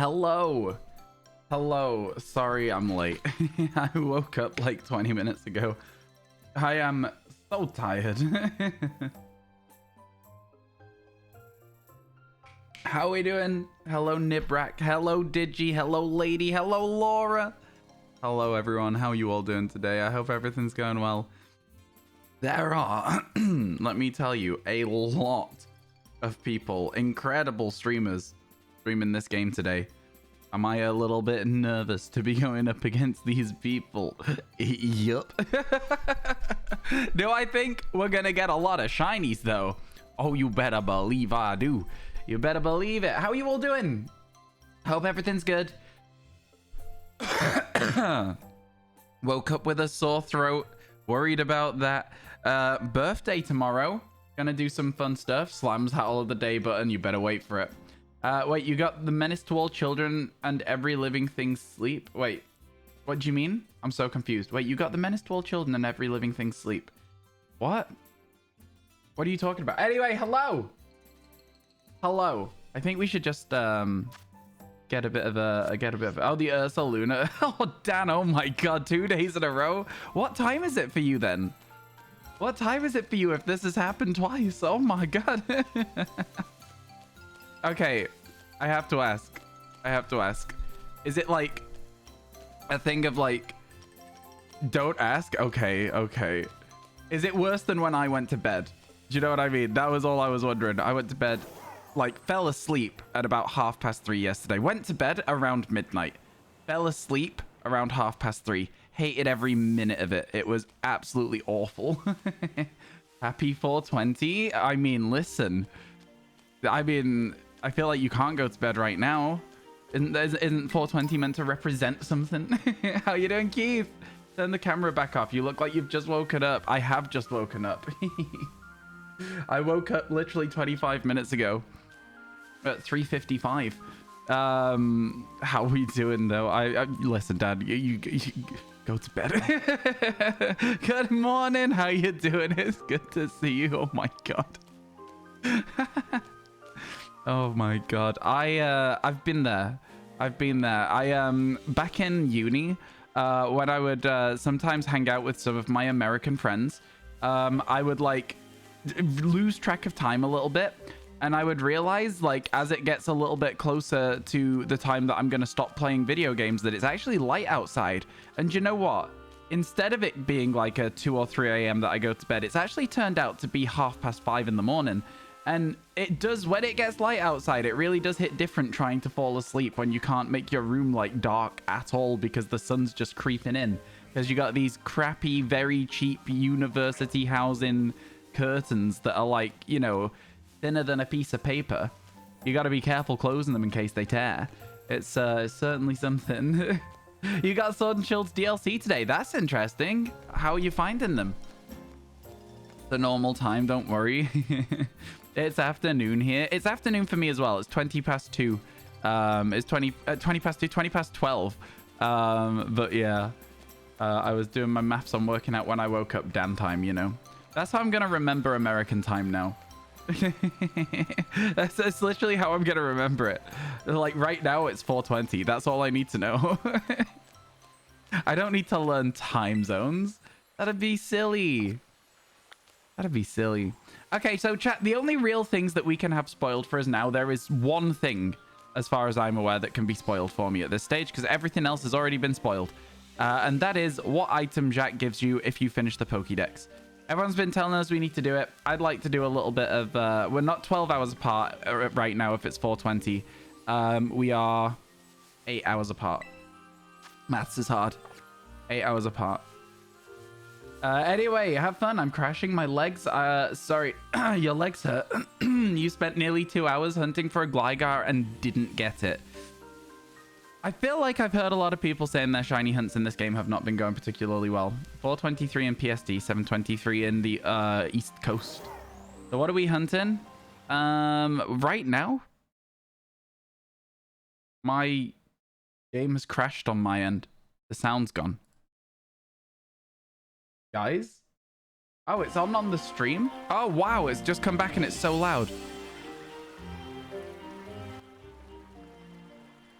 Hello. Hello. Sorry I'm late. I woke up like 20 minutes ago. I am so tired. How we doing? Hello, Nibrak. Hello, Digi. Hello, Lady. Hello, Laura. Hello, everyone. How you all doing today? I hope everything's going well. There are, let me tell you, a lot of people, incredible streamers, streaming this game today. Am I a little bit nervous to be going up against these people? Yup. Do I think we're gonna get a lot of shinies, though? Oh, you better believe I do. You better believe it. How are you all doing? Hope everything's good. Woke up with a sore throat. Worried about that. Birthday tomorrow. Gonna do some fun stuff. Slams Howl of the Day button. You better wait for it. Wait, you got the menace to all children and every living thing sleep? Wait, what do you mean? I'm so confused. Wait, you got the menace to all children and every living thing sleep? What? What are you talking about? Anyway, hello. Hello. I think we should just get a bit of oh, the Ursa Luna. Oh, Dan, oh my god, 2 days in a row. What time is it for you then? What time is it for you if this has happened twice? Oh my god. Okay, I have to ask. Is it like a thing of like, don't ask? Okay. Is it worse than when I went to bed? Do you know what I mean? That was all I was wondering. I went to bed, like fell asleep at about 3:30 yesterday. Went to bed around midnight. Fell asleep around 3:30. Hated every minute of it. It was absolutely awful. Happy 420. I mean, listen. I feel like you can't go to bed right now. Isn't 420 meant to represent something? How you doing, Keith? Turn the camera back off. You look like you've just woken up. I have just woken up. I woke up literally 25 minutes ago at 3:55. How we doing though? I listen, Dad. You go to bed. Good morning. How you doing? It's good to see you. Oh my god. Oh my god. I've been there. I back in uni, when I would sometimes hang out with some of my American friends, I would like lose track of time a little bit, and I would realize, like, as it gets a little bit closer to the time that I'm gonna stop playing video games, that it's actually light outside. And you know what? Instead of it being like a 2 or 3 a.m. that I go to bed, it's actually turned out to be 5:30 in the morning. And it does, when it gets light outside, it really does hit different trying to fall asleep when you can't make your room like dark at all because the sun's just creeping in. Because you got these crappy, very cheap university housing curtains that are like, you know, thinner than a piece of paper. You got to be careful closing them in case they tear. It's certainly something. You got Sword and Shield's DLC today. That's interesting. How are you finding them? The normal time, don't worry. It's afternoon here. It's afternoon for me as well. It's 2:20. It's 2:12. But yeah, I was doing my maths on working out when I woke up Dan time, you know. That's how I'm gonna remember American time now. That's literally how I'm gonna remember it. Like right now it's 4:20. That's all I need to know. I don't need to learn time zones. That'd be silly. Okay, so chat, the only real things that we can have spoiled for us now, there is one thing, as far as I'm aware, that can be spoiled for me at this stage, because everything else has already been spoiled. And that is what item Jack gives you if you finish the Pokédex. Everyone's been telling us we need to do it. I'd like to do a little bit of... we're not 12 hours apart right now if it's 4:20. We are 8 hours apart. Maths is hard. 8 hours apart. Anyway, have fun. I'm crashing my legs. Sorry, your legs hurt. You spent nearly 2 hours hunting for a Gligar and didn't get it. I feel like I've heard a lot of people saying their shiny hunts in this game have not been going particularly well. 4:23 in PSD, 7:23 in the East Coast. So what are we hunting? Right now, my game has crashed on my end. The sound's gone. Guys? Oh, it's on the stream? Oh, wow. It's just come back and it's so loud.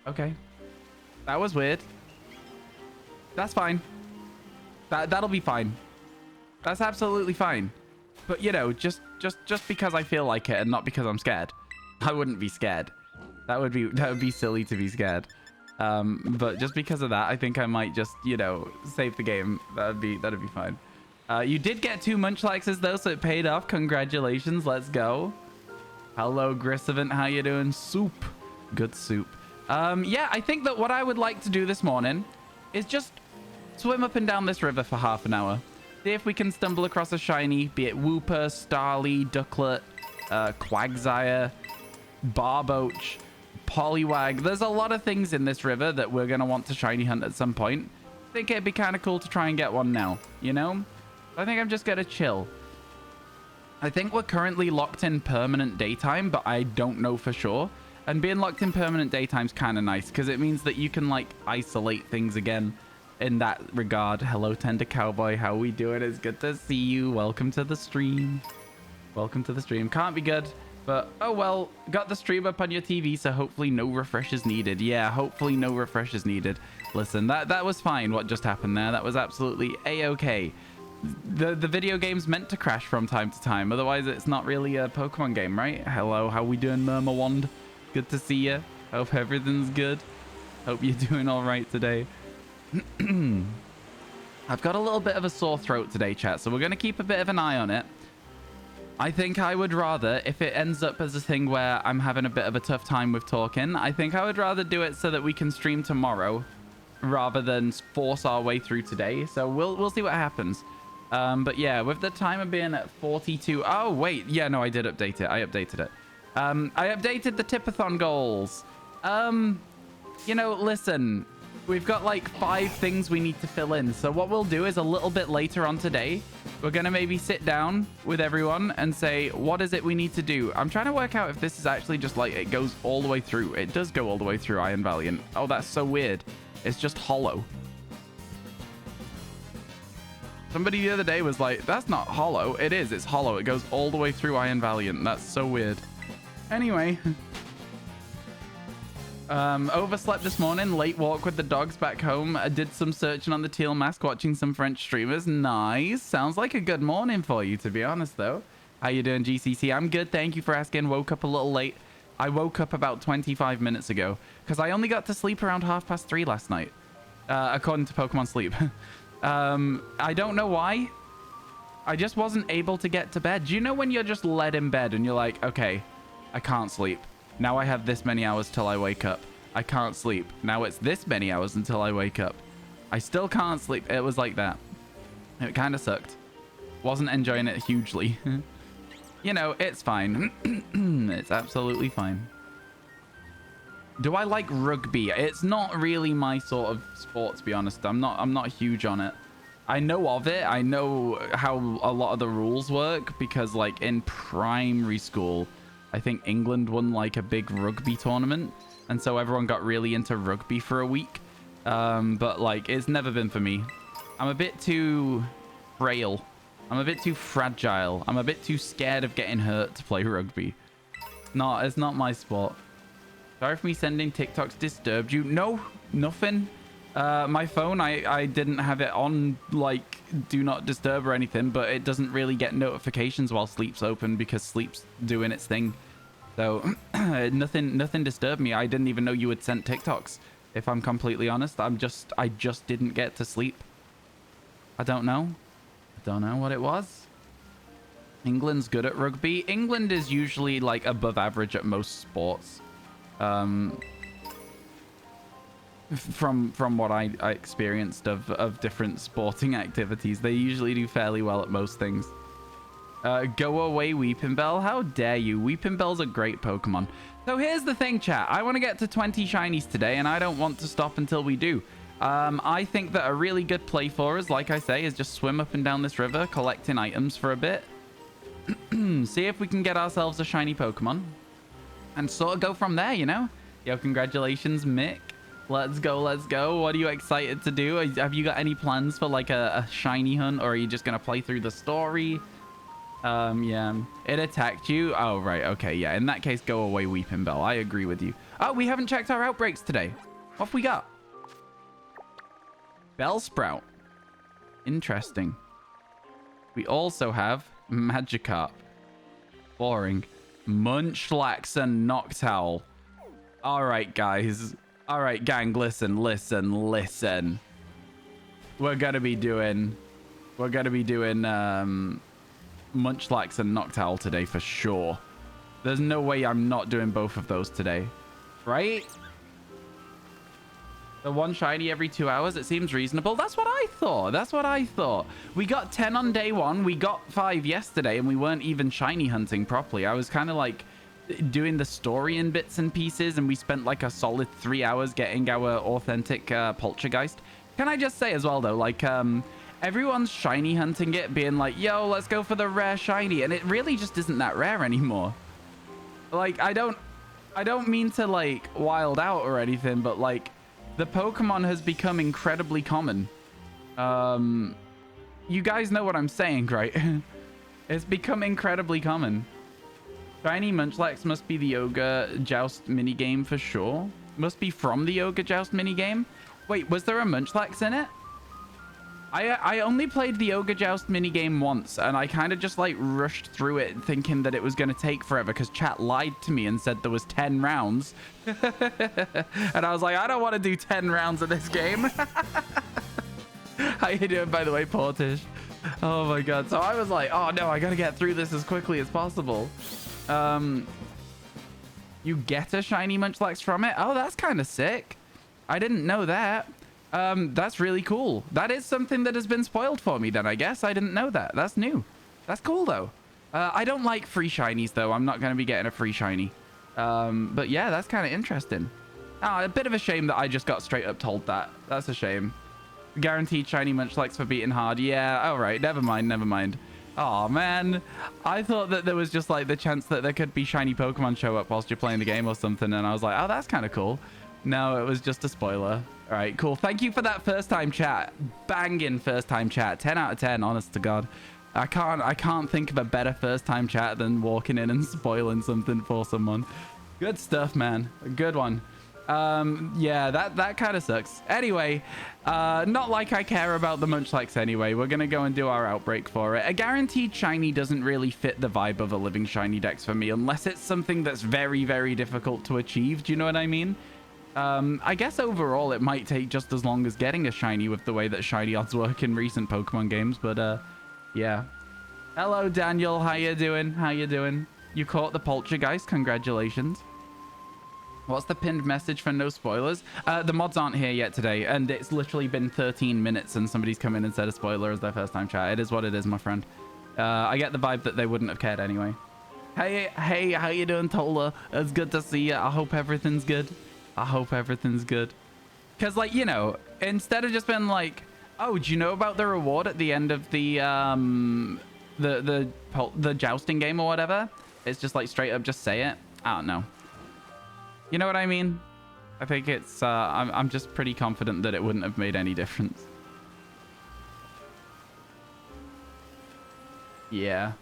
Okay. That was weird. That's fine. That'll be fine. That's absolutely fine. But, you know, just because I feel like it and not because I'm scared. I wouldn't be scared. That would be silly to be scared. But just because of that, I think I might just, you know, save the game. That'd be fine. You did get 2 Munchlaxes though, so it paid off. Congratulations. Let's go. Hello, Grissevant. How you doing? Soup. Good soup. Yeah, I think that what I would like to do this morning is just swim up and down this river for half an hour. See if we can stumble across a shiny, be it Wooper, Starly, Ducklet, Quagsire, Barboach, Poliwag. There's a lot of things in this river that we're going to want to shiny hunt at some point. I think it'd be kind of cool to try and get one now, you know? I think I'm just going to chill. I think we're currently locked in permanent daytime, but I don't know for sure. And being locked in permanent daytime is kind of nice because it means that you can, like, isolate things again in that regard. Hello, Tender Cowboy. How we doing? It's good to see you. Welcome to the stream. Welcome to the stream. Can't be good, but oh well. Got the stream up on your TV, so hopefully no refresh is needed. Yeah, hopefully no refresh is needed. Listen, that was fine what just happened there. That was absolutely a-okay. The video game's meant to crash from time to time. Otherwise, it's not really a Pokemon game, right? Hello, how we doing, Murmawand? Good to see you. Hope everything's good. Hope you're doing all right today. I've got a little bit of a sore throat today, chat, so we're going to keep a bit of an eye on it. I think I would rather, if it ends up as a thing where I'm having a bit of a tough time with talking, I think I would rather do it so that we can stream tomorrow rather than force our way through today. So we'll see what happens. But yeah, with the timer being at 42... Oh, wait. Yeah, no, I did update it. I updated it. I updated the Tipathon goals. You know, listen, we've got like 5 things we need to fill in. So what we'll do is a little bit later on today, we're going to maybe sit down with everyone and say, what is it we need to do? I'm trying to work out if this is actually just like, it goes all the way through. It does go all the way through Iron Valiant. Oh, that's so weird. It's just hollow. Somebody the other day was like, that's not hollow. It is. It's hollow. It goes all the way through Iron Valiant. That's so weird. Anyway. Overslept this morning. Late walk with the dogs back home. I did some searching on the Teal mask, watching some French streamers. Nice. Sounds like a good morning for you, to be honest, though. How you doing, GCC? I'm good. Thank you for asking. Woke up a little late. I woke up about 25 minutes ago because I only got to sleep around 3:30 last night, according to Pokemon Sleep. I don't know why. I just wasn't able to get to bed. Do you know when you're just led in bed and you're like, okay, I can't sleep. Now I have this many hours till I wake up. I can't sleep. Now it's this many hours until I wake up. I still can't sleep. It was like that. It kind of sucked. Wasn't enjoying it hugely. You know, it's fine. It's absolutely fine. Do I like rugby? It's not really my sort of sport, to be honest. I'm not huge on it. I know of it. I know how a lot of the rules work because, like, in primary school, I think England won like a big rugby tournament, and so everyone got really into rugby for a week. But like, it's never been for me. I'm a bit too frail. I'm a bit too fragile. I'm a bit too scared of getting hurt to play rugby. No, it's not my sport. Sorry if me sending TikToks disturbed you. No, nothing. My phone, I didn't have it on like do not disturb or anything, but it doesn't really get notifications while Sleep's open because Sleep's doing its thing. So nothing disturbed me. I didn't even know you had sent TikToks. If I'm completely honest, I just didn't get to sleep. I don't know. I don't know what it was. England's good at rugby. England is usually like above average at most sports. From what I experienced of different sporting activities, they usually do fairly well at most things. Go away, Weepinbell. How dare you? Weepinbell's a great Pokemon. So here's the thing, chat. I want to get to 20 shinies today, and I don't want to stop until we do. I think that a really good play for us, like I say, is just swim up and down this river, collecting items for a bit. See if we can get ourselves a shiny Pokemon. And sort of go from there, you know? Yo, congratulations, Mick. Let's go, let's go. What are you excited to do? Have you got any plans for like a shiny hunt, or are you just going to play through the story? Yeah. It attacked you? Oh, right. Okay, yeah. In that case, go away, Weepinbell. I agree with you. Oh, we haven't checked our outbreaks today. What have we got? Bellsprout. Interesting. We also have Magikarp. Boring. Munchlax and Noctowl. All right, guys. All right, gang, listen. We're gonna be doing Munchlax and Noctowl today for sure. There's no way I'm not doing both of those today, right? The one shiny every 2 hours, it seems reasonable. That's what I thought. We got 10 on day 1. We got 5 yesterday, and we weren't even shiny hunting properly. I was kind of like doing the story in bits and pieces, and we spent like a solid 3 hours getting our authentic Poltergeist. Can I just say as well, though, like, everyone's shiny hunting it, being like, yo, let's go for the rare shiny, and it really just isn't that rare anymore. Like, I don't mean to, like, wild out or anything, but, like, the Pokemon has become incredibly common. You guys know what I'm saying, right? It's become incredibly common. Shiny Munchlax must be the Ogre Joust minigame for sure. Must be from the Ogre Joust minigame. Wait, was there a Munchlax in it? I only played the Ogre Joust minigame once, and I kind of just like rushed through it thinking that it was going to take forever because chat lied to me and said there was 10 rounds. And I was like, I don't want to do 10 rounds of this game. How you doing, by the way, Portish? Oh my god. So I was like, oh no, I got to get through this as quickly as possible. You get a shiny Munchlax from it? Oh, that's kind of sick. I didn't know that. That's really cool. That is something that has been spoiled for me then, I guess. I didn't know that. That's new. That's cool, though. I don't like free shinies, though. I'm not going to be getting a free shiny. But yeah, that's kind of interesting. Oh, a bit of a shame that I just got straight up told that. That's a shame. Guaranteed shiny Munchlax for beating hard. Yeah, all right. Never mind. Oh, man. I thought that there was just, like, the chance that there could be shiny Pokemon show up whilst you're playing the game or something. And I was like, oh, that's kind of cool. No, it was just a spoiler. All right, cool. Thank you for that first time chat. Banging first time chat. 10 out of 10, honest to God. I can't think of a better first time chat than walking in and spoiling something for someone. Good stuff, man. A good one. Yeah, that kind of sucks. Anyway, not like I care about the Munchlax anyway. We're gonna go and do our outbreak for it. A guaranteed shiny doesn't really fit the vibe of a living shiny dex for me unless it's something that's very, very difficult to achieve. Do you know what I mean? I guess overall it might take just as long as getting a shiny with the way that shiny odds work in recent Pokemon games, but yeah. Hello, Daniel. How you doing? You caught the Poltergeist. Congratulations. What's the pinned message for no spoilers? The mods aren't here yet today, and it's literally been 13 minutes and somebody's come in and said a spoiler as their first time chat. It is what it is, my friend. I get the vibe that they wouldn't have cared anyway. Hey, how you doing, Tola? It's good to see you. I hope everything's good. Because, like, you know, instead of just being like, oh, do you know about the reward at the end of the jousting game or whatever? It's just like straight up just say it. I don't know. You know what I mean? I think it's I'm just pretty confident that it wouldn't have made any difference. Yeah.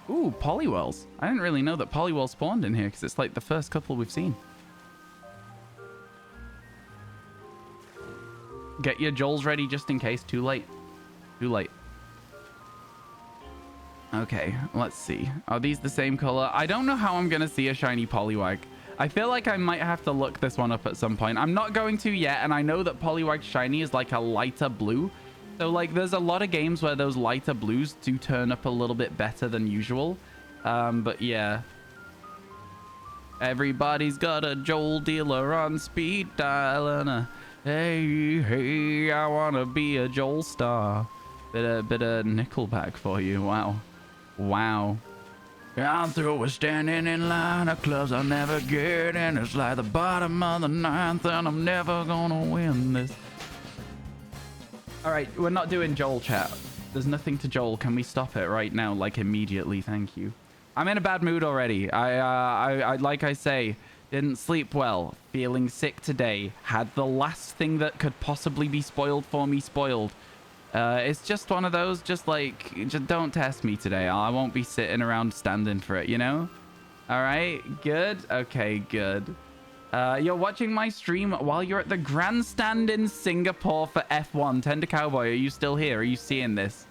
Ooh, Poliwells. I didn't really know that Poliwell spawned in here because it's like the first couple we've seen. Get your Joels ready just in case. Too late. Okay, let's see. Are these the same color? I don't know how I'm going to see a shiny Poliwag. I feel like I might have to look this one up at some point. I'm not going to yet, and I know that Poliwag shiny is like a lighter blue. So, like, there's a lot of games where those lighter blues do turn up a little bit better than usual. But yeah. Everybody's got a Joel dealer on speed dial and a hey, I want to be a Joel star. Bit of Nickelback for you. Wow. I'm through standing in line of clubs I'll never get in. It's like the bottom of the ninth and I'm never gonna win this. All right, we're not doing Joel chat. There's nothing to Joel. Can we stop it right now? Like immediately, thank you. I'm in a bad mood already. I like I say, Didn't sleep well. Feeling sick today. Had the last thing that could possibly be spoiled for me spoiled. It's just one of those, just don't test me today. I won't be sitting around standing for it, you know? All right, good. Okay, good. You're watching my stream while you're at the grandstand in Singapore for F1. Tender Cowboy, are you still here? Are you seeing this?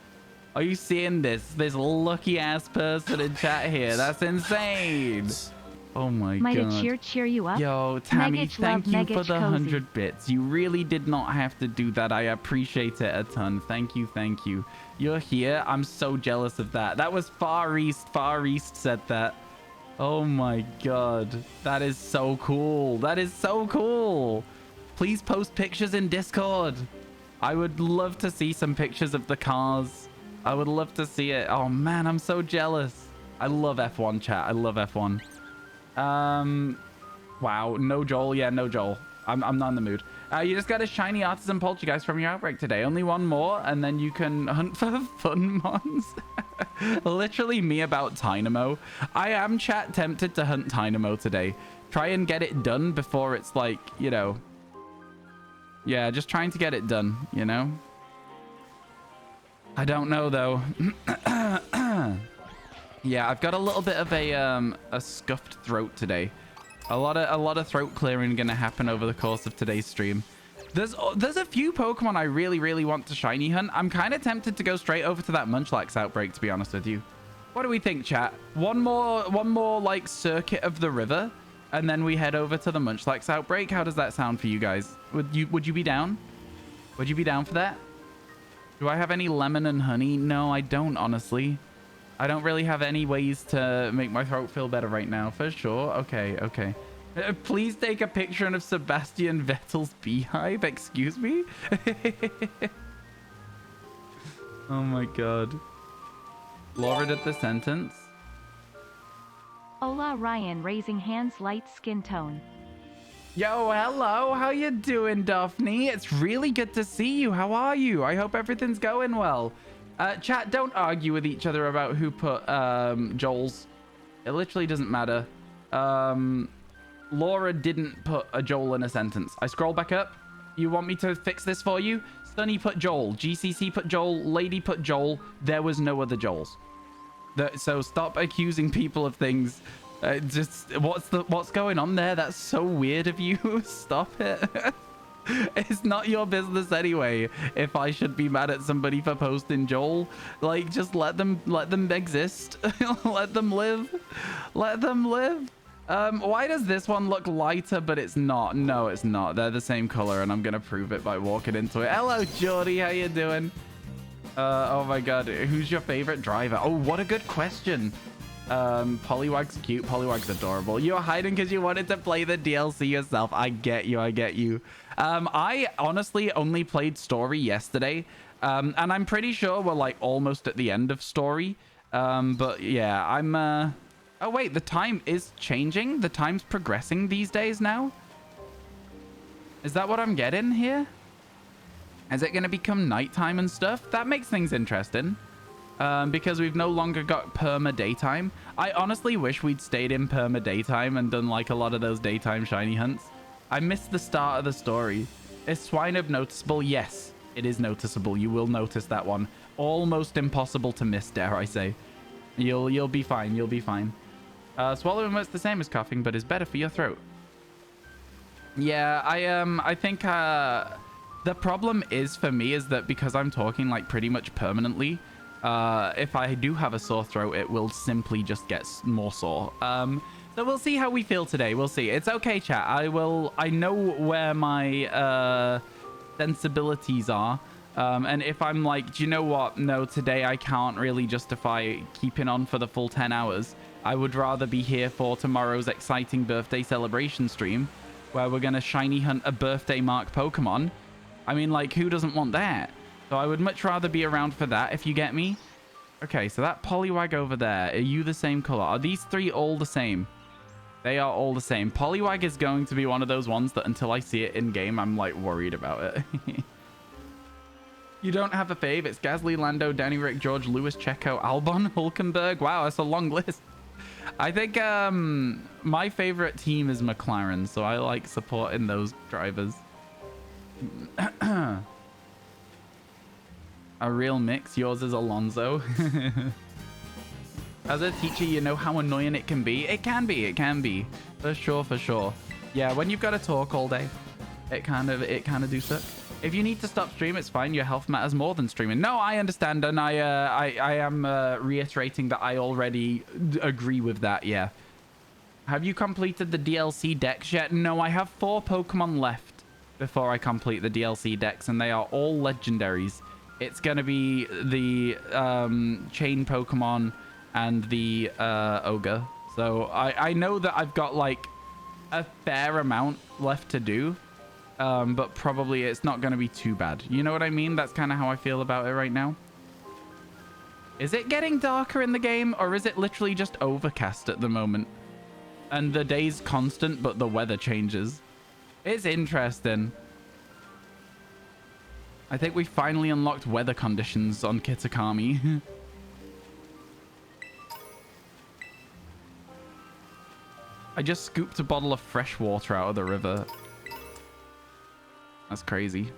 Are you seeing this? This lucky ass person in chat here. That's insane. Oh my Might god. Might a cheer you up? Yo, Tammy, Megich thank you for the cozy. 100 bits. You really did not have to do that. I appreciate it a ton. Thank you, thank you. You're here. I'm so jealous of that. That was Far East. Far East said that. Oh my god. That is so cool. That is so cool. Please post pictures in Discord. I would love to see some pictures of the cars. I would love to see it. Oh man, I'm so jealous. I love F1 chat. I love F1. Wow. No Joel. Yeah, no Joel. I'm not in the mood. You just got a shiny artisan poltergeist from your outbreak today. Only one more, and then you can hunt for fun mons. Literally me about Dynamo. I am chat tempted to hunt Dynamo today. Try and get it done before it's like, you know. Yeah, just trying to get it done, you know. I don't know though. Yeah, I've got a little bit of a scuffed throat today. A lot of throat clearing gonna happen over the course of today's stream. There's a few Pokemon I really want to shiny hunt. I'm kind of tempted to go straight over to that Munchlax outbreak, to be honest with you. What do we think, chat? One more like circuit of the river, and then we head over to the Munchlax outbreak. How does that sound for you guys? Would you be down? Would you be down for that? Do I have any lemon and honey? No, I don't, honestly. I don't really have any ways to make my throat feel better right now, for sure. Okay, okay. Please take a picture of Sebastian Vettel's beehive. Excuse me? Oh my god. Laura did the sentence. Hola, Ryan, raising hands, light skin tone. Yo, hello. How you doing, Daphne? It's really good to see you. How are you? I hope everything's going well. Chat, don't argue with each other about who put Joel's. It literally doesn't matter. Laura didn't put a Joel in a sentence. I scroll back up. You want me to fix this for you? Sunny put Joel. GCC put Joel. Lady put Joel. There was no other Joels. So stop accusing people of things. Just what's going on there? That's so weird of you. Stop it. It's not your business anyway if I should be mad at somebody for posting Joel. Like, just let them exist. Let them live. Let them live. Why does this one look lighter but it's not? No, it's not. They're the same color, and I'm gonna prove it by walking into it. Hello, Jordy. How you doing? Oh my god, who's your favorite driver? Oh, what a good question. Poliwag's cute. Poliwag's adorable. You're hiding because you wanted to play the DLC yourself. I get you. I get you. I honestly only played story yesterday, and I'm pretty sure we're like almost at the end of story. But yeah, I'm oh wait, the time is changing. The time's progressing these days now. Is that what I'm getting here? Is it going to become nighttime and stuff? That makes things interesting. Because we've no longer got perma daytime. I honestly wish we'd stayed in perma daytime and done like a lot of those daytime shiny hunts. I missed the start of the story. Is Swinub noticeable? Yes, it is noticeable. You will notice that one. Almost impossible to miss, dare I say. You'll be fine. You'll be fine. Swallowing works the same as coughing, but is better for your throat. Yeah, I think the problem is for me is that because I'm talking like pretty much permanently, if I do have a sore throat, it will simply just get more sore. So we'll see how we feel today. We'll see. It's okay, chat. I know where my sensibilities are. And if I'm like, do you know what? No, today I can't really justify keeping on for the full 10 hours. I would rather be here for tomorrow's exciting birthday celebration stream, where we're going to shiny hunt a birthday mark Pokemon. I mean, like, who doesn't want that? So I would much rather be around for that, if you get me. Okay, so that Poliwag over there, are you the same color? Are these three all the same? They are all the same. Poliwag is going to be one of those ones that until I see it in game, I'm like worried about it. You don't have a fave? It's Gasly, Lando, Danny, Rick, George, Lewis, Checo, Albon, Hulkenberg. Wow, that's a long list. I think my favorite team is McLaren, so I like supporting those drivers. A real mix. Yours is Alonso. As a teacher, you know how annoying it can be. It can be. It can be. For sure. For sure. Yeah, when you've got to talk all day, it kind of do suck. If you need to stop stream, it's fine. Your health matters more than streaming. No, I understand, and I am reiterating that I already agree with that. Yeah. Have you completed the DLC decks yet? No, I have 4 Pokemon left before I complete the DLC decks, and they are all legendaries. It's gonna be the chain Pokemon and the ogre. So I know that I've got like a fair amount left to do, but probably it's not going to be too bad. You know what I mean? That's kind of how I feel about it right now. Is it getting darker in the game, or is it literally just overcast at the moment? And the day's constant, but the weather changes. It's interesting. I think we finally unlocked weather conditions on Kitakami. I just scooped a bottle of fresh water out of the river. That's crazy.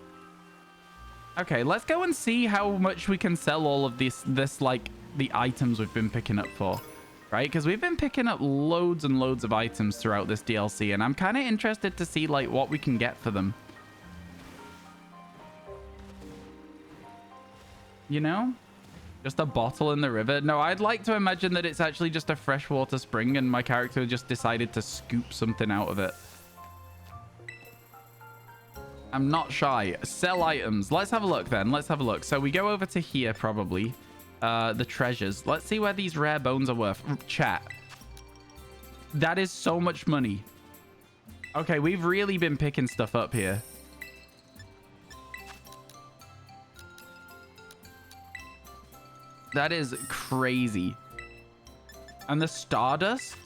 Okay, let's go and see how much we can sell all of this like the items we've been picking up for, right? Because we've been picking up loads and loads of items throughout this DLC, and I'm kind of interested to see like what we can get for them. You know? Just a bottle in the river. No, I'd like to imagine that it's actually just a freshwater spring and my character just decided to scoop something out of it. I'm not shy. Sell items. Let's have a look then. Let's have a look. So we go over to here probably. The treasures. Let's see where these rare bones are worth. Chat. That is so much money. Okay, we've really been picking stuff up here. That is crazy. And the Stardust?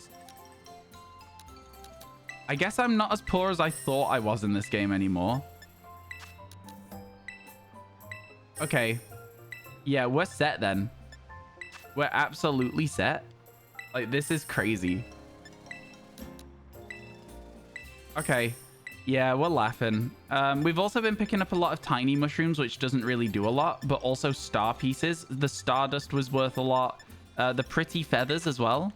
I guess I'm not as poor as I thought I was in this game anymore. Okay. Yeah, we're set then. We're absolutely set. Like, this is crazy. Okay. Yeah, we're laughing. We've also been picking up a lot of tiny mushrooms, which doesn't really do a lot, but also star pieces. The Stardust was worth a lot. The pretty feathers as well.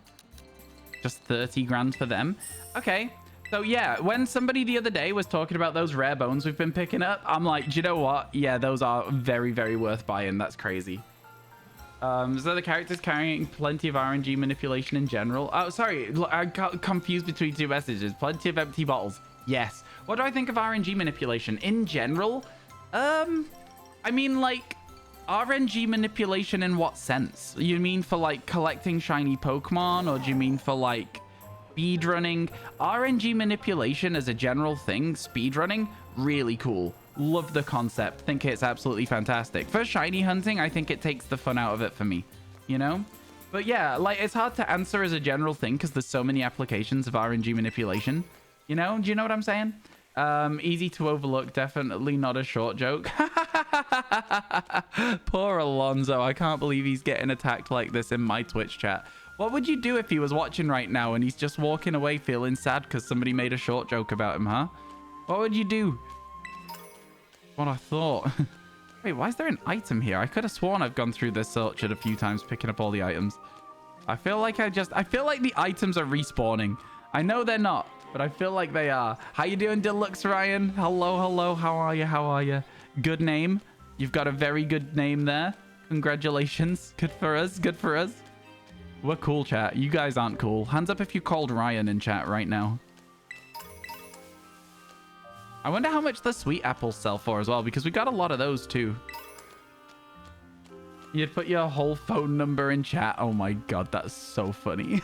Just 30 grand for them. Okay. So yeah, when somebody the other day was talking about those rare bones we've been picking up, I'm like, do you know what? Yeah, those are very, very worth buying. That's crazy. So the character's carrying plenty of RNG manipulation in general. Oh, sorry. I got confused between 2 messages. Plenty of empty bottles. Yes. What do I think of RNG manipulation in general? I mean, like, RNG manipulation in what sense? You mean for, like, collecting shiny Pokemon? Or do you mean for, like, speedrunning? RNG manipulation as a general thing, speedrunning, really cool. Love the concept. Think it's absolutely fantastic. For shiny hunting, I think it takes the fun out of it for me, you know? But yeah, like, it's hard to answer as a general thing because there's so many applications of RNG manipulation. You know? Do you know what I'm saying? Easy to overlook. Definitely not a short joke. Poor Alonso. I can't believe he's getting attacked like this in my Twitch chat. What would you do if he was watching right now and he's just walking away feeling sad because somebody made a short joke about him, huh? What would you do? What I thought. Wait, why is there an item here? I could have sworn I've gone through this orchard a few times picking up all the items. I feel like I feel like the items are respawning. I know they're not, but I feel like they are. How you doing, Deluxe Ryan? Hello, hello. How are you? How are you? Good name. You've got a very good name there. Congratulations. Good for us. Good for us. We're cool, chat. You guys aren't cool. Hands up if you called Ryan in chat right now. I wonder how much the sweet apples sell for as well, because we got a lot of those too. You'd put your whole phone number in chat. Oh my god, that's so funny.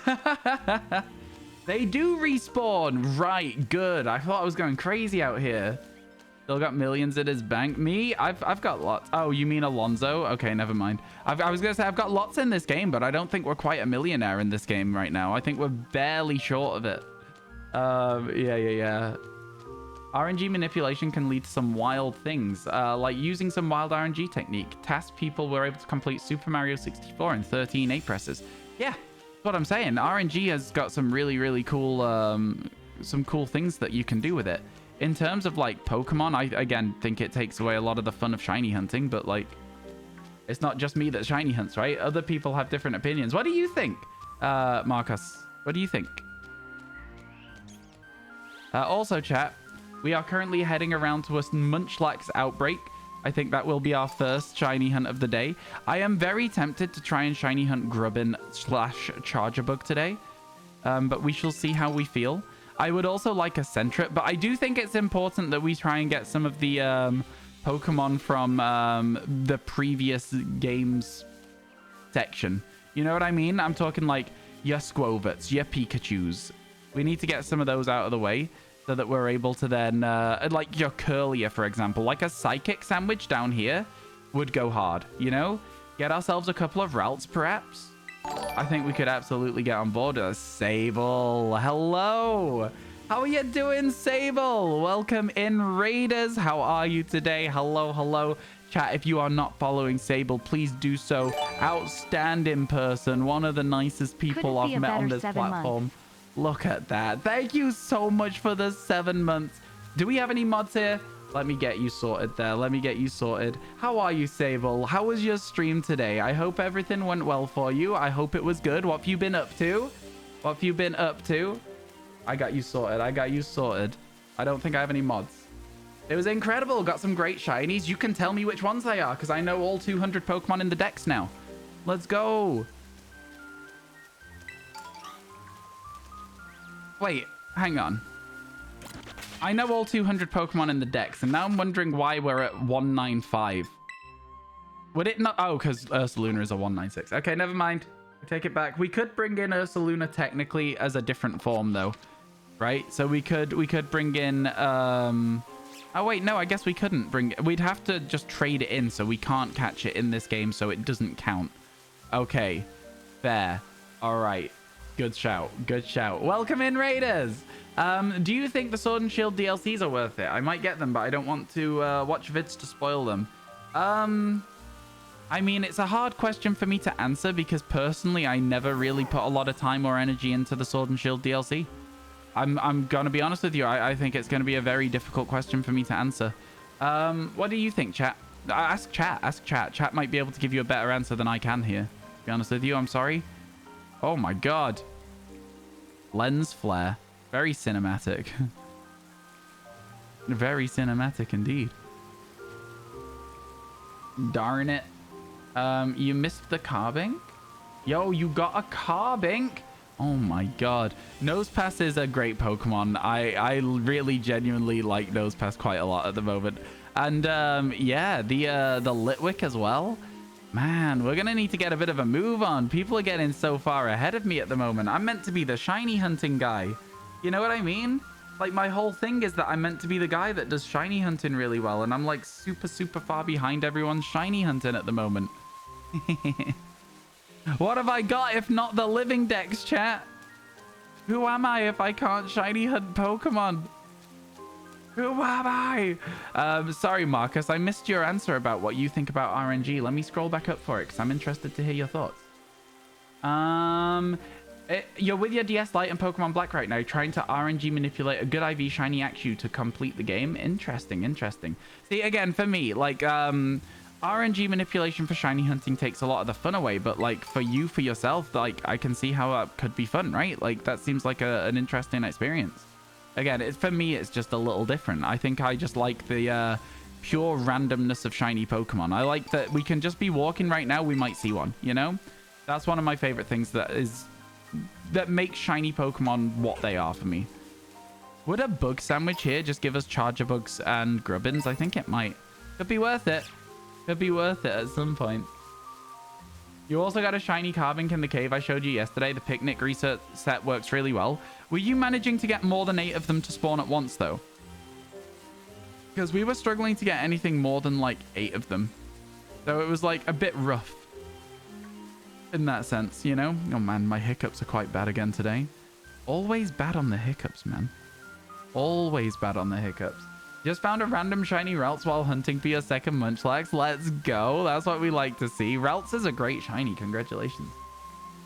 They do respawn. Right, good. I thought I was going crazy out here. Still got millions in his bank. Me? I've got lots. Oh, you mean Alonso? Okay, never mind. I was going to say I've got lots in this game, but I don't think we're quite a millionaire in this game right now. I think we're barely short of it. Yeah. RNG manipulation can lead to some wild things, like using some wild RNG technique. Task people were able to complete Super Mario 64 in 13 A presses. Yeah, what I'm saying. RNG has got some really, really cool, some cool things that you can do with it. In terms of like Pokemon, I again think it takes away a lot of the fun of shiny hunting, but like, it's not just me that shiny hunts, right? Other people have different opinions. What do you think, Marcus? What do you think? Also, chat, we are currently heading around to a Munchlax outbreak. I think that will be our first shiny hunt of the day. I am very tempted to try and shiny hunt Grubbin / Charjabug today, but we shall see how we feel. I would also like a Sentret, but I do think it's important that we try and get some of the Pokemon from the previous games section. You know what I mean? I'm talking like your Squovets, your Pikachus. We need to get some of those out of the way so that we're able to then, like your Curlier, for example, like a Psychic Sandwich down here would go hard, you know? Get ourselves a couple of routes, perhaps. I think we could absolutely get on board. Sable, hello. How are you doing, Sable? Welcome in, Raiders. How are you today? Hello, hello. Chat, if you are not following Sable, please do so. Outstanding person. One of the nicest people I've met on this platform. Look at that. Thank you so much for the 7 months. Do we have any mods here? Let me get you sorted there. Let me get you sorted. How are you, Sable? How was your stream today? I hope everything went well for you. I hope it was good. What have you been up to? What have you been up to? I got you sorted. I got you sorted. I don't think I have any mods. It was incredible. Got some great shinies. You can tell me which ones they are because I know all 200 Pokemon in the decks now. Let's go. Wait, hang on. I know all 200 Pokemon in the decks, and now I'm wondering why we're at 195. Would it not? Oh, because Ursaluna is a 196. Okay, never mind. I take it back. We could bring in Ursaluna technically as a different form, though, right? So we could bring in. Oh wait, no, I guess we couldn't bring. We'd have to just trade it in, so we can't catch it in this game, so it doesn't count. Okay, fair. All right. Good shout. Good shout. Welcome in, Raiders. Do you think the Sword and Shield DLCs are worth it? I might get them, but I don't want to watch vids to spoil them. I mean, it's a hard question for me to answer because personally, I never really put a lot of time or energy into the Sword and Shield DLC. I'm going to be honest with you. I think it's going to be a very difficult question for me to answer. What do you think, chat? Ask chat. Ask chat. Chat might be able to give you a better answer than I can here. To be honest with you, I'm sorry. Oh my god. Lens flare. Very cinematic. Very cinematic indeed. Darn it. You missed the Carbink? Yo, you got a Carbink? Oh my god. Nosepass is a great Pokemon. I really genuinely like Nosepass quite a lot at the moment. And yeah, the Litwick as well. Man, we're gonna need to get a bit of a move on. People are getting so far ahead of me at the moment. I'm meant to be the shiny hunting guy. You know what I mean? Like, my whole thing is that I'm meant to be the guy that does shiny hunting really well. And I'm like super, super far behind everyone's shiny hunting at the moment. What have I got if not the living dex, chat? Who am I if I can't shiny hunt Pokemon? Who am I? Sorry, Marcus. I missed your answer about what you think about RNG. Let me scroll back up for it because I'm interested to hear your thoughts. You're with your DS Lite and Pokemon Black right now, trying to RNG manipulate a good IV shiny Axew to complete the game. Interesting, interesting. See, again, for me, like, RNG manipulation for shiny hunting takes a lot of the fun away, but like for you, for yourself, like I can see how that could be fun, right? Like that seems like an interesting experience. Again, for me, it's just a little different. I think I just like the pure randomness of shiny Pokemon. I like that we can just be walking right now, we might see one, you know? That's one of my favorite things that makes shiny Pokemon what they are for me. Would a bug sandwich here just give us Charjabugs and Grubbins? I think it might. Could be worth it. Could be worth it at some point. You also got a shiny Carbink in the cave I showed you yesterday. The picnic research set works really well. Were you managing to get more than 8 of them to spawn at once, though? Because we were struggling to get anything more than, like, 8 of them. So it was, like, a bit rough. In that sense, you know? Oh, man, my hiccups are quite bad again today. Always bad on the hiccups, man. Always bad on the hiccups. Just found a random shiny Ralts while hunting for your second Munchlax. Let's go. That's what we like to see. Ralts is a great shiny. Congratulations.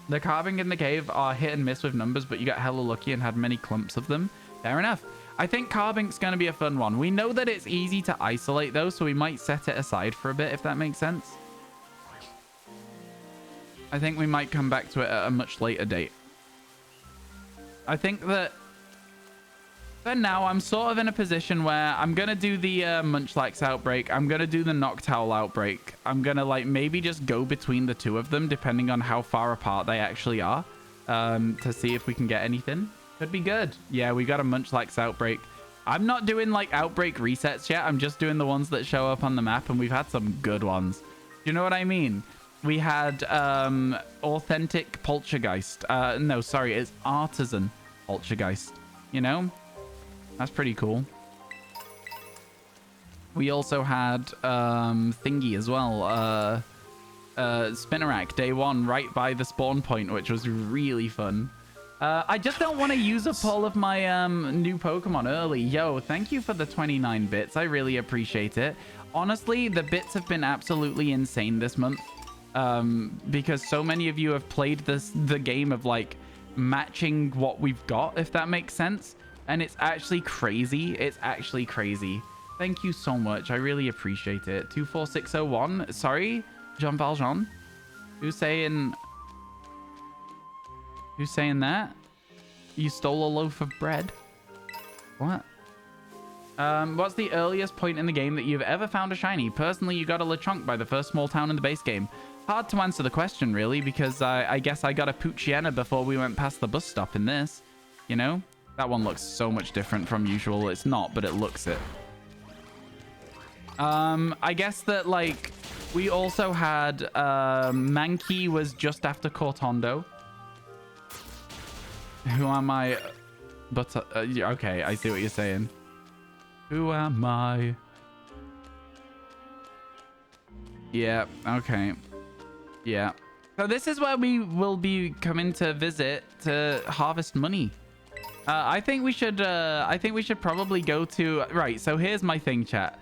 The carving in the cave are hit and miss with numbers, but you got hella lucky and had many clumps of them. Fair enough. I think carving's going to be a fun one. We know that it's easy to isolate, though, so we might set it aside for a bit, if that makes sense. I think we might come back to it at a much later date. I think that for now, I'm sort of in a position where I'm going to do the Munchlax outbreak. I'm going to do the Noctowl outbreak. I'm going to, like, maybe just go between the two of them, depending on how far apart they actually are, to see if we can get anything. Could be good. Yeah, we got a Munchlax outbreak. I'm not doing, like, outbreak resets yet. I'm just doing the ones that show up on the map, and we've had some good ones. You know what I mean? We had authentic Poltergeist. No, sorry, it's artisan Poltergeist. You know? That's pretty cool. We also had Thingy as well. Spinarak, day 1, right by the spawn point, which was really fun. I just don't want to use up all of my new Pokemon early. Yo, thank you for the 29 bits. I really appreciate it. Honestly, the bits have been absolutely insane this month. Because so many of you have played the game of, like, matching what we've got, if that makes sense. And it's actually crazy. It's actually crazy. Thank you so much. I really appreciate it. 24601. Sorry, Jean Valjean. Who's saying that? You stole a loaf of bread? What? What's the earliest point in the game that you've ever found a shiny? Personally, you got a Lechonk by the first small town in the base game. Hard to answer the question, really, because I guess I got a Poochyena before we went past the bus stop in this. You know? That one looks so much different from usual. It's not, but it looks it. I guess that, like, we also had Mankey was just after Cortondo. Who am I? But okay, I see what you're saying. Who am I? Yeah, okay. Yeah. So this is where we will be coming to visit to harvest money. I think we should probably go to... Right, so here's my thing, chat.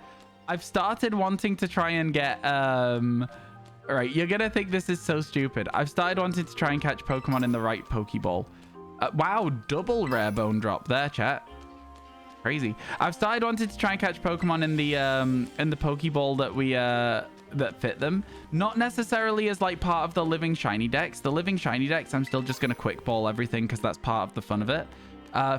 I've started wanting to try and get... Right, you're gonna think this is so stupid. I've started wanting to try and catch Pokemon in the right Pokeball. Wow, double rare bone drop there, chat. Crazy. I've started wanting to try and catch Pokemon in the Pokeball that we that fit them. Not necessarily as, like, part of the living shiny decks. The living shiny decks, I'm still just gonna quick ball everything because that's part of the fun of it.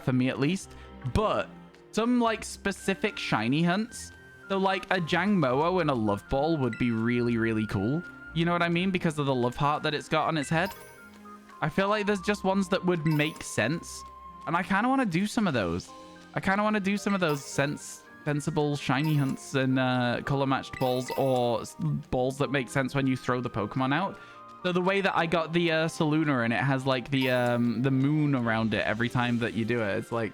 For me at least. But some, like, specific shiny hunts. So, like, a Jangmo-o and a Love Ball would be really, really cool. You know what I mean? Because of the love heart that it's got on its head. I feel like there's just ones that would make sense. And I kind of want to do some of those. I kind of want to do some of those sensible shiny hunts and color-matched balls, or balls that make sense when you throw the Pokemon out. So the way that I got the Saluna, and it has, like, the moon around it every time that you do it. It's like...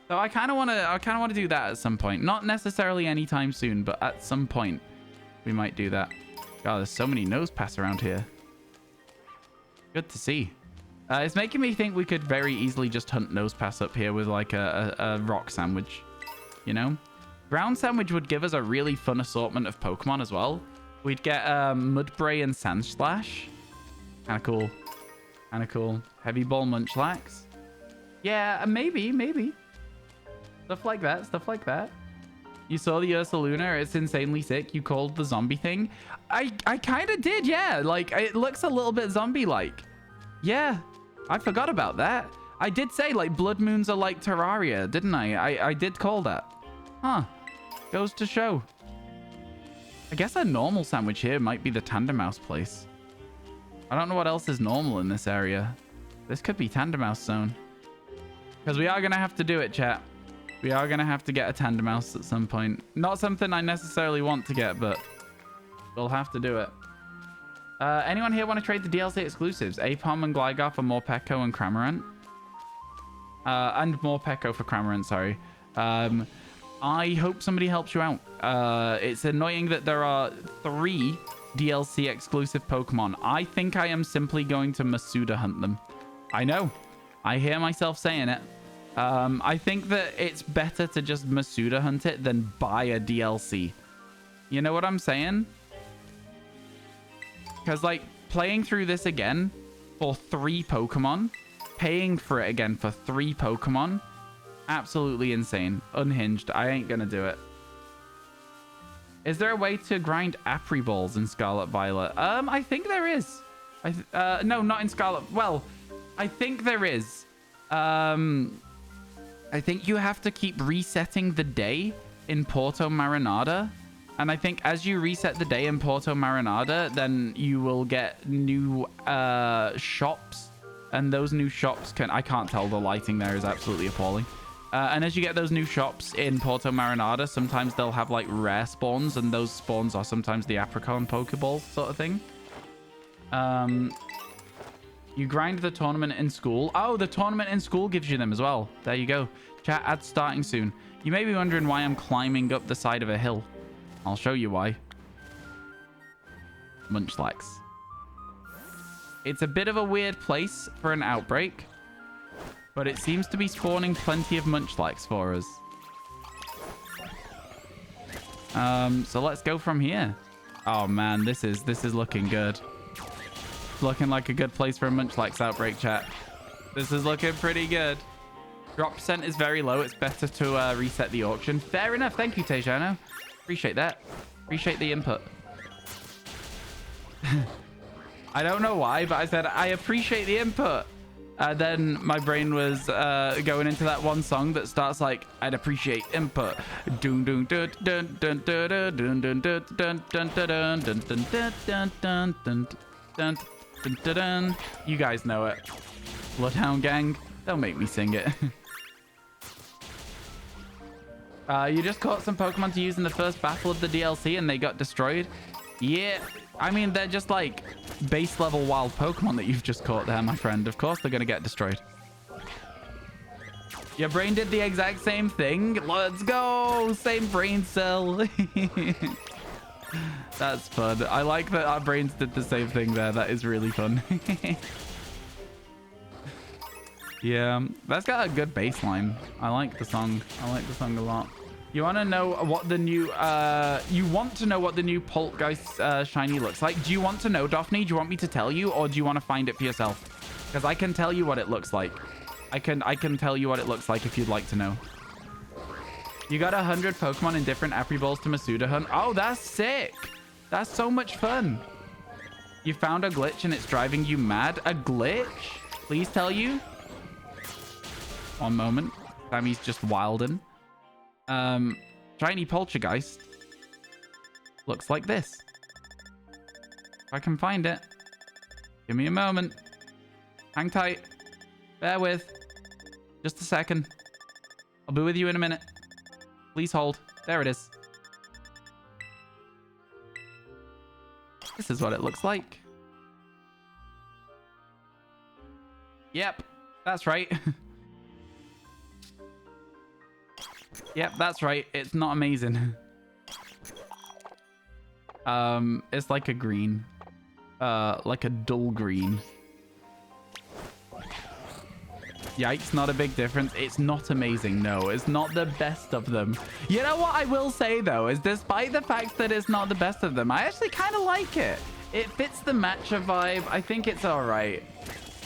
So I kind of want to do that at some point. Not necessarily anytime soon, but at some point we might do that. God, there's so many Nosepass around here. Good to see. It's making me think we could very easily just hunt Nosepass up here with, like, a rock sandwich. You know? Ground sandwich would give us a really fun assortment of Pokemon as well. We'd get Mudbray and Sandslash. Kind of cool. Kind of cool. Heavy Ball Munchlax. Yeah, maybe. Stuff like that. Stuff like that. You saw the Ursaluna. It's insanely sick. You called the zombie thing. I kind of did, yeah. Like, it looks a little bit zombie-like. Yeah. I forgot about that. I did say, like, blood moons are like Terraria, didn't I? I did call that. Huh. Goes to show. I guess a normal sandwich here might be the Tandemaus place. I don't know what else is normal in this area. This could be Tandemaus zone. Because we are going to have to do it, chat. We are going to have to get a Tandemaus at some point. Not something I necessarily want to get, but we'll have to do it. Anyone here want to trade the DLC exclusives? Apom and Gligar for Morpeko and Cramorant? And Morpeko for Cramorant, sorry. I hope somebody helps you out. It's annoying that there are 3 DLC exclusive Pokemon. I think I am simply going to Masuda hunt them. I know. I hear myself saying it. I think that it's better to just Masuda hunt it than buy a DLC. You know what I'm saying? Because, like, playing through this again, for 3 Pokemon. Paying for it again for 3 Pokemon. Absolutely insane. Unhinged. I ain't gonna do it. Is there a way to grind Apri balls in Scarlet Violet? I think there is. No, not in Scarlet. Well, I think there is. I think you have to keep resetting the day in Porto Marinada. And I think as you reset the day in Porto Marinada, then you will get new shops. And those new shops can... I can't tell. The lighting there is absolutely appalling. And as you get those new shops in Porto Marinada, sometimes they'll have like rare spawns, and those spawns are sometimes the Apricot Pokeballs sort of thing. You grind the tournament in school. Oh, the tournament in school gives you them as well. There you go. Chat ads starting soon. You may be wondering why I'm climbing up the side of a hill. I'll show you why. Munchlax. It's a bit of a weird place for an outbreak, but it seems to be spawning plenty of Munchlax for us. So let's go from here. Oh man, this is looking good. Looking like a good place for a Munchlax outbreak, chat. This is looking pretty good. Drop percent is very low. It's better to reset the auction. Fair enough. Thank you, Tejano. Appreciate that. Appreciate the input. I don't know why, but I said I appreciate the input. Then my brain was going into that one song that starts like, I'd appreciate input. Dun dun dun dun dun dun dun dun dun dun dun dun dun dun dun dun dun dun dun. You guys know it. Bloodhound Gang. Don't make me sing it. You just caught some Pokemon to use in the first battle of the DLC and they got destroyed. Yeah, I mean, they're just like base level wild Pokemon that you've just caught there, my friend. Of course they're going to get destroyed. Your brain did the exact same thing. Let's go. Same brain cell. That's fun. I like that our brains did the same thing there. That is really fun. Yeah, that's got a good baseline. I like the song. I like the song a lot. You want to know what the new Poltergeist shiny looks like? Do you want to know, Daphne? Do you want me to tell you, or do you want to find it for yourself? Because I can tell you what it looks like. I can tell you what it looks like if you'd like to know. You got 100 Pokemon in different Apri balls to Masuda hunt. Oh, that's sick. That's so much fun. You found a glitch and it's driving you mad. A glitch? Please tell you. One moment. Sammy's just wildin'. Shiny Poltergeist looks like this. If I can find it. Give me a moment. Hang tight. Bear with. Just a second. I'll be with you in a minute. Please hold. There it is. This is what it looks like. Yep. That's right. Yep, that's right. It's not amazing. It's like a green. Like a dull green. Yikes, not a big difference. It's not amazing, no. It's not the best of them. You know what I will say, though, is despite the fact that it's not the best of them, I actually kind of like it. It fits the matcha vibe. I think it's all right.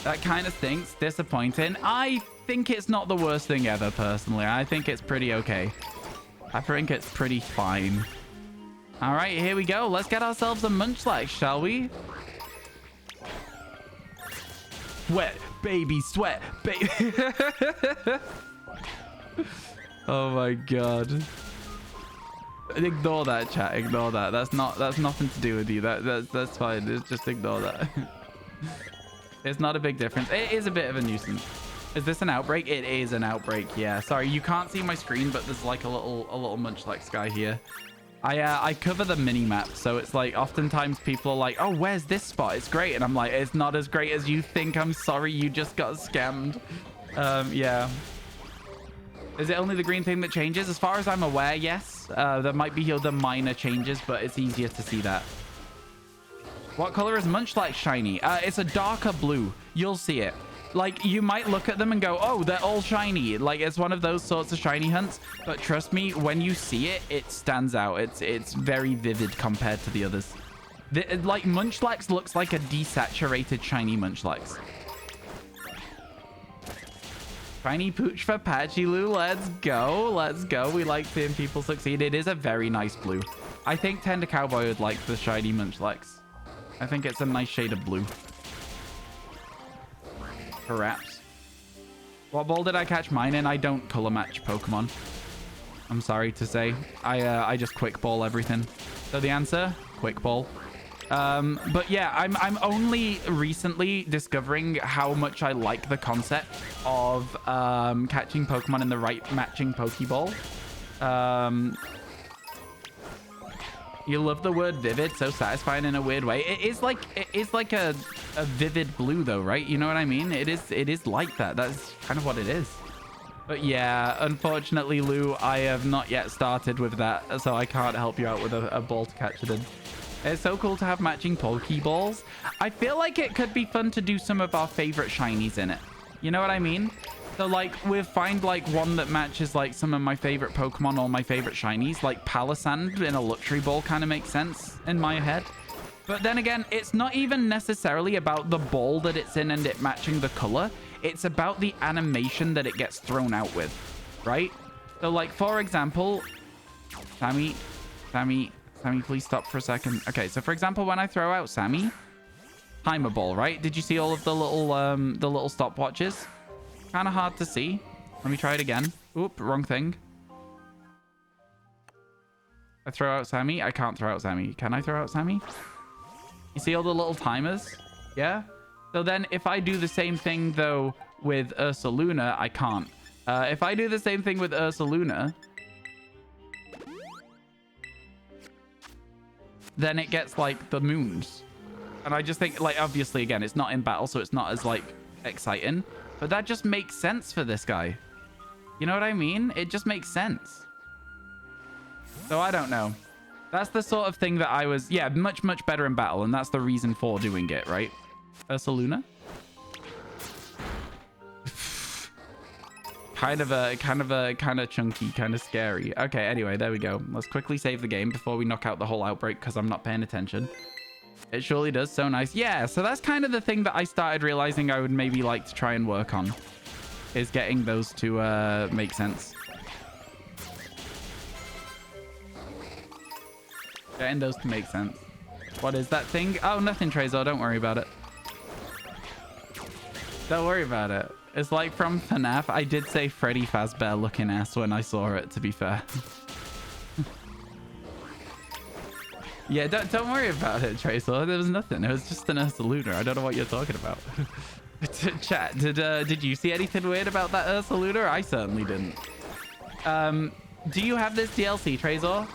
That kind of stinks. Disappointing. I think it's not the worst thing ever, personally. I think it's pretty okay. I think it's pretty fine. All right, here we go. Let's get ourselves a Munchlax, shall we? Sweat, baby, sweat, baby. Oh my god. Ignore that, chat. Ignore that. That's nothing to do with you. That's fine. Just ignore that. It's not a big difference. It is a bit of a nuisance. Is this an outbreak? It is an outbreak. Yeah. Sorry, you can't see my screen, but there's like a little Munchlax guy here. I cover the mini map, so it's like oftentimes people are like, "Oh, where's this spot? It's great," and I'm like, "It's not as great as you think. I'm sorry, you just got scammed." Yeah. Is it only the green thing that changes? As far as I'm aware, yes. There might be other minor changes, but it's easier to see that. What color is Munchlax shiny? It's a darker blue. You'll see it. Like, you might look at them and go, oh, they're all shiny. Like, it's one of those sorts of shiny hunts. But trust me, when you see it, it stands out. It's very vivid compared to the others. Like, Munchlax looks like a desaturated shiny Munchlax. Shiny Pooch for Patchy-Loo. Let's go. Let's go. We like seeing people succeed. It is a very nice blue. I think Tender Cowboy would like the shiny Munchlax. I think it's a nice shade of blue. Perhaps. What ball did I catch mine in? I don't color match Pokemon. I'm sorry to say. I just quick ball everything. So the answer, quick ball. But yeah, I'm only recently discovering how much I like the concept of catching Pokemon in the right matching Pokeball. You love the word vivid, so satisfying in a weird way. It is like a vivid blue though, right? You know what I mean? It is like that. That's kind of what it is. But yeah, unfortunately, Lou, I have not yet started with that, so I can't help you out with a ball to catch it in. It's so cool to have matching Pokeballs. I feel like it could be fun to do some of our favorite shinies in it. You know what I mean? So like we'll find like one that matches like some of my favorite Pokemon or my favorite shinies. Like Palisand in a luxury ball kind of makes sense in my head. But then again, it's not even necessarily about the ball that it's in and it matching the color. It's about the animation that it gets thrown out with, right? So like, for example, Sammy, please stop for a second. Okay, so for example, when I throw out Sammy, timer ball, right? Did you see all of the little stopwatches? Kind of hard to see. Let me try it again. Oop, wrong thing. I throw out Sammy. I can't throw out Sammy. Can I throw out Sammy? You see all the little timers? Yeah? So then if I do the same thing, though, with Ursaluna, I can't. If I do the same thing with Ursaluna, then it gets, like, the moons. And I just think, like, obviously, again, it's not in battle, so it's not as, like, exciting. But that just makes sense for this guy. You know what I mean? It just makes sense. So I don't know. That's the sort of thing that I was, yeah, much, much better in battle. And that's the reason for doing it, right? Ursaluna? kind of chunky, kind of scary. Okay, anyway, there we go. Let's quickly save the game before we knock out the whole outbreak because I'm not paying attention. It surely does. So nice. Yeah, so that's kind of the thing that I started realizing I would maybe like to try and work on, is getting those to make sense. Getting those to make sense. What is that thing? Oh, nothing, Trezor. Don't worry about it. Don't worry about it. It's like from FNAF. I did say Freddy Fazbear looking ass when I saw it, to be fair. Yeah, don't worry about it, Trezor. There was nothing. It was just an Ursaluna. I don't know what you're talking about. Chat, did you see anything weird about that Ursaluna? I certainly didn't. Do you have this DLC, Trezor?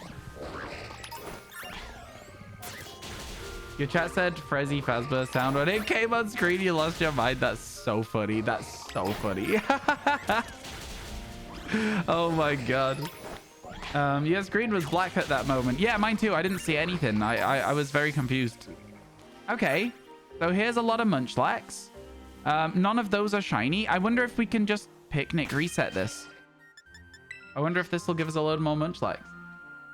Your chat said Freddy Fazbear sound. When it came on screen, you lost your mind. That's so funny. That's so funny. Oh my god. Yeah, screen was black at that moment. Yeah, mine too. I didn't see anything. I was very confused. Okay. So here's a lot of Munchlax. None of those are shiny. I wonder if we can just picnic reset this. I wonder if this will give us a load more Munchlax.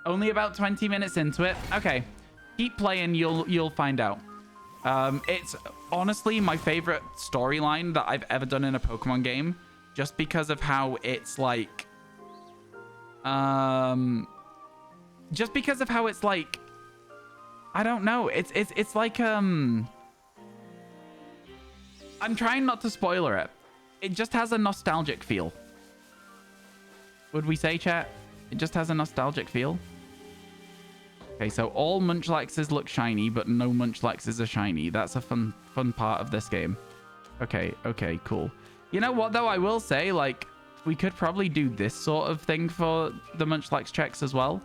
Only about 20 minutes into it. Okay. Keep playing. You'll find out. It's honestly my favorite storyline that I've ever done in a Pokemon game, just because of how it's like, just because of how it's like, I don't know. It's like, I'm trying not to spoiler it. It just has a nostalgic feel. Would we say, chat? It just has a nostalgic feel. Okay, so all Munchlaxes look shiny, but no Munchlaxes are shiny. That's a fun part of this game. Okay, cool. You know what, though? I will say, like, we could probably do this sort of thing for the Munchlax checks as well.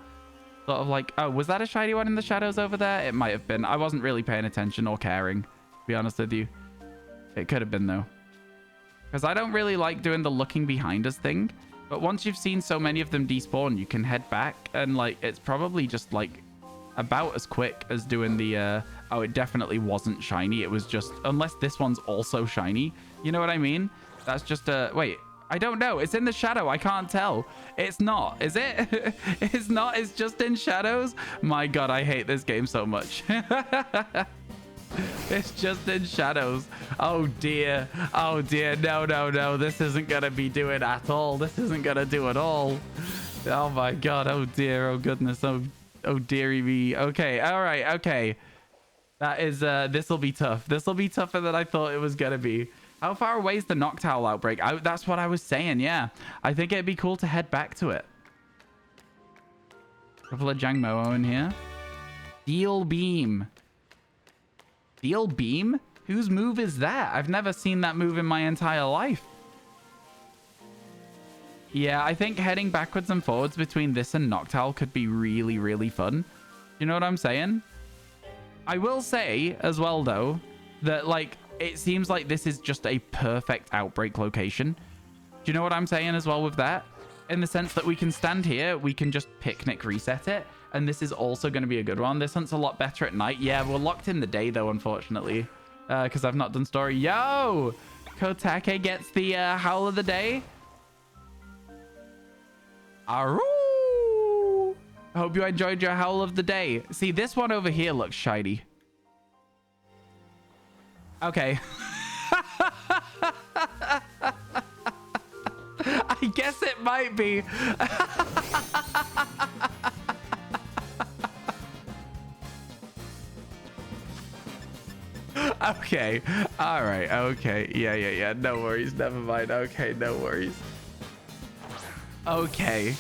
Sort of like, oh, was that a shiny one in the shadows over there? It might have been. I wasn't really paying attention or caring, to be honest with you. It could have been, though. Because I don't really like doing the looking behind us thing. But once you've seen so many of them despawn, you can head back and, like, it's probably just, like, about as quick as doing the oh, it definitely wasn't shiny. It was just, unless this one's also shiny, you know what I mean? That's just a wait, I don't know. It's in the shadow. I can't tell. It's not. Is it? It's not. It's just in shadows. My God, I hate this game so much. It's just in shadows. Oh, dear. Oh, dear. No, no, no. This isn't going to be doing at all. This isn't going to do at all. Oh, my God. Oh, dear. Oh, goodness. Oh, dearie me. Okay. All right. Okay. That is, this will be tough. This will be tougher than I thought it was going to be. How far away is the Noctowl outbreak? That's what I was saying, yeah. I think it'd be cool to head back to it. Couple of Jangmo in here. Teal Beam. Teal Beam? Whose move is that? I've never seen that move in my entire life. Yeah, I think heading backwards and forwards between this and Noctowl could be really, really fun. You know what I'm saying? I will say as well, though, that, like, it seems like this is just a perfect outbreak location. Do you know what I'm saying as well with that? In the sense that we can stand here, we can just picnic reset it, and this is also going to be a good one. This hunt's a lot better at night. Yeah, we're locked in the day, though, unfortunately, because I've not done story. Yo! Kotake gets the Howl of the Day. Aroo! I hope you enjoyed your Howl of the Day. See, this one over here looks shiny. Okay. I guess it might be. Okay. All right. Okay. Yeah. No worries. Never mind. Okay. No worries. Okay.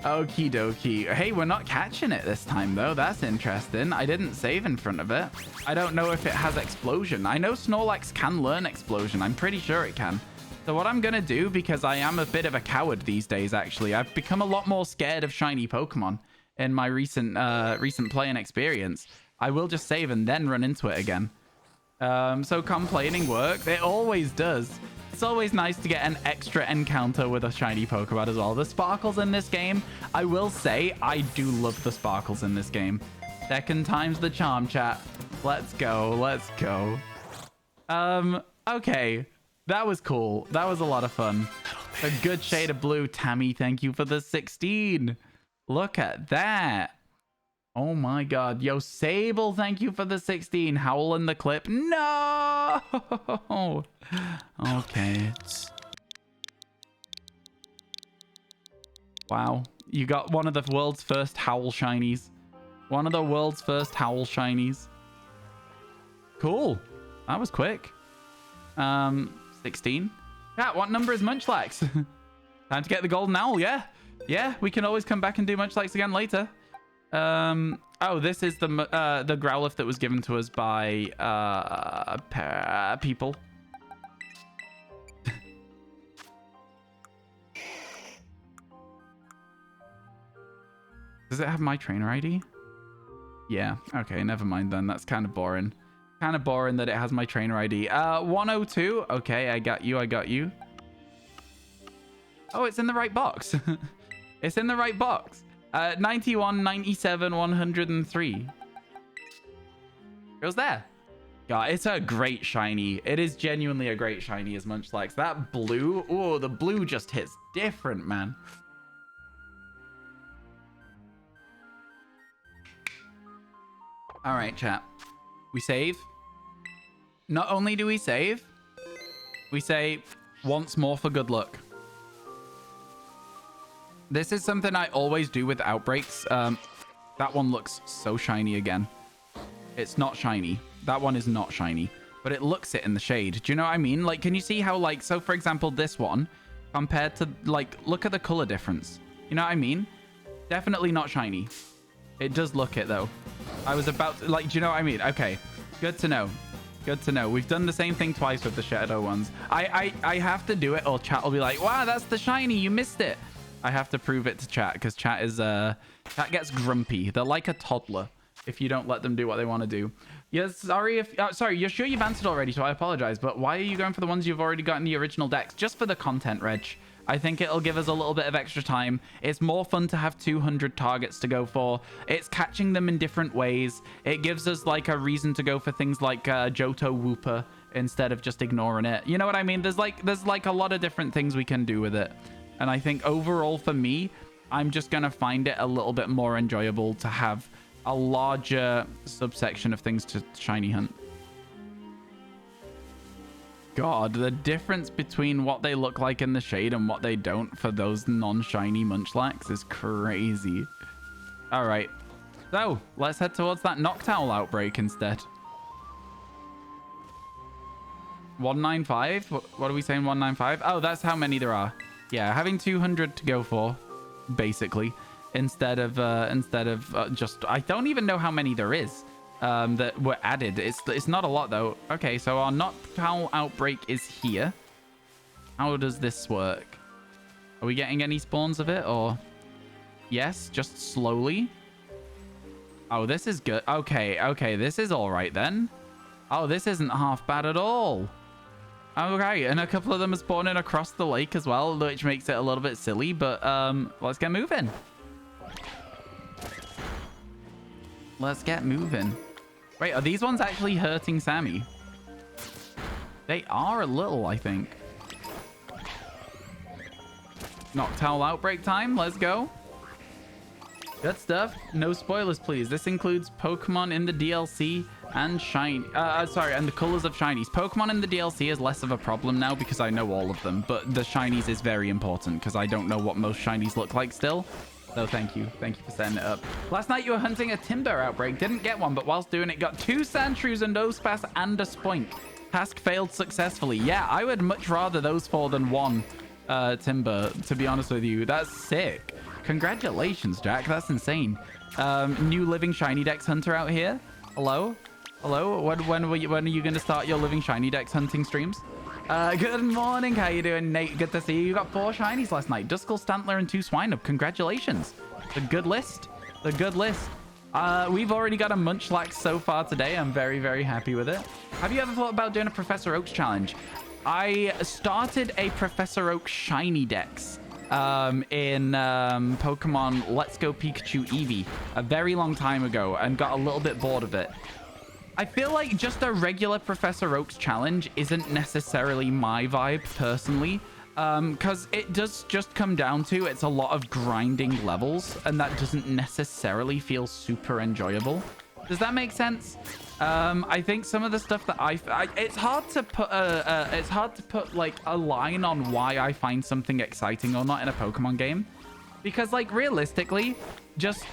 Okie dokie. Hey, we're not catching it this time, though. That's interesting. I didn't save in front of it. I don't know if it has explosion. I know Snorlax can learn explosion. I'm pretty sure it can. So what I'm going to do, because I am a bit of a coward these days, actually, I've become a lot more scared of shiny Pokemon in my recent playing experience. I will just save and then run into it again. So complaining works. It always does. It's always nice to get an extra encounter with a shiny Pokemon as well. The sparkles in this game, I will say, I do love the sparkles in this game. Second time's the charm, chat. Let's go. Let's go. Okay. That was cool. That was a lot of fun. A good shade of blue. Tammy, thank you for the 16. Look at that. Oh my God. Yo, Sable, thank you for the 16. Howl in the clip. No! Okay. Wow. You got one of the world's first Howl shinies. One of the world's first Howl shinies. Cool. That was quick. 16. Yeah, what number is Munchlax? Time to get the golden owl, yeah? Yeah, we can always come back and do Munchlax again later. Oh, this is the Growlithe that was given to us by people. Does it have my trainer ID? Yeah. Okay, never mind then. That's kind of boring. Kind of boring that it has my trainer ID. 102. Okay, I got you. I got you. Oh, it's in the right box. It's in the right box. 91, 97, 103. Goes there. God, it's a great shiny. It is genuinely a great shiny as Munchlax. That blue, oh, the blue just hits different, man. All right, chat. We save. Not only do we save, we say once more for good luck. This is something I always do with outbreaks. That one looks so shiny again. It's not shiny. That one is not shiny, but it looks it in the shade. Do you know what I mean? Like, can you see how, like, so for example, this one compared to, like, look at the color difference. You know what I mean? Definitely not shiny. It does look it though. I was about to, like, do you know what I mean? Okay, good to know. Good to know. We've done the same thing twice with the shadow ones. I have to do it or chat will be like, wow, that's the shiny, you missed it. I have to prove it to chat because chat is chat gets grumpy. They're like a toddler if you don't let them do what they want to do. Yes, sorry if sorry, you're sure you've answered already, so I apologize, but why are you going for the ones you've already got in the original decks? Just for the content, Reg. I think it'll give us a little bit of extra time. It's more fun to have 200 targets to go for. It's catching them in different ways. It gives us like a reason to go for things like Johto Wooper instead of just ignoring it. You know what I mean? There's like a lot of different things we can do with it. And I think overall for me, I'm just going to find it a little bit more enjoyable to have a larger subsection of things to shiny hunt. God, the difference between what they look like in the shade and what they don't for those non-shiny Munchlax is crazy. All right. So, let's head towards that Noctowl outbreak instead. 195? What are we saying, 195? Oh, that's how many there are. Yeah, having 200 to go for, basically, instead of just... I don't even know how many there is. That were added. It's not a lot though. Okay, so our Noctowl outbreak is here. How does this work? Are we getting any spawns of it or? Yes, just slowly. Oh, this is good. Okay, this is all right then. Oh, this isn't half bad at all. Okay, and a couple of them are spawning across the lake as well, which makes it a little bit silly, but let's get moving. Let's get moving. Wait, are these ones actually hurting Sammy? They are a little, I think. Noctowl outbreak time. Let's go. Good stuff. No spoilers, please. This includes Pokemon in the DLC and shiny. And the colors of shinies. Pokemon in the DLC is less of a problem now because I know all of them, but the shinies is very important because I don't know what most shinies look like still. So thank you for setting it up. Last night you were hunting a Timber outbreak. Didn't get one, but whilst doing it, got 2 Sandshrews, a Nosepass, and a Spoink. Task failed successfully. Yeah, I would much rather those 4 than 1 Timber, to be honest with you. That's sick. Congratulations, Jack. That's insane. New Living Shiny Dex hunter out here. Hello? Hello? When are you going to start your Living Shiny Dex hunting streams? Good morning. How you doing, Nate? Good to see you. You got 4 shinies last night. Duskull, Stantler, and 2 Swinub. Congratulations. The good list. The good list. We've already got a Munchlax so far today. I'm very, very happy with it. Have you ever thought about doing a Professor Oaks challenge? I started a Professor Oak shiny dex in Pokemon Let's Go Pikachu Eevee a very long time ago and got a little bit bored of it. I feel like just a regular Professor Oaks challenge isn't necessarily my vibe personally, because it does just come down to it's a lot of grinding levels, and that doesn't necessarily feel super enjoyable. Does that make sense? I think some of the stuff that it's hard to put like a line on why I find something exciting or not in a Pokemon game, because like realistically, just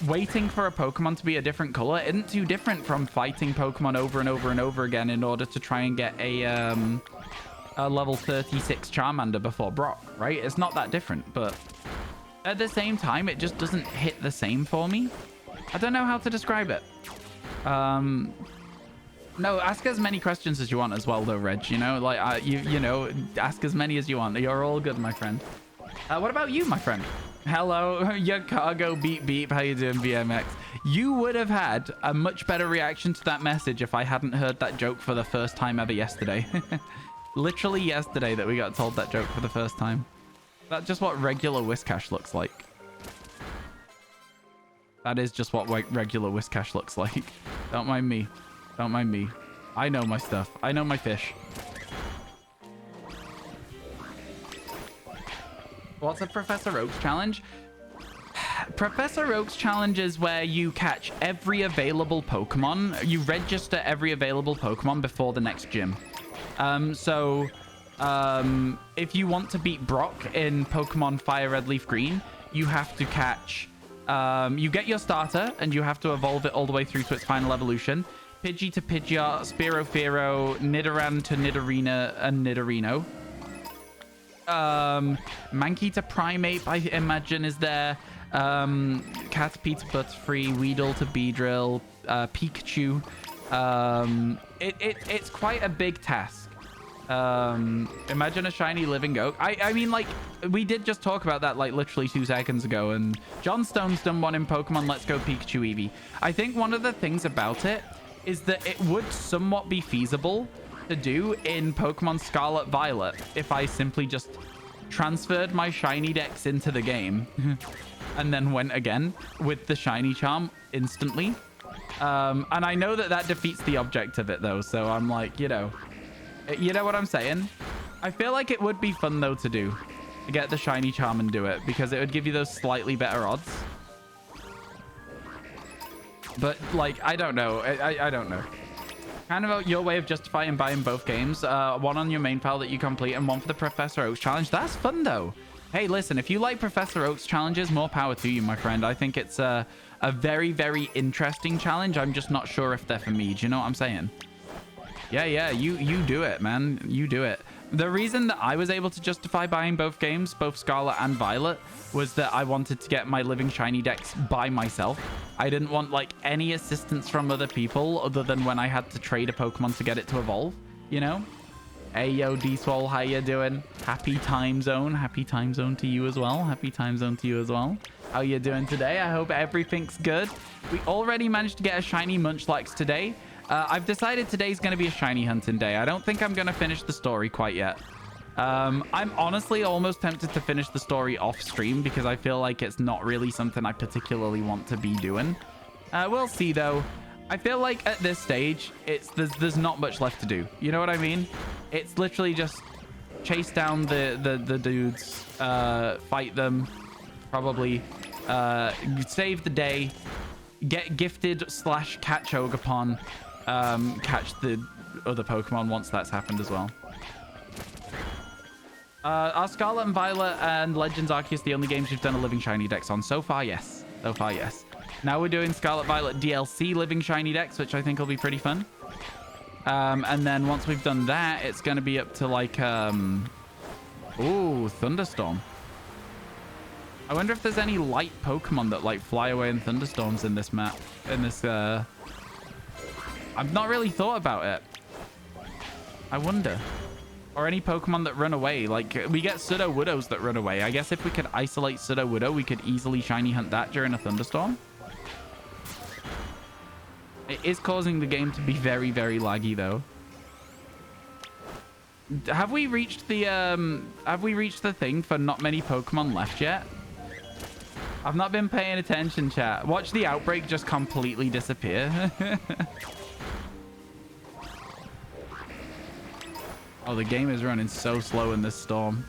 waiting for a Pokemon to be a different color isn't too different from fighting Pokemon over and over and over again in order to try and get a level 36 Charmander before Brock, right? It's not that different, but at the same time, it just doesn't hit the same for me. I don't know how to describe it. No, ask as many questions as you want as well, though, Reg. You know, like you know, ask as many as you want. You're all good, my friend. What about you, my friend? Hello, your cargo beep beep. How you doing, BMX? You would have had a much better reaction to that message if I hadn't heard that joke for the first time ever yesterday. Literally yesterday that we got told that joke for the first time. That's just what regular Whiscash looks like. That is just what regular Whiscash looks like. Don't mind me. Don't mind me. I know my stuff. I know my fish. What's a Professor Oaks challenge? Professor Oaks challenge is where you catch every available Pokemon. You register every available Pokemon before the next gym. If you want to beat Brock in Pokemon Fire Red Leaf Green, you have to catch... you get your starter, and you have to evolve it all the way through to its final evolution. Pidgey to Pidgeot, Spearow, Fearow, Nidoran to Nidorina, and Nidorino. Mankey to Primeape, I imagine, is there. Caterpie to Butterfree, Weedle to Beedrill, Pikachu. It's quite a big task. Imagine a shiny living oak. I mean, like, we did just talk about that like literally 2 seconds ago, and John Stone's done one in Pokemon Let's Go Pikachu Eevee. I think one of the things about it is that it would somewhat be feasible to do in Pokemon Scarlet Violet if I simply just transferred my shiny dex into the game and then went again with the shiny charm instantly. And I know that that defeats the object of it though, so I'm like, you know, You know what I'm saying? I feel like it would be fun, though, to do. To get the shiny charm and do it. Because it would give you those slightly better odds. But, like, I don't know. I don't know. Kind of your way of justifying buying both games. One on your main file that you complete and one for the Professor Oaks challenge. That's fun, though. Hey, listen, if you like Professor Oaks challenges, more power to you, my friend. I think it's a very, very interesting challenge. I'm just not sure if they're for me. Do you know what I'm saying? Yeah, you do it, man. You do it. The reason that I was able to justify buying both games, both Scarlet and Violet, was that I wanted to get my living shiny dex by myself. I didn't want, like, any assistance from other people other than when I had to trade a Pokemon to get it to evolve, you know? Hey, yo, D-Swole, how you doing? Happy time zone. Happy time zone to you as well. Happy time zone to you as well. How you doing today? I hope everything's good. We already managed to get a shiny Munchlax today. I've decided today's going to be a shiny hunting day. I don't think I'm going to finish the story quite yet. I'm honestly almost tempted to finish the story off stream because I feel like it's not really something I particularly want to be doing. We'll see, though. I feel like at this stage, there's not much left to do. You know what I mean? It's literally just chase down the dudes, fight them, probably save the day, get gifted / catch Ogapon, catch the other Pokemon once that's happened as well. Are Scarlet and Violet and Legends Arceus the only games you've done a living shiny dex on? So far, yes. So far, yes. Now we're doing Scarlet Violet DLC living shiny dex, which I think will be pretty fun. And then once we've done that, it's going to be up to like, ooh, Thunderstorm. I wonder if there's any light Pokemon that like fly away in thunderstorms in this map, in this, I've not really thought about it. I wonder. Or any Pokemon that run away. Like, we get Sudowoodos that run away. I guess if we could isolate Sudowoodo, we could easily shiny hunt that during a thunderstorm. It is causing the game to be very, very laggy, though. Have we reached the thing for not many Pokemon left yet? I've not been paying attention, chat. Watch the outbreak just completely disappear. Oh, the game is running so slow in this storm.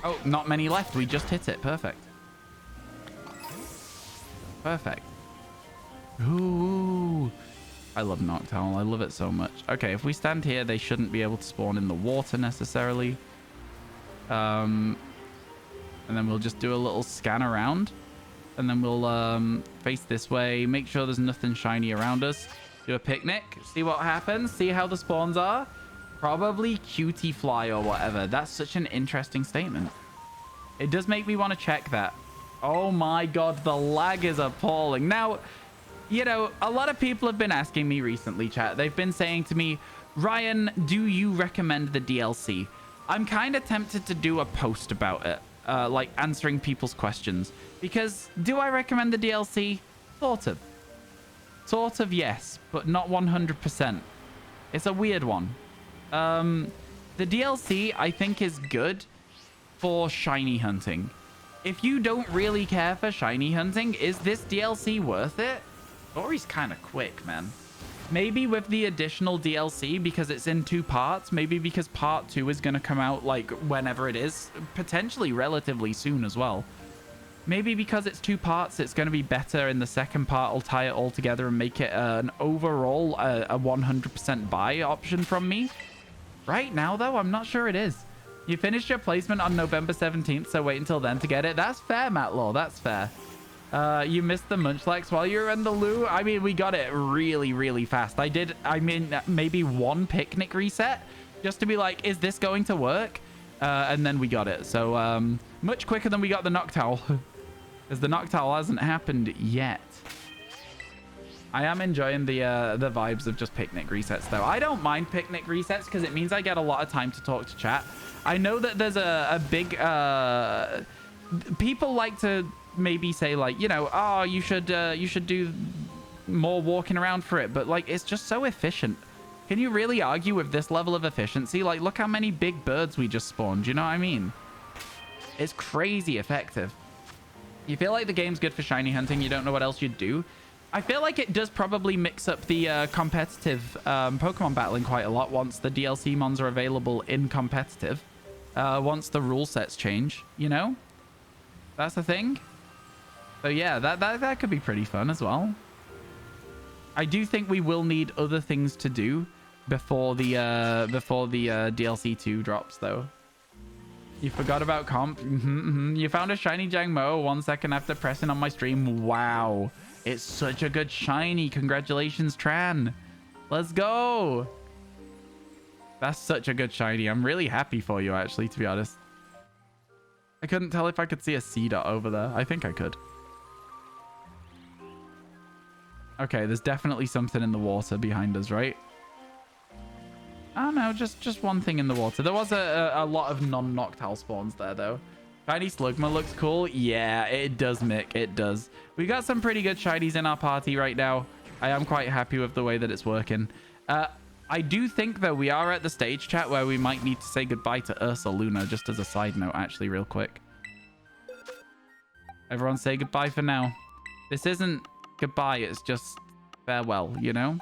Oh, not many left. We just hit it. Perfect. Perfect. Ooh. I love Noctowl. I love it so much. Okay, if we stand here, they shouldn't be able to spawn in the water necessarily. And then we'll just do a little scan around. And then we'll face this way. Make sure there's nothing shiny around us. Do a picnic. See what happens. See how the spawns are. Probably Cutie Fly or whatever. That's such an interesting statement. It does make me want to check that. Oh my god, the lag is appalling. Now, you know, a lot of people have been asking me recently, chat. They've been saying to me, Ryan, do you recommend the DLC? I'm kind of tempted to do a post about it. Like answering people's questions. Because do I recommend the DLC? Sort of. Sort of, yes, but not 100%. It's a weird one. The DLC, I think, is good for shiny hunting. If you don't really care for shiny hunting, is this DLC worth it? Story's kind of quick, man. Maybe with the additional DLC, because it's in 2 parts, maybe because part 2 is going to come out, like, whenever it is, potentially relatively soon as well. Maybe because it's 2 parts, it's going to be better in the second part. I'll tie it all together and make it an overall a 100% buy option from me. Right now, though, I'm not sure it is. You finished your placement on November 17th, so wait until then to get it. That's fair, Matlaw. That's fair. You missed the Munchlax while you were in the loo. I mean, we got it really, really fast. I mean, maybe 1 picnic reset just to be like, is this going to work? And then we got it. So much quicker than we got the Noctowl. Because the Noctowl hasn't happened yet. I am enjoying the vibes of just picnic resets, though. I don't mind picnic resets because it means I get a lot of time to talk to chat. I know that there's a big... people like to maybe say, like, you know, oh, you should do more walking around for it. But, like, it's just so efficient. Can you really argue with this level of efficiency? Like, look how many big birds we just spawned. You know what I mean? It's crazy effective. You feel like the game's good for shiny hunting. You don't know what else you'd do. I feel like it does probably mix up the competitive Pokemon battling quite a lot once the DLC mons are available in competitive. Once the rule sets change, you know? That's the thing. So yeah, that could be pretty fun as well. I do think we will need other things to do before the DLC 2 drops, though. You forgot about comp. You found a shiny Jangmo 1 second after pressing on my stream. Wow. It's such a good shiny. Congratulations, Tran. Let's go. That's such a good shiny. I'm really happy for you, actually, to be honest. I couldn't tell if I could see a C dot over there. I think I could. Okay, there's definitely something in the water behind us, right? Oh no, just one thing in the water. There was a lot of non-Noctowl spawns there, though. Shiny Slugma looks cool. Yeah, it does, Mick. It does. We got some pretty good shinies in our party right now. I am quite happy with the way that it's working. I do think, though, we are at the stage, chat, where we might need to say goodbye to Ursaluna, just as a side note, actually, real quick. Everyone say goodbye for now. This isn't goodbye, it's just farewell, you know?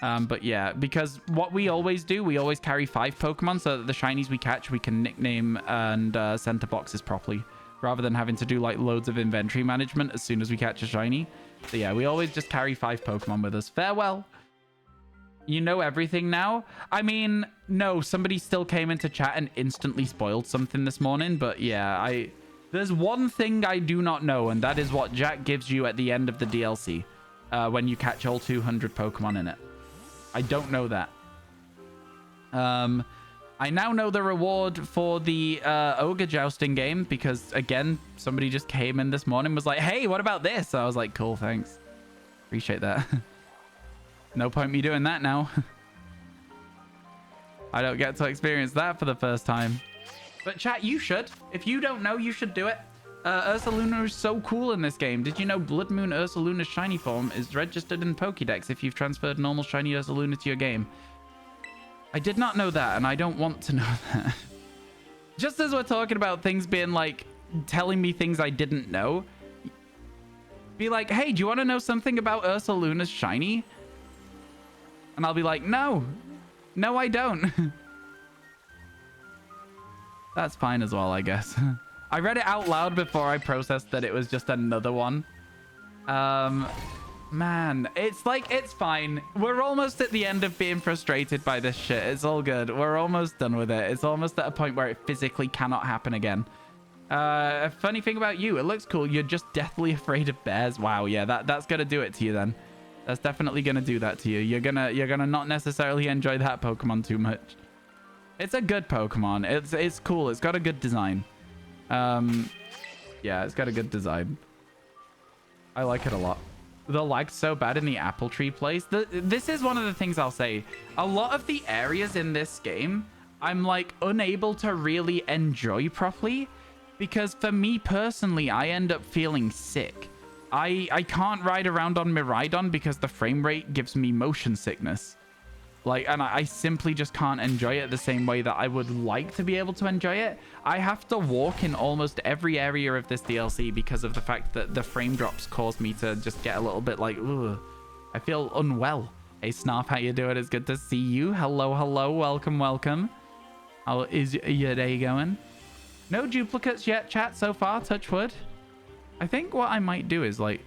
But yeah, because what we always do, we always carry 5 Pokemon so that the shinies we catch, we can nickname and center boxes properly, rather than having to do like loads of inventory management as soon as we catch a shiny. So yeah, we always just carry 5 Pokemon with us. Farewell. You know everything now? I mean, no, somebody still came into chat and instantly spoiled something this morning, but yeah, there's one thing I do not know, and that is what Jack gives you at the end of the DLC, when you catch all 200 Pokemon in it. I don't know that. I now know the reward for the Ogre Jousting game, because, again, somebody just came in this morning and was like, hey, what about this? So I was like, cool, thanks. Appreciate that. No point me doing that now. I don't get to experience that for the first time. But chat, you should. If you don't know, you should do it. Ursaluna is so cool in this game. Did you know Blood Moon Ursaluna's shiny form is registered in Pokédex if you've transferred normal shiny Ursaluna to your game? I did not know that, and I don't want to know that. Just as we're talking about things being like, telling me things I didn't know, be like, hey, do you want to know something about Ursaluna's shiny? And I'll be like, no. No, I don't. That's fine as well, I guess. I read it out loud before I processed that it was just another one. Man, it's like, it's fine. We're almost at the end of being frustrated by this shit. It's all good. We're almost done with it. It's almost at a point where it physically cannot happen again. A funny thing about you, it looks cool. You're just deathly afraid of bears. Wow, yeah, that's gonna do it to you then. That's definitely gonna do that to you. You're gonna not necessarily enjoy that Pokemon too much. It's a good Pokemon. It's cool. It's got a good design. Yeah, it's got a good design. I like it a lot. The lag's so bad in the apple tree place. This is one of the things I'll say. A lot of the areas in this game, I'm like unable to really enjoy properly, because for me personally, I end up feeling sick. I can't ride around on Miraidon because the frame rate gives me motion sickness. Like, and I simply just can't enjoy it the same way that I would like to be able to enjoy it. I have to walk in almost every area of this DLC because of the fact that the frame drops cause me to just get a little bit like, ugh, I feel unwell. Hey, Snarf, how you doing? It's good to see you. Hello, hello. Welcome, welcome. How is your day going? No duplicates yet, chat, so far. Touch wood. I think what I might do is, like,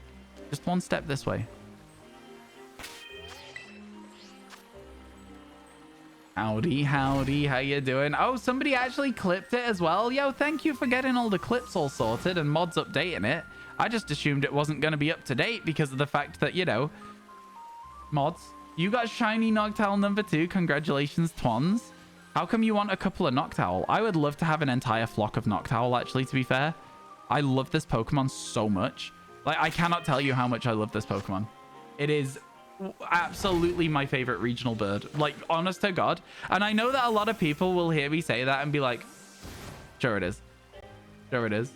just one step this way. Howdy, howdy, how you doing? Oh, somebody actually clipped it as well. Yo, thank you for getting all the clips all sorted and mods updating it. I just assumed it wasn't going to be up to date because of the fact that, you know, mods, you got shiny Noctowl number 2. Congratulations, Twons. How come you want a couple of Noctowl? I would love to have an entire flock of Noctowl, actually, to be fair. I love this Pokemon so much. Like, I cannot tell you how much I love this Pokemon. It is absolutely my favorite regional bird. Like, honest to God. And I know that a lot of people will hear me say that and be like, sure it is. Sure it is.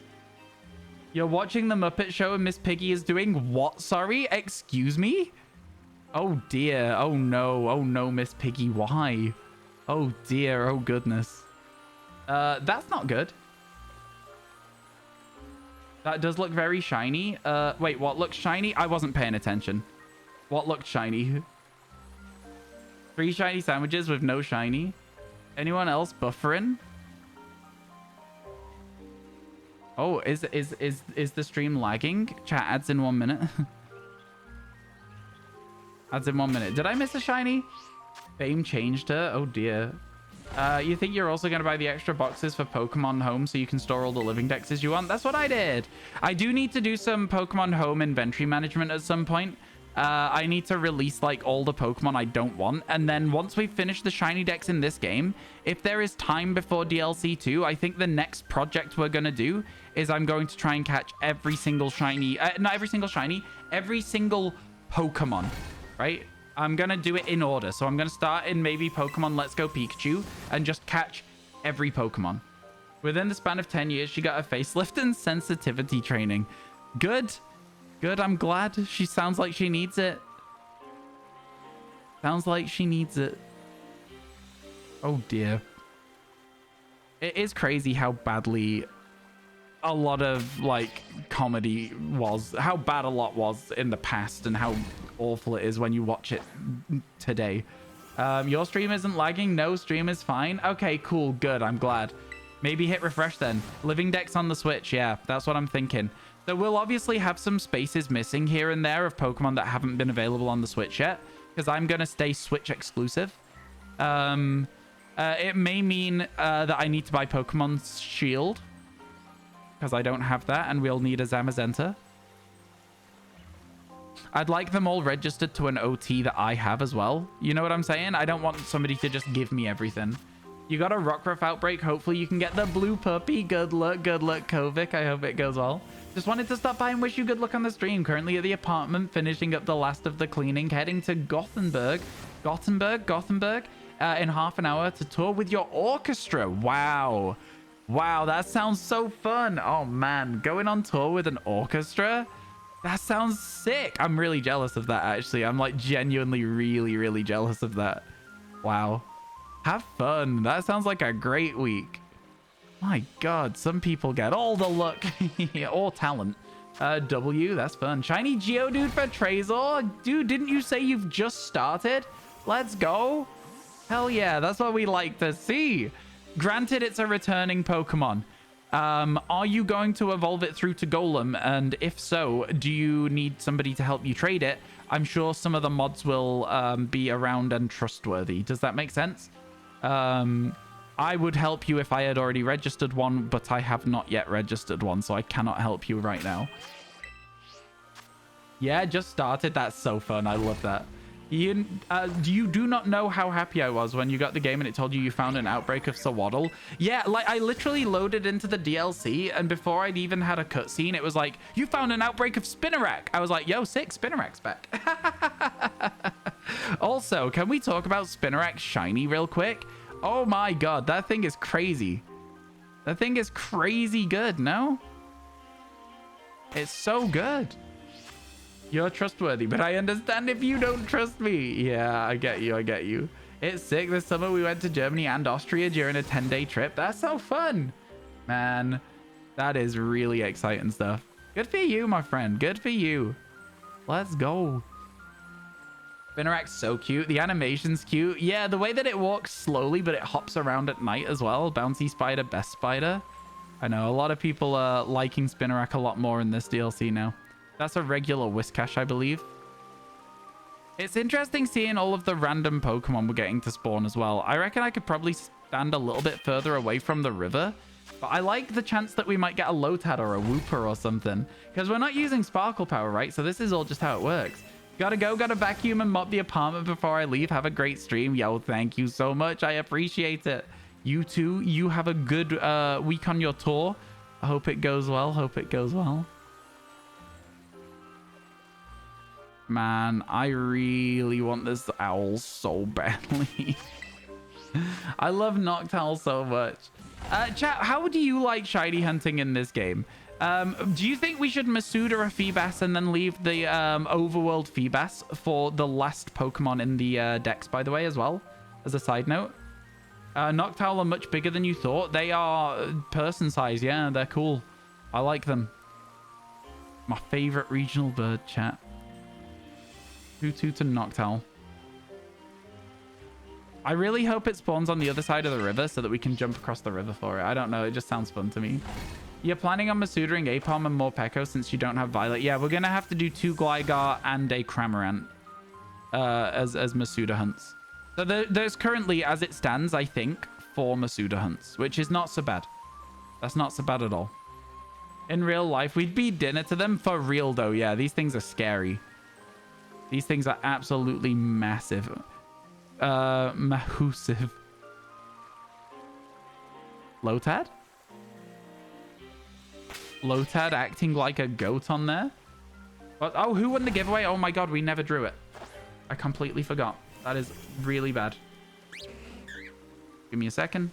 You're watching the Muppet Show and Miss Piggy is doing what? Sorry? Excuse me? Oh, dear. Oh, no. Oh, no, Miss Piggy. Why? Oh, dear. Oh, goodness. That's not good. That does look very shiny. Wait, what looks shiny? I wasn't paying attention. What looked shiny? 3 shiny sandwiches with no shiny. Anyone else buffering? Oh, is the stream lagging? Chat adds in 1 minute. Adds in 1 minute. Did I miss a shiny? Fame changed her. Oh dear. You think you're also going to buy the extra boxes for Pokemon Home so you can store all the living dexes you want? That's what I did. I do need to do some Pokemon Home inventory management at some point. I need to release like all the Pokemon I don't want. And then once we finish the shiny dex in this game, if there is time before DLC 2, I think the next project we're going to do is I'm going to try and catch every single shiny, not every single shiny, every single Pokemon, right? I'm going to do it in order. So I'm going to start in maybe Pokemon Let's Go Pikachu and just catch every Pokemon. Within the span of 10 years, she got a facelift and sensitivity training. Good. Good. I'm glad. She sounds like she needs it. Sounds like she needs it. Oh, dear. It is crazy how badly a lot of, like, comedy was. How bad a lot was in the past and how awful it is when you watch it today. Your stream isn't lagging? No, stream is fine. Okay, cool. Good. I'm glad. Maybe hit refresh then. Living Dex on the Switch. Yeah, that's what I'm thinking. So we'll obviously have some spaces missing here and there of Pokemon that haven't been available on the Switch yet, because I'm going to stay Switch exclusive. It may mean that I need to buy Pokemon Shield, because I don't have that, and we'll need a Zamazenta. I'd like them all registered to an OT that I have as well. You know what I'm saying? I don't want somebody to just give me everything. You got a Rockruff outbreak. Hopefully you can get the blue puppy. Good luck, Kovic. I hope it goes well. Just wanted to stop by and wish you good luck on the stream. Currently at the apartment, finishing up the last of the cleaning, heading to Gothenburg, in half an hour to tour with your orchestra. Wow. Wow, that sounds so fun. Oh, man. Going on tour with an orchestra? That sounds sick. I'm really jealous of that, actually. I'm, like, genuinely really, really jealous of that. Wow. Have fun. That sounds like a great week. My God, some people get all the luck or talent. W, that's fun. Shiny Geodude for Trezor. Dude, didn't you say you've just started? Let's go. Hell yeah, that's what we like to see. Granted, it's a returning Pokemon. Are you going to evolve it through to Golem? And if so, do you need somebody to help you trade it? I'm sure some of the mods will be around and trustworthy. Does that make sense? I would help you if I had already registered one, but I have not yet registered one, so I cannot help you right now. Yeah, just started. That's so fun. I love that. You do not know how happy I was when you got the game and it told you found an outbreak of Sawaddle. Yeah, like I literally loaded into the DLC, and before I'd even had a cutscene, it was like, you found an outbreak of Spinarak. I was like, yo, sick, Spinarak's back. Also, can we talk about Spinarak Shiny real quick? Oh my God, that thing is crazy. That thing is crazy good, no? It's so good. You're trustworthy, but I understand if you don't trust me. Yeah, I get you. I get you. It's sick. This summer we went to Germany and Austria during a 10-day trip. That's so fun. Man, that is really exciting stuff. Good for you, my friend. Good for you. Let's go. Spinarak's so cute. The animation's cute. Yeah, the way that it walks slowly, but it hops around at night as well. Bouncy Spider, best spider. I know a lot of people are liking Spinarak a lot more in this DLC now. That's a regular Whiscash, I believe. It's interesting seeing all of the random Pokemon we're getting to spawn as well. I reckon I could probably stand a little bit further away from the river. But I like the chance that we might get a Lotad or a Wooper or something. Because we're not using Sparkle Power, right? So this is all just how it works. Gotta go, gotta vacuum and mop the apartment before I leave. Have a great stream. Yo, thank you so much. I appreciate it. You too. You have a good week on your tour. I hope it goes well. Hope it goes well. Man, I really want this owl so badly. I love Noctowl so much. Chat, how do you like shiny hunting in this game? Do you think we should Masuda a Feebas and then leave the overworld Feebas for the last Pokemon in the Dex, by the way, as well? As a side note. Noctowl are much bigger than you thought. They are person size. Yeah, they're cool. I like them. My favorite regional bird, chat. Tutu to Noctowl. I really hope it spawns on the other side of the river so that we can jump across the river for it. I don't know. It just sounds fun to me. You're planning on Masudering Apom and Morpeko since you don't have Violet. Yeah, we're going to have to do 2 Gligar and a Cramorant as Masuda hunts. So there's currently, as it stands, I think, 4 Masuda hunts, which is not so bad. That's not so bad at all. In real life, we'd be dinner to them. For real, though, yeah, these things are scary. These things are absolutely massive. Mahusive. Lotad? Lotad acting like a goat on there? But, oh, who won the giveaway? Oh my god, we never drew it. I completely forgot. That is really bad. Give me a second.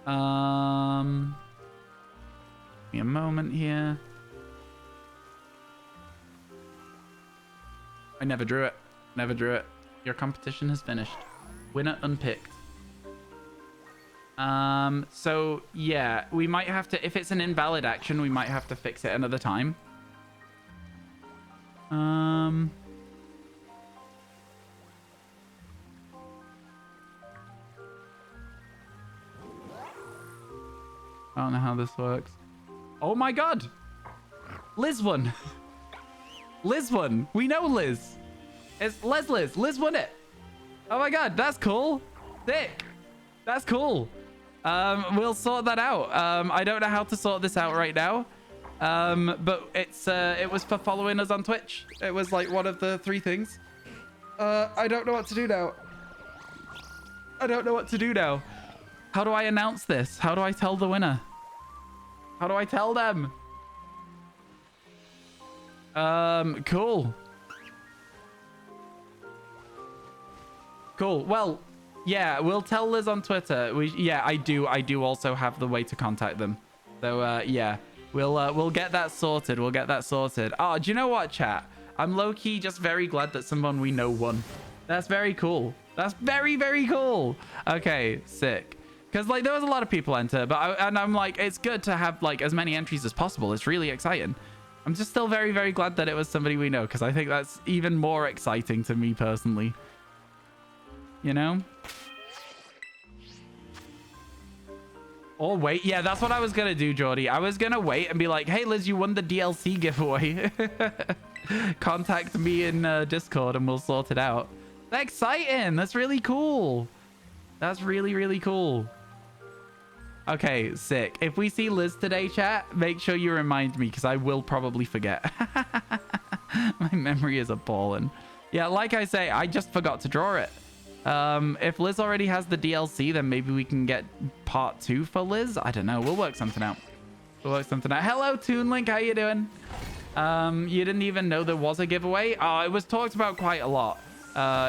Give me a moment here. I never drew it. Never drew it. Your competition has finished. Winner unpicked. So yeah, we might have to, if it's an invalid action, we might have to fix it another time. I don't know how this works. Oh my god! Liz won! Liz won! We know Liz! It's Liz! Liz won it! Oh my god, that's cool! Sick! That's cool! We'll sort that out. I don't know how to sort this out right now. But it was for following us on Twitch. It was like one of the 3 things. I don't know what to do now. I don't know what to do now. How do I announce this? How do I tell the winner? How do I tell them? Cool. Cool. Well, yeah, we'll tell Liz on Twitter. Yeah, I do also have the way to contact them. So, yeah, we'll get that sorted. We'll get that sorted. Oh, do you know what, chat? I'm low-key just very glad that someone we know won. That's very cool. That's very, very cool. Okay, sick. Because, like, there was a lot of people enter, but I'm like, it's good to have, like, as many entries as possible. It's really exciting. I'm just still very, very glad that it was somebody we know, because I think that's even more exciting to me personally. You know? Or wait. Yeah, that's what I was going to do, Jordy. I was going to wait and be like, hey, Liz, you won the DLC giveaway. Contact me in Discord and we'll sort it out. That's exciting. That's really cool. That's really, really cool. Okay, sick. If we see Liz today, chat, make sure you remind me because I will probably forget. My memory is appalling. Yeah, like I say, I just forgot to draw it. If Liz already has the DLC, then maybe we can get part 2 for Liz. I don't know. We'll work something out. We'll work something out. Hello, ToonLink. How you doing? You didn't even know there was a giveaway? Oh, it was talked about quite a lot.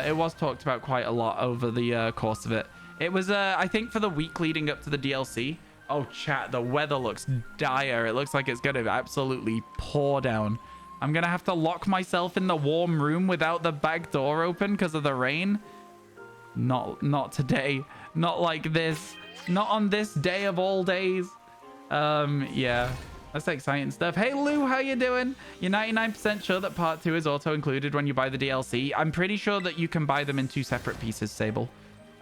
It was talked about quite a lot over the course of it. It was, I think, for the week leading up to the DLC. Oh, chat, the weather looks dire. It looks like it's going to absolutely pour down. I'm going to have to lock myself in the warm room without the back door open because of the rain. Not today. Not like this. Not on this day of all days. Yeah. That's exciting stuff. Hey, Lou, how you doing? You're 99% sure that part 2 is auto-included when you buy the DLC. I'm pretty sure that you can buy them in 2 separate pieces, Sable.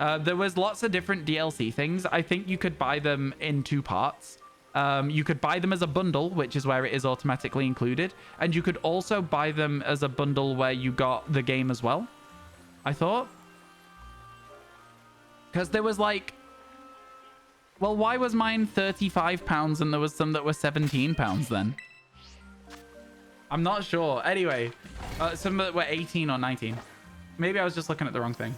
There was lots of different DLC things. I think you could buy them in 2 parts. You could buy them as a bundle, which is where it is automatically included. And you could also buy them as a bundle where you got the game as well, I thought. Because there was like... Well, why was mine £35 and there was some that were £17 then? I'm not sure. Anyway, some that were 18 or 19. Maybe I was just looking at the wrong thing.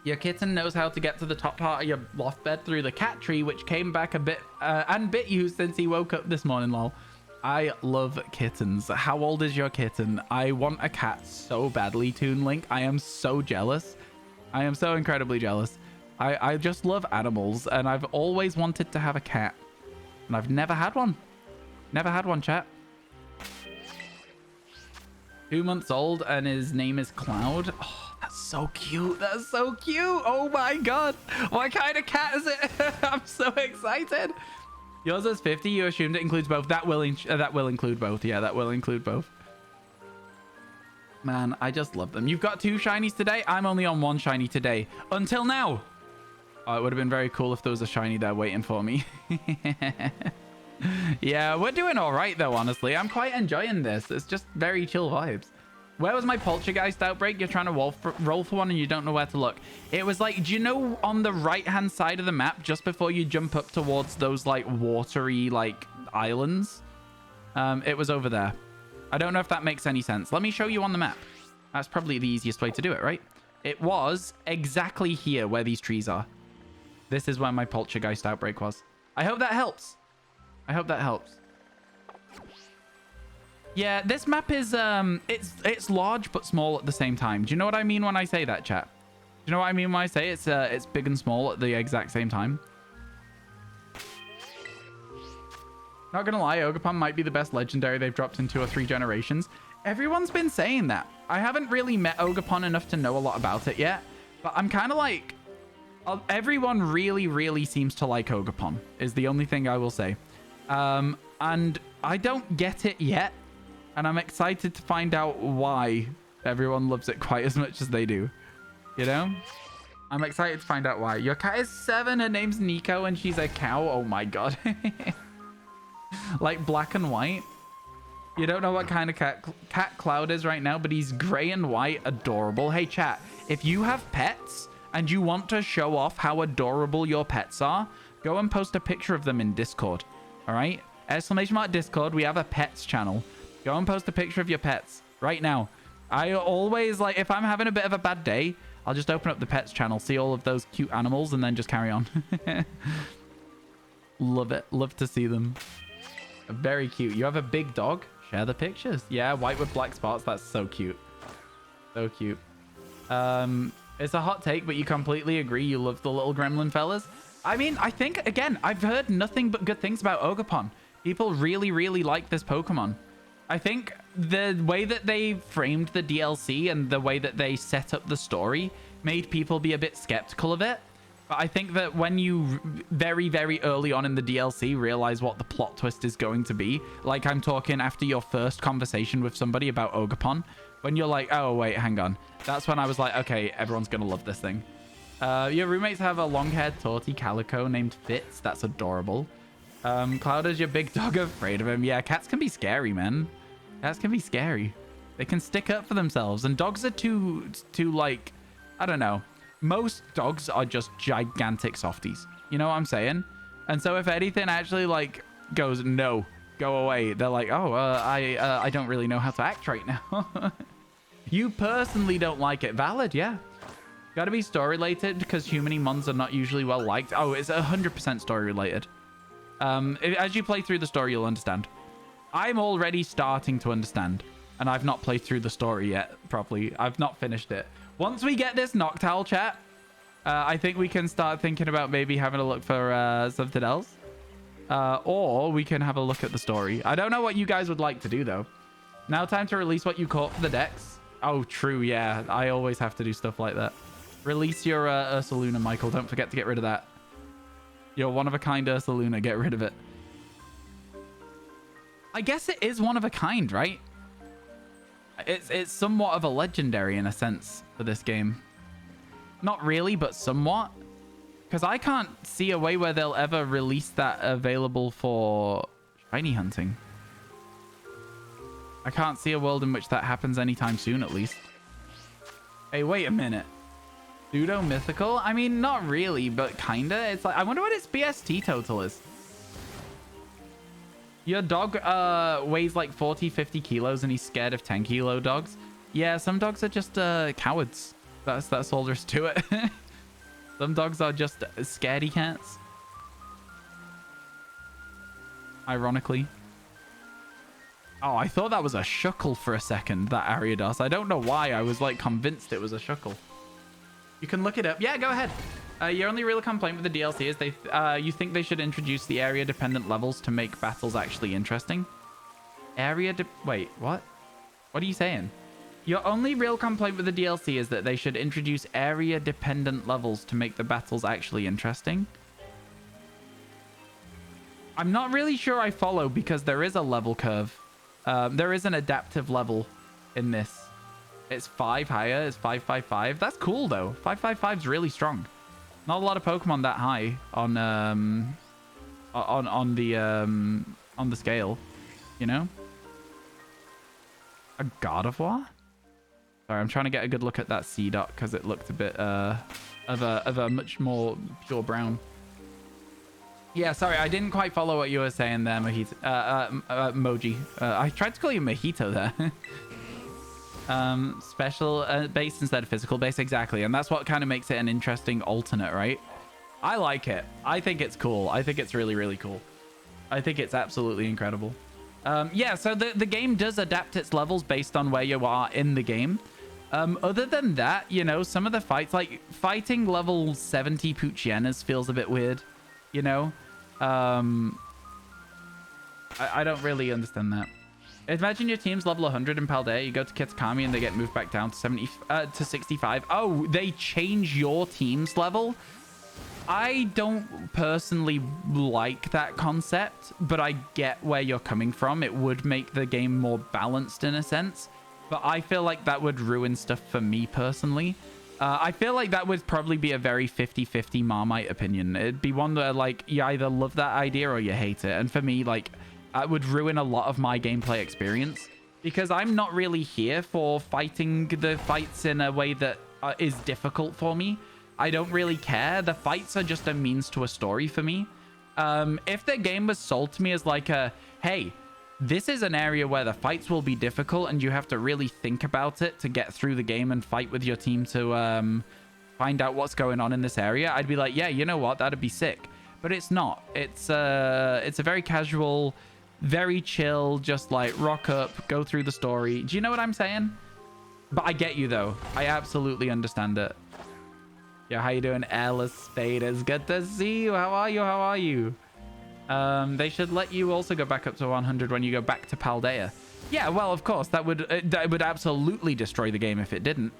Your kitten knows how to get to the top part of your loft bed through the cat tree, which came back a bit and bit you since he woke up this morning, lol. I love kittens. How old is your kitten? I want a cat so badly, ToonLink. I am so jealous. I am so incredibly jealous. I just love animals, and I've always wanted to have a cat. And I've never had one. Never had one, chat. 2 months old, and his name is Cloud. Oh, that's so cute. That's so cute. Oh my god. What kind of cat is it? I'm so excited. Yours is 50. You assumed it includes both. That will include both. Yeah, that will include both. Man, I just love them. You've got 2 shinies today. I'm only on 1 shiny today. Until now. Oh, it would have been very cool if there was a shiny there waiting for me. Yeah, we're doing all right, though, honestly. I'm quite enjoying this. It's just very chill vibes. Where was my poltergeist outbreak? You're trying to roll for one and you don't know where to look. It was like, do you know on the right-hand side of the map, just before you jump up towards those, like, watery, like, islands? It was over there. I don't know if that makes any sense. Let me show you on the map. That's probably the easiest way to do it, right? It was exactly here where these trees are. This is where my poltergeist outbreak was. I hope that helps. I hope that helps. Yeah, this map is it's large but small at the same time. Do you know what I mean when I say that, chat? Do you know what I mean when I say it's big and small at the exact same time? Not gonna lie, Ogerpon might be the best legendary they've dropped in 2 or 3 generations. Everyone's been saying that. I haven't really met Ogerpon enough to know a lot about it yet, but I'm kind of like, everyone really seems to like Ogerpon is the only thing I will say. And I don't get it yet. And I'm excited to find out why everyone loves it quite as much as they do. You know? I'm excited to find out why. Your cat is 7. Her name's Nico and she's a cow. Oh my god. Like black and white. You don't know what kind of cat Cloud is right now, but he's gray and white. Adorable. Hey, chat. If you have pets and you want to show off how adorable your pets are, go and post a picture of them in Discord. All right? !Discord. We have a pets channel. Go and post a picture of your pets right now. I always, like, if I'm having a bit of a bad day, I'll just open up the pets channel, see all of those cute animals, and then just carry on. Love it. Love to see them. Very cute. You have a big dog? Share the pictures. Yeah, white with black spots. That's so cute. So cute. It's a hot take, but you completely agree you love the little gremlin fellas? I mean, I think, again, I've heard nothing but good things about Ogerpon. People really like this Pokemon. I think the way that they framed the DLC and the way that they set up the story made people be a bit skeptical of it. But I think that when you very early on in the DLC realize what the plot twist is going to be, like I'm talking after your first conversation with somebody about Ogerpon, when you're like, oh, wait, hang on. That's when I was like, okay, everyone's going to love this thing. Your roommates have a long-haired torty calico named Fitz. That's adorable. Cloud, is your big dog afraid of him? Yeah, cats can be scary, man. Cats can be scary. They can stick up for themselves. And dogs are too like, I don't know. Most dogs are just gigantic softies. You know what I'm saying? And so if anything actually like goes, no, go away. They're like, oh, I don't really know how to act right now. You personally don't like it. Valid, yeah. Gotta be story related because human mons are not usually well liked. Oh, it's 100% story related. As you play through the story, you'll understand. I'm already starting to understand, and I've not played through the story yet properly. I've not finished it. Once we get this Noctowl chat, I think we can start thinking about maybe having a look for something else. Or we can have a look at the story. I don't know what you guys would like to do, though. Now time to release what you caught for the decks. Oh, true, yeah. I always have to do stuff like that. Release your Ursaluna, Michael. Don't forget to get rid of that. You're one-of-a-kind Ursaluna. Get rid of it. I guess it is one-of-a-kind, right? It's somewhat of a legendary in a sense for this game. Not really, but somewhat. Because I can't see a way where they'll ever release that available for shiny hunting. I can't see a world in which that happens anytime soon, at least. Hey, wait a minute. Pseudo mythical? I mean, not really, but kinda. It's like, I wonder what its BST total is. Your dog weighs like 40-50 kilos and he's scared of 10 kilo dogs. Yeah, some dogs are just cowards. That's all there is to it. Some dogs are just scaredy cats. Ironically. Oh, I thought that was a Shuckle for a second, that Ariados. I don't know why. I was like convinced it was a Shuckle. You can look it up. Yeah, go ahead. Your only real complaint with the DLC is you think they should introduce the area-dependent levels to make battles actually interesting? Wait, what? What are you saying? Your only real complaint with the DLC is that they should introduce area-dependent levels to make the battles actually interesting. I'm not really sure I follow because there is a level curve. There is an adaptive level in this. It's 5 higher. It's 555. That's cool though. 555 is really strong. Not a lot of Pokemon that high on the scale, you know. A God of War. Sorry, I'm trying to get a good look at that C dot because it looked a bit of a much more pure brown. Yeah, sorry, I didn't quite follow what you were saying there, Mojito. Moji. I tried to call you Mojito there. Special base instead of physical base, exactly, and that's what kind of makes it an interesting alternate, right? I like it. I think it's cool. I think it's really, really cool. I think it's absolutely incredible. Yeah, so the game does adapt its levels based on where you are in the game. Other than that, you know, some of the fights, like fighting level 70 Poochienas feels a bit weird, you know? I don't really understand that. Imagine your team's level 100 in Paldea, you go to Kitakami and they get moved back down to 65. Oh, they change your team's level? I don't personally like that concept, but I get where you're coming from. It would make the game more balanced in a sense, but I feel like that would ruin stuff for me personally. I feel like that would probably be a very 50-50 Marmite opinion. It'd be one where like you either love that idea or you hate it. And for me, like, it would ruin a lot of my gameplay experience because I'm not really here for fighting the fights in a way that is difficult for me. I don't really care. The fights are just a means to a story for me. If the game was sold to me as like a, hey, this is an area where the fights will be difficult and you have to really think about it to get through the game and fight with your team to find out what's going on in this area, I'd be like, yeah, you know what? That'd be sick. But it's not. It's a very casual, very chill, just like rock up, go through the story. Do you know what I'm saying? But I get you though. I absolutely understand it. Yo, how you doing, Ella Spaders? Good to see you. How are you? How are you? They should let you also go back up to 100 when you go back to Paldea. Yeah, well, of course, that would absolutely destroy the game if it didn't.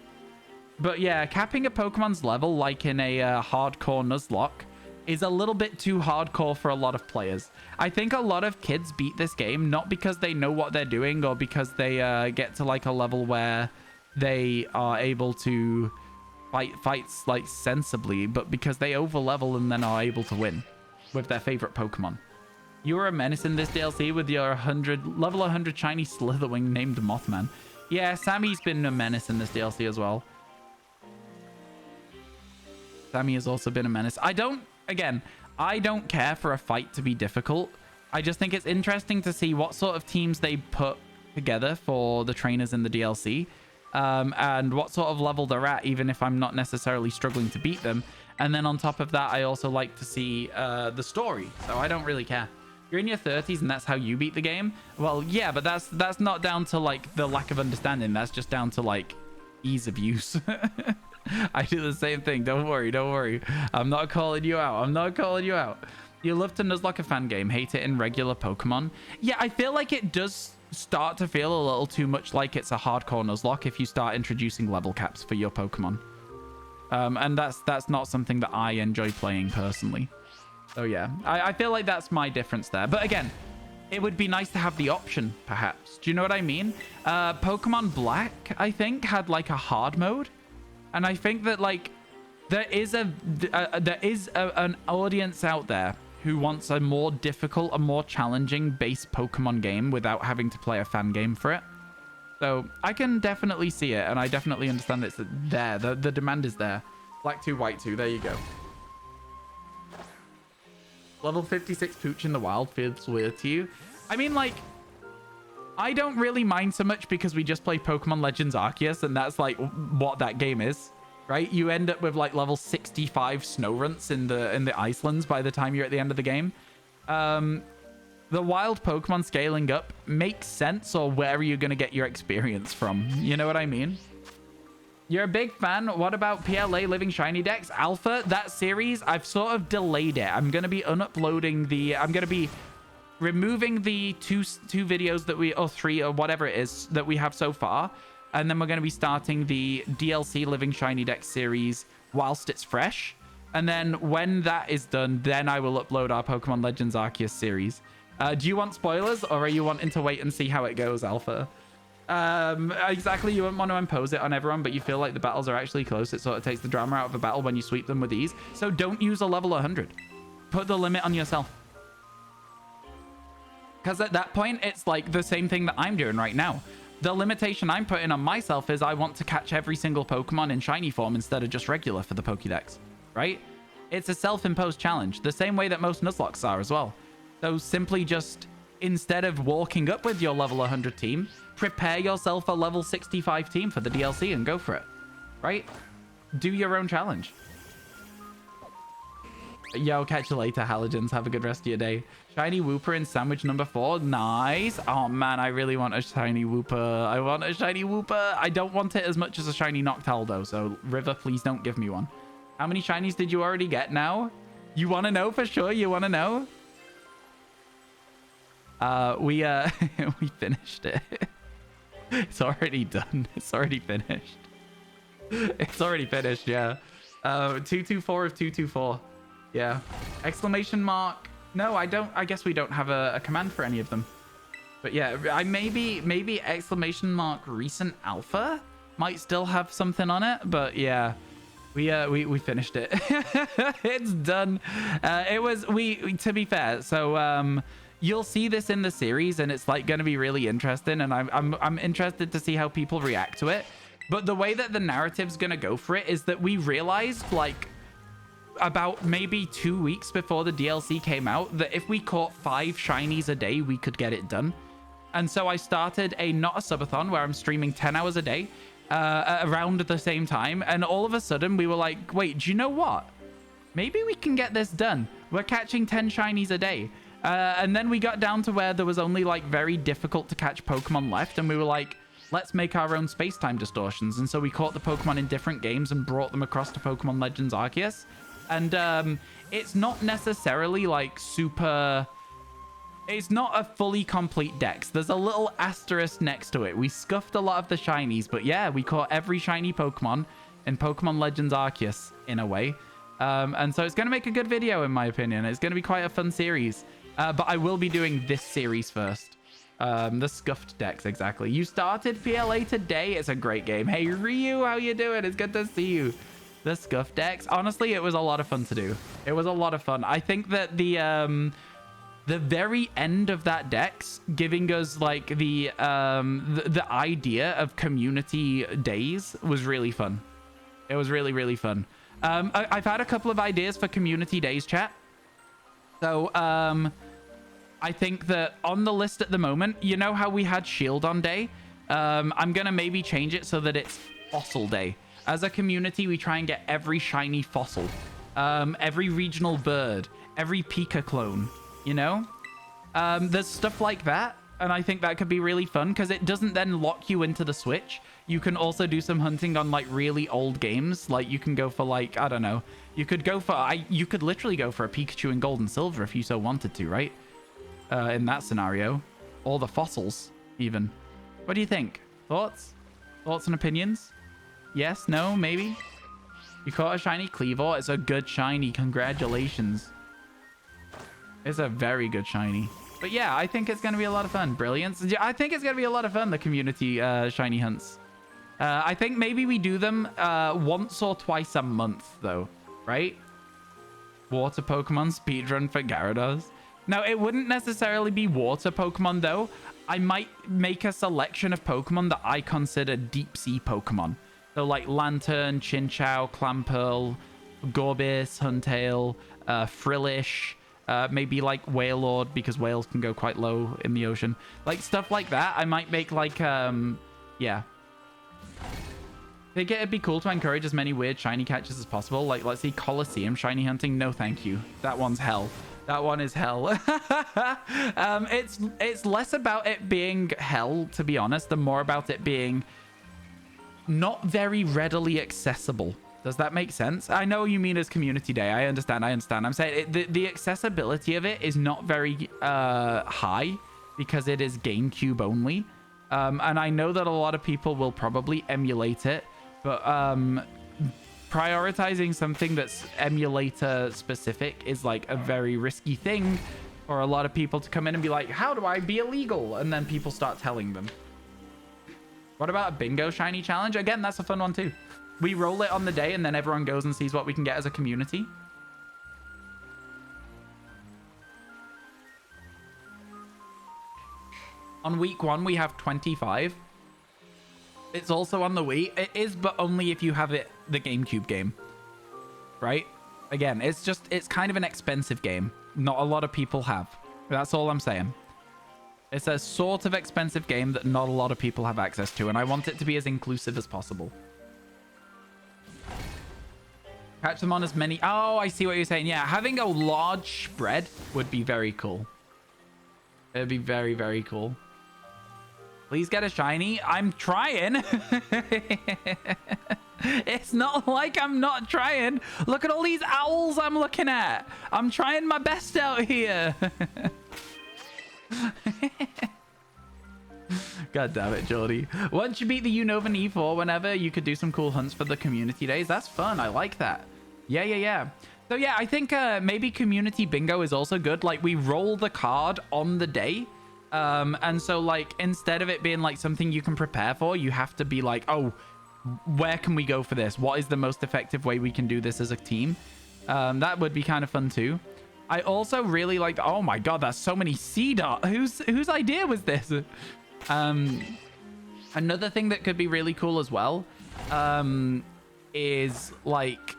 But yeah, capping a Pokemon's level like in a hardcore Nuzlocke is a little bit too hardcore for a lot of players. I think a lot of kids beat this game not because they know what they're doing or because they get to like a level where they are able to fights like sensibly, but because they overlevel and then are able to win with their favorite Pokemon. You were a menace in this DLC with your level 100 shiny Slitherwing named Mothman. Yeah, Sammy's been a menace in this DLC as well. Sammy has also been a menace. I don't care for a fight to be difficult. I just think it's interesting to see what sort of teams they put together for the trainers in the DLC. And what sort of level they're at, even if I'm not necessarily struggling to beat them. And then on top of that, I also like to see the story. So I don't really care. You're in your 30s and that's how you beat the game? Well, yeah, but that's not down to like the lack of understanding. That's just down to like ease of use. I do the same thing. Don't worry. Don't worry. I'm not calling you out. I'm not calling you out. You love to Nuzlocke a fan game, hate it in regular Pokemon. Yeah, I feel like it does start to feel a little too much like it's a hardcore Nuzlocke if you start introducing level caps for your Pokemon. And that's not something that I enjoy playing personally. So yeah, I feel like that's my difference there. But again, it would be nice to have the option, perhaps. Do you know what I mean? Pokemon Black, I think, had like a hard mode. And I think that like there is an audience out there who wants a more difficult, a more challenging base Pokemon game without having to play a fan game for it. So I can definitely see it, and I definitely understand it's there. The demand is there. Black 2, White 2, there you go. Level 56 Pooch in the wild feels weird to you. I mean, like, I don't really mind so much because we just play Pokemon Legends Arceus, and that's like what that game is. Right, you end up with like level 65 Snowrunts in the Icelands by the time you're at the end of the game. The wild Pokemon scaling up makes sense, or where are you going to get your experience from? You know what I mean? You're a big fan. What about PLA Living Shiny Dex? Alpha, that series, I've sort of delayed it. I'm going to be unuploading the... I'm going to be removing the two videos that we... or 3 or whatever it is that we have so far. And then we're going to be starting the DLC Living Shiny Dex series whilst it's fresh. And then when that is done, then I will upload our Pokemon Legends Arceus series. Do you want spoilers, or are you wanting to wait and see how it goes, Alpha? Exactly, you wouldn't want to impose it on everyone, but you feel like the battles are actually close. It sort of takes the drama out of a battle when you sweep them with ease. So don't use a level 100. Put the limit on yourself. Because at that point, it's like the same thing that I'm doing right now. The limitation I'm putting on myself is I want to catch every single Pokemon in shiny form instead of just regular for the Pokédex, right? It's a self-imposed challenge, the same way that most Nuzlockes are as well. So simply just, instead of walking up with your level 100 team, prepare yourself a level 65 team for the DLC and go for it, right? Do your own challenge. Yo, catch you later, Halogens. Have a good rest of your day. Shiny Wooper in sandwich number 4. Nice. Oh, man, I really want a shiny Wooper. I want a shiny Wooper. I don't want it as much as a shiny Noctowl, though. So, River, please don't give me one. How many shinies did you already get now? You want to know for sure? You want to know? We finished it. It's already done. It's already finished. It's already finished, yeah. 224 of 224. Yeah. Exclamation mark. No, I don't. I guess we don't have a command for any of them. But yeah, I maybe exclamation mark recent alpha might still have something on it. But yeah, we finished it. It's done. It was to be fair. So you'll see this in the series, and it's like going to be really interesting. And I'm interested to see how people react to it. But the way that the narrative's going to go for it is that we realized, like, about maybe 2 weeks before the DLC came out, that if we caught 5 shinies a day, we could get it done. And so I started not a subathon where I'm streaming 10 hours a day around the same time. And all of a sudden we were like, wait, do you know what? Maybe we can get this done. We're catching 10 shinies a day. And then we got down to where there was only like very difficult to catch Pokemon left. And we were like, let's make our own space-time distortions. And so we caught the Pokemon in different games and brought them across to Pokemon Legends Arceus. And it's not necessarily like super... It's not a fully complete dex. There's a little asterisk next to it. We scuffed a lot of the shinies, but yeah, we caught every shiny Pokemon in Pokemon Legends Arceus in a way. And so it's going to make a good video, in my opinion. It's going to be quite a fun series. But I will be doing this series first. The scuffed decks, exactly. You started PLA today. It's a great game. Hey, Ryu, how you doing? It's good to see you. The scuff decks, honestly, it was a lot of fun to do. It was a lot of fun. I think that the very end of that dex, giving us like the idea of community days, was really fun. It was really, really fun. I've had a couple of ideas for community days, chat. So I think that on the list at the moment, you know how we had Shield on day? I'm gonna maybe change it so that it's Fossil Day. As a community, we try and get every shiny fossil, every regional bird, every Pika clone, you know? There's stuff like that, and I think that could be really fun because it doesn't then lock you into the Switch. You can also do some hunting on like really old games. Like you can go for like, I don't know, you could go for, you could literally go for a Pikachu in Gold and Silver if you so wanted to, right? In that scenario, or the fossils even. What do you think? Thoughts and opinions? Yes, no, maybe? You caught a shiny Cleavor. It's a good shiny. Congratulations. It's a very good shiny. But yeah, I think it's going to be a lot of fun. Brilliance. I think it's going to be a lot of fun, the community shiny hunts. I think maybe we do them once or twice a month, though. Right? Water Pokemon speedrun for Gyarados. Now, it wouldn't necessarily be water Pokemon, though. I might make a selection of Pokemon that I consider deep sea Pokemon. So like Lantern, Chinchou, Clamperl, Gorbis, Huntail, Frillish, maybe like Wailord because whales can go quite low in the ocean. Like stuff like that. I might make like, yeah. I think it'd be cool to encourage as many weird shiny catches as possible. Like, let's see, Colosseum shiny hunting. No, thank you. That one's hell. That one is hell. It's less about it being hell, to be honest, and more about it being not very readily accessible. Does that make sense? I know you mean as community day. I understand. I'm saying the accessibility of it is not very high because it is GameCube only. And I know that a lot of people will probably emulate it, but prioritizing something that's emulator specific is like a very risky thing for a lot of people to come in and be like, how do I be illegal? And then people start telling them. What about a bingo shiny challenge? Again, that's a fun one too. We roll it on the day and then everyone goes and sees what we can get as a community. On week 1, we have 25. It's also on the Wii. It is, but only if you have it, the GameCube game. Right? Again, it's kind of an expensive game. Not a lot of people have. That's all I'm saying. It's a sort of expensive game that not a lot of people have access to, and I want it to be as inclusive as possible. Catch them on as many... Oh, I see what you're saying. Yeah, having a large spread would be very cool. It would be very, very cool. Please get a shiny. I'm trying. It's not like I'm not trying. Look at all these owls I'm looking at. I'm trying my best out here. God damn it, Jordy. Once you beat the Unova and E4, whenever you could do some cool hunts for the community days. That's fun. I like that. Yeah. So yeah, I think maybe community bingo is also good. Like we roll the card on the day. And so like instead of it being like something you can prepare for, you have to be like, oh, where can we go for this? What is the most effective way we can do this as a team? That would be kind of fun too. I also really like, oh my god, that's so many sea dot. Whose idea was this? Another thing that could be really cool as well is like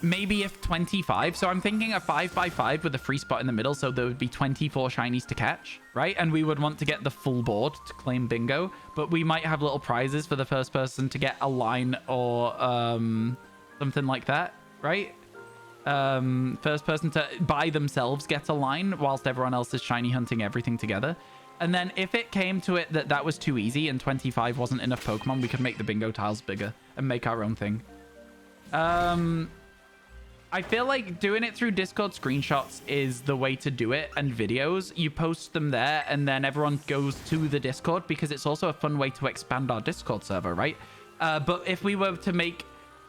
maybe if 25, so I'm thinking a 5x5 with a free spot in the middle, so there would be 24 shinies to catch, right? And we would want to get the full board to claim bingo, but we might have little prizes for the first person to get a line or something like that, right? First person to by themselves get a line whilst everyone else is shiny hunting everything together. And then if it came to it that was too easy and 25 wasn't enough Pokemon, we could make the bingo tiles bigger and make our own thing. I feel like doing it through Discord screenshots is the way to do it, and videos. You post them there and then everyone goes to the Discord because it's also a fun way to expand our Discord server, right? But if we were to make,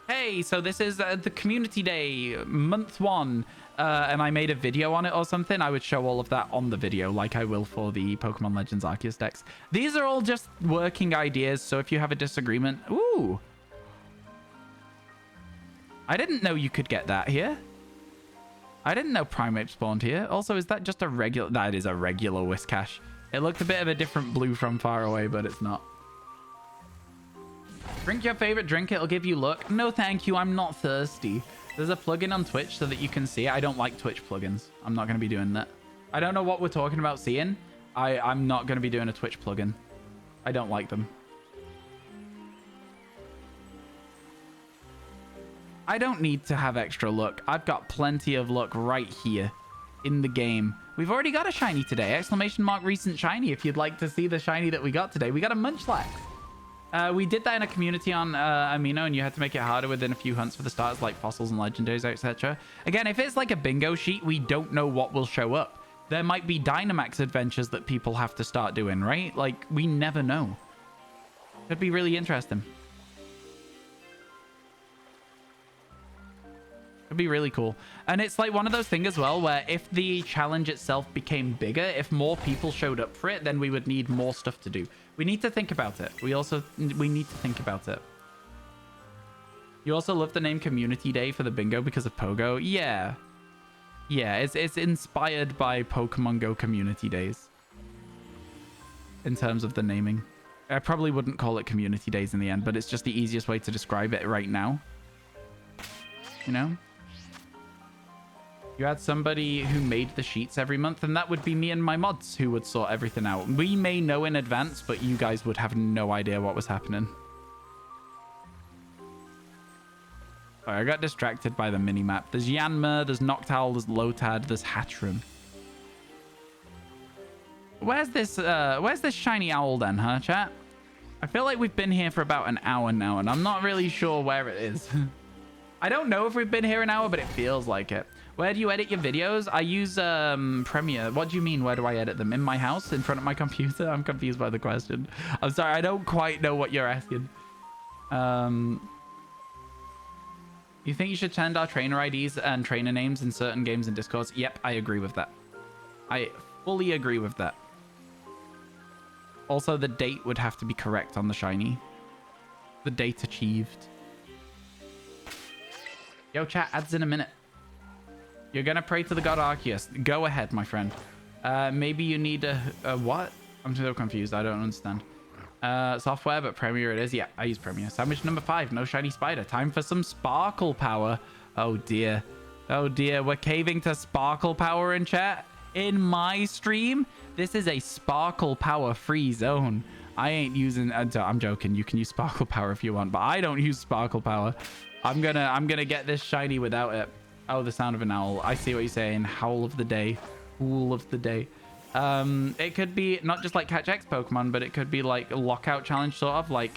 hey, so this is the community day, month 1, and I made a video on it or something, I would show all of that on the video like I will for the Pokemon Legends Arceus decks. These are all just working ideas, so if you have a disagreement... Ooh! I didn't know you could get that here. I didn't know Primate spawned here. Also, is that just a regular... That is a regular Whiscash. It looked a bit of a different blue from far away, but it's not. Drink your favorite drink. It'll give you luck. No, thank you. I'm not thirsty. There's a plugin on Twitch so that you can see it. I don't like Twitch plugins. I'm not going to be doing that. I don't know what we're talking about seeing. I'm not going to be doing a Twitch plugin. I don't like them. I don't need to have extra luck. I've got plenty of luck right here in the game. We've already got a shiny today. Exclamation mark recent shiny. If you'd like to see the shiny that we got today. We got a Munchlax. We did that in a community on Amino, and you had to make it harder within a few hunts for the starters, like fossils and legendaries, etc. Again, if it's like a bingo sheet, we don't know what will show up. There might be Dynamax adventures that people have to start doing, right? Like, we never know. Could be really interesting. It'd be really cool. And it's like one of those things as well where if the challenge itself became bigger, if more people showed up for it, then we would need more stuff to do. We need to think about it. We need to think about it. You also love the name Community Day for the bingo because of Pogo. Yeah. Yeah, it's inspired by Pokemon Go Community Days. In terms of the naming. I probably wouldn't call it Community Days in the end, but it's just the easiest way to describe it right now. You know? You had somebody who made the sheets every month, and that would be me and my mods who would sort everything out. We may know in advance, but you guys would have no idea what was happening. Sorry, I got distracted by the mini-map. There's Yanma, there's Noctowl, there's Lotad, there's Hatchram. Where's this shiny owl then, huh, chat? I feel like we've been here for about an hour now, and I'm not really sure where it is. I don't know if we've been here an hour, but it feels like it. Where do you edit your videos? I use Premiere. What do you mean? Where do I edit them? In my house? In front of my computer? I'm confused by the question. I'm sorry. I don't quite know what you're asking. You think you should send our trainer IDs and trainer names in certain games and Discords? Yep, I agree with that. I fully agree with that. Also, the date would have to be correct on the shiny. The date achieved. Yo, chat, ads in a minute. You're gonna pray to the god Arceus. Go ahead, my friend. Maybe you need a what? I'm so confused. I don't understand. Software, but Premiere it is. Yeah, I use Premiere. Sandwich number 5. No shiny spider. Time for some sparkle power. Oh, dear. Oh, dear. We're caving to sparkle power in chat. In my stream, this is a sparkle power free zone. I ain't using... I'm joking. You can use sparkle power if you want, but I don't use sparkle power. I'm gonna get this shiny without it. Oh, the sound of an owl. I see what you're saying. Howl of the day. Howl of the day. It could be not just like catch X Pokemon, but it could be like a lockout challenge, sort of like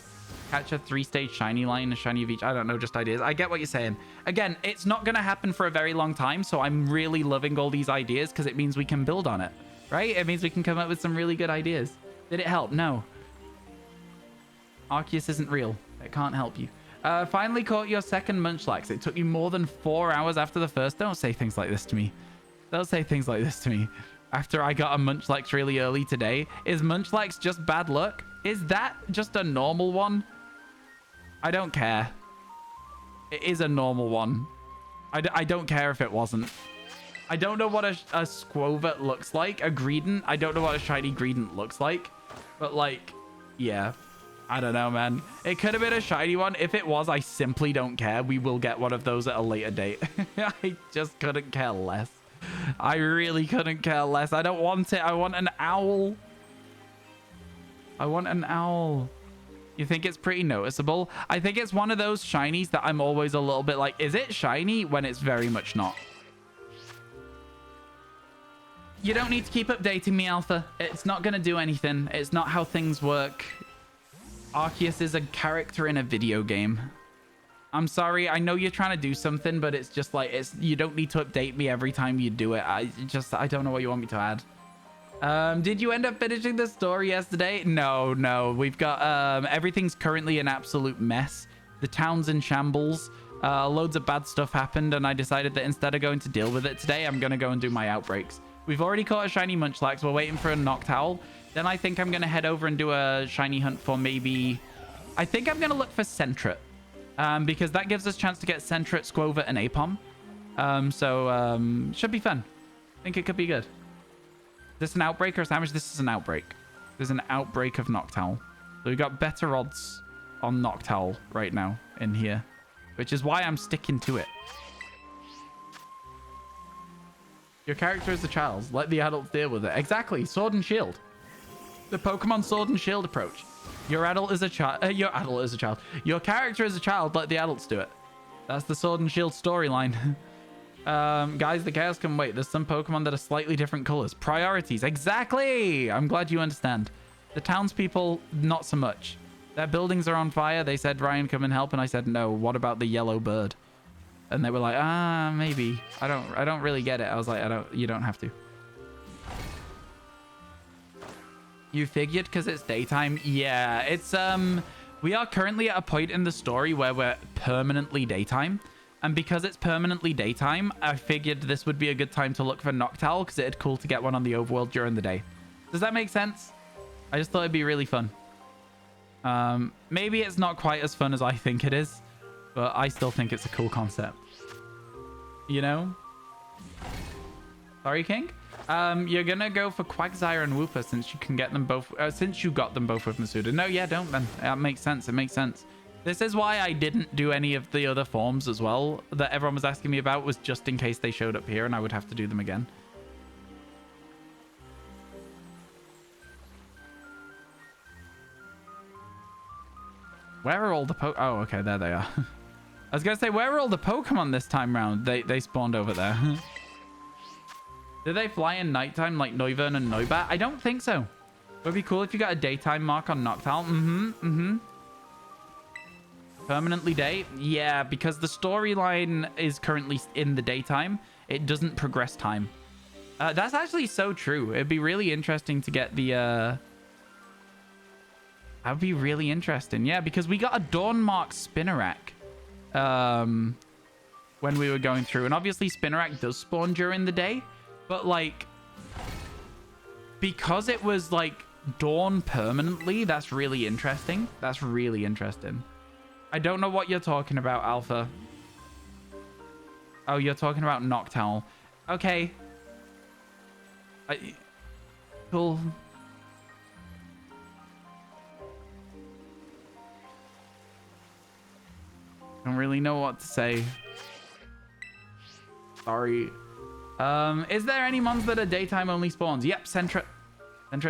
catch a 3-stage shiny line, a shiny of each. I don't know, just ideas. I get what you're saying. Again, it's not going to happen for a very long time, so I'm really loving all these ideas because it means we can build on it, right? It means we can come up with some really good ideas. Did it help? No. Arceus isn't real. It can't help you. Finally caught your second Munchlax. It took you more than 4 hours after the first. Don't say things like this to me. Don't say things like this to me. After I got a Munchlax really early today. Is Munchlax just bad luck? Is that just a normal one? I don't care. It is a normal one. I don't care if it wasn't. I don't know what a Squovert looks like. A Greedent. I don't know what a shiny Greedent looks like. But like, yeah. I don't know, man. It could have been a shiny one. If it was, I simply don't care. We will get one of those at a later date. I just couldn't care less. I really couldn't care less. I don't want it. I want an owl. I want an owl. You think it's pretty noticeable? I think it's one of those shinies that I'm always a little bit like, is it shiny? When it's very much not. You don't need to keep updating me, Alpha. It's not going to do anything. It's not how things work. Arceus is a character in a video game. I'm sorry. I know you're trying to do something, but it's just like, you don't need to update me every time you do it. I don't know what you want me to add. Did you end up finishing the story yesterday? No. We've got, everything's currently an absolute mess. The town's in shambles. Loads of bad stuff happened, and I decided that instead of going to deal with it today, I'm going to go and do my outbreaks. We've already caught a shiny Munchlax. We're waiting for a Noctowl. Then I think I'm going to head over and do a shiny hunt for maybe... I think I'm going to look for Sentret. Because that gives us a chance to get Sentret, Squovert, and Apom. Should be fun. I think it could be good. Is this an outbreak or a sandwich? This is an outbreak. There's an outbreak of Noctowl. So we've got better odds on Noctowl right now in here. Which is why I'm sticking to it. Your character is a child. Let the adults deal with it. Exactly. Sword and Shield. The Pokemon Sword and Shield approach. Your adult is a child. Your character is a child. Let the adults do it. That's the Sword and Shield storyline. Guys, the chaos can wait. There's some Pokemon that are slightly different colors. Priorities. Exactly. I'm glad you understand. The townspeople, not so much. Their buildings are on fire. They said, Ryan, come and help. And I said, no. What about the yellow bird? And they were like, maybe. I don't really get it. I was like, you don't have to. You figured because it's daytime? Yeah, it's, we are currently at a point in the story where we're permanently daytime. And because it's permanently daytime, I figured this would be a good time to look for Noctowl because it'd cool to get one on the overworld during the day. Does that make sense? I just thought it'd be really fun. Maybe it's not quite as fun as I think it is, but I still think it's a cool concept. You know? Sorry, King? You're gonna go for Quagsire and Wooper since you can get them both, since you got them both with Masuda. No, yeah, don't then. That makes sense. It makes sense. This is why I didn't do any of the other forms as well that everyone was asking me about, was just in case they showed up here and I would have to do them again. Where are all the Oh, okay, there they are. I was gonna say, where are all the Pokemon this time round? They spawned over there. Do they fly in nighttime like Noivern and Noibat? I don't think so. It would be cool if you got a daytime mark on Noctowl. Permanently day? Yeah, because the storyline is currently in the daytime. it doesn't progress time. That's actually so true. It'd be really interesting to get the... That would be really interesting. Yeah, because we got a Dawnmark Spinnerack when we were going through. And obviously Spinnerack does spawn during the day. But like, because it was like dawn permanently, that's really interesting. That's really interesting. I don't know what you're talking about, Alpha. Oh, you're talking about Noctowl. Okay. Cool. Don't really know what to say. Sorry. Is there any mons that are daytime only spawns? Yep, Centra.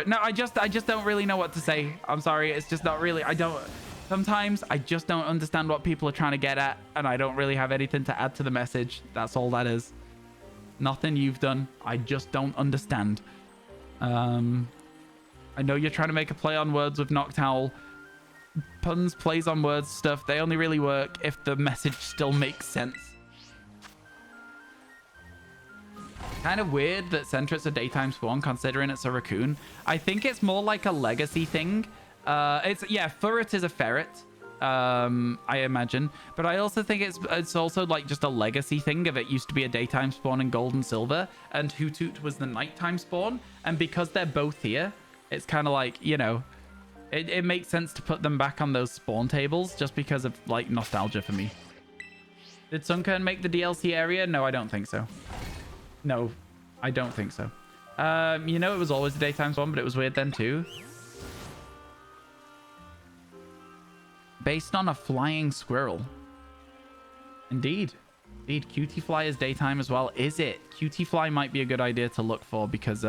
No, I just don't really know what to say. I'm sorry. It's just not really. Sometimes I just don't understand what people are trying to get at, and I don't really have anything to add to the message. That's all that is. Nothing you've done. I just don't understand. I know you're trying to make a play on words with Noctowl. Puns, plays on words, stuff, they only really work if the message still makes sense. Kind of weird that Sentret's a daytime spawn considering it's a raccoon. I think it's more like a legacy thing. Yeah, Furret is a ferret, I imagine. But I also think it's also like just a legacy thing of it used to be a daytime spawn in Gold and Silver, and Hoothoot was the nighttime spawn. And because they're both here, it's kind of like, you know, it makes sense to put them back on those spawn tables just because of like nostalgia for me. Did Sunkern make the DLC area? No, I don't think so. No, I don't think so. You know, it was always a daytime spawn, but it was weird then too. Based on a flying squirrel. Indeed. Indeed, Cutie Fly is daytime as well. Is it? Cutie Fly might be a good idea to look for because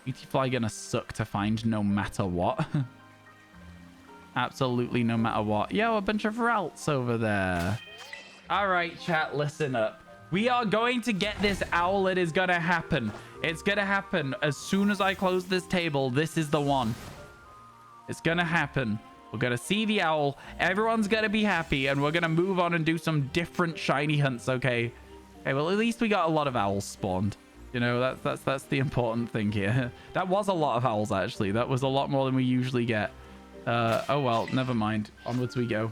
Cutie Fly gonna suck to find no matter what. Absolutely no matter what. Yo, a bunch of Ralts over there. All right, chat, listen up. We are going to get this owl. It is gonna happen. It's gonna happen as soon as I close this table. This is the one. It's gonna happen. We're gonna see the owl. Everyone's gonna be happy, and we're gonna move on and do some different shiny hunts. Okay. Okay. Well, at least we got a lot of owls spawned. You know, that's the important thing here. That was a lot of owls actually. That was a lot more than we usually get. Oh well, never mind. Onwards we go.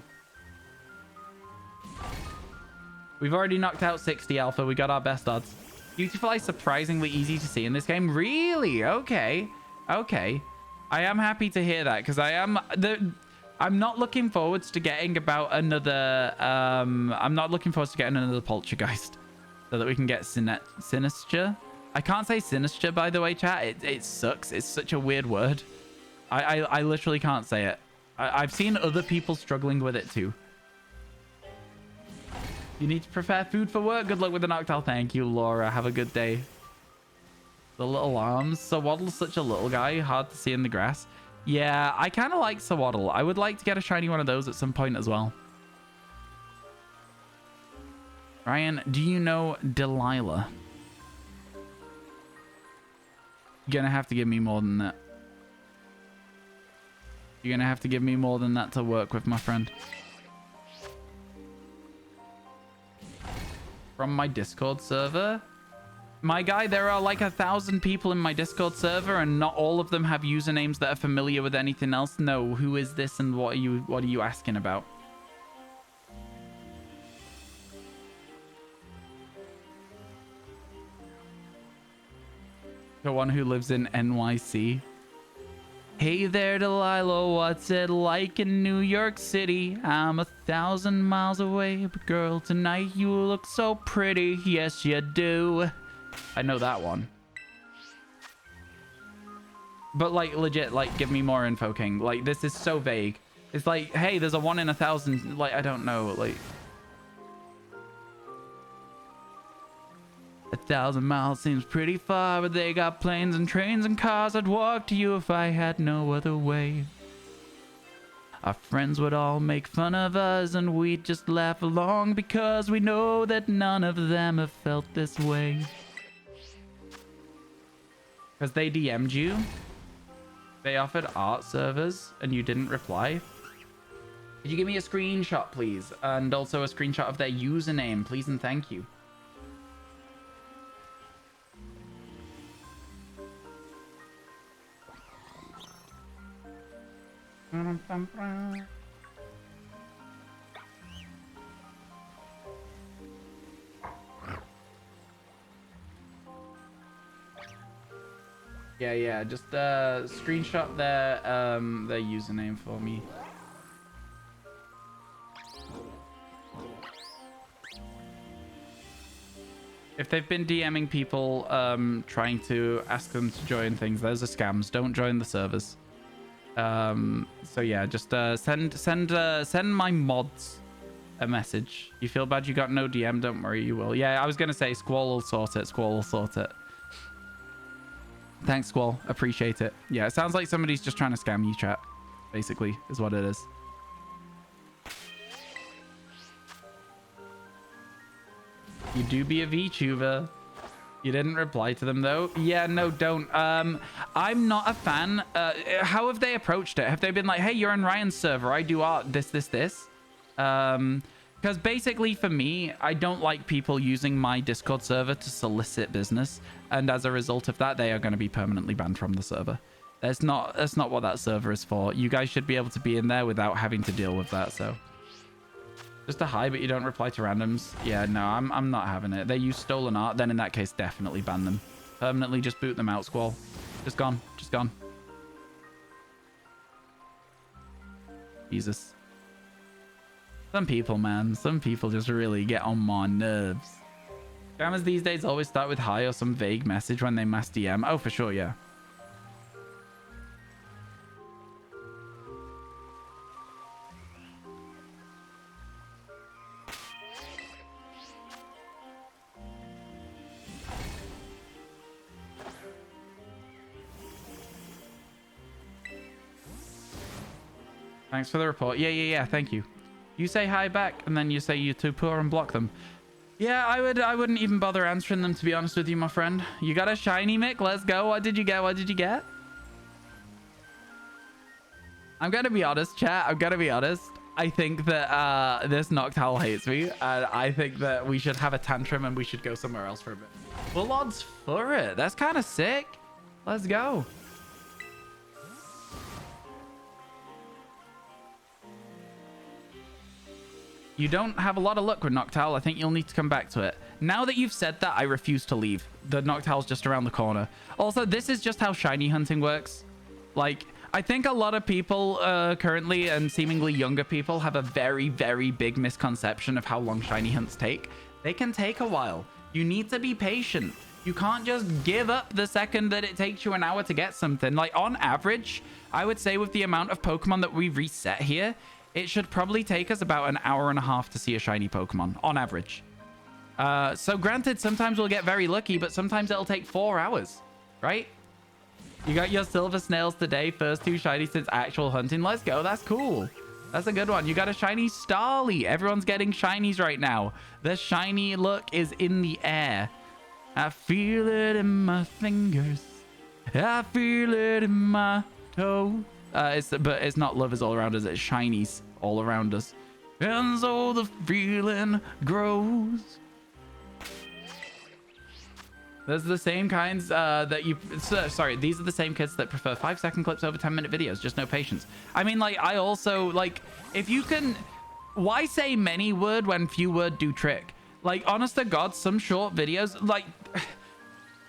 We've already knocked out 60 Alpha. We got our best odds. Beautifly surprisingly easy to see in this game. Really? Okay. Okay. I am happy to hear that because I'm not looking forwards to getting about another I'm not looking forward to getting another Poltergeist so that we can get Sinister. I can't say Sinister, by the way, chat. It sucks. It's such a weird word. I literally can't say it. I've seen other people struggling with it too. You need to prepare food for work. Good luck with the Noctowl. Thank you, Laura. Have a good day. The little arms. Sawaddle's such a little guy. Hard to see in the grass. Yeah, I kind of like Sawaddle. I would like to get a shiny one of those at some point as well. Ryan, do you know Delilah? You're going to have to give me more than that. You're going to have to give me more than that to work with, my friend. From my Discord server? My guy, there are like 1,000 people in my Discord server, and not all of them have usernames that are familiar with anything else. No, who is this and what are you asking about? The one who lives in NYC. Hey there, Delilah, what's it like in New York City? I'm 1,000 miles away, but girl, tonight you look so pretty. Yes, you do. I know that one. But like, legit, like, give me more info, King. Like, this is so vague. It's like, hey, there's a 1 in 1,000. Like, I don't know, like... 1,000 miles seems pretty far, but they got planes and trains and cars. I'd walk to you if I had no other way. Our friends would all make fun of us, and we'd just laugh along because we know that none of them have felt this way. Because they DM'd you. They offered art servers, and you didn't reply. Could you give me a screenshot, please? And also a screenshot of their username, please and thank you. Yeah, just screenshot their username for me. If they've been DMing people trying to ask them to join things, those are scams. Don't join the servers. So yeah, just send my mods a message. You feel bad you got no DM? Don't worry, you will. Yeah, I was gonna say Squall will sort it. Squall will sort it. Thanks, Squall. Appreciate it. Yeah, it sounds like somebody's just trying to scam you, chat. Basically, is what it is. You do be a VTuber. You didn't reply to them, though. Yeah, no, don't. I'm not a fan. How have they approached it? Have they been like, hey, you're on Ryan's server. I do art, this. Because basically for me, I don't like people using my Discord server to solicit business. And as a result of that, they are going to be permanently banned from the server. That's not what that server is for. You guys should be able to be in there without having to deal with that, so. Just a hi, but you don't reply to randoms. Yeah, no, I'm not having it. They use stolen art, then in that case, definitely ban them. Permanently just boot them out, Squall. Just gone. Just gone. Jesus. Some people, man. Some people just really get on my nerves. Scammers these days always start with hi or some vague message when they mass DM. Oh, for sure, yeah. Thanks for the report. Yeah. Thank you. You say hi back, and then you say you're too poor and block them. Yeah, I wouldn't even bother answering them, to be honest with you, my friend. You got a shiny, Mick? Let's go. What did you get? What did you get? I'm gonna be honest, chat. I'm gonna be honest. I think that this Noctowl hates me, and I think that we should have a tantrum and we should go somewhere else for a bit. Full odds for it. That's kind of sick. Let's go. You don't have a lot of luck with Noctowl. I think you'll need to come back to it. Now that you've said that, I refuse to leave. The Noctowl's just around the corner. Also, this is just how shiny hunting works. Like, I think a lot of people currently, and seemingly younger people, have a very, very big misconception of how long shiny hunts take. They can take a while. You need to be patient. You can't just give up the second that it takes you an hour to get something. Like, on average, I would say with the amount of Pokemon that we reset here, it should probably take us about an hour and a half to see a shiny Pokemon, on average. So granted, sometimes we'll get very lucky, but sometimes it'll take 4 hours, right? You got your Silver Snails today, first 2 shiny since actual hunting. Let's go, that's cool. That's a good one. You got a shiny Starly. Everyone's getting shinies right now. The shiny look is in the air. I feel it in my fingers. I feel it in my toes. But it's not love is all around us, it's shinies all around us. And so the feeling grows. There's the same kinds that you... sorry, these are the same kids that prefer 5-second clips over 10-minute videos. Just no patience. I mean, like, I also, like, if you can... Why say many word when few word do trick? Like, honest to God, some short videos, like...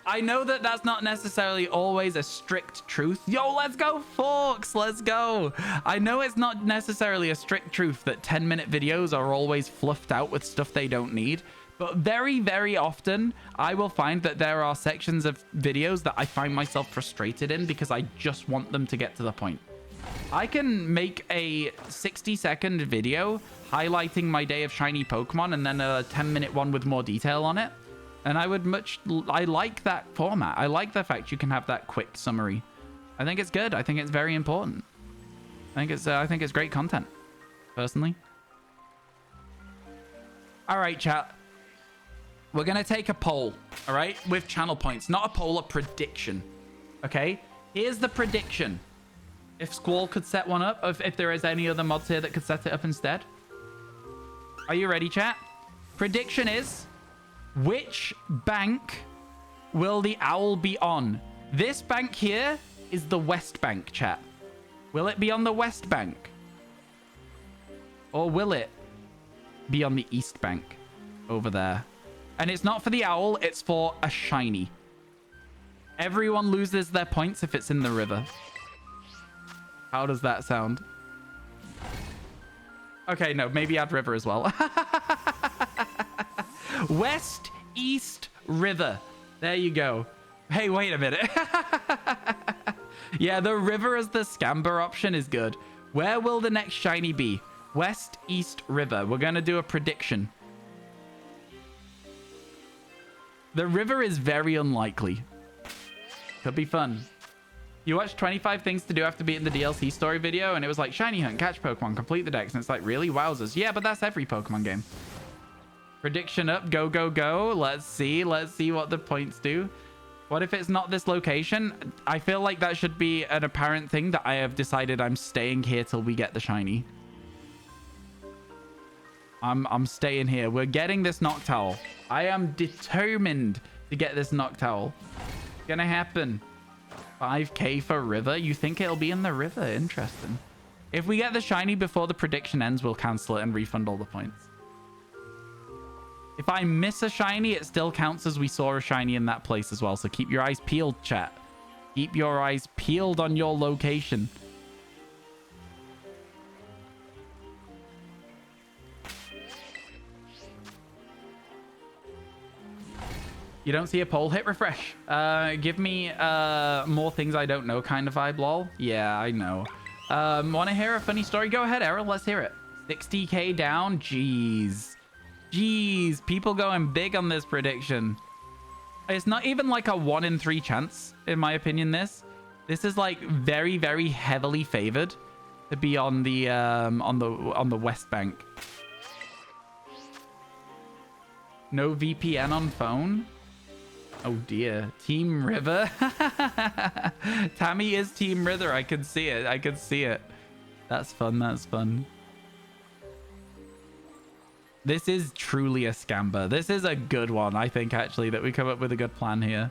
I know that that's not necessarily always a strict truth. Yo, let's go, Forks. Let's go. I know it's not necessarily a strict truth that 10-minute videos are always fluffed out with stuff they don't need. But very, very often, I will find that there are sections of videos that I find myself frustrated in because I just want them to get to the point. I can make a 60-second video highlighting my day of shiny Pokemon and then a 10-minute one with more detail on it. And I like that format. I like the fact you can have that quick summary. I think it's good. I think it's very important. I think it's great content, personally. All right, chat. We're going to take a poll, all right, with channel points. Not a poll, a prediction, okay? Here's the prediction. If Squall could set one up, if there is any other mods here that could set it up instead. Are you ready, chat? Prediction is... Which bank will the owl be on? This bank here is the West Bank, chat. Will it be on the west bank? Or will it be on the east bank over there? And it's not for the owl, it's for a shiny. Everyone loses their points if it's in the river. How does that sound? Okay, no, maybe add river as well. West, east, river. There you go. Hey, wait a minute. Yeah, the river as the scamber option is good. Where will the next shiny be? West, east, river. We're going to do a prediction. The river is very unlikely. Could be fun. You watched 25 things to do after beating the DLC story video, and it was like, shiny hunt, catch Pokemon, complete the dex. And it's like, really? Wowzers. Yeah, but that's every Pokemon game. Prediction up. Go, go, go. Let's see. Let's see what the points do. What if it's not this location? I feel like that should be an apparent thing that I have decided I'm staying here till we get the shiny. I'm staying here. We're getting this Noctowl. I am determined to get this Noctowl. It's gonna happen. 5k for river. You think it'll be in the river? Interesting. If we get the shiny before the prediction ends, we'll cancel it and refund all the points. If I miss a shiny, it still counts as we saw a shiny in that place as well. So keep your eyes peeled, chat. Keep your eyes peeled on your location. You don't see a poll? Hit refresh. Give me more things I don't know kind of vibe, lol. Yeah, I know. Want to hear a funny story? Go ahead, Errol. Let's hear it. 60k down? Jeez. Jeez. People going big on this prediction. It's not even like a 1 in 3 chance, in my opinion, this. This is like very, very heavily favored to be on the west bank. No VPN on phone? Oh dear. Team River. Tammy is Team River. I can see it. I can see it. That's fun. That's fun. This is truly a scamber. This is a good one, I think, actually, that we come up with a good plan here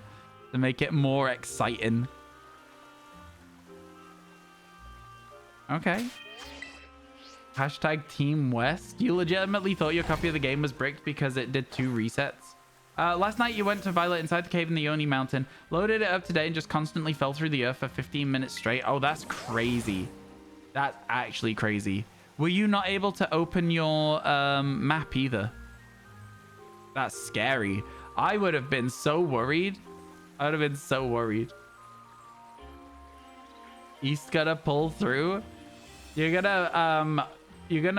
to make it more exciting. Okay. Hashtag Team West. You legitimately thought your copy of the game was bricked because it did 2 resets? Last night you went to Violet inside the cave in the Oni Mountain, loaded it up today, and just constantly fell through the earth for 15 minutes straight. Oh, that's crazy. That's actually crazy. Were you not able to open your map either? That's scary. I would have been so worried. I would have been so worried. East gotta pull through. You're gonna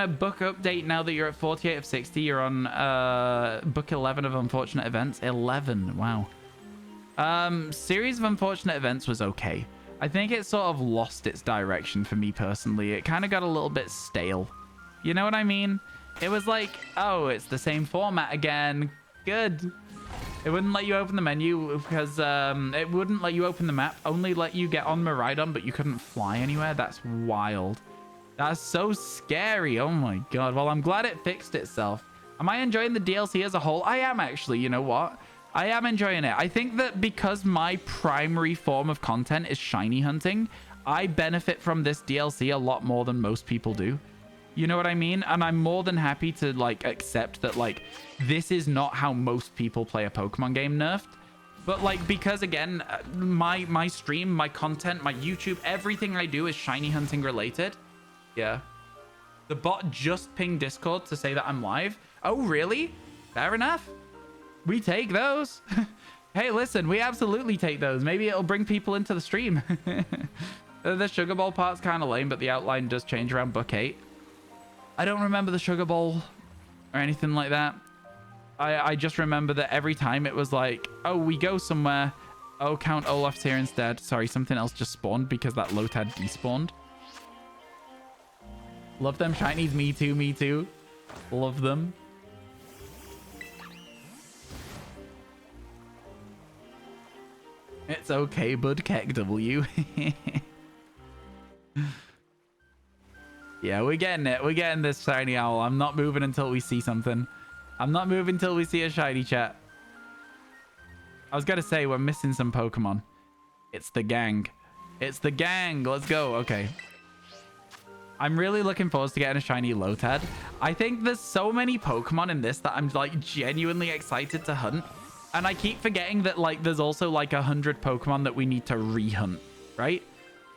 book update now that you're at 48 of 60. You're on book 11 of unfortunate events. 11. Wow. Series of unfortunate events was okay. I think it sort of lost its direction for me personally. It kind of got a little bit stale. You know what I mean? It was like, oh, it's the same format again. Good. It wouldn't let you open the menu because it wouldn't let you open the map. Only let you get on Miraidon, but you couldn't fly anywhere. That's wild. That's so scary. Oh my god. Well, I'm glad it fixed itself. Am I enjoying the DLC as a whole? I am actually. You know what? I am enjoying it. I think that because my primary form of content is shiny hunting, I benefit from this DLC a lot more than most people do. You know what I mean? And I'm more than happy to like accept that like this is not how most people play a Pokemon game nerfed. But like, because again, my stream, my content, my YouTube, everything I do is shiny hunting related. Yeah. The bot just pinged Discord to say that I'm live. Oh, really? Fair enough. We take those. Hey, listen, we absolutely take those. Maybe it'll bring people into the stream. The Sugar Bowl part's kind of lame, but the outline does change around book 8. I don't remember the Sugar Bowl or anything like that. I just remember that every time it was like, oh, we go somewhere. Oh, Count Olaf's here instead. Sorry, something else just spawned because that Lotad despawned. Love them shinies. Me too, me too. Love them. It's okay, bud. Keck W. Yeah, we're getting it. We're getting this shiny owl. I'm not moving until we see something. I'm not moving until we see a shiny, chat. I was going to say, we're missing some Pokemon. It's the gang. It's the gang. Let's go. Okay. I'm really looking forward to getting a shiny Lotad. I think there's so many Pokemon in this that I'm like genuinely excited to hunt. And I keep forgetting that like there's also like 100 Pokemon that we need to re-hunt, right?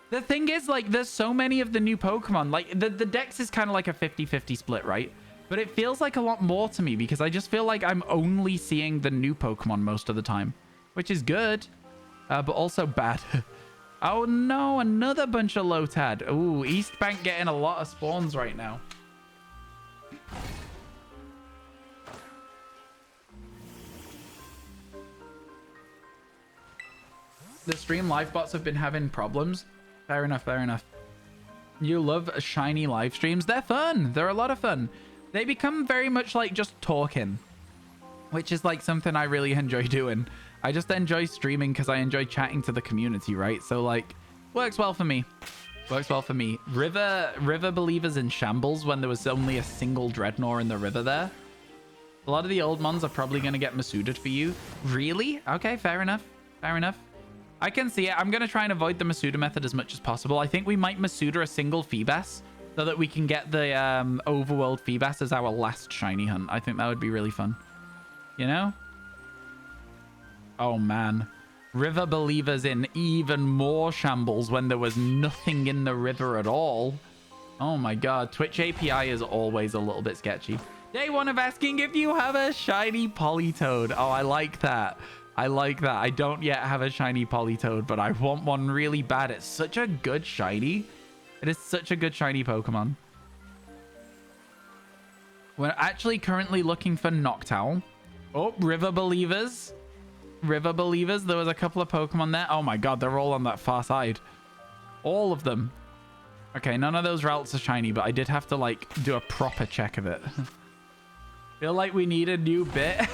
The thing is, like, there's so many of the new Pokemon. Like, the dex is kind of like a 50-50 split, right? But it feels like a lot more to me because I just feel like I'm only seeing the new Pokemon most of the time, which is good, but also bad. Oh, no, another bunch of Lotad. Ooh, East Bank getting a lot of spawns right now. The stream live bots have been having problems. Fair enough, fair enough. You love shiny live streams. They're fun. They're a lot of fun. They become very much like just talking, which is like something I really enjoy doing. I just enjoy streaming because I enjoy chatting to the community, right? So like, works well for me. Works well for me. River Believers in shambles when there was only a single Dreadnought in the river there. A lot of the old mons are probably going to get Masudaed for you. Really? Okay, fair enough. Fair enough. I can see it. I'm going to try and avoid the Masuda method as much as possible. I think we might Masuda a single Feebas so that we can get the overworld Feebas as our last shiny hunt. I think that would be really fun. You know? Oh, man. River Believers in even more shambles when there was nothing in the river at all. Oh, my God. Twitch API is always a little bit sketchy. Day one of asking if you have a shiny Politoed. Oh, I like that. I like that. I don't yet have a shiny Politoed, but I want one really bad. It's such a good shiny. It is such a good shiny Pokemon. We're actually currently looking for Noctowl. Oh, River Believers. River Believers. There was a couple of Pokemon there. Oh my God, they're all on that far side. All of them. Okay, none of those routes are shiny, but I did have to like do a proper check of it. Feel like we need a new bit.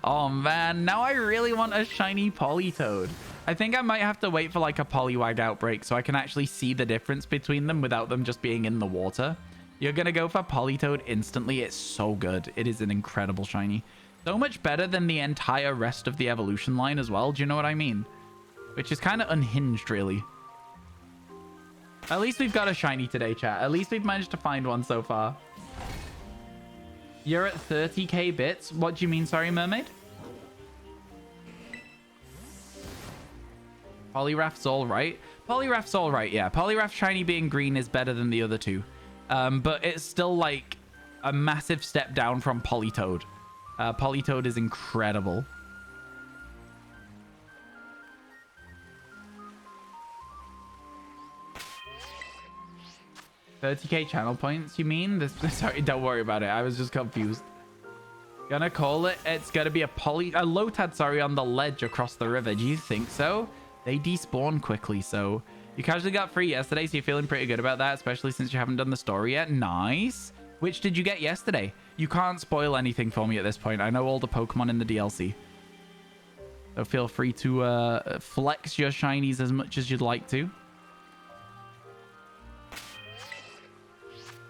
Oh man, now I really want a shiny Politoed. I think I might have to wait for like a Poliwag outbreak so I can actually see the difference between them without them just being in the water. You're gonna go for Politoed instantly. It's so good. It is an incredible shiny. So much better than the entire rest of the evolution line as well. Do you know what I mean? Which is kind of unhinged, really. At least we've got a shiny today, chat. At least we've managed to find one so far. You're at 30k bits. What do you mean, sorry, mermaid? Poliwrath's all right. Poliwrath's all right, yeah. Poliwrath shiny being green is better than the other two. But it's still like a massive step down from Politoed. Politoed is incredible. $30k channel points, you mean? Sorry, don't worry about it. I was just confused. Gonna call it. It's gonna be a Lotad, sorry, on the ledge across the river. Do you think so? They despawn quickly, so you casually got free yesterday, so you're feeling pretty good about that, especially since you haven't done the story yet. Nice. Which did you get yesterday? You can't spoil anything for me at this point. I know all the Pokemon in the DLC. So feel free to flex your shinies as much as you'd like to.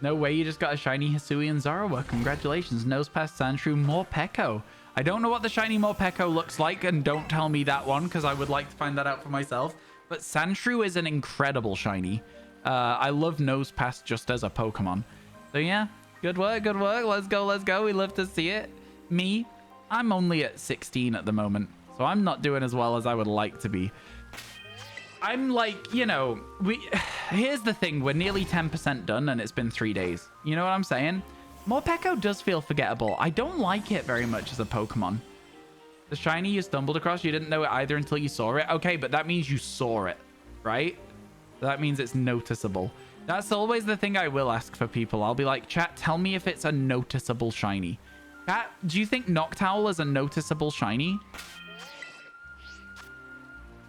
No way, you just got a shiny Hisui and Zoroark. Congratulations. Nosepass, Sandshrew, Morpeko. I don't know what the shiny Morpeko looks like, and don't tell me that one, because I would like to find that out for myself. But Sandshrew is an incredible shiny. I love Nosepass just as a Pokemon. So yeah, good work, good work. Let's go, let's go. We love to see it. Me, I'm only at 16 at the moment, so I'm not doing as well as I would like to be. I'm like, you know, here's the thing. We're nearly 10% done and it's been 3 days. You know what I'm saying? Morpeko does feel forgettable. I don't like it very much as a Pokemon. The shiny you stumbled across, you didn't know it either until you saw it. Okay, but that means you saw it, right? That means it's noticeable. That's always the thing I will ask for people. I'll be like, chat, tell me if it's a noticeable shiny. Chat, do you think Noctowl is a noticeable shiny?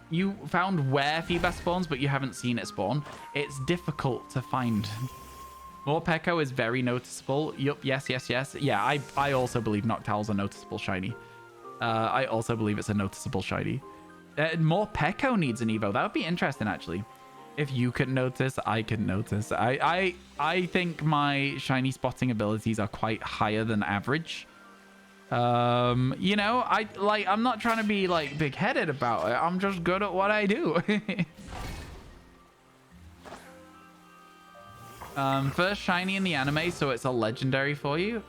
You found where Feebas spawns, but you haven't seen it spawn. It's difficult to find. Morpeko is very noticeable. Yup, yes, yes, yes. Yeah, I also believe Noctowl's a noticeable shiny. I also believe it's a noticeable shiny. Morpeko needs an Evo. That would be interesting, actually. If you could notice, I could notice. I think my shiny spotting abilities are quite higher than average. You know, I'm not trying to be like big-headed about it. I'm just good at what I do. First shiny in the anime, so it's a legendary for you.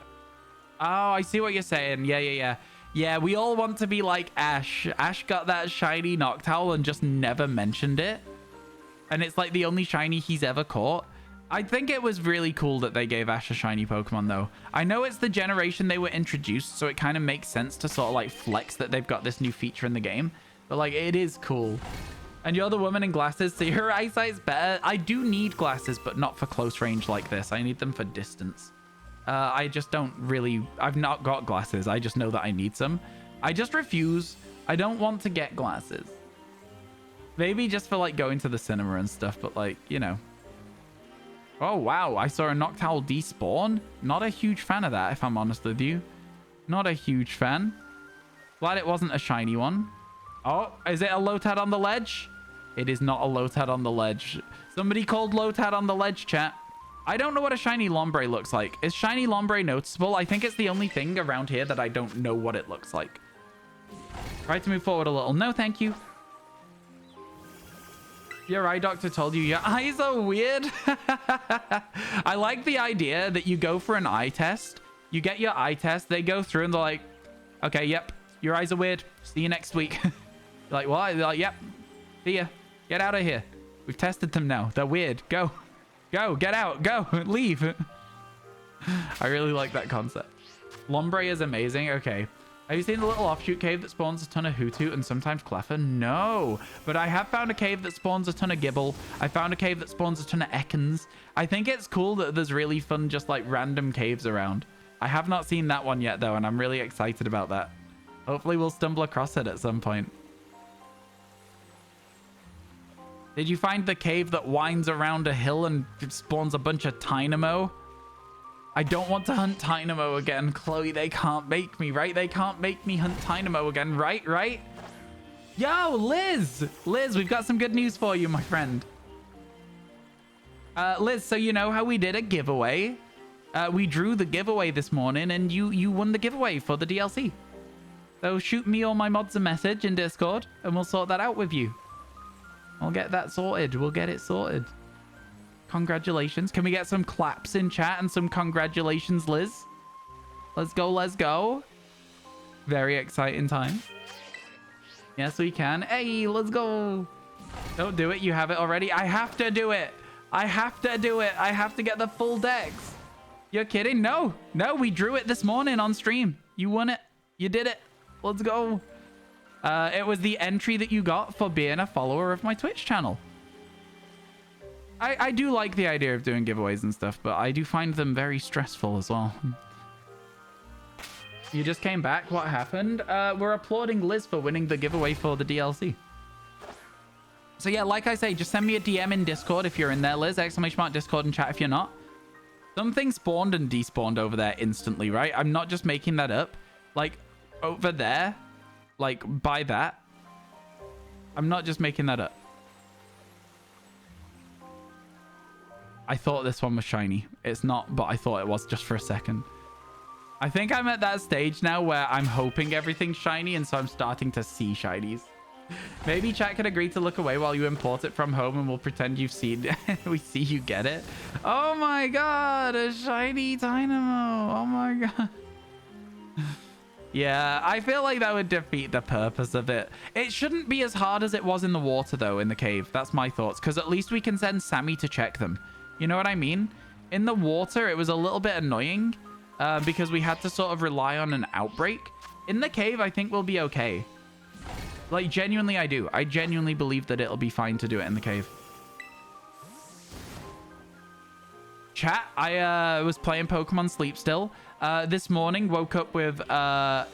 Oh, I see what you're saying. Yeah. Yeah, we all want to be like Ash. Ash got that shiny Noctowl and just never mentioned it. And it's like the only shiny he's ever caught. I think it was really cool that they gave Ash a shiny Pokemon, though. I know it's the generation they were introduced, so it kind of makes sense to sort of like flex that they've got this new feature in the game. But like, it is cool. And you're the woman in glasses, so your eyesight's better. I do need glasses, but not for close range like this. I need them for distance. I just don't really... I've not got glasses. I just know that I need some. I just refuse. I don't want to get glasses. Maybe just for like going to the cinema and stuff, but like, you know. Oh, wow. I saw a Noctowl despawn. Not a huge fan of that, if I'm honest with you. Not a huge fan. Glad it wasn't a shiny one. Oh, is it a Lotad on the ledge? It is not a Lotad on the ledge. Somebody called Lotad on the ledge, chat. I don't know what a shiny Lombre looks like. Is shiny Lombre noticeable? I think it's the only thing around here that I don't know what it looks like. Try to move forward a little. No, thank you. Your eye doctor told you your eyes are weird. I like the idea that you go for an eye test. You get your eye test. They go through and they're like, okay, yep, your eyes are weird. See you next week. You're like, what? They're like, yep. See ya. Get out of here. We've tested them now. They're weird. Go. Go. Get out. Go. Leave. I really like that concept. Lombre is amazing. Okay. Have you seen the little offshoot cave that spawns a ton of Hoothoot and sometimes Cleffa? No. But I have found a cave that spawns a ton of Gibble. I found a cave that spawns a ton of Ekans. I think it's cool that there's really fun, just like random caves around. I have not seen that one yet, though, and I'm really excited about that. Hopefully we'll stumble across it at some point. Did you find the cave that winds around a hill and spawns a bunch of Tynamo? I don't want to hunt Tynamo again. Chloe, they can't make me, right? They can't make me hunt Tynamo again, right? Yo, Liz! Liz, we've got some good news for you, my friend. Liz, so you know how we did a giveaway? We drew the giveaway this morning, and you won the giveaway for the DLC. So shoot me or my mods a message in Discord, and we'll sort that out with you. We'll get that sorted. We'll get it sorted. Congratulations. Can we get some claps in chat and some congratulations, Liz? Let's go. Let's go. Very exciting time. Yes, we can. Hey, let's go. Don't do it. You have it already. I have to do it. I have to do it. I have to get the full decks. You're kidding? No. No, we drew it this morning on stream. You won it. You did it. Let's go. It was the entry that you got for being a follower of my Twitch channel. I do like the idea of doing giveaways and stuff, but I do find them very stressful as well. You just came back. What happened? We're applauding Liz for winning the giveaway for the DLC. So yeah, like I say, just send me a DM in Discord if you're in there, Liz. ! Discord and chat if you're not. Something spawned and despawned over there instantly, right? I'm not just making that up. Like, over there, like, by that. I'm not just making that up. I thought this one was shiny. It's not, but I thought it was just for a second. I think I'm at that stage now where I'm hoping everything's shiny, and so I'm starting to see shinies. Maybe chat can agree to look away while you import it from home, and we'll pretend you've seen we see you get it. Oh my god, a shiny Dynamo. Oh my god. Yeah, I feel like that would defeat the purpose of it. It shouldn't be as hard as it was in the water, though, in the cave. That's my thoughts, because at least we can send Sammy to check them. You know what I mean? In the water, it was a little bit annoying because we had to sort of rely on an outbreak. In the cave, I think we'll be okay. Like, genuinely, I do. I genuinely believe that it'll be fine to do it in the cave. Chat, I was playing Pokemon Sleep still. This morning, woke up with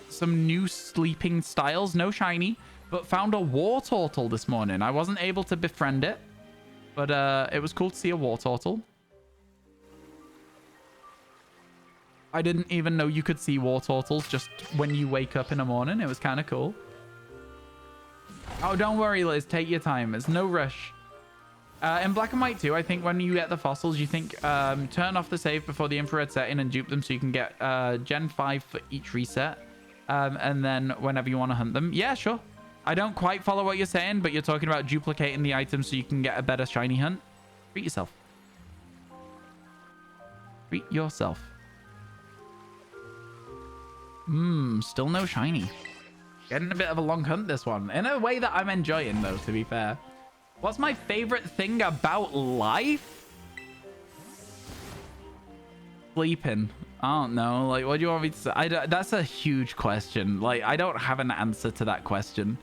some new sleeping styles. No shiny, but found a Wartortle this morning. I wasn't able to befriend it, but it was cool to see a Wartortle. I didn't even know you could see Wartortles just when you wake up in the morning. It was kind of cool. Oh, don't worry, Liz. Take your time. There's no rush. In Black and White 2, I think when you get the fossils, you think turn off the save before the infrared setting and dupe them so you can get Gen 5 for each reset. And then whenever you want to hunt them. Yeah, sure. I don't quite follow what you're saying, but you're talking about duplicating the items so you can get a better shiny hunt. Treat yourself. Treat yourself. Still no shiny. Getting a bit of a long hunt, this one. In a way that I'm enjoying, though, to be fair. What's my favorite thing about life? Sleeping. I don't know. Like, what do you want me to say? That's a huge question. Like, I don't have an answer to that question.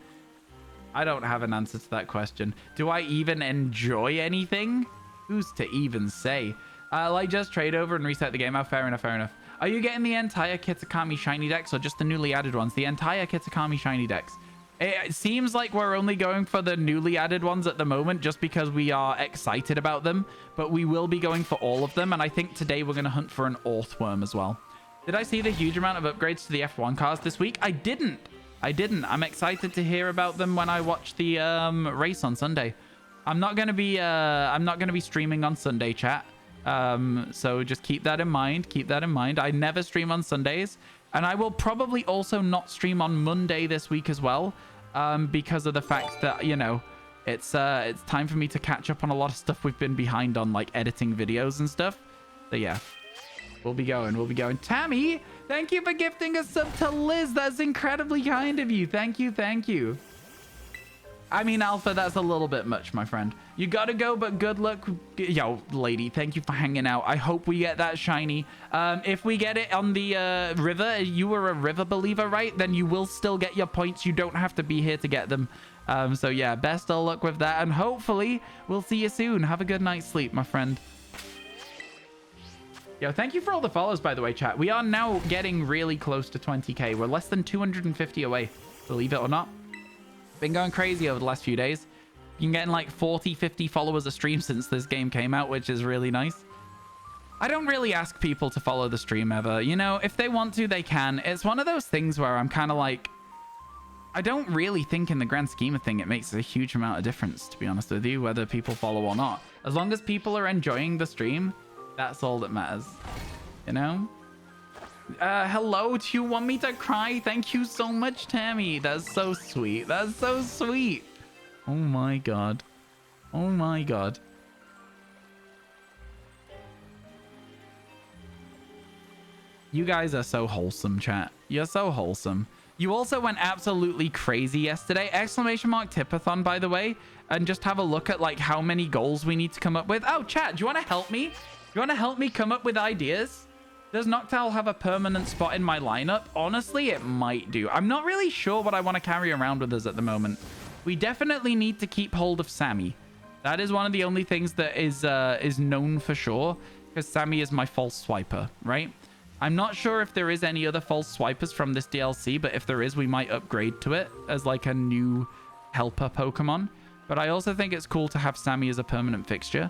I don't have an answer to that question. Do I even enjoy anything? Who's to even say? Like, just trade over and reset the game. Oh, fair enough, fair enough. Are you getting the entire Kitakami shiny decks or just the newly added ones? The entire Kitakami shiny decks. It seems like we're only going for the newly added ones at the moment just because we are excited about them, but we will be going for all of them, and I think today we're going to hunt for an Orthworm as well. Did I see the huge amount of upgrades to the F1 cars this week? I didn't. I'm excited to hear about them when I watch the race on Sunday. I'm not going to be streaming on Sunday, chat. So just keep that in mind. I never stream on Sundays, and I will probably also not stream on Monday this week as well, because of the fact that, you know, it's time for me to catch up on a lot of stuff we've been behind on, like editing videos and stuff. So yeah, we'll be going. Tammy, thank you for gifting a sub to Liz. That's incredibly kind of you. Thank you. I mean, Alpha, that's a little bit much, my friend. You gotta go, but good luck. Yo, lady, thank you for hanging out. I hope we get that shiny. If we get it on the river, you were a river believer, right? Then you will still get your points. You don't have to be here to get them. So yeah, best of luck with that. And hopefully, we'll see you soon. Have a good night's sleep, my friend. Yo, thank you for all the follows, by the way, chat. We are now getting really close to 20k. We're less than 250 away, believe it or not. Been going crazy over the last few days. Been getting like 40, 50 followers a stream since this game came out, which is really nice. I don't really ask people to follow the stream ever. You know, if they want to, they can. It's one of those things where I'm kind of like, I don't really think in the grand scheme of thing it makes a huge amount of difference, to be honest with you, whether people follow or not. As long as people are enjoying the stream, that's all that matters. You know? Hello, do you want me to cry? Thank you so much, Tammy. That's so sweet. That's so sweet. Oh my god. Oh my god. You guys are so wholesome, chat. You're so wholesome. You also went absolutely crazy yesterday. Exclamation mark Tipathon, by the way. And just have a look at like how many goals we need to come up with. Oh, chat, do you want to help me? Do you want to help me come up with ideas? Does Noctowl have a permanent spot in my lineup? Honestly, it might do. I'm not really sure what I want to carry around with us at the moment. We definitely need to keep hold of Sammy. That is one of the only things that is known for sure, because Sammy is my false swiper, right? I'm not sure if there is any other false swipers from this DLC, but if there is, we might upgrade to it as like a new helper Pokemon. But I also think it's cool to have Sammy as a permanent fixture.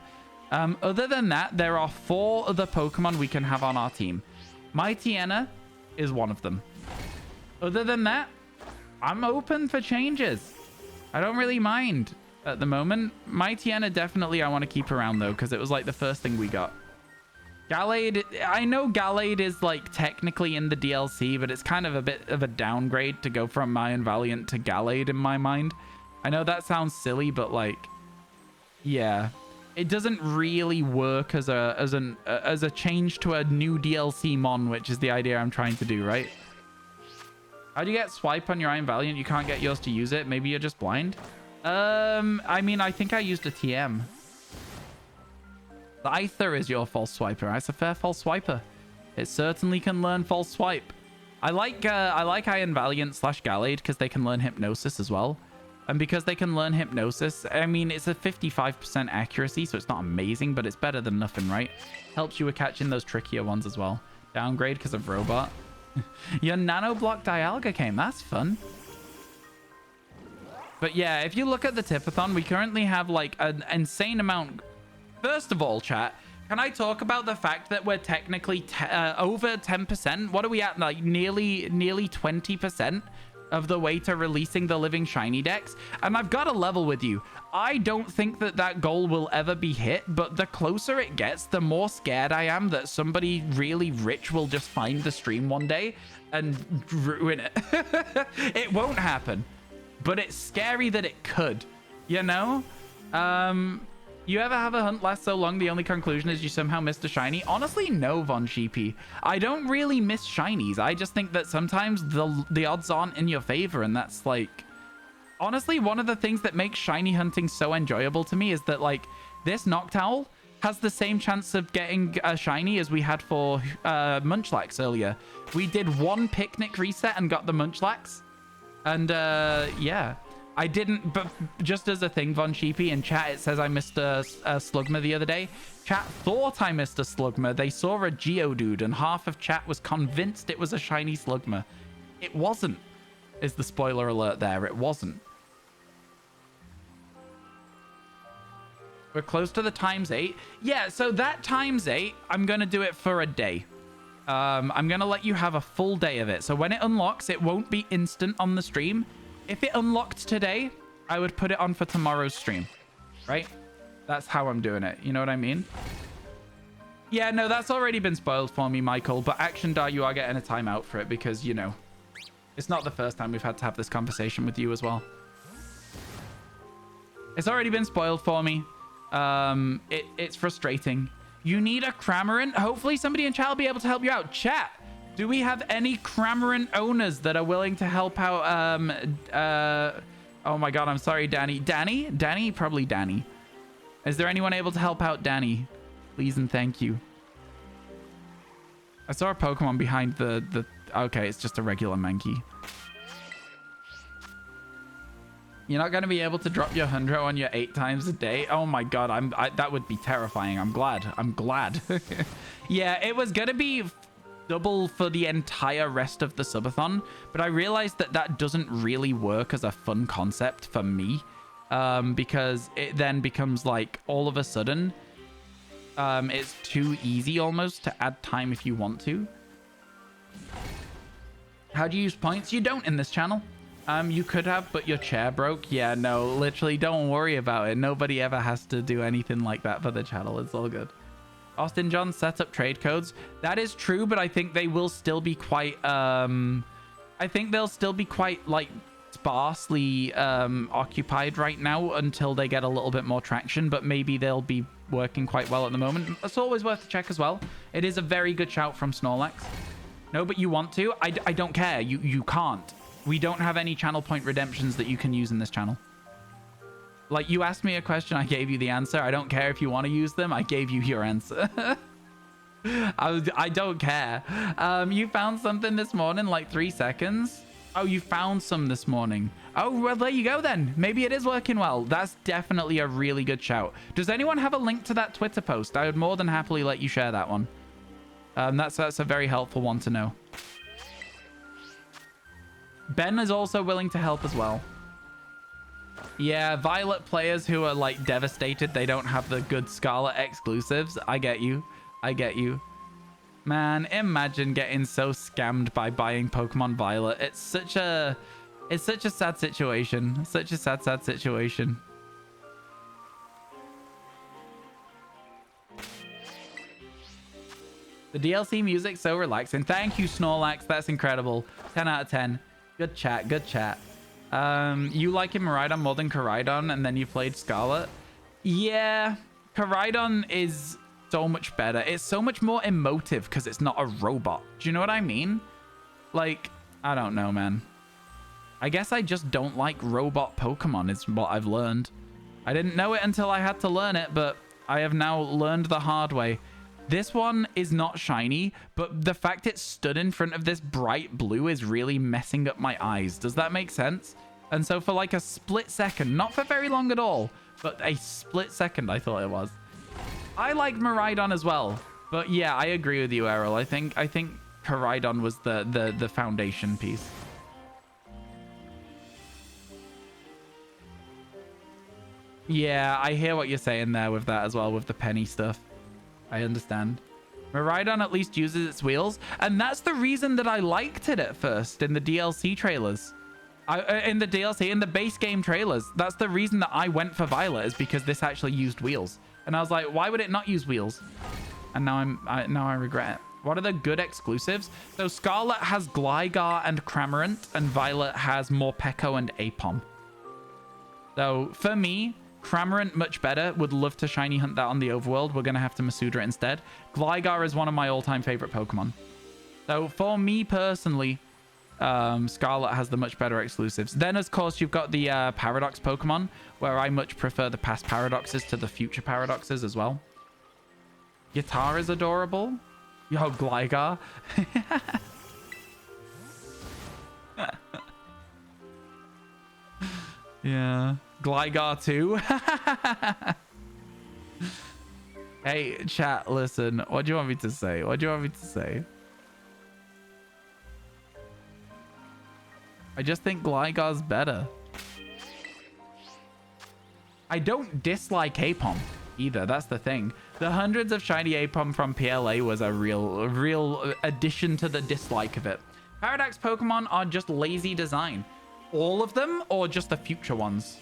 Other than that, there are 4 other Pokemon we can have on our team. Mightyena is one of them. Other than that, I'm open for changes. I don't really mind at the moment. Mightyena definitely I want to keep around though, because it was like the first thing we got. Gallade, I know Gallade is like technically in the DLC, but it's kind of a bit of a downgrade to go from Mayan Valiant to Gallade in my mind. I know that sounds silly, but like, yeah. It doesn't really work as a change to a new DLC mon, which is the idea I'm trying to do, right? How do you get swipe on your Iron Valiant? You can't get yours to use it. Maybe you're just blind. I mean, I think I used a TM. The Aether is your false swiper. It's a fair false swiper. It certainly can learn false swipe. I like Iron Valiant / Gallade because they can learn Hypnosis as well. And because they can learn Hypnosis, I mean, it's a 55% accuracy, so it's not amazing, but it's better than nothing, right? Helps you with catching those trickier ones as well. Downgrade because of Robot. Your Nanoblock Dialga came. That's fun. But yeah, if you look at the Tipathon, we currently have like an insane amount. First of all, chat, can I talk about the fact that we're technically over 10%? What are we at? Like nearly 20%? Of the way to releasing the living shiny decks. And I've got to level with you. I don't think that goal will ever be hit, but the closer it gets, the more scared I am that somebody really rich will just find the stream one day and ruin it. It won't happen, but it's scary that it could, you know? You ever have a hunt last so long, the only conclusion is you somehow missed a shiny? Honestly, no, Von Sheepy. I don't really miss shinies. I just think that sometimes the odds aren't in your favor, and that's like... Honestly, one of the things that makes shiny hunting so enjoyable to me is that, like, this Noctowl has the same chance of getting a shiny as we had for Munchlax earlier. We did one picnic reset and got the Munchlax. And, yeah. I didn't, but just as a thing, Von Sheepy, in chat, it says I missed a Slugma the other day. Chat thought I missed a Slugma. They saw a Geodude, and half of chat was convinced it was a shiny Slugma. It wasn't, is the spoiler alert there. It wasn't. We're close to the ×8. Yeah, so that ×8, I'm going to do it for a day. I'm going to let you have a full day of it. So when it unlocks, it won't be instant on the stream. If it unlocked today, I would put it on for tomorrow's stream, right? That's how I'm doing it. You know what I mean? Yeah, no, that's already been spoiled for me, Michael. But Action Dar, you are getting a timeout for it because, you know, it's not the first time we've had to have this conversation with you as well. It's already been spoiled for me. It's frustrating. You need a Cramorant. Hopefully somebody in chat will be able to help you out. Chat. Do we have any Cramorant owners that are willing to help out? Oh my god, I'm sorry, Danny. Danny? Probably Danny. Is there anyone able to help out Danny? Please and thank you. I saw a Pokemon behind the... Okay, it's just a regular Mankey. You're not going to be able to drop your 100 on your 8 times a day? Oh my god, that would be terrifying. I'm glad. Yeah, it was going to be... double for the entire rest of the subathon, but I realized that that doesn't really work as a fun concept for me, because it then becomes like all of a sudden it's too easy almost to add time if you want to. How do you use points? You don't in this channel. You could have, but your chair broke. Yeah, no, literally don't worry about it. Nobody ever has to do anything like that for the channel. It's all good. Austin John set up trade codes. That is true, but I think they will still be quite I think they'll still be quite like sparsely occupied right now until they get a little bit more traction, but maybe they'll be working quite well at the moment. It's always worth a check as well. It is a very good shout from Snorlax. No, but you want to? I don't care. You can't. We don't have any channel point redemptions that you can use in this channel. Like, you asked me a question, I gave you the answer. I don't care if you want to use them. I gave you your answer. I don't care. You found something this morning, like 3 seconds? Oh, you found some this morning. Oh, well, there you go then. Maybe it is working well. That's definitely a really good shout. Does anyone have a link to that Twitter post? I would more than happily let you share that one. That's a very helpful one to know. Ben is also willing to help as well. Yeah, Violet players who are like devastated they don't have the good Scarlet exclusives. I get you. I get you. Man, imagine getting so scammed by buying Pokemon Violet. It's such a sad situation. Such a sad situation. The DLC music's so relaxing. Thank you, Snorlax. That's incredible. 10 out of 10. Good chat. Good chat. You like Miraidon more than Koraidon, and then you played Scarlet? Yeah, Koraidon is so much better. It's so much more emotive because it's not a robot. Do you know what I mean? Like, I don't know, man. I guess I just don't like robot Pokemon is what I've learned. I didn't know it until I had to learn it, but I have now learned the hard way. This one is not shiny, but the fact it stood in front of this bright blue is really messing up my eyes. Does that make sense? And so for like a split second, not for very long at all, but a split second, I thought it was. I like Miraidon as well, but yeah, I agree with you, Errol. I think Koraidon was the foundation piece. Yeah, I hear what you're saying there with that as well, with the penny stuff. I understand. Miraidon at least uses its wheels, and that's the reason that I liked it at first in the DLC trailers. In the base game trailers, that's the reason that I went for Violet, is because this actually used wheels. And I was like, why would it not use wheels? And now I regret it. What are the good exclusives? So Scarlet has Gligar and Cramorant, and Violet has Morpeko and Apom. So for me, Cramorant, much better. Would love to shiny hunt that on the overworld. We're going to have to Masuda it instead. Gligar is one of my all-time favorite Pokemon. So for me personally, Scarlet has the much better exclusives. Then, of course, you've got the Paradox Pokemon, where I much prefer the past Paradoxes to the future Paradoxes as well. Guitar is adorable. Yo, Gligar. Yeah. Gligar too. Hey, chat, listen. What do you want me to say? What do you want me to say? I just think Gligar's better. I don't dislike Apom either. That's the thing. The hundreds of shiny Apom from PLA was a real addition to the dislike of it. Paradox Pokemon are just lazy design. All of them or just the future ones?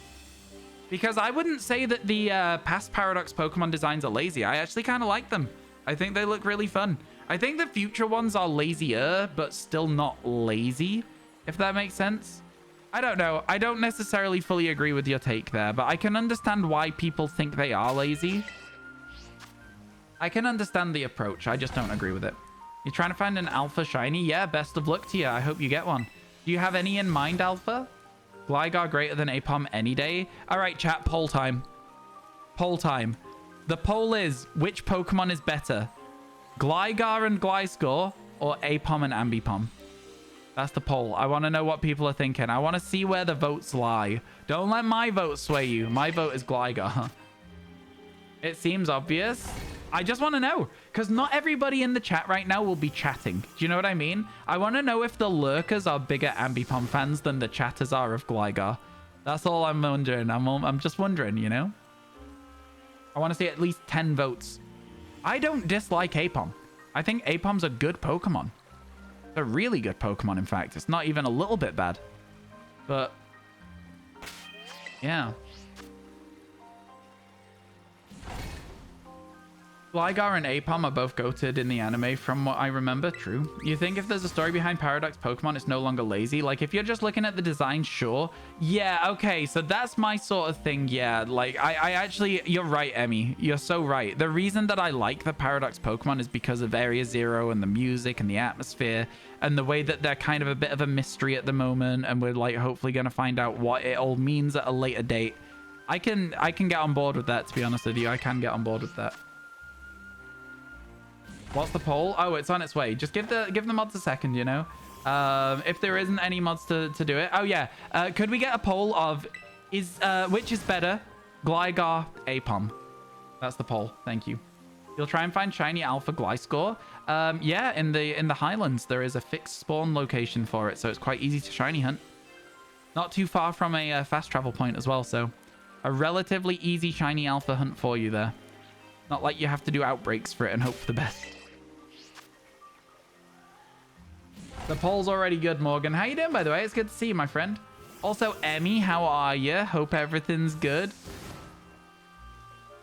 Because I wouldn't say that the past Paradox Pokemon designs are lazy. I actually kind of like them. I think they look really fun. I think the future ones are lazier, but still not lazy, if that makes sense. I don't know. I don't necessarily fully agree with your take there, but I can understand why people think they are lazy. I can understand the approach. I just don't agree with it. You're trying to find an alpha shiny? Yeah, best of luck to you. I hope you get one. Do you have any in mind, alpha? Gligar greater than Apom any day? All right, chat, poll time. Poll time. The poll is, which Pokemon is better? Gligar and Gliscor or Apom and Ambipom? That's the poll. I want to know what people are thinking. I want to see where the votes lie. Don't let my vote sway you. My vote is Gligar. It seems obvious. I just want to know, because not everybody in the chat right now will be chatting. Do you know what I mean? I want to know if the lurkers are bigger Ambipom fans than the chatters are of Gligar. That's all I'm wondering. I'm just wondering, you know? I want to see at least 10 votes. I don't dislike Apom. I think Apom's a good Pokemon. It's a really good Pokemon, in fact. It's not even a little bit bad. But, yeah. Gligar and Apom are both goated in the anime from what I remember. True. You think if there's a story behind Paradox Pokemon, it's no longer lazy? Like, if you're just looking at the design, sure. Yeah, okay. So that's my sort of thing. Yeah, like, I actually... You're right, Emmy. You're so right. The reason that I like the Paradox Pokemon is because of Area Zero and the music and the atmosphere and the way that they're kind of a bit of a mystery at the moment, and we're, like, hopefully going to find out what it all means at a later date. I can get on board with that, to be honest with you. I can get on board with that. What's the poll? Oh, it's on its way. Just give the mods a second, you know? If there isn't any mods to do it. Oh, yeah. Could we get a poll of which is better? Gligar, Apom. That's the poll. Thank you. You'll try and find shiny alpha Gliscor. Yeah, in the Highlands, there is a fixed spawn location for it, so it's quite easy to shiny hunt. Not too far from a fast travel point as well, so a relatively easy shiny alpha hunt for you there. Not like you have to do outbreaks for it and hope for the best. The poll's already good, Morgan. How you doing, by the way? It's good to see you, my friend. Also, Emmy, how are you? Hope everything's good.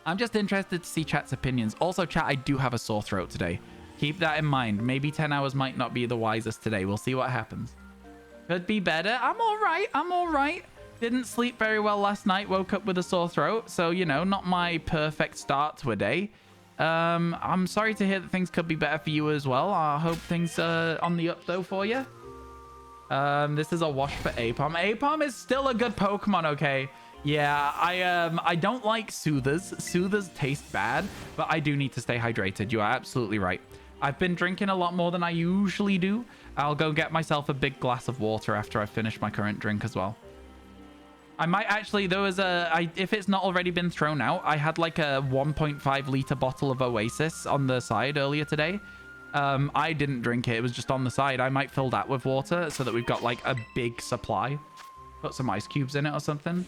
I'm just interested to see chat's opinions. Also, chat, I do have a sore throat today. Keep that in mind. Maybe 10 hours might not be the wisest today. We'll see what happens. Could be better. I'm all right. I'm all right. Didn't sleep very well last night. Woke up with a sore throat. So, you know, not my perfect start to a day. I'm sorry to hear that things could be better for you as well. I hope things are on the up, though, for you. This is a wash for Apom. Apom is still a good Pokemon, okay? Yeah, I don't like Soothers. Soothers taste bad, but I do need to stay hydrated. You are absolutely right. I've been drinking a lot more than I usually do. I'll go get myself a big glass of water after I finish my current drink as well. I might actually, there was if it's not already been thrown out, I had like a 1.5 liter bottle of Oasis on the side earlier today. I didn't drink it. It was just on the side. I might fill that with water so that we've got like a big supply. Put some ice cubes in it or something.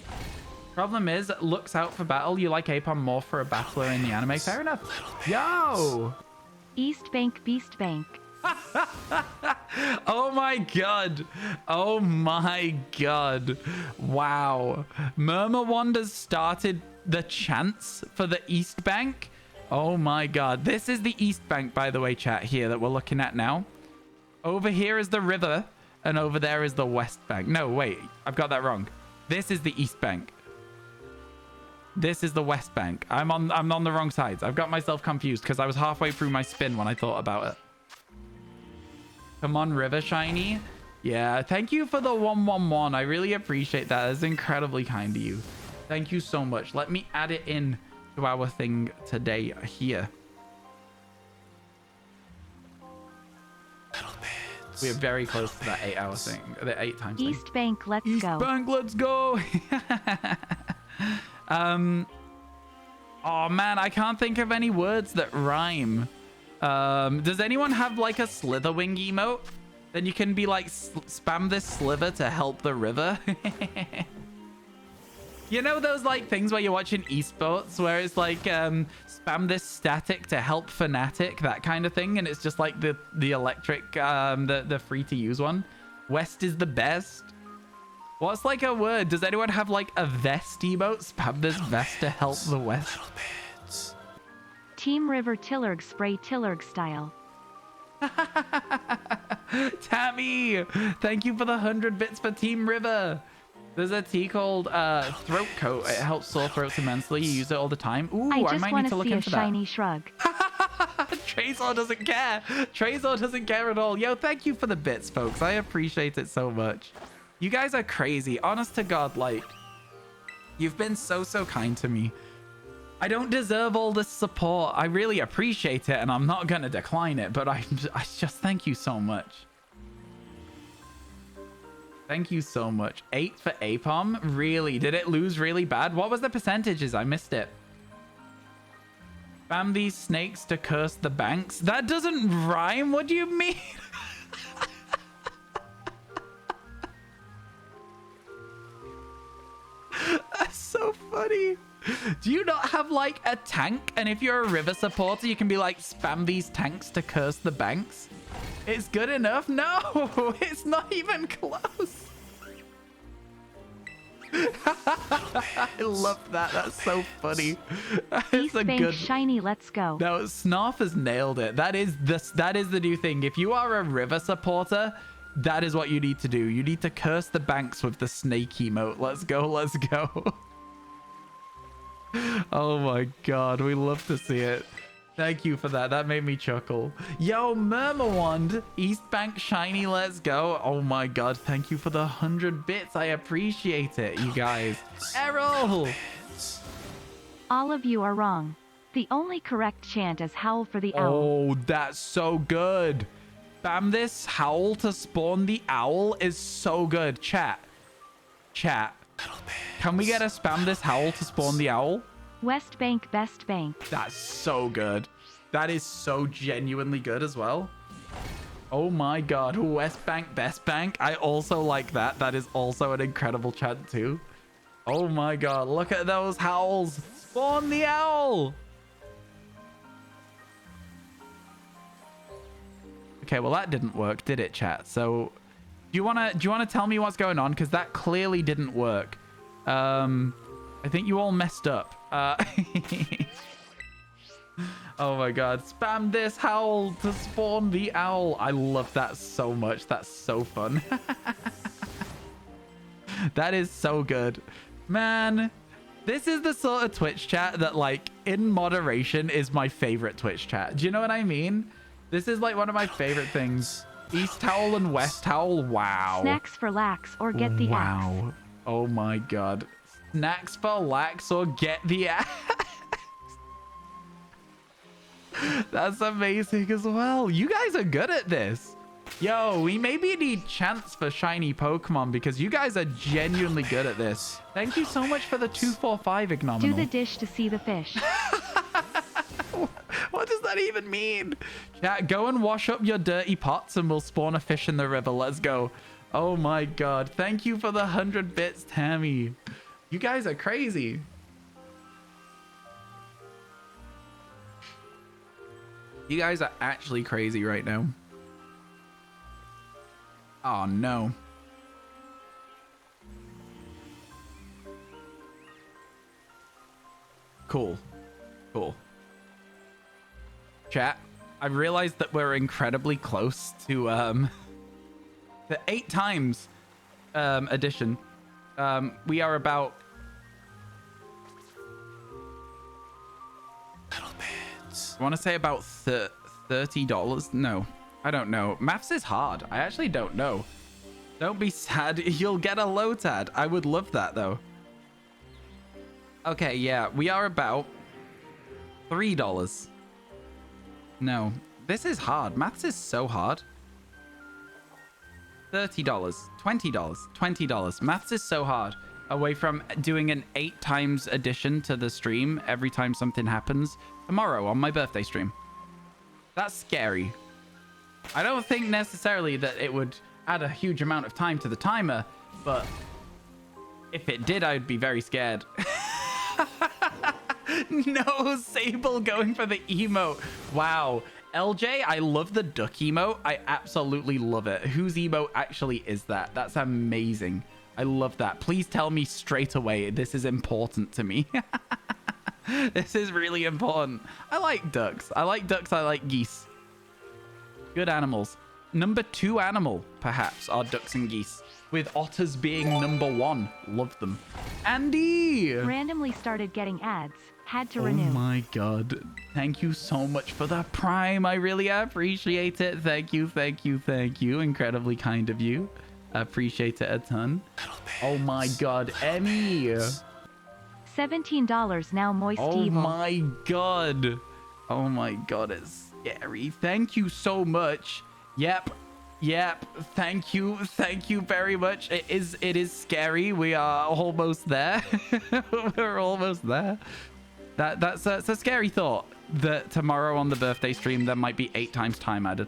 Problem is, looks out for battle. You like Apom more for a battler in the anime. Fair enough. Yo! East Bank, Beast Bank. Oh my god. Oh my god. Wow. Murmur Wanders started the chants for the East Bank. Oh my god. This is the East Bank, by the way, chat, here that we're looking at now. Over here is the river, and over there is the West Bank. No, wait. I've got that wrong. This is the East Bank. This is the west bank. I'm on the wrong sides. I've got myself confused because I was halfway through my spin when I thought about it. Come on, River Shiny. Yeah, thank you for the 111. I really appreciate that. That's incredibly kind of you. Thank you so much. Let me add it in to our thing today here. We are very close to that 8-hour thing. The 8 times thing. East Bank, let's East go. Bank, let's go. Oh man, I can't think of any words that rhyme. Does anyone have like a Slitherwing emote? Then you can be like, spam this sliver to help the river. You know those like things where you're watching esports where it's like spam this static to help fanatic, that kind of thing, and it's just like the electric the free to use one. West is the best. What's like a word? Does anyone have like a vest emote? Spam this vest to help the West. Team River Tillerg spray Tillerg style. Tammy, thank you for the 100 bits for Team River. There's a tea called Throat Coat. It helps sore throats immensely. You use it all the time. Ooh, I might need to look into that. I just want to see a shiny shrug. Trezor doesn't care. Trezor doesn't care at all. Yo, thank you for the bits, folks. I appreciate it so much. You guys are crazy. Honest to God, like, you've been so kind to me. I don't deserve all this support. I really appreciate it, and I'm not going to decline it, but I just thank you so much. Thank you so much. 8 for Apom? Really? Did it lose really bad? What was the percentages? I missed it. Spam these snakes to curse the banks? That doesn't rhyme. What do you mean? That's so funny. Do you not have like a tank? And if you're a river supporter, you can be like, spam these tanks to curse the banks? It's good enough? No, it's not even close. I love that. That's so funny. It's a good shiny. Let's go. No, Snarf has nailed it. That is the new thing. If you are a river supporter, that is what you need to do. You need to curse the banks with the snake emote. Let's go. Let's go. Oh my God. We love to see it. Thank you for that. That made me chuckle. Yo, Murmurwand, East Bank shiny, let's go. Oh my God. Thank you for the 100 bits. I appreciate it, you guys. Errol! All of you are wrong. The only correct chant is howl for the owl. Oh, that's so good. Spam this howl to spawn the owl is so good. Chat. Can we get a spam this howl to spawn the owl? West Bank, best bank. That's so good. That is so genuinely good as well. Oh my God. West Bank, best bank. I also like that. That is also an incredible chant too. Oh my God. Look at those howls. Spawn the owl. Okay, well that didn't work, did it, chat? So do you wanna tell me what's going on? Because that clearly didn't work. I think you all messed up. Oh my God. Spam this howl to spawn the owl. I love that so much. That's so fun. That is so good. Man, this is the sort of Twitch chat that, like, in moderation is my favorite Twitch chat. Do you know what I mean? This is like one of my favorite things. East Howl and West Howl. Wow. Snacks for lax or get the axe. Oh my God. Snacks for lax or get the axe. That's amazing as well. You guys are good at this. Yo, we maybe need chants for shiny Pokemon because you guys are genuinely good at this. Thank you so much for the 245 ignominal. Do the dish to see the fish. What does that even mean? Chat, go and wash up your dirty pots and we'll spawn a fish in the river. Let's go. Oh my God. Thank you for the 100 bits, Tammy. You guys are crazy. You guys are actually crazy right now. Oh no. Cool. Chat, I've realized that we're incredibly close to the 8 times addition. We are about I want to say about $30. No, I don't know. Maths is hard. I actually don't know. Don't be sad. You'll get a Lotad. I would love that, though. Okay, yeah. We are about $3. No, this is hard. Maths is so hard. $30, $20, $20. Maths is so hard. Away from doing an 8 times addition to the stream every time something happens tomorrow on my birthday stream. That's scary. I don't think necessarily that it would add a huge amount of time to the timer, but if it did, I'd be very scared. No, Sable going for the emote. Wow. LJ, I love the duck emote. I absolutely love it. Whose emote actually is that? That's amazing. I love that. Please tell me straight away. This is important to me. This is really important. I like ducks. I like ducks. I like geese. Good animals. Number 2 animal, perhaps, are ducks and geese. With otters being number 1. Love them. Andy! Randomly started getting ads. Had to renew. Oh my god. Thank you so much for the Prime. I really appreciate it. Thank you, thank you, thank you. Incredibly kind of you. I appreciate it a ton. Oh my god, Emmy. $17 now, moist Oh evil. my god. Oh my god, it's scary. Thank you so much. Yep. Thank you very much. It is scary. We are almost there. We're almost there. That's a scary thought that tomorrow on the birthday stream there might be 8 times time added.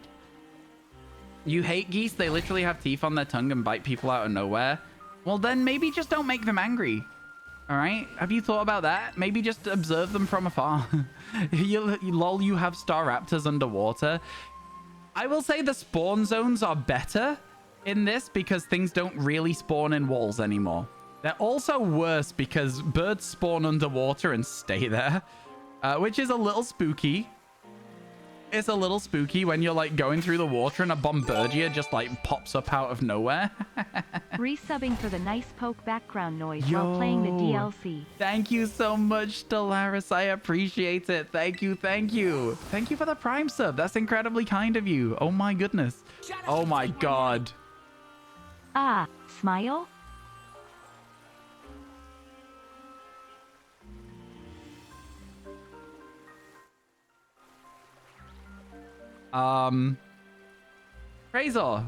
You hate geese? They literally have teeth on their tongue and bite people out of nowhere. Well, then maybe just don't make them angry. All right? Have you thought about that? Maybe just observe them from afar. Lol, you have star raptors underwater. I will say the spawn zones are better in this because things don't really spawn in walls anymore. They're also worse because birds spawn underwater and stay there, which is a little spooky. It's a little spooky when you're like going through the water and a bombardier just like pops up out of nowhere. Resubbing for the nice poke background noise while playing the DLC. Thank you so much, Stellaris. I appreciate it. Thank you. Thank you. Thank you for the Prime sub. That's incredibly kind of you. Oh my goodness. Oh my god. Ah, smile? Razor,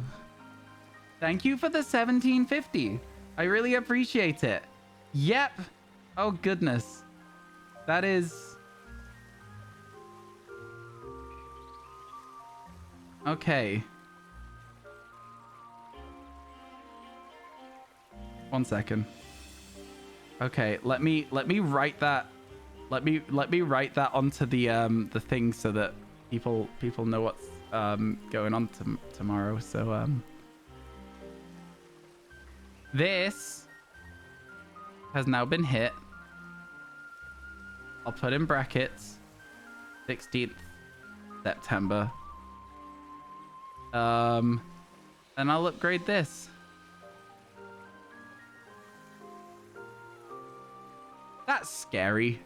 thank you for the 1750. I really appreciate it. Yep. Oh goodness. That is okay. 1 second. Okay, let me write that. Let me write that onto the thing so that people know what's going on tomorrow. So this has now been hit. I'll put in brackets 16th September. And I'll upgrade this. That's scary.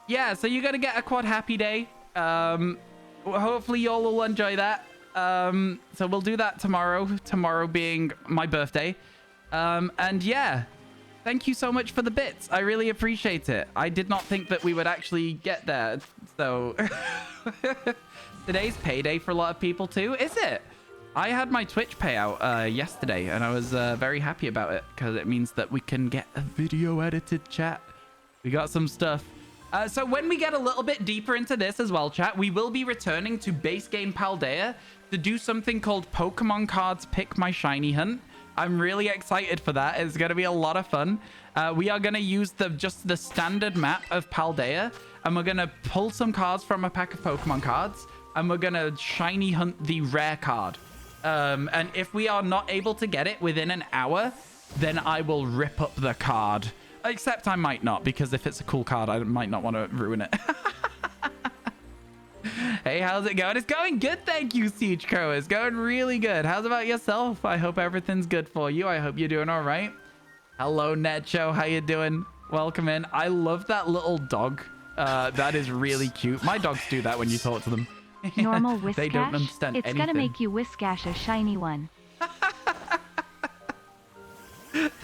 Yeah, so you're gonna get a quad happy day. Hopefully y'all will enjoy that. So we'll do that tomorrow being my birthday. And yeah, thank you so much for the bits. I really appreciate it. I did not think that we would actually get there. So today's payday for a lot of people too, is it? I had my Twitch payout yesterday and I was very happy about it because it means that we can get a video edited, chat. We got some stuff. So when we get a little bit deeper into this as well, chat, we will be returning to base game Paldea to do something called Pokemon Cards Pick My Shiny Hunt. I'm really excited for that. It's going to be a lot of fun. We are going to use just the standard map of Paldea, and we're going to pull some cards from a pack of Pokemon cards, and we're going to shiny hunt the rare card. And if we are not able to get it within an hour, then I will rip up the card. Except I might not, because if it's a cool card, I might not want to ruin it. Hey, how's it going? It's going good, thank you, Siege Crow. It's going really good. How's about yourself? I hope everything's good for you. I hope you're doing all right. Hello, Necho. How you doing? Welcome in. I love that little dog That is really cute. My dogs do that when you talk to them. Normal Whiskash? They don't understand It's anything. gonna make you Whiskash a shiny one.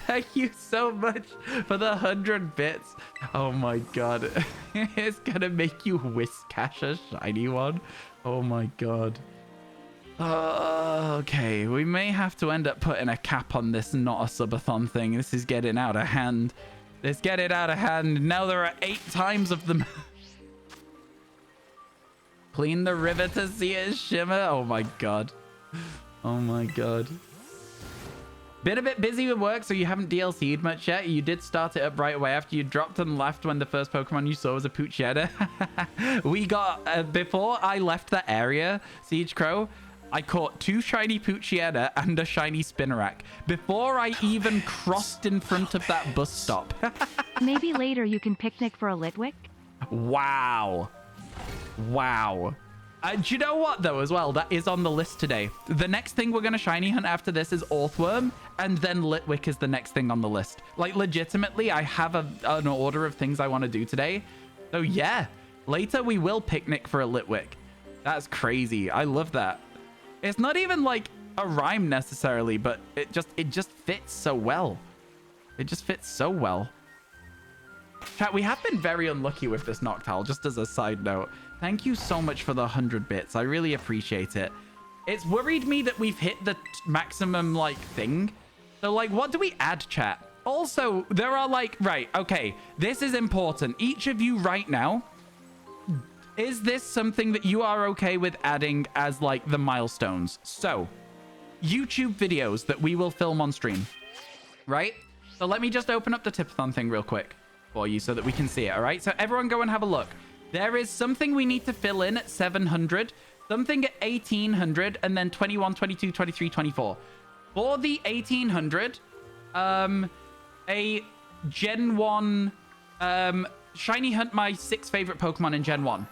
Thank you so much for the 100 bits. Oh my god. It's gonna make you Whiskash a shiny one. Oh my god. Okay, we may have to end up putting a cap on this not a subathon thing. This is getting out of hand. It's getting out of hand. Now there are 8 times of them. Clean the river to see it shimmer. Oh my god. Oh my god. Been a bit busy with work, so you haven't DLC'd much yet. You did start it up right away after you dropped and left when the first Pokemon you saw was a Poochietta. We got, before I left that area, Siege Crow, I caught 2 shiny Poochietta and a shiny Spinarak before I even crossed in front of that bus stop. Maybe later you can picnic for a Litwick? Wow. Wow. Do you know what, though, as well? That is on the list today. The next thing we're going to shiny hunt after this is Orthworm, and then Litwick is the next thing on the list. Like, legitimately, I have an order of things I want to do today. So, yeah. Later, we will picnic for a Litwick. That's crazy. I love that. It's not even, like, a rhyme necessarily, but it just fits so well. It just fits so well. Chat, we have been very unlucky with this Noctowl, just as a side note. Thank you so much for the 100 bits. I really appreciate it. It's worried me that we've hit the maximum, like, thing. So, like, what do we add, chat? Also, there are, like, right, okay. This is important. Each of you right now, is this something that you are okay with adding as, like, the milestones? So, YouTube videos that we will film on stream, right? So let me just open up the Tipathon thing real quick for you so that we can see it, all right? So everyone go and have a look. There is something we need to fill in at 700, something at 1800, and then 21, 22, 23, 24. For the 1800, a Gen 1, shiny hunt my 6 favorite Pokemon in Gen 1.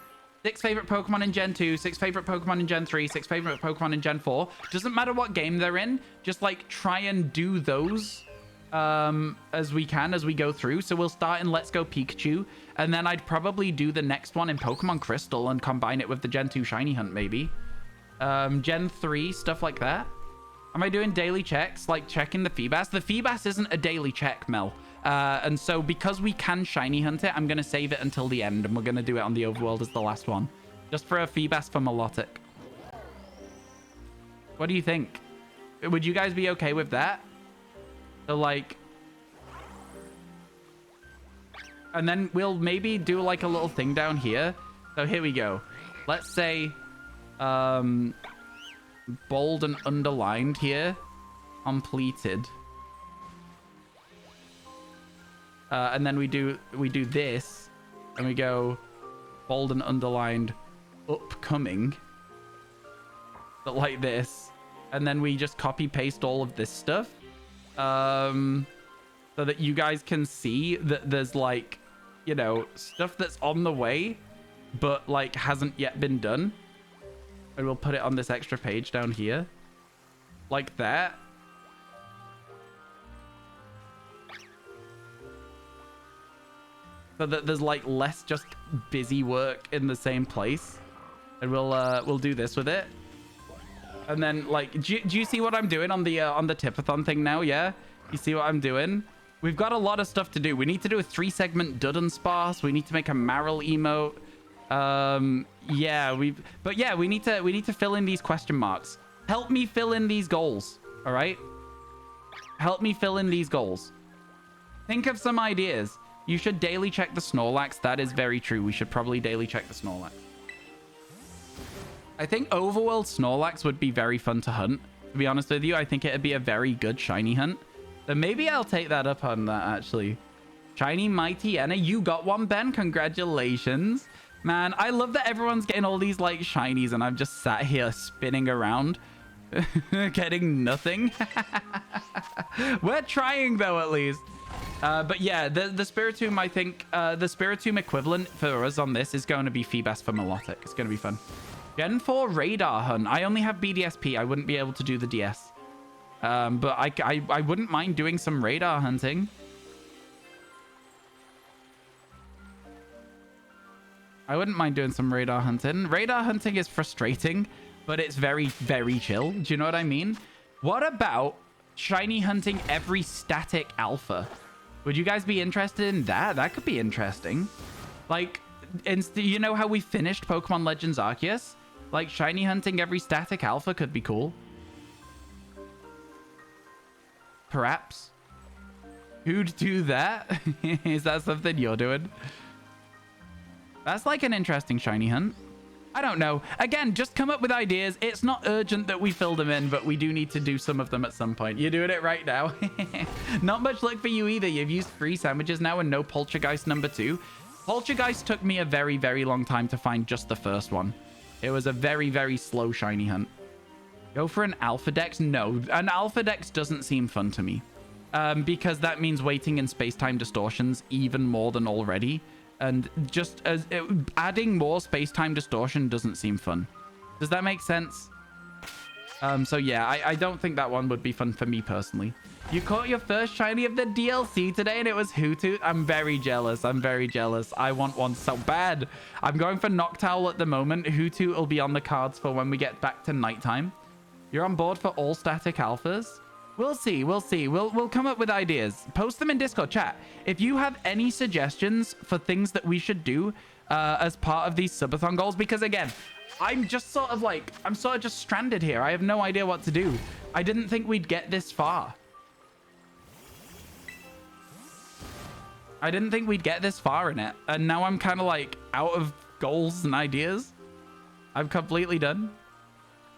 6 favorite Pokemon in Gen 2, 6 favorite Pokemon in Gen 3, 6 favorite Pokemon in Gen 4. Doesn't matter what game they're in, just like try and do those as we can as we go through. So we'll start in Let's Go Pikachu, and then I'd probably do the next one in Pokemon Crystal and combine it with the Gen 2 shiny hunt maybe. Gen 3, stuff like that. Am I doing daily checks, like checking the Feebas? The Feebas isn't a daily check, Mel. And so because we can shiny hunt it, I'm going to save it until the end, and we're going to do it on the overworld as the last one. Just for a Feebas for Melodic. What do you think? Would you guys be okay with that? So, like... And then we'll maybe do, like, a little thing down here. So here we go. Let's say... bold and underlined here. Completed. And then we do this, and we go bold and underlined upcoming, but like this, and then we just copy paste all of this stuff, so that you guys can see that there's, like, you know, stuff that's on the way, but like hasn't yet been done. And we'll put it on this extra page down here, like that. So that there's like less just busy work in the same place, and we'll do this with it. And then, like, do you see what I'm doing on the Tipathon thing now? Yeah, you see what I'm doing? We've got a lot of stuff to do. We need to do a 3-segment Dudunsparce. We need to make a Marill emote. Yeah, we need to fill in these question marks. Help me fill in these goals. All right, help me fill in these goals. Think of some ideas. You should daily check the Snorlax. That is very true. We should probably daily check the Snorlax. I think Overworld Snorlax would be very fun to hunt. To be honest with you, I think it'd be a very good shiny hunt. So maybe I'll take that up on that, actually. Shiny Mighty Enna. You got one, Ben. Congratulations. Man, I love that everyone's getting all these, like, shinies, and I'm just sat here spinning around. Getting nothing. We're trying, though, at least. But yeah, the Spiritomb, I think, the Spiritomb equivalent for us on this is going to be Feebas for Melodic. It's going to be fun. Gen 4 Radar Hunt. I only have BDSP. I wouldn't be able to do the DS. But I wouldn't mind doing some radar hunting. I wouldn't mind doing some radar hunting. Radar hunting is frustrating, but it's very, very chill. Do you know what I mean? What about shiny hunting every static alpha? Would you guys be interested in that? That could be interesting. Like, you know how we finished Pokemon Legends Arceus? Like, shiny hunting every static alpha could be cool. Perhaps. Who'd do that? Is that something you're doing? That's like an interesting shiny hunt. I don't know. Again, just come up with ideas. It's not urgent that we fill them in, but we do need to do some of them at some point. You're doing it right now. Not much luck for you either. You've used 3 sandwiches now and no Poltergeist number 2. Poltergeist took me a very, very long time to find just the first one. It was a very, very slow shiny hunt. Go for an Alpha Dex? No, an Alpha Dex doesn't seem fun to me. Because that means waiting in space-time distortions even more than already. And just adding more space-time distortion doesn't seem fun. Does that make sense? So yeah, I don't think that one would be fun for me personally. You caught your first shiny of the DLC today and it was Hoothoot. I'm very jealous. I'm very jealous. I want one so bad. I'm going for Noctowl at the moment. Hoothoot will be on the cards for when we get back to nighttime. You're on board for all static alphas? We'll see. We'll see. We'll come up with ideas. Post them in Discord chat. If you have any suggestions for things that we should do as part of these subathon goals, because again, I'm sort of just stranded here. I have no idea what to do. I didn't think we'd get this far. I didn't think we'd get this far in it. And now I'm kind of like out of goals and ideas. I'm completely done.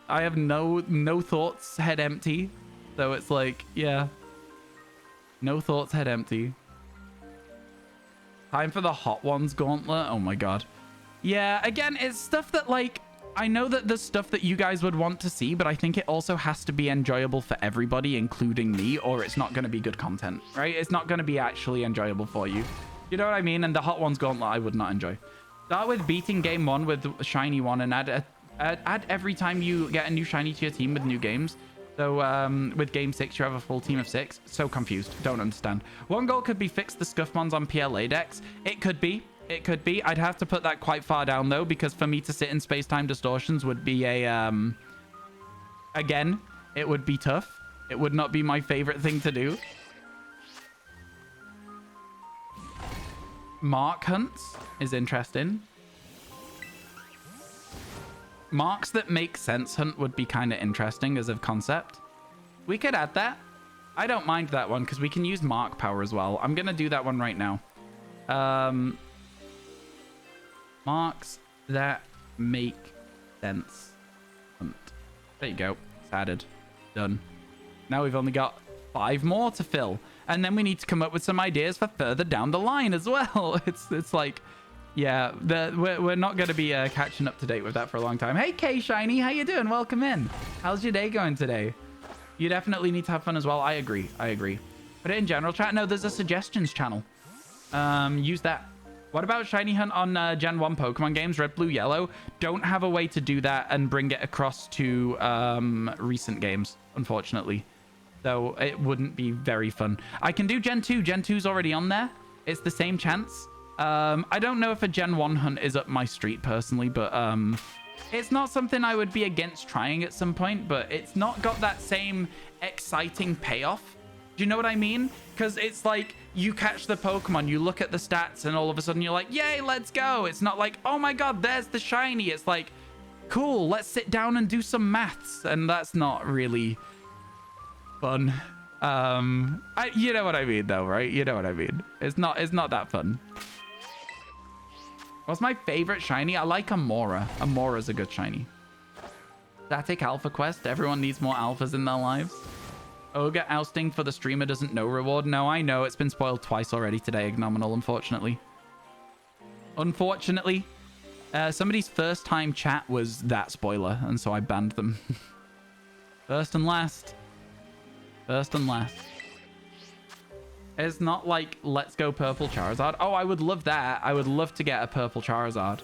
I have no thoughts, head empty. So it's like, yeah. No thoughts, head empty. Time for the Hot Ones gauntlet. Oh my god. Yeah, again, it's stuff that like, I know that there's stuff that you guys would want to see, but I think it also has to be enjoyable for everybody, including me, or it's not going to be good content, right? It's not going to be actually enjoyable for you. You know what I mean? And the Hot Ones gauntlet, I would not enjoy. Start with beating game 1 with shiny 1 and add every time you get a new shiny to your team with new games. So with game 6, you have a full team of 6. So confused. Don't understand. One goal could be fix the Scuffmons on PLA decks. It could be. It could be. I'd have to put that quite far down, though, because for me to sit in space-time distortions would be a... Again, it would be tough. It would not be my favorite thing to do. Mark hunts is interesting. Marks that make sense hunt would be kind of interesting as a concept. We could add that. I don't mind that one because we can use mark power as well. I'm going to do that one right now. Marks that make sense hunt. There you go. It's added. Done. Now we've only got 5 more to fill. And then we need to come up with some ideas for further down the line as well. It's like... Yeah, we're not going to be catching up to date with that for a long time. Hey, K Shiny, how you doing? Welcome in. How's your day going today? You definitely need to have fun as well. I agree. I agree. Put it in general chat. No, there's a suggestions channel. Use that. What about Shiny Hunt on Gen 1 Pokemon games, Red, Blue, Yellow? Don't have a way to do that and bring it across to recent games, unfortunately. So it wouldn't be very fun. I can do Gen 2. Gen 2's already on there. It's the same chance. I don't know if a Gen 1 hunt is up my street personally, but it's not something I would be against trying at some point, but it's not got that same exciting payoff. Do you know what I mean? Because it's like you catch the Pokemon, you look at the stats, and all of a sudden you're like, yay, let's go. It's not like, oh my god, there's the shiny. It's like, cool, let's sit down and do some maths. And that's not really fun. You know what I mean though, right? You know what I mean. It's not that fun. What's my favorite shiny? I like Amora. Amora's a good shiny. Static Alpha Quest. Everyone needs more alphas in their lives. Ogre ousting for the streamer doesn't know reward. No, I know. It's been spoiled twice already today. Ignominal, unfortunately. Unfortunately. Somebody's first time chat was that spoiler, and so I banned them. First and last. First and last. It's not like let's go purple Charizard. Oh, I would love that. I would love to get a purple Charizard.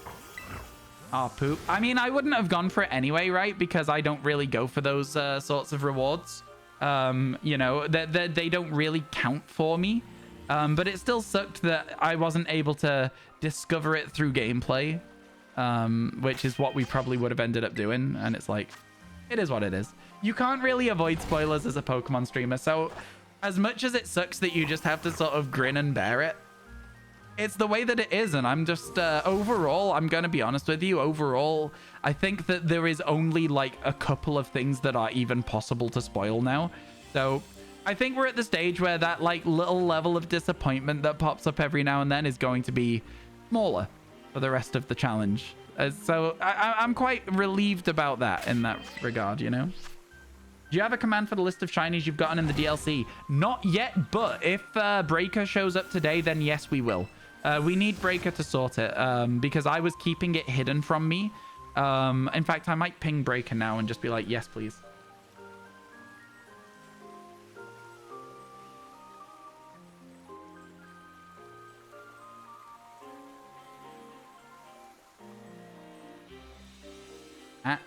Oh, poop. I mean, I wouldn't have gone for it anyway, right? Because I don't really go for those sorts of rewards. You know, they don't really count for me. But it still sucked that I wasn't able to discover it through gameplay. which is what we probably would have ended up doing. And it's like, it is what it is. You can't really avoid spoilers as a Pokemon streamer. So as much as it sucks that you just have to sort of grin and bear it, it's the way that it is. And I'm just, overall, I'm going to be honest with you. Overall, I think that there is only like a couple of things that are even possible to spoil now. So I think we're at the stage where that like little level of disappointment that pops up every now and then is going to be smaller for the rest of the challenge. So I'm quite relieved about that in that regard, you know? Do you have a command for the list of shinies you've gotten in the DLC? Not yet, but if Breaker shows up today, then yes, we will. We need Breaker to sort it because I was keeping it hidden from me. In fact, I might ping Breaker now and just be like, yes, please. At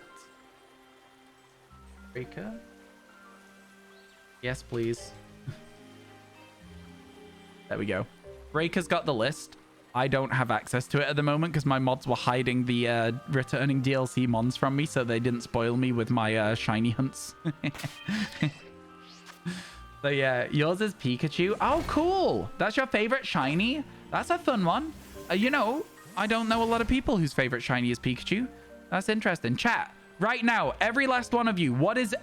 Breaker? Yes, please. There we go. Breaker's got the list. I don't have access to it at the moment because my mods were hiding the returning DLC mons from me, so they didn't spoil me with my shiny hunts. So yeah, yours is Pikachu. Oh, cool. That's your favorite shiny? That's a fun one. You know, I don't know a lot of people whose favorite shiny is Pikachu. That's interesting. Chat, right now, every last one of you, what is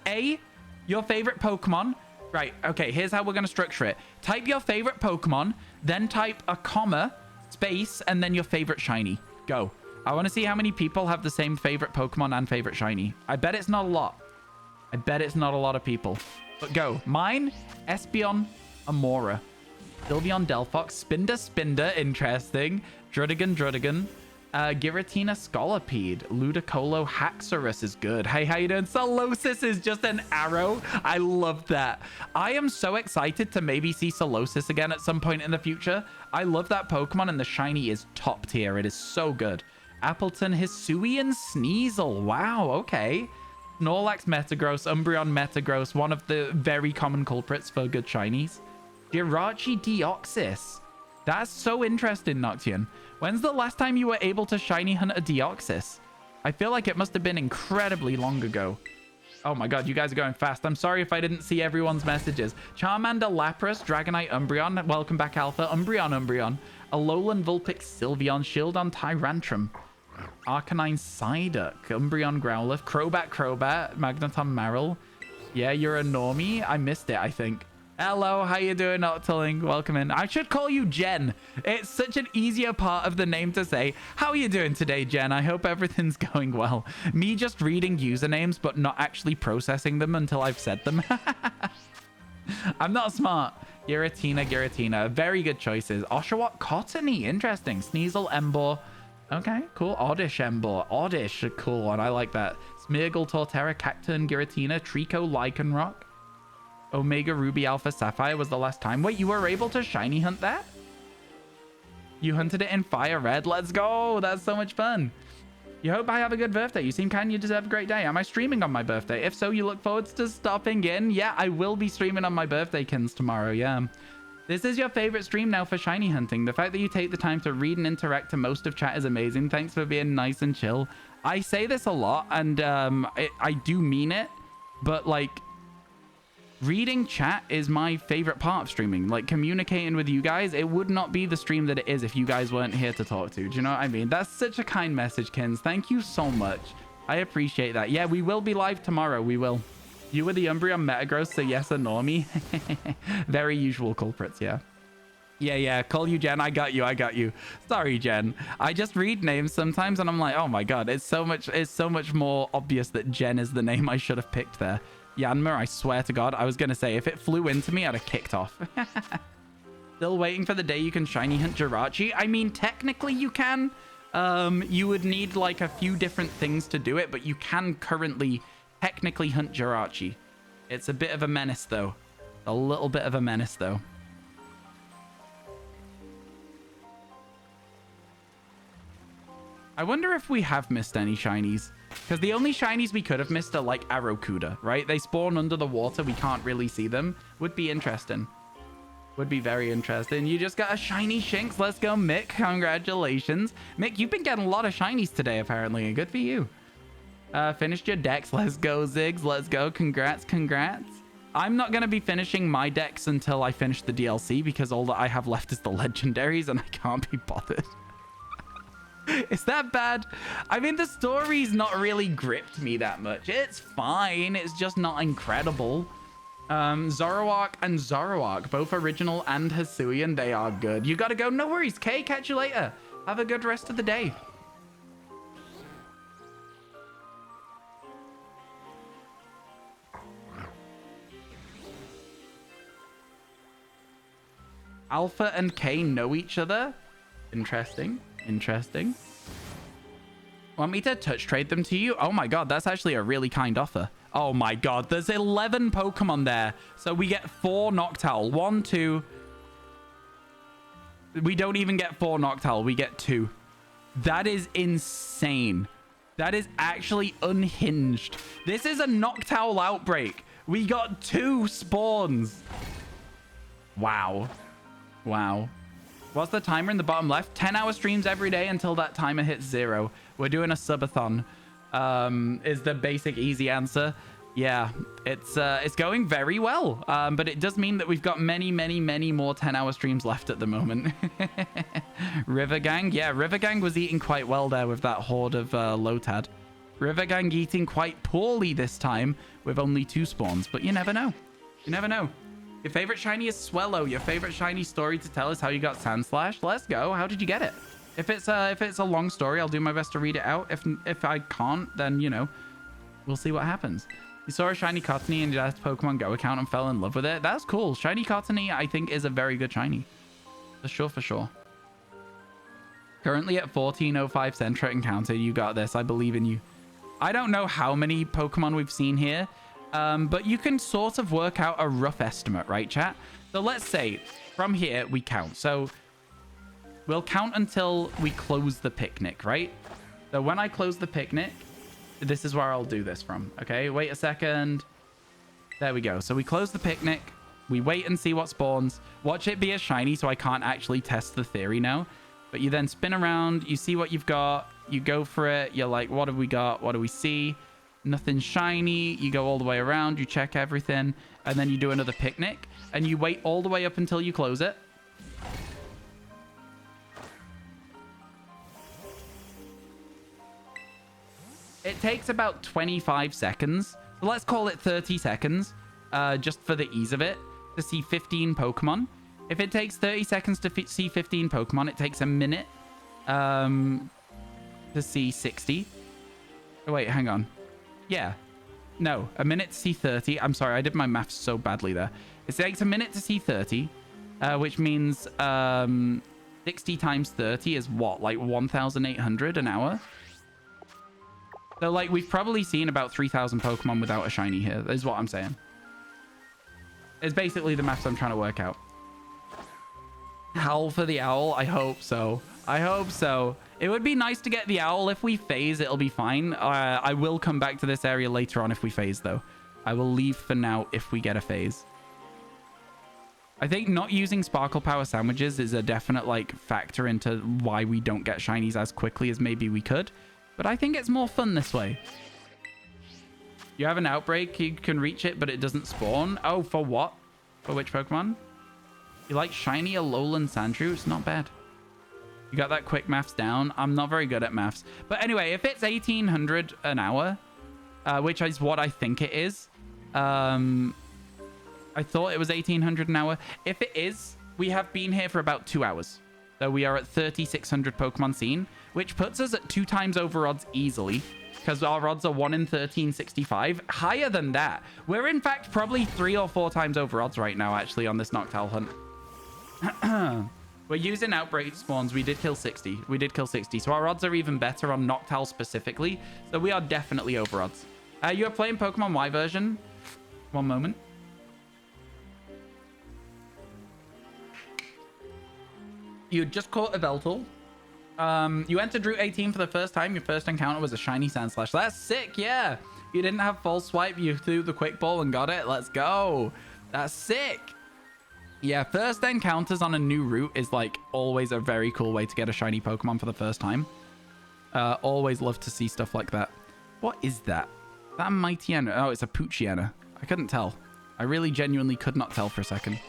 your favorite Pokemon? Right, okay, here's how we're going to structure it. Type your favorite Pokemon, then type a comma, space, and then your favorite shiny. Go. I want to see how many people have the same favorite Pokemon and favorite shiny. I bet it's not a lot. I bet it's not a lot of people. But go. Mine, Espeon, Amora. Sylveon, Delphox, Spinder, interesting. Druddigon, Giratina, Scolipede, Ludicolo, Haxorus is good. Hey, how you doing? Solosis is just an arrow. I love that. I am so excited to maybe see Solosis again at some point in the future. I love that Pokemon, and the shiny is top tier. It is so good. Appleton, Hisuian, Sneasel. Wow, okay. Snorlax, Metagross, Umbreon, Metagross, one of the very common culprits for good shinies. Jirachi, Deoxys. That's so interesting, Nocturne. When's the last time you were able to shiny hunt a Deoxys? I feel like it must have been incredibly long ago. Oh my god, you guys are going fast. I'm sorry if I didn't see everyone's messages. Charmander, Lapras, Dragonite, Umbreon. Welcome back, Alpha. Umbreon. Alolan, Vulpix, Sylveon, Shieldon, Tyrantrum. Arcanine, Psyduck, Umbreon, Growlithe, Crobat, Magneton, Marill. Yeah, you're a normie. I missed it, I think. Hello, how you doing, Octoling? Welcome in. I should call you Jen. It's such an easier part of the name to say. How are you doing today, Jen? I hope everything's going well. Me just reading usernames, but not actually processing them until I've said them. I'm not smart. Giratina. Very good choices. Oshawott, Cottony. Interesting. Sneasel, Emboar. Okay, cool. Oddish, Emboar. Oddish, a cool one. I like that. Smeargle, Torterra, Cacturne, Giratina, Trico, Lycanroc. Omega Ruby Alpha Sapphire was the last time. Wait, you were able to shiny hunt that? You hunted it in Fire Red. Let's go. That's so much fun. You hope I have a good birthday. You seem kind. You deserve a great day. Am I streaming on my birthday? If so, you look forward to stopping in. Yeah, I will be streaming on my birthday, Kins, tomorrow. Yeah. This is your favorite stream now for shiny hunting. The fact that you take the time to read and interact to most of chat is amazing. Thanks for being nice and chill. I say this a lot, and I do mean it, but like, reading chat is my favorite part of streaming. Like, communicating with you guys, it would not be the stream that it is if you guys weren't here to talk to. Do you know what I mean? That's such a kind message, Kins. Thank you so much. I appreciate that. Yeah, we will be live tomorrow. We will. You were the Umbreon Metagross, so yes, a normie. Very usual culprits, yeah. Yeah, call you Jen. I got you. Sorry, Jen. I just read names sometimes and I'm like, oh my god, it's so much more obvious that Jen is the name I should have picked there. Yanma, I swear to God, I was going to say, if it flew into me, I'd have kicked off. Still waiting for the day you can shiny hunt Jirachi? I mean, technically you can. You would need like a few different things to do it, but you can currently technically hunt Jirachi. It's a bit of a menace, though. A little bit of a menace, though. I wonder if we have missed any shinies. Because the only shinies we could have missed are like Arrokuda, right? They spawn under the water. We can't really see them. Would be interesting. Would be very interesting. You just got a shiny Shinx. Let's go, Mick. Congratulations. Mick, you've been getting a lot of shinies today, apparently. Good for you. Finished your decks. Let's go, Ziggs. Let's go. Congrats, congrats. I'm not going to be finishing my decks until I finish the DLC because all that I have left is the legendaries and I can't be bothered. Is that bad? I mean, the story's not really gripped me that much. It's fine. It's just not incredible. Zoroark and Zoroark, both original and Hisuian, they are good. You gotta go. No worries, Kay. Catch you later. Have a good rest of the day. Alpha and K know each other. Interesting. Interesting. Want me to touch trade them to you? Oh my god, that's actually a really kind offer. Oh my god, there's 11 Pokemon there. So we get 4 Noctowl. 1, 2. We don't even get 4 Noctowl. We get 2. That is insane. That is actually unhinged. This is a Noctowl outbreak. We got 2 spawns. Wow. Wow. What's the timer in the bottom left? 10-hour streams every day until that timer hits 0. We're doing a subathon. Is the basic easy answer. Yeah, it's going very well. But it does mean that we've got many more 10-hour streams left at the moment. River Gang. Yeah, River Gang was eating quite well there with that horde of Lotad. River Gang eating quite poorly this time with only 2 spawns. But you never know. You never know. Your favorite shiny is Swellow. Your favorite shiny story to tell is how you got Sandslash. Let's go. How did you get it? If it's a long story, I'll do my best to read it out. If I can't, then, you know, we'll see what happens. You saw a shiny Cottony in your Pokemon Go account and fell in love with it. That's cool. Shiny Cottony, I think, is a very good shiny. For sure, for sure. Currently at 1405 Centra Encounter. You got this. I believe in you. I don't know how many Pokemon we've seen here. But you can sort of work out a rough estimate, right, chat? So let's say from here we count. So we'll count until we close the picnic, right? So when I close the picnic, this is where I'll do this from. Okay, wait a second. There we go. So we close the picnic. We wait and see what spawns. Watch it be a shiny so I can't actually test the theory now. But you then spin around. You see what you've got. You go for it. You're like, what have we got? What do we see? Nothing shiny. You go all the way around. You check everything. And then you do another picnic. And you wait all the way up until you close it. It takes about 25 seconds. So let's call it 30 seconds. Just for the ease of it. To see 15 Pokemon. If it takes 30 seconds to see 15 Pokemon, it takes a minute to see 60. Oh, wait, hang on. Yeah. No, a minute to see 30. I'm sorry, I did my maths so badly there. It takes a minute to see 30, which means 60 times 30 is what? Like 1,800 an hour? So, like, we've probably seen about 3,000 Pokemon without a shiny here, is what I'm saying. It's basically the maths I'm trying to work out. Howl for the owl? I hope so. I hope so. It would be nice to get the owl. If we phase, it'll be fine. I will come back to this area later on if we phase, though. I will leave for now if we get a phase. I think not using Sparkle Power sandwiches is a definite, like, factor into why we don't get shinies as quickly as maybe we could. But I think it's more fun this way. You have an outbreak, you can reach it, but it doesn't spawn. Oh, for what? For which Pokemon? You like shiny Alolan Sandshrew? It's not bad. You got that quick maths down. I'm not very good at maths. But anyway, if it's 1,800 an hour, which is what I think it is. I thought it was 1,800 an hour. If it is, we have been here for about 2 hours. So we are at 3,600 Pokemon seen, which puts us at 2 times over odds easily. Because our odds are 1 in 1365. Higher than that. We're in fact probably 3 or 4 times over odds right now, actually, on this Noctowl hunt. We're using outbreak spawns. We did kill 60. We did kill 60. So our odds are even better on Noctowl specifically. So we are definitely over odds. You are playing Pokemon Y version. One moment. You just caught a Veltal. You entered Route 18 for the first time. Your first encounter was a shiny Sandslash. That's sick, yeah. You didn't have false swipe. You threw the quick ball and got it. Let's go. That's sick. Yeah, first encounters on a new route is like always a very cool way to get a shiny Pokemon for the first time. Always love to see stuff like that. What is that? Is that a Mightyena? Oh, it's a Poochyena. I couldn't tell. I really genuinely could not tell for a second.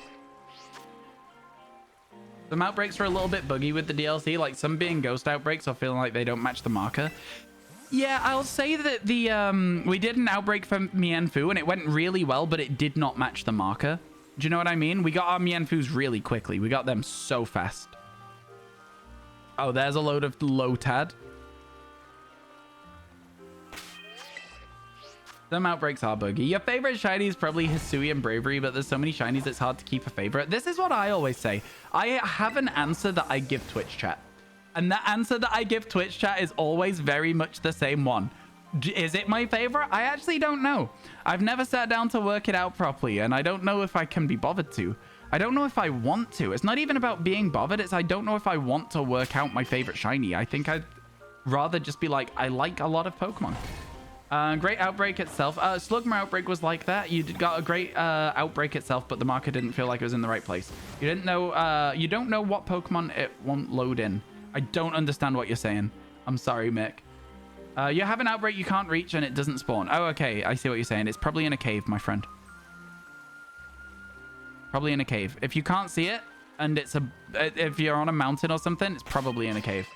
Some outbreaks are a little bit buggy with the DLC, like some being ghost outbreaks or feeling like they don't match the marker. Yeah, I'll say that the we did an outbreak for Mienfoo and it went really well, but it did not match the marker. Do you know what I mean? We got our Mienfoos really quickly. We got them so fast. Oh, there's a load of Lotad. Some outbreaks are buggy. Your favorite shiny is probably Hisui and Bravery, but there's so many shinies it's hard to keep a favorite. This is what I always say. I have an answer that I give Twitch chat. And that answer that I give Twitch chat is always very much the same one. Is it my favorite? I actually don't know. I've never sat down to work it out properly, and I don't know if I can be bothered to. I don't know if I want to. It's not even about being bothered. It's I don't know if I want to work out my favorite shiny. I think I'd rather just be like, I like a lot of Pokemon. Great outbreak itself. Slugma outbreak was like that. You got a great outbreak itself, but the marker didn't feel like it was in the right place. You didn't know. You don't know what Pokemon it won't load in. I don't understand what you're saying. I'm sorry, Mick. You have an outbreak you can't reach and it doesn't spawn. Oh, okay. I see what you're saying. It's probably in a cave, my friend. Probably in a cave. If you can't see it and it's if you're on a mountain or something, it's probably in a cave.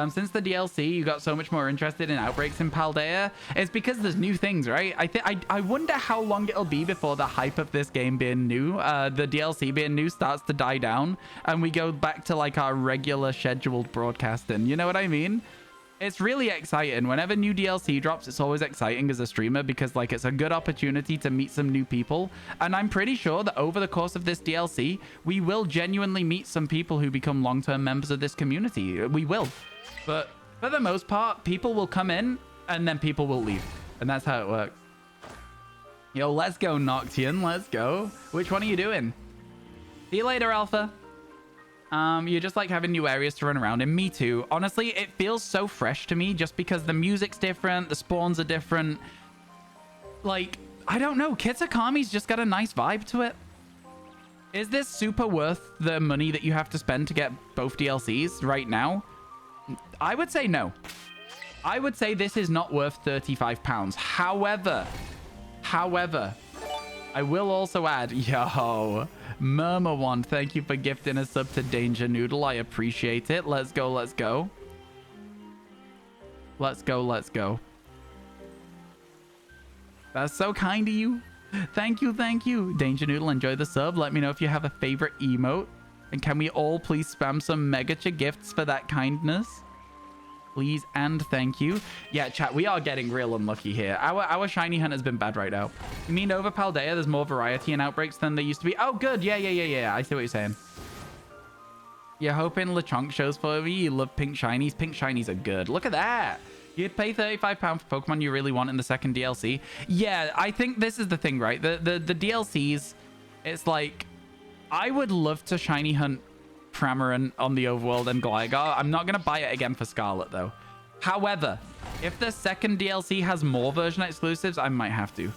Since the DLC, you got so much more interested in outbreaks in Paldea. It's because there's new things, right? I wonder how long it'll be before the hype of this game being new, the DLC being new, starts to die down, and we go back to like our regular scheduled broadcasting. You know what I mean? It's really exciting. Whenever new DLC drops, it's always exciting as a streamer because like it's a good opportunity to meet some new people. And I'm pretty sure that over the course of this DLC, we will genuinely meet some people who become long-term members of this community. We will. But for the most part, people will come in and then people will leave. And that's how it works. Yo, let's go, Noctian. Let's go. Which one are you doing? See you later, Alpha. You just like having new areas to run around in. Me too. Honestly, it feels so fresh to me just because the music's different. The spawns are different. Like, I don't know. Kitakami's just got a nice vibe to it. Is this super worth the money that you have to spend to get both DLCs right now? I would say no. I would say this is not worth £35. However, I will also add, yo, Murmur One, thank you for gifting a sub to Danger Noodle. I appreciate it. Let's go, let's go. Let's go, let's go. That's so kind of you. Thank you, thank you. Danger Noodle, enjoy the sub. Let me know if you have a favorite emote. And can we all please spam some Megacha gifts for that kindness? Please and thank you. Yeah, chat, we are getting real unlucky here. Our shiny hunt has been bad right now. You mean over Paldea, there's more variety in outbreaks than there used to be? Oh, good. Yeah. I see what you're saying. You're hoping Lechonk shows for me. You love pink shinies. Pink shinies are good. Look at that. You'd pay £35 for Pokemon you really want in the second DLC. Yeah, I think this is the thing, right? The DLCs, it's like, I would love to shiny hunt Cramorant on the overworld and Gligar. I'm not going to buy it again for Scarlet, though. However, if the second DLC has more version exclusives, I might have to.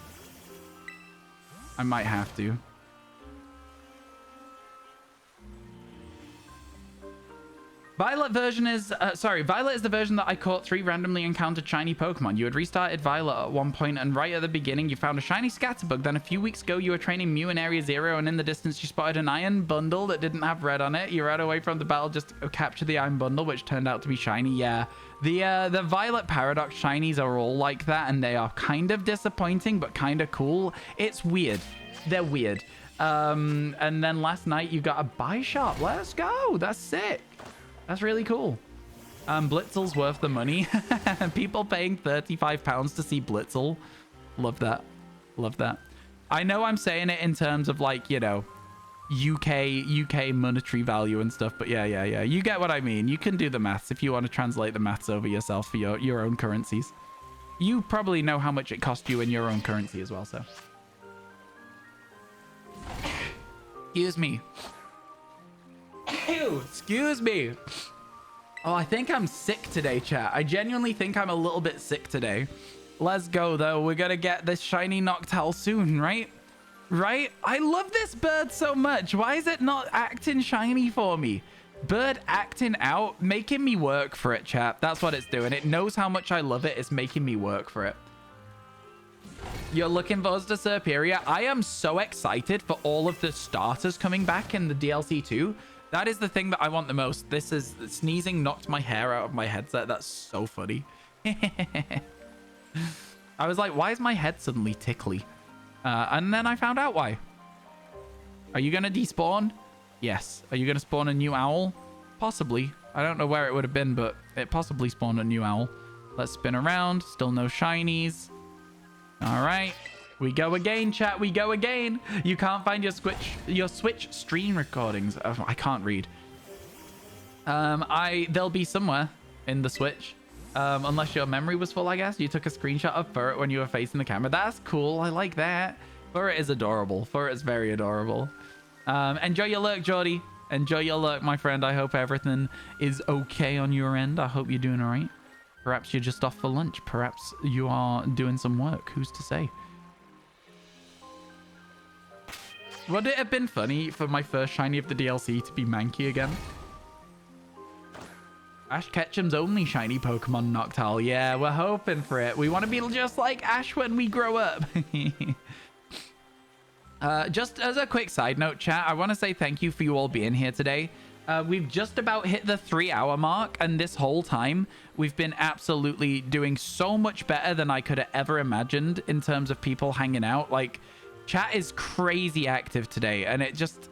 Violet version is... Violet is the version that I caught 3 randomly encountered shiny Pokemon. You had restarted Violet at one point, and right at the beginning, you found a shiny Scatterbug. Then a few weeks ago, you were training Mew in Area 0, and in the distance, you spotted an Iron Bundle that didn't have red on it. You ran away from the battle just to capture the Iron Bundle, which turned out to be shiny. Yeah, the Violet Paradox shinies are all like that, and they are kind of disappointing, but kind of cool. It's weird. They're weird. And then last night, you got a Bishop. Let's go. That's sick. That's really cool. Blitzel's worth the money. People paying £35 to see Blitzel. Love that. Love that. I know I'm saying it in terms of like, you know, UK monetary value and stuff, but yeah. You get what I mean. You can do the maths if you want to translate the maths over yourself for your own currencies. You probably know how much it cost you in your own currency as well, so. Excuse me. Ew, excuse me. Oh, I think I'm sick today, chat. I genuinely think I'm a little bit sick today. Let's go, though. We're gonna get this shiny Noctowl soon, right? Right? I love this bird so much. Why is it not acting shiny for me? Bird acting out, making me work for it, chat. That's what it's doing. It knows how much I love it. It's making me work for it. You're looking forward to Superior. I am so excited for all of the starters coming back in the DLC too. That is the thing that I want the most. This is sneezing knocked my hair out of my headset. That's so funny. I was like, why is my head suddenly tickly? And then I found out why. Are you going to despawn? Yes. Are you going to spawn a new owl? Possibly. I don't know where it would have been, but it possibly spawned a new owl. Let's spin around. Still no shinies. All right. We go again, chat. We go again. You can't find your Switch stream recordings. Oh, I can't read. They'll be somewhere in the Switch. Unless your memory was full, I guess. You took a screenshot of Furret when you were facing the camera. That's cool. I like that. Furret is adorable. Furret is very adorable. Enjoy your lurk, Geordie. Enjoy your lurk, my friend. I hope everything is okay on your end. I hope you're doing all right. Perhaps you're just off for lunch. Perhaps you are doing some work. Who's to say? Would it have been funny for my first shiny of the DLC to be Mankey again? Ash Ketchum's only shiny Pokemon, Noctowl. Yeah, we're hoping for it. We want to be just like Ash when we grow up. Just as a quick side note, chat, I want to say thank you for you all being here today. We've just about hit the 3-hour mark, and this whole time, we've been absolutely doing so much better than I could have ever imagined in terms of people hanging out. Like, chat is crazy active today, and it just...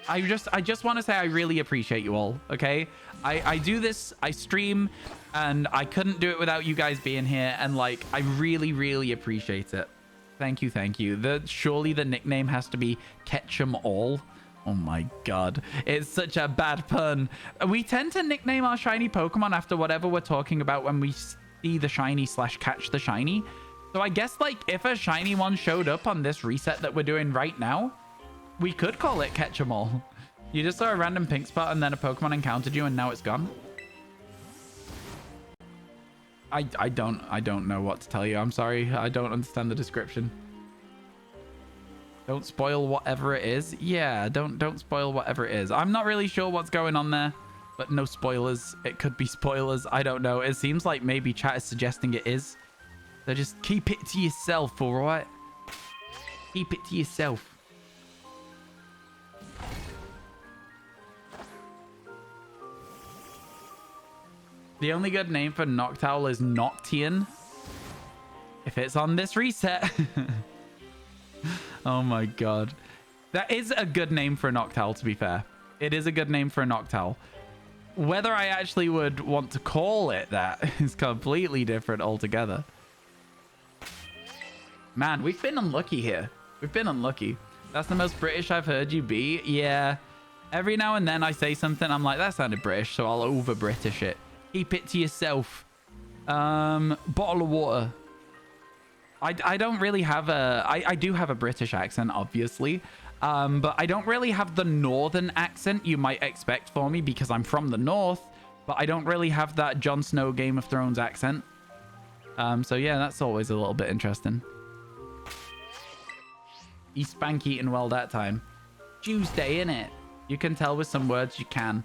I just want to say I really appreciate you all, okay? I do this, I stream, and I couldn't do it without you guys being here, and, like, I really, really appreciate it. Thank you, thank you. Surely the nickname has to be Catch 'em All. Oh my god. It's such a bad pun. We tend to nickname our shiny Pokemon after whatever we're talking about when we see the shiny / catch the shiny. So I guess, like, if a shiny one showed up on this reset that we're doing right now, we could call it Catch 'em All. You just saw a random pink spot and then a Pokemon encountered you and now it's gone. I don't know what to tell you. I'm sorry. I don't understand the description. Don't spoil whatever it is. Yeah, don't spoil whatever it is. I'm not really sure what's going on there, but no spoilers. It could be spoilers. I don't know. It seems like maybe chat is suggesting it is. So just keep it to yourself, all right? Keep it to yourself. The only good name for Noctowl is Noctian. If it's on this reset. Oh my god. That is a good name for a Noctowl, to be fair. It is a good name for a Noctowl. Whether I actually would want to call it that is completely different altogether. Man, we've been unlucky here. We've been unlucky. That's the most British I've heard you be. Yeah. Every now and then I say something, I'm like, that sounded British, so I'll over-British it. Keep it to yourself. Bottle of water. I don't really have a... I do have a British accent, obviously. But I don't really have the northern accent you might expect for me because I'm from the north. But I don't really have that Jon Snow Game of Thrones accent. So yeah, that's always a little bit interesting. He's spank eating well that time. Tuesday, innit? You can tell with some words you can.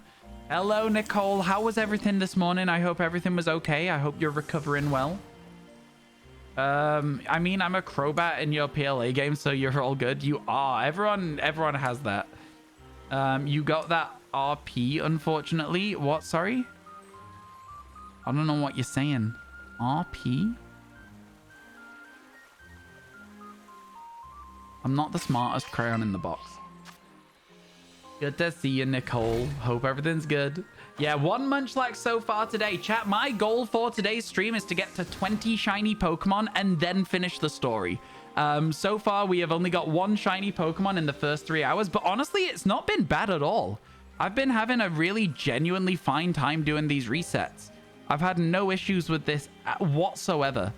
Hello, Nicole. How was everything this morning? I hope everything was okay. I hope you're recovering well. I mean, I'm a Crobat in your PLA game, so you're all good. You are. Everyone has that. You got that RP, unfortunately. What? Sorry? I don't know what you're saying. RP? I'm not the smartest crayon in the box. Good to see you, Nicole. Hope everything's good. Yeah, 1 Munchlax so far today. Chat, my goal for today's stream is to get to 20 shiny Pokemon and then finish the story. So far, we have only got 1 shiny Pokemon in the first 3 hours, but honestly, it's not been bad at all. I've been having a really genuinely fine time doing these resets. I've had no issues with this whatsoever,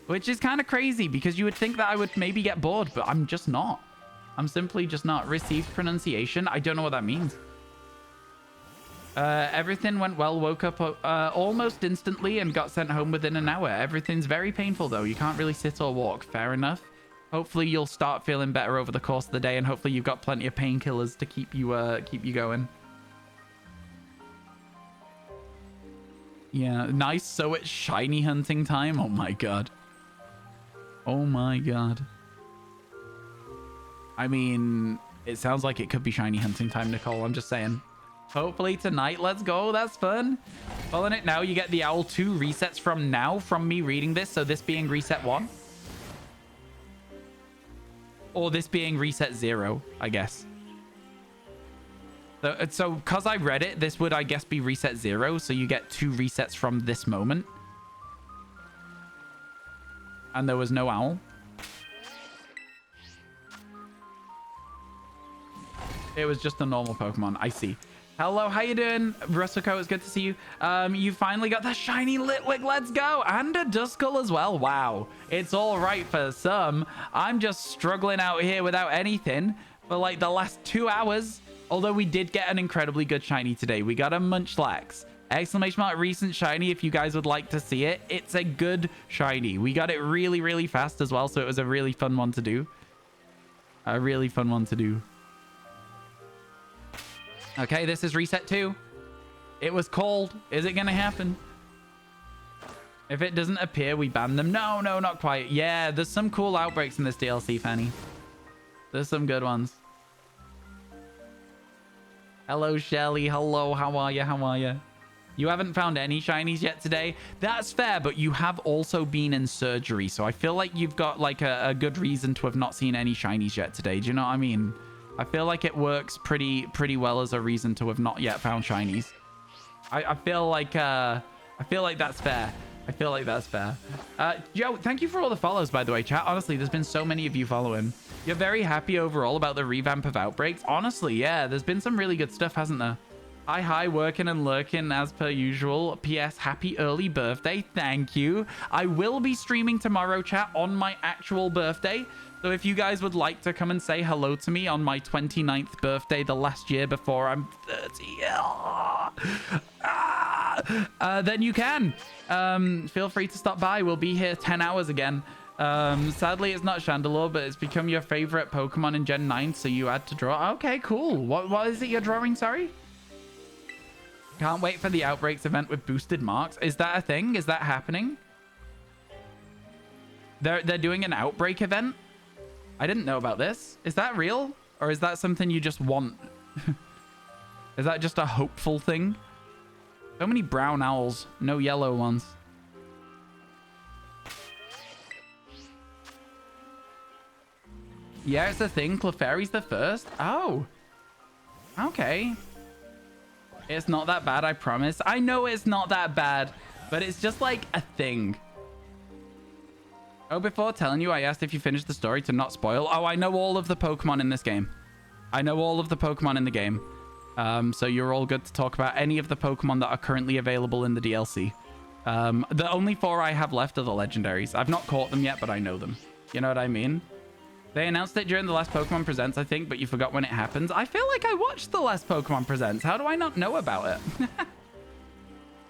which is kind of crazy because you would think that I would maybe get bored, but I'm just not. I'm simply just not. Received pronunciation. I don't know what that means. Everything went well. Woke up almost instantly and got sent home within an hour. Everything's very painful, though. You can't really sit or walk. Fair enough. Hopefully you'll start feeling better over the course of the day, and hopefully you've got plenty of painkillers to keep you going. Yeah, nice. So it's shiny hunting time. Oh my god. Oh my god. I mean, it sounds like it could be shiny hunting time, Nicole. I'm just saying. Hopefully tonight. Let's go. That's fun. Following it now, you get the Owl 2 resets from now, from me reading this. So this being reset 1. Or this being reset 0, I guess. So because I read it, this would, I guess, be reset 0. So you get 2 resets from this moment. And there was no owl. It was just a normal Pokemon. I see. Hello, how you doing? Russellco, it's good to see you. You finally got the shiny Litwick. Let's go. And a Duskull as well. Wow. It's all right for some. I'm just struggling out here without anything for like the last 2 hours. Although we did get an incredibly good shiny today. We got a Munchlax. Exclamation mark recent shiny if you guys would like to see it. It's a good shiny. We got it really, really fast as well. So it was a really fun one to do. A really fun one to do. Okay, this is reset 2. It was called. Is it going to happen? If it doesn't appear, we ban them. No, no, not quite. Yeah, there's some cool outbreaks in this DLC, Fanny. There's some good ones. Hello, Shelly. Hello, how are you? How are you? You haven't found any shinies yet today? That's fair, but you have also been in surgery, so I feel like you've got like a good reason to have not seen any shinies yet today. Do you know what I mean? I feel like it works pretty well as a reason to have not yet found shinies. I feel like that's fair. I feel like that's fair. Joe, thank you for all the follows, by the way, chat. Honestly, there's been so many of you following. You're very happy overall about the revamp of Outbreaks? Honestly, yeah, there's been some really good stuff, hasn't there? Hi, working and lurking as per usual. PS, happy early birthday. Thank you. I will be streaming tomorrow, chat, on my actual birthday. So if you guys would like to come and say hello to me on my 29th birthday, the last year before I'm 30, then you can. Feel free to stop by. We'll be here 10 hours again. Sadly, it's not Chandelure, but it's become your favorite Pokemon in Gen 9, so you had to draw. Okay, cool. What is it you're drawing, sorry? Can't wait for the Outbreaks event with boosted marks. Is that a thing? Is that happening? They're doing an Outbreak event? I didn't know about this. Is that real? Or is that something you just want? Is that just a hopeful thing? So many brown owls. No yellow ones. Yeah, it's a thing. Clefairy's the first. Oh. Okay. It's not that bad, I promise. I know it's not that bad, but it's just like a thing. Oh, before telling you, I asked if you finished the story to not spoil. Oh, I know all of the Pokemon in this game. I know all of the Pokemon in the game. So you're all good to talk about any of the Pokemon that are currently available in the DLC. The only 4 I have left are the legendaries. I've not caught them yet, but I know them. You know what I mean? They announced it during the last Pokemon Presents, I think, but you forgot when it happens. I feel like I watched the last Pokemon Presents. How do I not know about it?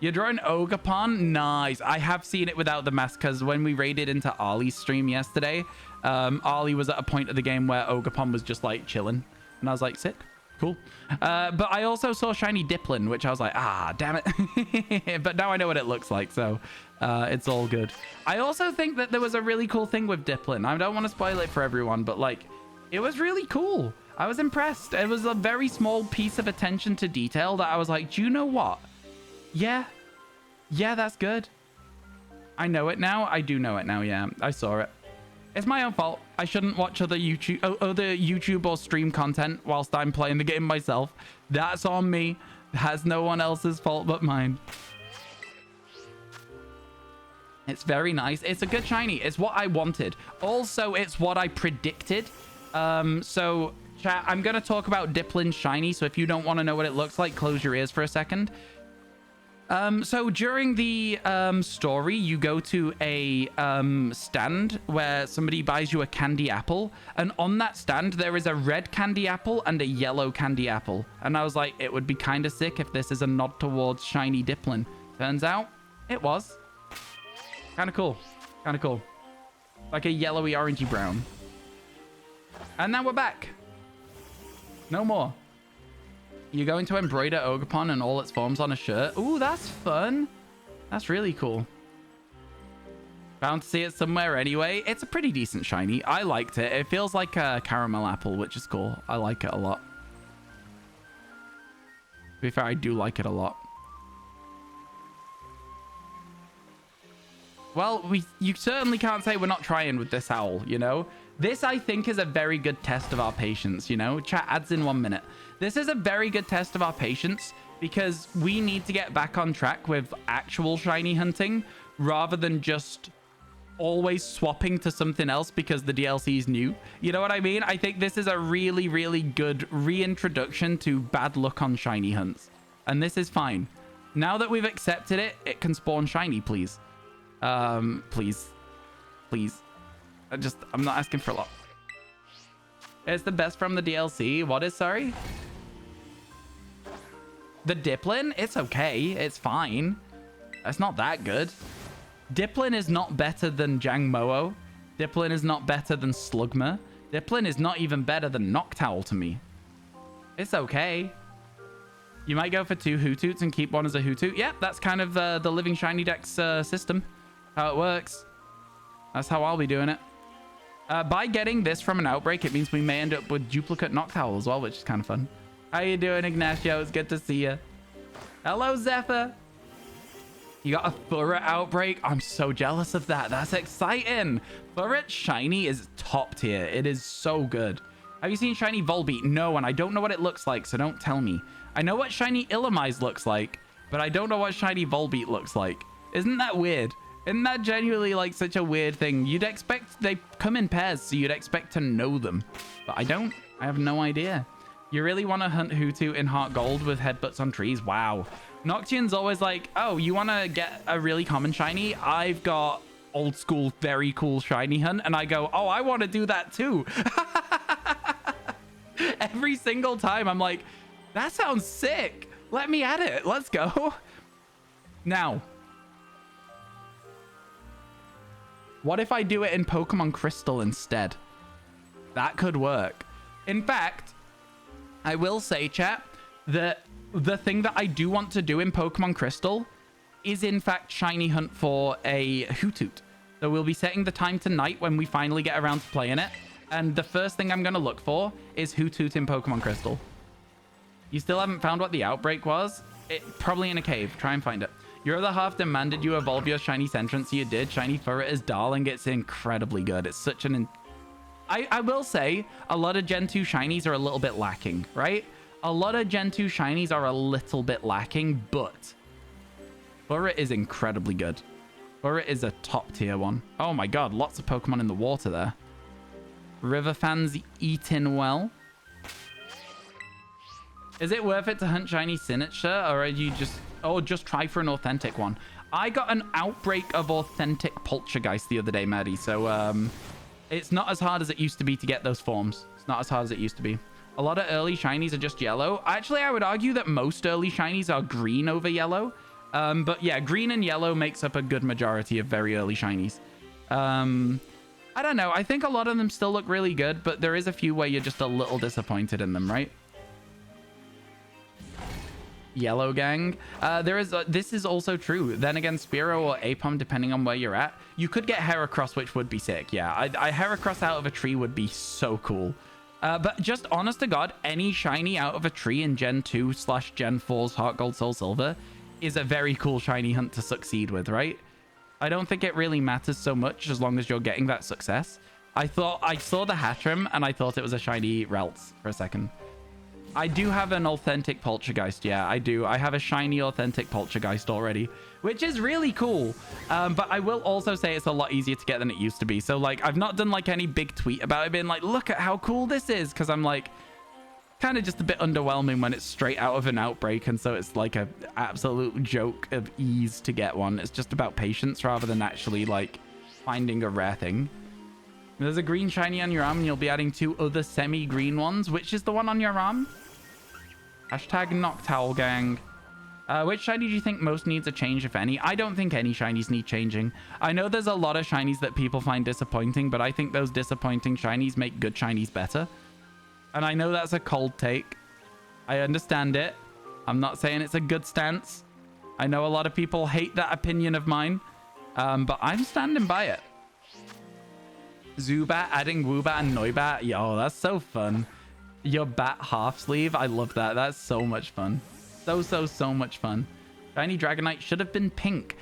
You're drawing Ogerpon? Nice. I have seen it without the mask because when we raided into Arlie's stream yesterday, Arlie was at a point of the game where Ogerpon was just like chilling. And I was like, sick. Cool. But I also saw shiny Diplin, which I was like, ah, damn it. But now I know what it looks like, so it's all good. I also think that there was a really cool thing with Diplin. I don't want to spoil it for everyone, but like, it was really cool. I was impressed. It was a very small piece of attention to detail that I was like, do you know what? Yeah, that's good. I know it now. I do know it now. Yeah, I saw it. It's my own fault. I shouldn't watch other YouTube or stream content whilst I'm playing the game myself. That's on me. That's no one else's fault but mine. It's very nice. It's a good shiny. It's what I wanted. Also, it's what I predicted. So, chat, I'm going to talk about Diplin's shiny. So if you don't want to know what it looks like, close your ears for a second. So during the story, you go to a stand where somebody buys you a candy apple, and on that stand there is a red candy apple and a yellow candy apple. And I was like, it would be kind of sick if this is a nod towards shiny Diplin. Turns out it was kind of cool. Like a yellowy orangey brown. And now we're back. No more. You're going to embroider Ogerpon and all its forms on a shirt. Ooh, that's fun. That's really cool. Bound to see it somewhere anyway. It's a pretty decent shiny. I liked it. It feels like a caramel apple, which is cool. I like it a lot. To be fair, I do like it a lot. Well, you certainly can't say we're not trying with this owl, you know? This, I think, is a very good test of our patience, you know? Chat adds in 1 minute. This is a very good test of our patience because we need to get back on track with actual shiny hunting rather than just always swapping to something else because the DLC is new. You know what I mean? I think this is a really, really good reintroduction to bad luck on shiny hunts. And this is fine. Now that we've accepted it, it can spawn shiny, please. Please. Please. I'm not asking for a lot. It's the best from the DLC. What is, sorry? The Diplin? It's okay. It's fine. It's not that good. Diplin is not better than Jangmo-o. Diplin is not better than Slugma. Diplin is not even better than Noctowl to me. It's okay. You might go for 2 Hootoots and keep one as a Hootoot. Yep, that's kind of the Living Shiny Dex system. How it works. That's how I'll be doing it. By getting this from an outbreak, it means we may end up with duplicate Noctowl as well, which is kind of fun. How you doing, Ignacio? It's good to see you. Hello, Zephyr. You got a Furret outbreak? I'm so jealous of that. That's exciting. Furret shiny is top tier. It is so good. Have you seen shiny Volbeat? No, and I don't know what it looks like, so don't tell me. I know what shiny Illumise looks like, but I don't know what shiny Volbeat looks like. Isn't that weird? Isn't that genuinely like such a weird thing? You'd expect they come in pairs, so you'd expect to know them. But I don't. I have no idea. You really want to hunt Hootoo in Heart Gold with headbutts on trees? Wow. Noction's always like, oh, you want to get a really common shiny? I've got old school, very cool shiny hunt. And I go, oh, I want to do that too. Every single time I'm like, that sounds sick. Let me at it. Let's go. Now, what if I do it in Pokemon Crystal instead? That could work. In fact, I will say, chat, that the thing that I do want to do in Pokemon Crystal is, in fact, shiny hunt for a Hootoot. So we'll be setting the time tonight when we finally get around to playing it. And the first thing I'm going to look for is Hootoot in Pokemon Crystal. You still haven't found what the outbreak was? Probably in a cave. Try and find it. Your other half demanded you evolve your shiny Sentence. You did. Shiny Furret is darling. It's incredibly good. It's such an... I will say a lot of Gen 2 shinies are a little bit lacking, right? A lot of Gen 2 shinies are a little bit lacking, but Furret is incredibly good. Furret is a top tier one. Oh my god, lots of Pokemon in the water there. River fans eating well. Is it worth it to hunt shiny Sinnoh, or are you just try for an authentic one? I got an outbreak of authentic Poltergeist the other day, Maddie, so it's not as hard as it used to be to get those forms. It's not as hard as it used to be. A lot of early shinies are just yellow. Actually, I would argue that most early shinies are green over yellow. But yeah, green and yellow makes up a good majority of very early shinies. I don't know. I think a lot of them still look really good, but there is a few where you're just a little disappointed in them, right? Yellow gang. This is also true. Then again, Spearow or Apom, depending on where you're at. You could get Heracross, which would be sick. Yeah, I Heracross out of a tree would be so cool. But just honest to God, any shiny out of a tree in Gen 2/Gen 4's Heart Gold Soul Silver is a very cool shiny hunt to succeed with, right? I don't think it really matters so much as long as you're getting that success. I saw the Hatchrim and I thought it was a shiny Ralts for a second. I do have an authentic Poltergeist. Yeah, I do. I have a shiny authentic Poltergeist already, which is really cool. But I will also say it's a lot easier to get than it used to be. So like, I've not done like any big tweet about it being like, look at how cool this is. Cause I'm like kind of just a bit underwhelming when it's straight out of an outbreak. And so it's like a absolute joke of ease to get one. It's just about patience rather than actually like finding a rare thing. There's a green shiny on your arm and you'll be adding 2 other semi-green ones. Which is the one on your arm? Hashtag Noctowl gang. Which shiny do you think most needs a change, if any? I don't think any shinies need changing. I know there's a lot of shinies that people find disappointing, but I think those disappointing shinies make good shinies better. And I know that's a cold take. I understand it. I'm not saying it's a good stance. I know a lot of people hate that opinion of mine, but I'm standing by it. Zubat adding Woobat and Noibat. Yo, that's so fun. Your bat half sleeve. I love that. That's so much fun. So much fun. Shiny Dragonite should have been pink.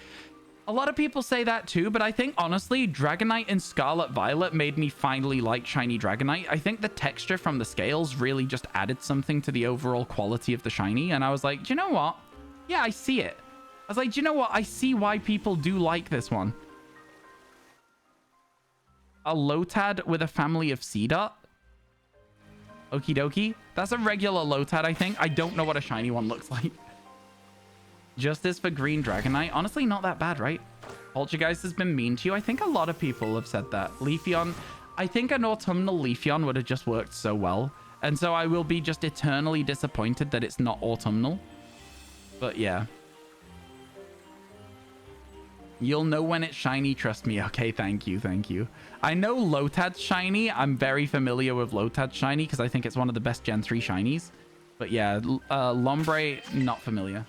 A lot of people say that too, but I think honestly, Dragonite and Scarlet Violet made me finally like Shiny Dragonite. I think the texture from the scales really just added something to the overall quality of the shiny. And I was like, do you know what? Yeah, I see it. I was like, do you know what? I see why people do like this one. A Lotad with a family of Seedot. Okie dokie. That's a regular Lotad, I think. I don't know what a shiny one looks like. Justice for green Dragonite. Honestly, not that bad, right? Poltergeist has been mean to you. I think a lot of people have said that. Leafeon. I think an autumnal Leafeon would have just worked so well. And so I will be just eternally disappointed that it's not autumnal. But yeah. You'll know when it's shiny, trust me. Okay, thank you, thank you. I know Lotad's shiny. I'm very familiar with Lotad's shiny because I think it's one of the best Gen 3 shinies. But yeah, Lombre, not familiar.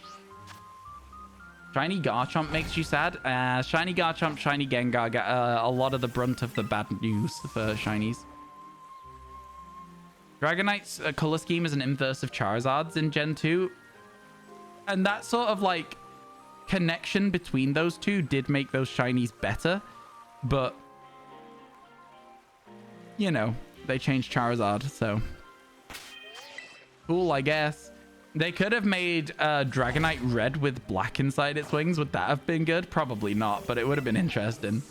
Shiny Garchomp makes you sad. Shiny Garchomp, Shiny Gengar get a lot of the brunt of the bad news for shinies. Dragonite's color scheme is an inverse of Charizard's in Gen 2. And that sort of like connection between those two did make those shinies better, but you know, they changed Charizard, so cool, I guess. They could have made Dragonite red with black inside its wings. Would that have been good? Probably not, but it would have been interesting.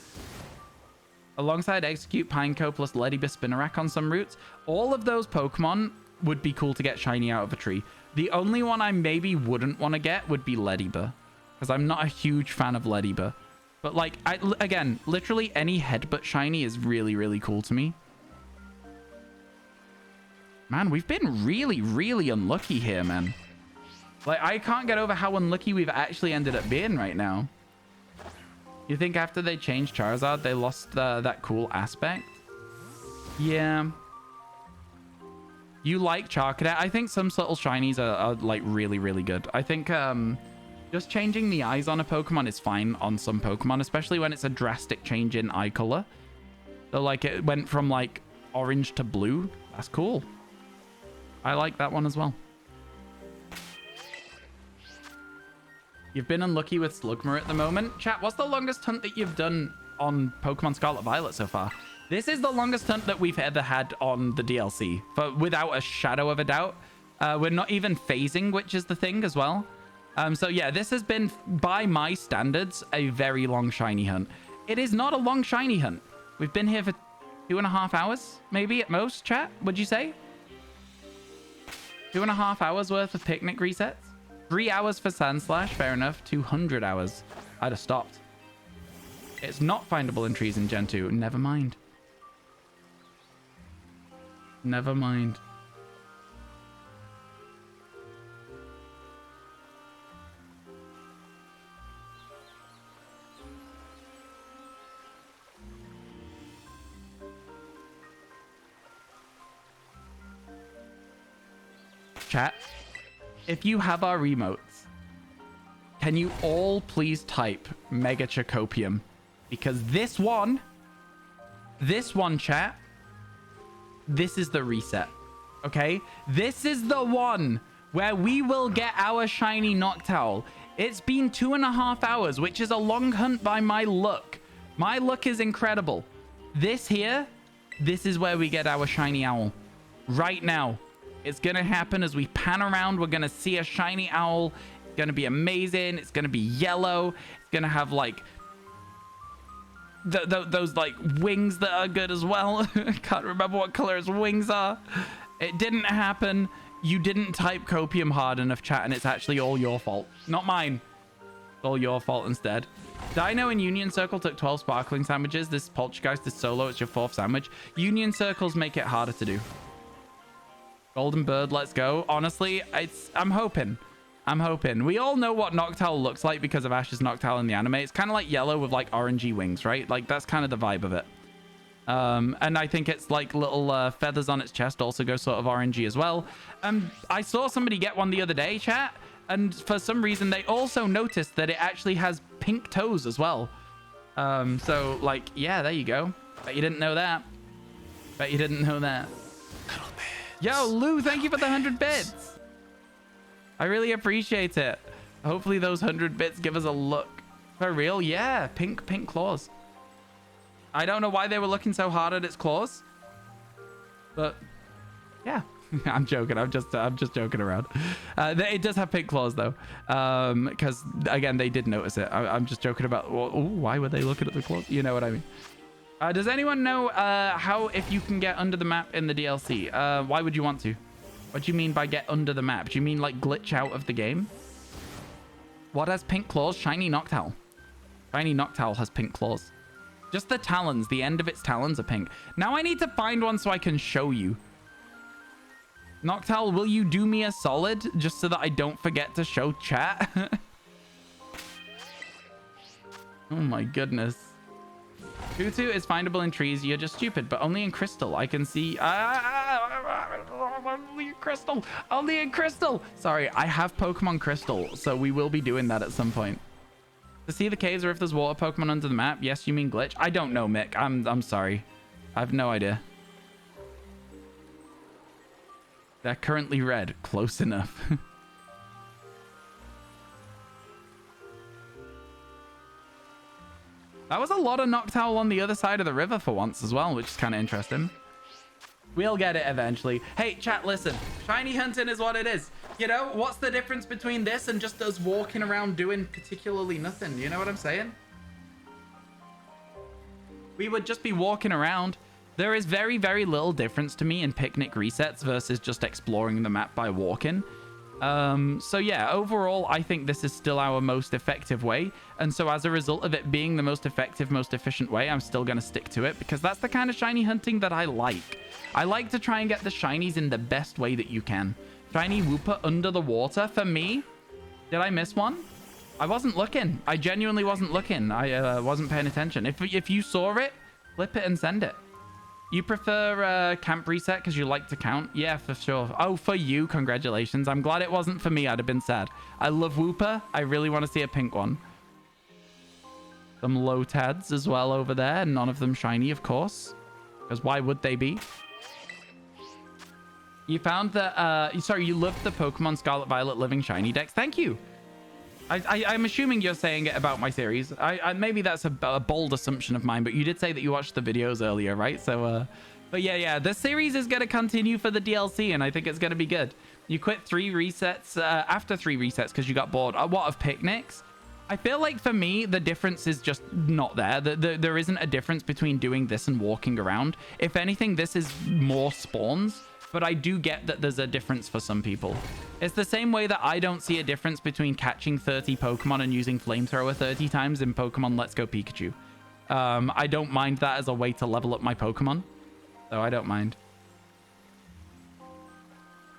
Alongside Execute, Pineco plus Ledibur, Spinarak on some routes, all of those Pokemon would be cool to get shiny out of a tree. The only one I maybe wouldn't want to get would be Ledibur, because I'm not a huge fan of Ledibur. But like, again, literally any Headbutt shiny is really, really cool to me. Man, we've been really, really unlucky here, man. Like, I can't get over how unlucky we've actually ended up being right now. You think after they changed Charizard, they lost that cool aspect? Yeah. You like Charcadet? I think some subtle shinies are like really, really good. I think just changing the eyes on a Pokemon is fine on some Pokemon, especially when it's a drastic change in eye color. So like it went from like orange to blue. That's cool. I like that one as well. You've been unlucky with Slugma at the moment. Chat, what's the longest hunt that you've done on Pokemon Scarlet Violet so far? This is the longest hunt that we've ever had on the DLC, but without a shadow of a doubt. We're not even phasing, which is the thing as well. So yeah, this has been, by my standards, a very long shiny hunt. It is not a long shiny hunt. We've been here for 2.5 hours, maybe at most, chat, would you say? 2.5 hours worth of picnic resets. 3 hours for Sandslash, fair enough. 200 hours. I'd have stopped. It's not findable in trees in Gen 2. Never mind. Never mind. Chat, if you have our emotes, can you all please type Mega Chacopium? Because this one, chat, this is the reset, okay? This is the one where we will get our shiny Noctowl. It's been 2.5 hours, which is a long hunt by my luck. My luck is incredible. This here, this is where we get our shiny owl. Right now. It's going to happen as we pan around. We're going to see a shiny owl. It's going to be amazing. It's going to be yellow. It's going to have like those like wings that are good as well. I can't remember what color his wings are. It didn't happen. You didn't type copium hard enough, chat, and it's actually all your fault. Not mine. It's all your fault instead. Dino and Union Circle took 12 sparkling sandwiches. This Poltergeist is solo. It's your 4th sandwich. Union Circles make it harder to do. Golden Bird, let's go. Honestly, I'm hoping. I'm hoping. We all know what Noctowl looks like because of Ash's Noctowl in the anime. It's kind of like yellow with like orangey wings, right? Like that's kind of the vibe of it. And I think it's like little feathers on its chest also go sort of orangey as well. I saw somebody get one the other day, chat, and for some reason they also noticed that it actually has pink toes as well. So like, yeah, there you go. Bet you didn't know that. Bet you didn't know that. Yo, Lou, thank you for the 100 bits. I really appreciate it. Hopefully those 100 bits give us a look. For real? Yeah, pink claws. I don't know why they were looking so hard at its claws. But yeah, I'm joking. I'm just joking around. It does have pink claws though. Because again, they did notice it. I'm just joking about, well, ooh, why were they looking at the claws? You know what I mean? Does anyone know how if you can get under the map in the DLC? Why would you want to? What do you mean by get under the map? Do you mean like glitch out of the game? What has pink claws? Shiny Noctowl. Shiny Noctowl has pink claws. Just the talons. The end of its talons are pink. Now I need to find one so I can show you. Noctowl, will you do me a solid just so that I don't forget to show chat? Oh my goodness. Tutu is findable in trees. You're just stupid, but only in crystal. I can see. Only in crystal. Only in crystal. Sorry, I have Pokemon Crystal, so we will be doing that at some point. To see the caves or if there's water Pokemon under the map. Yes, you mean glitch? I don't know, Mick. I'm sorry. I have no idea. They're currently red. Close enough. That was a lot of Noctowl on the other side of the river for once as well, which is kind of interesting. We'll get it eventually. Hey, chat, listen. Shiny hunting is what it is. You know, what's the difference between this and just us walking around doing particularly nothing? You know what I'm saying? We would just be walking around. There is very, very little difference to me in picnic resets versus just exploring the map by walking. So yeah, overall, I think this is still our most effective way. And so as a result of it being the most effective, most efficient way, I'm still going to stick to it because that's the kind of shiny hunting that I like. I like to try and get the shinies in the best way that you can. Shiny Wooper under the water for me. Did I miss one? I wasn't looking. I genuinely wasn't looking. I wasn't paying attention. If you saw it, flip it and send it. You prefer camp reset because you like to count? Yeah, for sure. Oh, for you, congratulations. I'm glad it wasn't for me. I'd have been sad. I love Wooper. I really want to see a pink one. Some Lotads as well over there. None of them shiny, of course. Because why would they be? You found the... sorry, you loved the Pokemon Scarlet Violet Living Shiny Dex. Thank you. I'm assuming you're saying it about my series. Maybe that's a bold assumption of mine, but you did say that you watched the videos earlier, right? So, but yeah, the series is going to continue for the DLC, and I think it's going to be good. You quit 3 resets, after 3 resets because you got bored. What, of picnics? I feel like for me, the difference is just not there. There isn't a difference between doing this and walking around. If anything, this is more spawns. But I do get that there's a difference for some people. It's the same way that I don't see a difference between catching 30 Pokemon and using Flamethrower 30 times in Pokemon Let's Go Pikachu. I don't mind that as a way to level up my Pokemon. So I don't mind.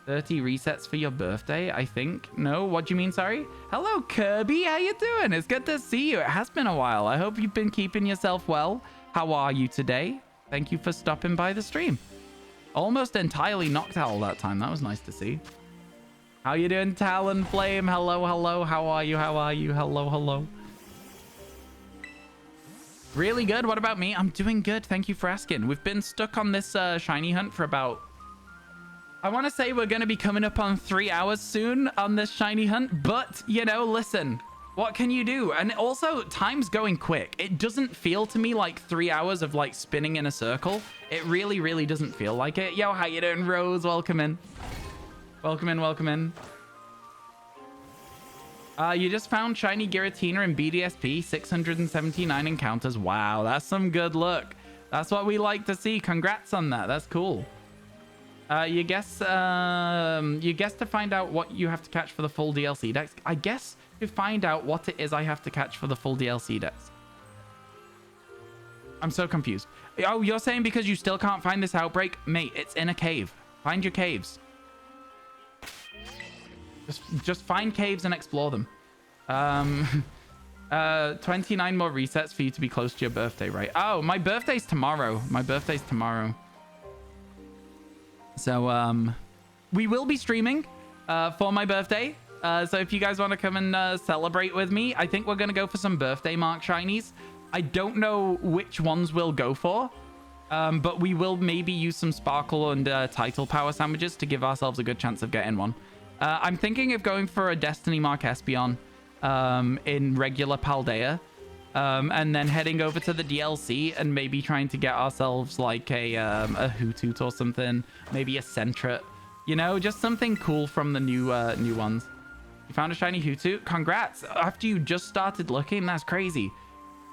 30 resets for your birthday, I think. No, what do you mean, sorry? Hello, Kirby. How you doing? It's good to see you. It has been a while. I hope you've been keeping yourself well. How are you today? Thank you for stopping by the stream. Almost entirely Noctowl that time. That was nice to see. How you doing, Talonflame? Hello, hello. How are you? How are you? Hello, hello. Really good. What about me? I'm doing good. Thank you for asking. We've been stuck on this shiny hunt for about... I want to say we're going to be coming up on 3 hours soon on this shiny hunt. But, you know, listen. What can you do? And also, time's going quick. It doesn't feel to me like 3 hours of like spinning in a circle. It really, really doesn't feel like it. Yo, how you doing, Rose? Welcome in. Welcome in, welcome in. You just found shiny Giratina in BDSP, 679 encounters. Wow, that's some good luck. That's what we like to see. Congrats on that. That's cool. You guess to find out what you have to catch for the full DLC dex. I guess to find out what it is I have to catch for the full DLC dex. I'm so confused. Oh, you're saying because you still can't find this outbreak? Mate, it's in a cave. Find your caves. Just find caves and explore them. 29 more resets for you to be close to your birthday, right? Oh, my birthday's tomorrow. So, we will be streaming for my birthday. So if you guys want to come and celebrate with me, I think we're going to go for some birthday mark shinies. I don't know which ones we'll go for, but we will maybe use some sparkle and title power sandwiches to give ourselves a good chance of getting one. I'm thinking of going for a Destiny Mark Espeon in regular Paldea, and then heading over to the DLC and maybe trying to get ourselves like a Hoothoot or something, maybe a Sentret, you know, just something cool from the new ones. You found a shiny Hoothoot? Congrats! After you just started looking, that's crazy.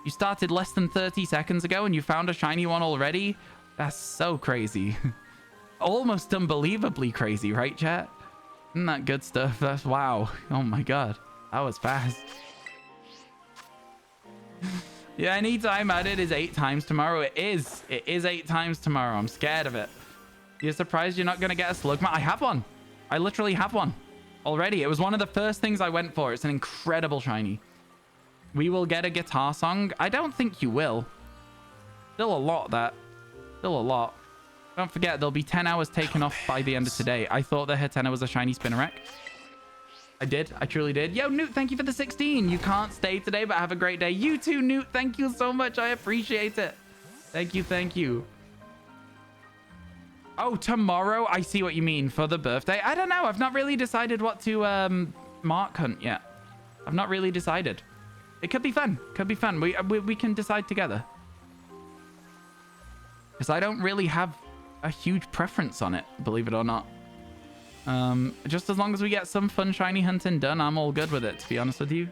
You started less than 30 seconds ago and you found a shiny one already? That's so crazy. Almost unbelievably crazy, right, chat? Isn't that good stuff? That's wow. Oh my god. That was fast. Yeah, anytime added is 8 times tomorrow. It is 8 times tomorrow. I'm scared of it. You're surprised you're not going to get a Slugma? I have one. I literally have one already. It was one of the first things I went for. It's an incredible shiny. We will get a guitar song. I don't think you will. Still a lot, that. Still a lot. Don't forget, there'll be 10 hours taken off by the end of today. I thought the Hatena was a shiny Spinarak. I did. I truly did. Yo, Newt, thank you for the 16. You can't stay today, but have a great day. You too, Newt. Thank you so much. I appreciate it. Thank you. Thank you. Oh, tomorrow? I see what you mean. For the birthday? I don't know. I've not really decided what to mark hunt yet. I've not really decided. It could be fun. Could be fun. We can decide together. Because I don't really have a huge preference on it, believe it or not. Just as long as we get some fun shiny hunting done, I'm all good with it, to be honest with you.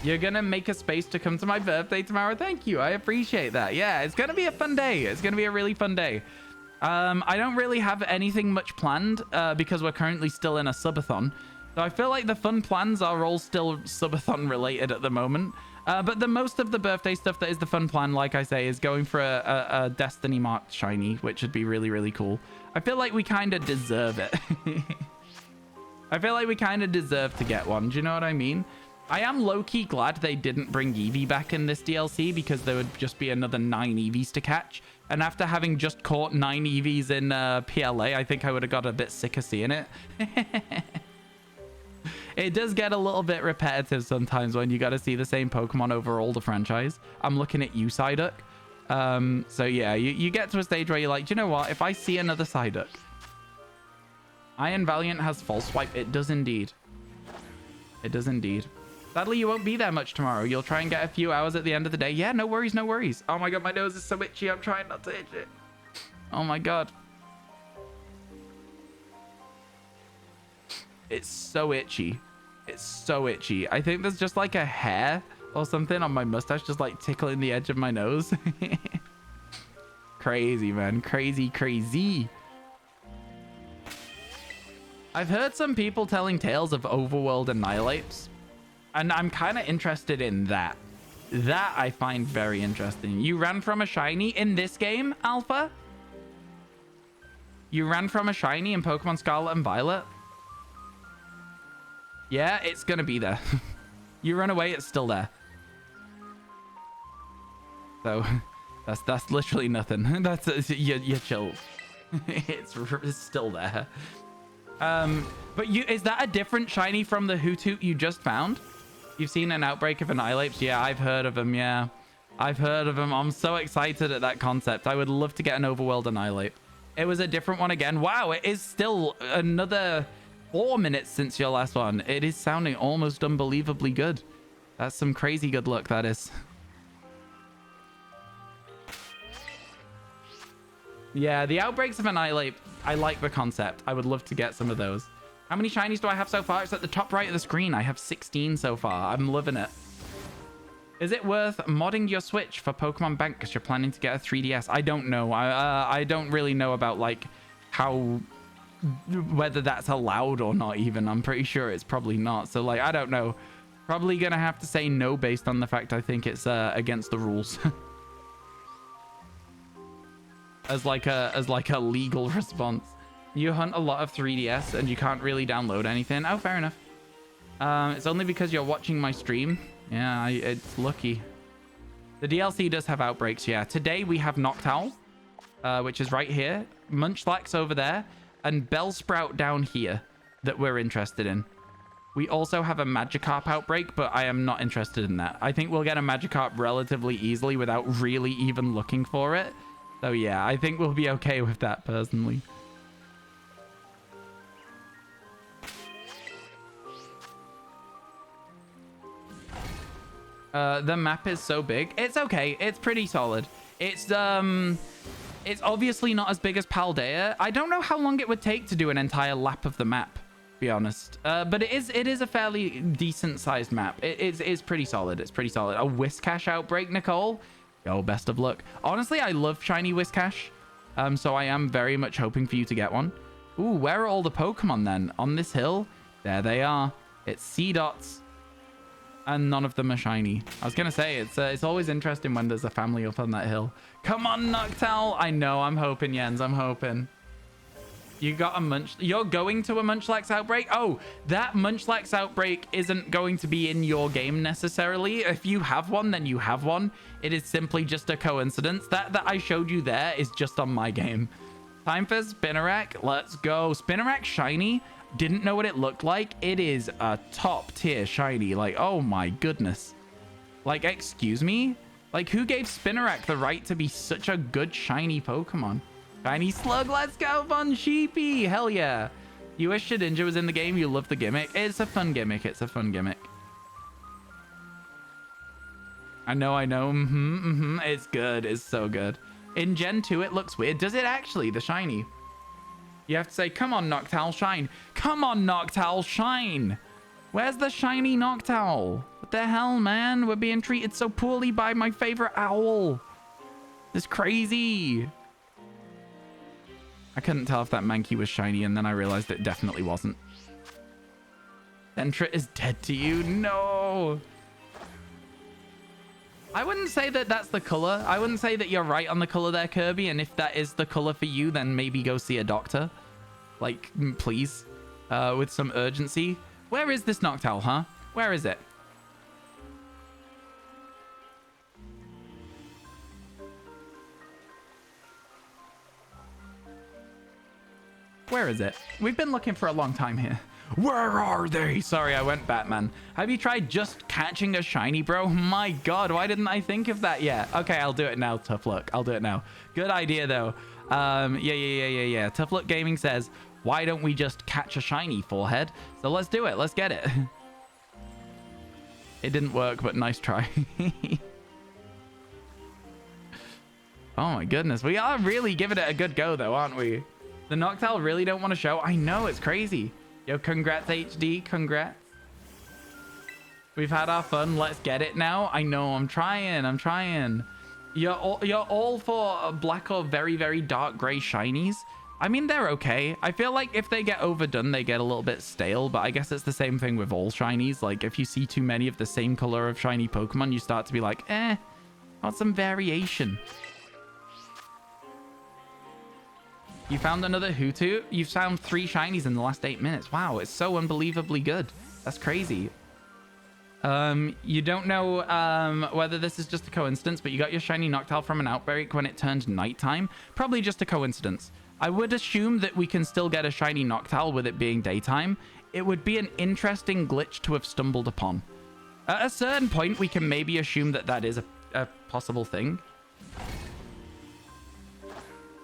You're gonna make a space to come to my birthday tomorrow? Thank you. I appreciate that. Yeah, it's gonna be a fun day. It's gonna be a really fun day. I don't really have anything much planned because we're currently still in a subathon. So I feel like the fun plans are all still subathon related at the moment. But the most of the birthday stuff that is the fun plan, like I say, is going for a Destiny marked shiny, which would be really, really cool. I feel like we kind of deserve it. I feel like we kind of deserve to get one. Do you know what I mean? I am low-key glad they didn't bring Eevee back in this DLC because there would just be another 9 Eevees to catch. And after having just caught 9 Eevees in PLA, I think I would have got a bit sick of seeing it. It does get a little bit repetitive sometimes when you got to see the same Pokemon over all the franchise. I'm looking at you, Psyduck. So yeah, you get to a stage where you're like, do you know what? If I see another Psyduck. Iron Valiant has False Swipe. It does indeed. It does indeed. Sadly, you won't be there much tomorrow. You'll try and get a few hours at the end of the day. Yeah, no worries, no worries. Oh my god, my nose is so itchy. I'm trying not to itch it. Oh my god. It's so itchy. It's so itchy. I think there's just like a hair or something on my mustache just like tickling the edge of my nose. Crazy, man. Crazy, crazy. I've heard some people telling tales of overworld annihilates, and I'm kind of interested in that. That I find very interesting. You ran from a shiny in this game, Alpha? You ran from a shiny in Pokemon Scarlet and Violet? Yeah, it's gonna be there. You run away, it's still there. So that's literally nothing. That's you're chill. It's still there. But is that a different shiny from the Hoothoot you just found? You've seen an outbreak of Annihilates? Yeah, I've heard of them. Yeah, I've heard of them. I'm so excited at that concept. I would love to get an Overworld Annihilate. It was a different one again. Wow, it is still another 4 minutes since your last one. It is sounding almost unbelievably good. That's some crazy good luck, that is. Yeah, the outbreaks of Annihilate, I like the concept. I would love to get some of those. How many shinies do I have so far? It's at the top right of the screen. I have 16 so far. I'm loving it. Is it worth modding your Switch for Pokemon Bank because you're planning to get a 3DS? I don't know. I don't really know about like how... whether that's allowed or not even. I'm pretty sure it's probably not. So like, I don't know. Probably gonna have to say no based on the fact I think it's against the rules. as like a legal response. You hunt a lot of 3DS and you can't really download anything. Oh, fair enough. It's only because you're watching my stream. Yeah, it's lucky. The DLC does have outbreaks, yeah. Today we have Noctowl, which is right here. Munchlax over there. And Bellsprout down here that we're interested in. We also have a Magikarp outbreak, but I am not interested in that. I think we'll get a Magikarp relatively easily without really even looking for it. So yeah, I think we'll be okay with that personally. The map is so big. It's okay. It's pretty solid. It's obviously not as big as Paldea. I don't know how long it would take to do an entire lap of the map, to be honest. But it is a fairly decent sized map. It is pretty solid. It's pretty solid. A Whiscash outbreak, Nicole. Yo, best of luck. Honestly, I love shiny Whiscash. So I am very much hoping for you to get one. Ooh, where are all the Pokemon then? On this hill? There they are. It's Seedots. And none of them are shiny. I was gonna say, it's always interesting when there's a family up on that hill. Come on, Noctowl. I know, I'm hoping, Jens. I'm hoping. You got a You're going to a Munchlax outbreak? Oh, that Munchlax outbreak isn't going to be in your game necessarily. If you have one, then you have one. It is simply just a coincidence. That I showed you there is just on my game. Time for Spinarak. Let's go. Spinarak shiny. Didn't know what it looked like. It is a top tier shiny. Like, oh my goodness. Like, excuse me? Like, who gave Spinarak the right to be such a good shiny Pokemon? Shiny Slug, let's go, Fun Sheepy. Hell yeah. You wish Shedinja was in the game. You love the gimmick. It's a fun gimmick. It's a fun gimmick. I know. It's good. It's so good. In Gen 2, it looks weird. Does it actually? The shiny? You have to say, come on, Noctowl, shine. Come on, Noctowl, shine. Where's the shiny Noctowl? What the hell, man? We're being treated so poorly by my favorite owl. This is crazy. I couldn't tell if that Mankey was shiny, and then I realized it definitely wasn't. Centra is dead to you. No. I wouldn't say that that's the color. I wouldn't say that you're right on the color there, Kirby. And if that is the color for you, then maybe go see a doctor. Like, please. With some urgency. Where is this Noctowl, huh? Where is it? Where is it? We've been looking for a long time here. Where are they? Sorry, I went Batman. Have you tried just catching a shiny, bro? My God, why didn't I think of that yet? Okay, I'll do it now. Tough luck. I'll do it now. Good idea, though. Yeah. Tough Luck Gaming says, why don't we just catch a shiny, forehead? So let's do it. Let's get it. It didn't work, but nice try. Oh my goodness. We are really giving it a good go, though, aren't we? The Noctowl really don't want to show. I know, it's crazy. Yo, congrats, HD. Congrats. We've had our fun. Let's get it now. I know. I'm trying. You're all for black or very, very dark gray shinies. I mean, they're okay. I feel like if they get overdone, they get a little bit stale. But I guess it's the same thing with all shinies. Like, if you see too many of the same color of shiny Pokemon, you start to be like, I want some variation. You found another Hootoo? You've found 3 shinies in the last 8 minutes. Wow, it's so unbelievably good. That's crazy. You don't know whether this is just a coincidence, but you got your shiny Noctowl from an outbreak when it turned nighttime. Probably just a coincidence. I would assume that we can still get a shiny Noctowl with it being daytime. It would be an interesting glitch to have stumbled upon. At a certain point, we can maybe assume that that is a possible thing.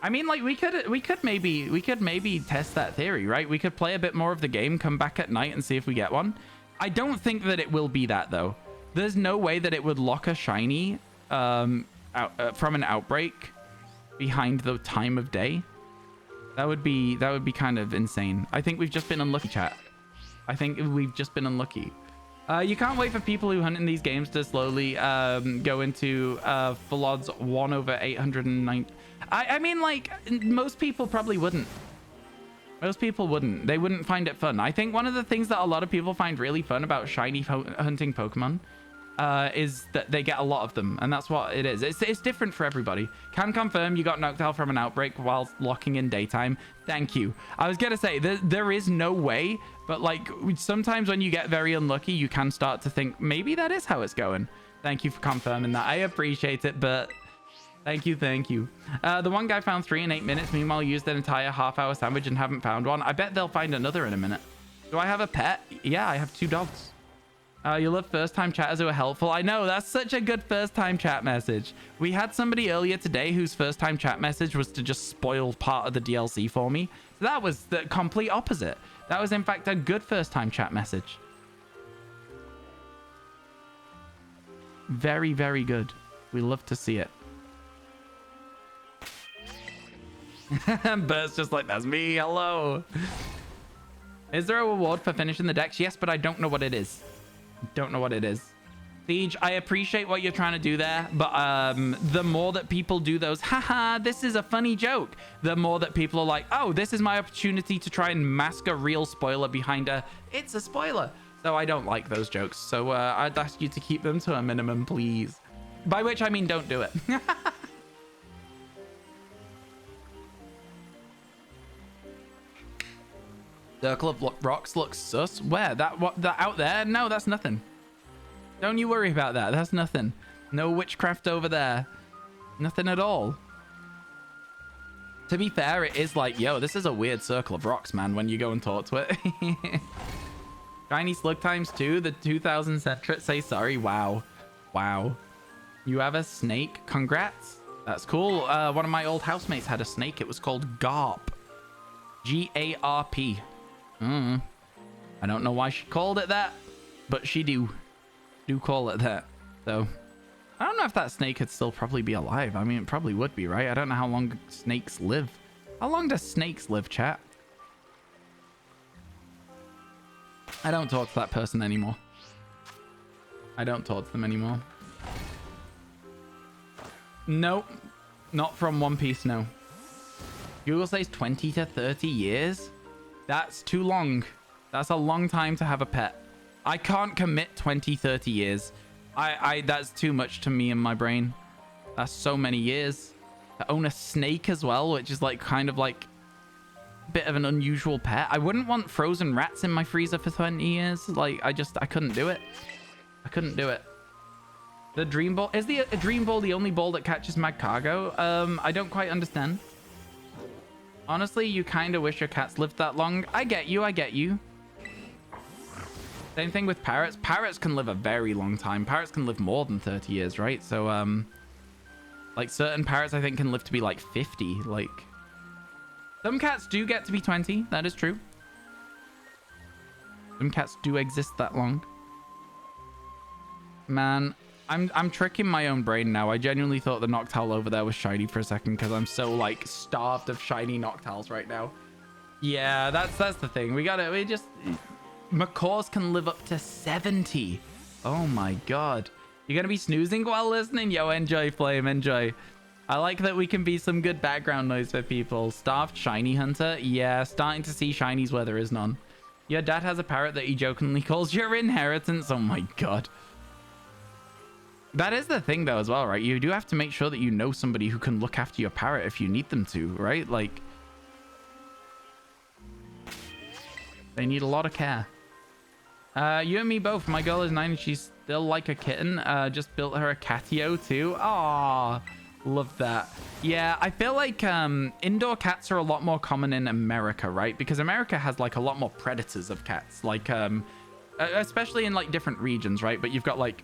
I mean, like, we could maybe test that theory, right? We could play a bit more of the game, come back at night and see if we get one. I don't think that it will be that, though. There's no way that it would lock a shiny from an outbreak behind the time of day. That would be kind of insane. I think we've just been unlucky, chat. I think we've just been unlucky. You can't wait for people who hunt in these games to slowly go into full odds 1/809. I mean, like, most people probably wouldn't. Most people wouldn't. They wouldn't find it fun. I think one of the things that a lot of people find really fun about shiny hunting Pokemon is that they get a lot of them, and that's what it is. It's different for everybody. Can confirm you got knocked out from an outbreak while locking in daytime. Thank you. I was gonna say there is no way, but like sometimes when you get very unlucky, you can start to think maybe that is how it's going. Thank you for confirming that. I appreciate it, but thank you. The one guy found 3 in 8 minutes, meanwhile used an entire half-hour sandwich and haven't found one. I bet they'll find another in a minute. Do I have a pet? Yeah, I have 2 dogs. You love first-time chatters who are helpful. I know, that's such a good first-time chat message. We had somebody earlier today whose first-time chat message was to just spoil part of the DLC for me. So that was the complete opposite. That was, in fact, a good first-time chat message. Very, very good. We love to see it. Bert's just like, that's me. Hello. Is there a reward for finishing the decks? Yes, but I don't know what it is. Don't know what it is. Siege, I appreciate what you're trying to do there, but the more that people do those, haha, this is a funny joke, the more that people are like, oh, this is my opportunity to try and mask a real spoiler behind it's a spoiler. So I don't like those jokes. So I'd ask you to keep them to a minimum, please. By which I mean, don't do it. Circle of rocks looks sus. Where? That out there? No, that's nothing. Don't you worry about that. That's nothing. No witchcraft over there. Nothing at all. To be fair, it is like, yo, this is a weird circle of rocks, man, when you go and talk to it. Shiny slug times 2. The 2000 centret say sorry. Wow. Wow. You have a snake? Congrats. That's cool. One of my old housemates had a snake. It was called Garp. G-A-R-P. I don't know why she called it that, but she do call it that. So I don't know if that snake could still probably be alive. I mean, it probably would be, right? I don't know how long snakes live. How long do snakes live, chat? I don't talk to that person anymore. I don't talk to them anymore. Nope. Not from One Piece, no. Google says 20 to 30 years. That's too long. That's a long time to have a pet. I can't commit 20, 30 years. That's too much to me in my brain. That's so many years. To own a snake as well, which is like kind of like a bit of an unusual pet. I wouldn't want frozen rats in my freezer for 20 years. Like, I couldn't do it. I couldn't do it. The dream ball. Is a dream ball the only ball that catches mad cargo? I don't quite understand. Honestly, you kind of wish your cats lived that long. I get you. I get you. Same thing with parrots. Parrots can live a very long time. Parrots can live more than 30 years, right? So, like certain parrots, I think, can live to be like 50. Like, some cats do get to be 20. That is true. Some cats do exist that long. Man, I'm tricking my own brain now. I genuinely thought the Noctowl over there was shiny for a second because I'm so like starved of shiny Noctowls right now. Yeah, that's the thing. Macaws can live up to 70. Oh my god. You're gonna be snoozing while listening? Yo, enjoy, Flame, enjoy. I like that we can be some good background noise for people. Starved shiny hunter? Yeah, starting to see shinies where there is none. Your dad has a parrot that he jokingly calls your inheritance. Oh my god. That is the thing though as well, right? You do have to make sure that you know somebody who can look after your parrot if you need them to, right? Like, they need a lot of care. You and me both. My girl is 9 and she's still like a kitten. Just built her a catio too. Aww, love that. Yeah, I feel like indoor cats are a lot more common in America, right? Because America has like a lot more predators of cats, like especially in like different regions, right? But you've got like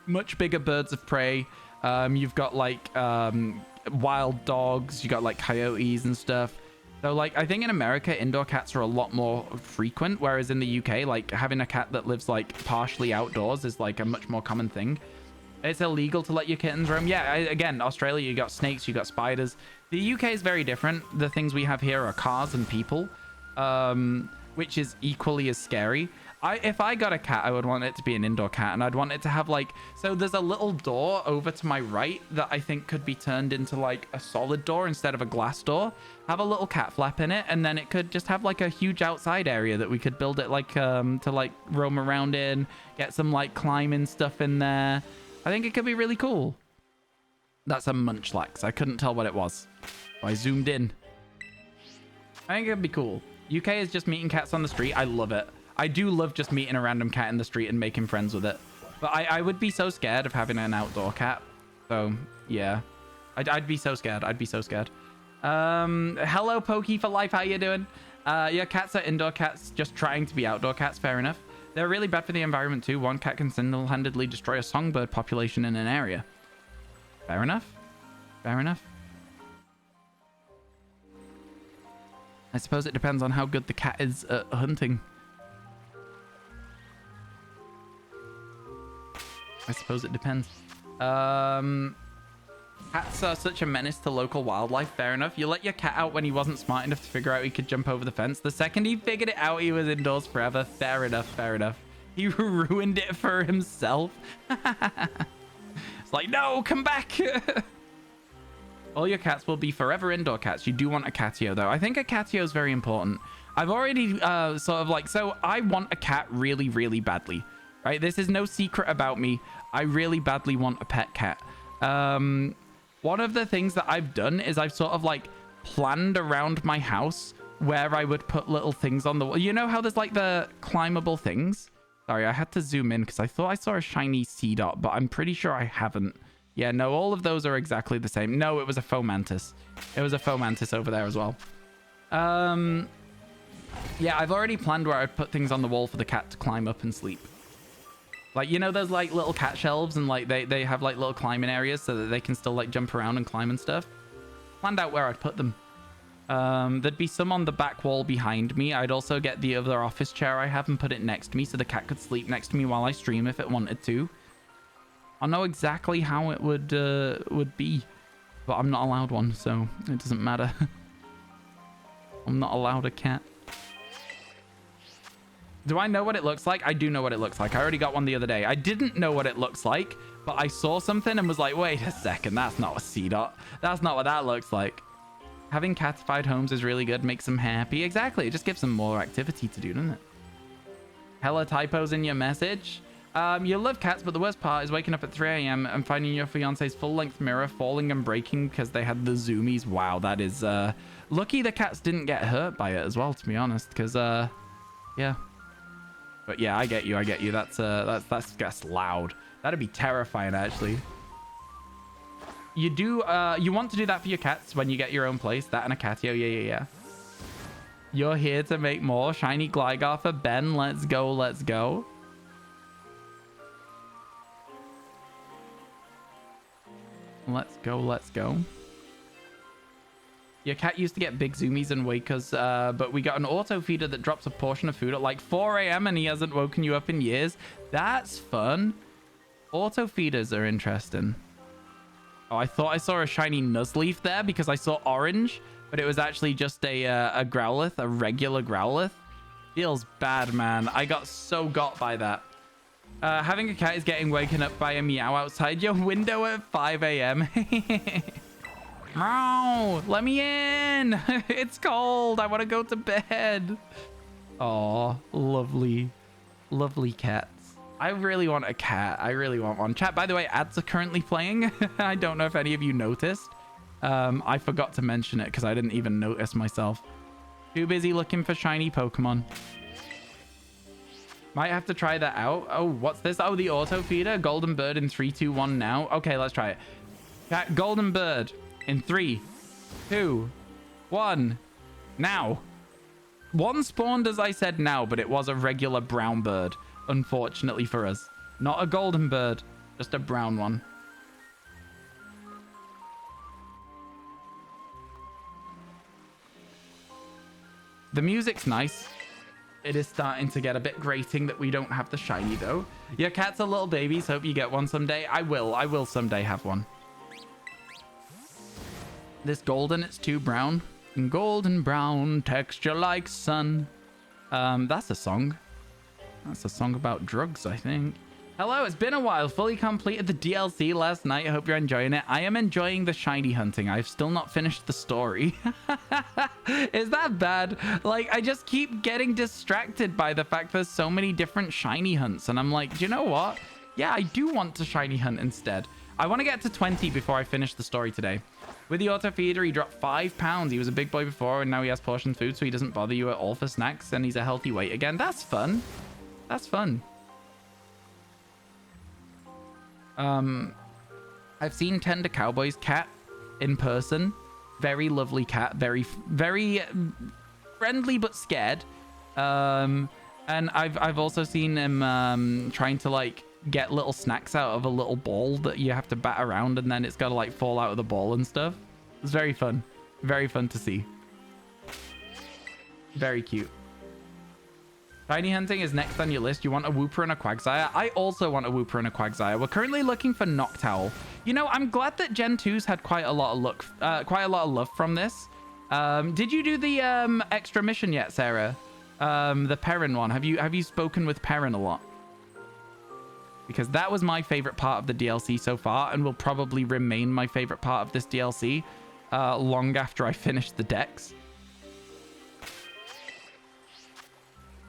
much bigger birds of prey. You've got like wild dogs. You got like coyotes and stuff. So like I think in America indoor cats are a lot more frequent, whereas in the UK like having a cat that lives like partially outdoors is like a much more common thing. It's illegal to let your kittens roam. Yeah, again, Australia, you got snakes, you got spiders. The UK is very different. The things we have here are cars and people, which is equally as scary. If I got a cat, I would want it to be an indoor cat, and I'd want it to have like, so there's a little door over to my right that I think could be turned into like a solid door instead of a glass door. Have a little cat flap in it, and then it could just have like a huge outside area that we could build it like to like roam around in, get some like climbing stuff in there. I think it could be really cool. That's a Munchlax. I couldn't tell what it was. I zoomed in. I think it'd be cool. UK is just meeting cats on the street. I love it. I do love just meeting a random cat in the street and making friends with it. But I would be so scared of having an outdoor cat. So, yeah. I'd be so scared. I'd be so scared. Hello, Pokey for life. How you doing? Yeah, cats are indoor cats just trying to be outdoor cats. Fair enough. They're really bad for the environment too. One cat can single-handedly destroy a songbird population in an area. Fair enough. Fair enough. I suppose it depends on how good the cat is at hunting. I suppose it depends. Cats are such a menace to local wildlife. Fair enough. You let your cat out when he wasn't smart enough to figure out he could jump over the fence. The second he figured it out, he was indoors forever. Fair enough. Fair enough. He ruined it for himself. It's like, no, come back. All your cats will be forever indoor cats. You do want a catio, though. I think a catio is very important. I've already sort of like... So I want a cat really, really badly. Right? This is no secret about me. I really badly want a pet cat. One of the things that I've done is I've sort of like planned around my house where I would put little things on the wall. You know how there's like the climbable things? Sorry, I had to zoom in because I thought I saw a shiny Seedot, but I'm pretty sure I haven't. Yeah, no, all of those are exactly the same. No, it was a Fomantis. It was a Fomantis over there as well. Yeah, I've already planned where I'd put things on the wall for the cat to climb up and sleep. Like, you know, there's like little cat shelves and like they have like little climbing areas so that they can still like jump around and climb and stuff. Planned out where I'd put them. There'd be some on the back wall behind me. I'd also get the other office chair I have and put it next to me so the cat could sleep next to me while I stream if it wanted to. I'll know exactly how it would be, but I'm not allowed one, so it doesn't matter. I'm not allowed a cat. Do I know what it looks like? I do know what it looks like. I already got one the other day. I didn't know what it looks like, but I saw something and was like, wait a second, that's not a Seedot. That's not what that looks like. Having catified homes is really good, makes them happy. Exactly, it just gives them more activity to do, doesn't it? Hella typos in your message. You love cats, but the worst part is waking up at 3 a.m. and finding your fiance's full-length mirror falling and breaking because they had the zoomies. Wow, that is lucky the cats didn't get hurt by it as well, to be honest, because yeah. But yeah, I get you. That's just loud. That'd be terrifying, actually. You want to do that for your cats when you get your own place, that and a catio. Yeah. You're here to make more shiny Gligar for Ben. Let's go. Let's go. Let's go. Your cat used to get big zoomies and wakers, but we got an auto feeder that drops a portion of food at like 4 a.m. and he hasn't woken you up in years. That's fun. Auto feeders are interesting. Oh, I thought I saw a shiny Nuzleaf there because I saw orange, but it was actually just a Growlithe, a regular Growlithe. Feels bad, man. I got so got by that. Having a cat is getting woken up by a meow outside your window at 5 a.m. Meow, let me in. It's cold. I want to go to bed. Oh, lovely. Lovely cats. I really want a cat. I really want one. Chat, by the way, ads are currently playing. I don't know if any of you noticed. I forgot to mention it because I didn't even notice myself. Too busy looking for shiny Pokemon. Might have to try that out. Oh, what's this? Oh, the auto feeder. Golden Bird in 3, 2, 1 now. Okay, let's try it. Chat, Golden Bird in 3, 2, 1 now. One spawned as I said now, but it was a regular brown bird, unfortunately for us. Not a golden bird, just a brown one. The music's nice. It is starting to get a bit grating that we don't have the shiny though. Your cats are little babies. Hope you get one someday. I will someday have one. This golden, it's too brown. Golden brown, texture like sun. That's a song. That's a song about drugs, I think. Hello, it's been a while. Fully completed the DLC last night. I hope you're enjoying it. I am enjoying the shiny hunting. I've still not finished the story. Is that bad? Like, I just keep getting distracted by the fact there's so many different shiny hunts. And I'm like, do you know what? Yeah, I do want to shiny hunt instead. I want to get to 20 before I finish the story today. With the auto feeder, he dropped 5 pounds. He was a big boy before, and now he has portion food, so he doesn't bother you at all for snacks, and he's a healthy weight again. That's fun. That's fun. I've seen Tender Cowboy's cat in person. Very lovely cat. Very friendly but scared. And I've also seen him trying to like get little snacks out of a little ball that you have to bat around, and then it's got to like fall out of the ball and stuff. It's very fun. Very fun to see. Very cute. Shiny hunting is next on your list. You want a Wooper and a Quagsire? I also want a Wooper and a Quagsire. We're currently looking for Noctowl. You know, I'm glad that Gen 2's had quite a lot of love from this. Did you do the extra mission yet, Sarah? The Perrin one. Have you spoken with Perrin a lot? Because that was my favorite part of the DLC so far, and will probably remain my favorite part of this DLC long after I finish the decks.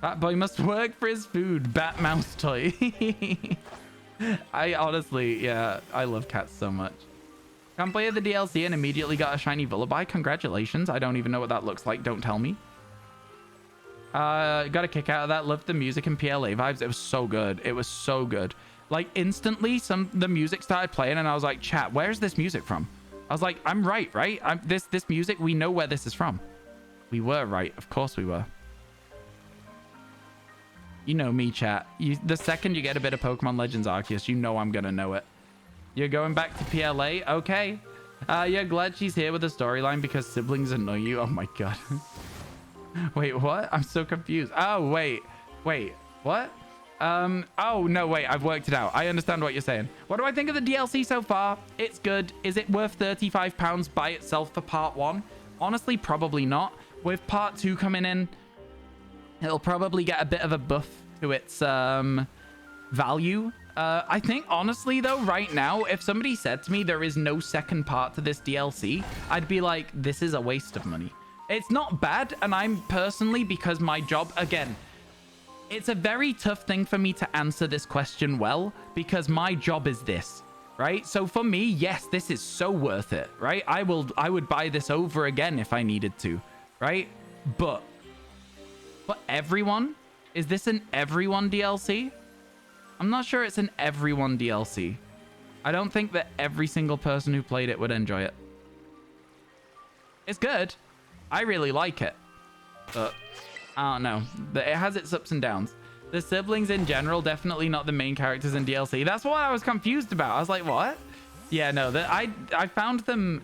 That boy must work for his food. Bat mouse toy. I honestly, yeah, I love cats so much. Completed the DLC and immediately got a shiny Vullaby. Congratulations. I don't even know what that looks like. Don't tell me. Got a kick out of that. Loved the music and PLA vibes. It was so good. It was so good. Like instantly, the music started playing, and I was like, "Chat, where's this music from?" I was like, "I'm right? This music. We know where this is from." We were right. Of course we were. You know me, chat. The second you get a bit of Pokemon Legends Arceus, you know I'm gonna know it. You're going back to PLA? Okay. You're glad she's here with the storyline because siblings annoy you? Oh my god. Wait, what? I'm so confused. Oh, wait. Wait, what? Oh, no, wait. I've worked it out. I understand what you're saying. What do I think of the DLC so far? It's good. Is it worth £35 by itself for part 1? Honestly, probably not. With part 2 coming in, it'll probably get a bit of a buff to its value. I think, honestly, though, right now, if somebody said to me there is no second part to this DLC, I'd be like, this is a waste of money. It's not bad, and I'm personally, because my job, again, it's a very tough thing for me to answer this question well, because my job is this, right? So for me, yes, this is so worth it, right? I would buy this over again if I needed to, right? But for everyone, is this an everyone DLC? I'm not sure it's an everyone DLC. I don't think that every single person who played it would enjoy it. It's good. I really like it. But I don't know. It has its ups and downs. The siblings in general, definitely not the main characters in DLC. That's what I was confused about. I was like, what? Yeah, no, I found them...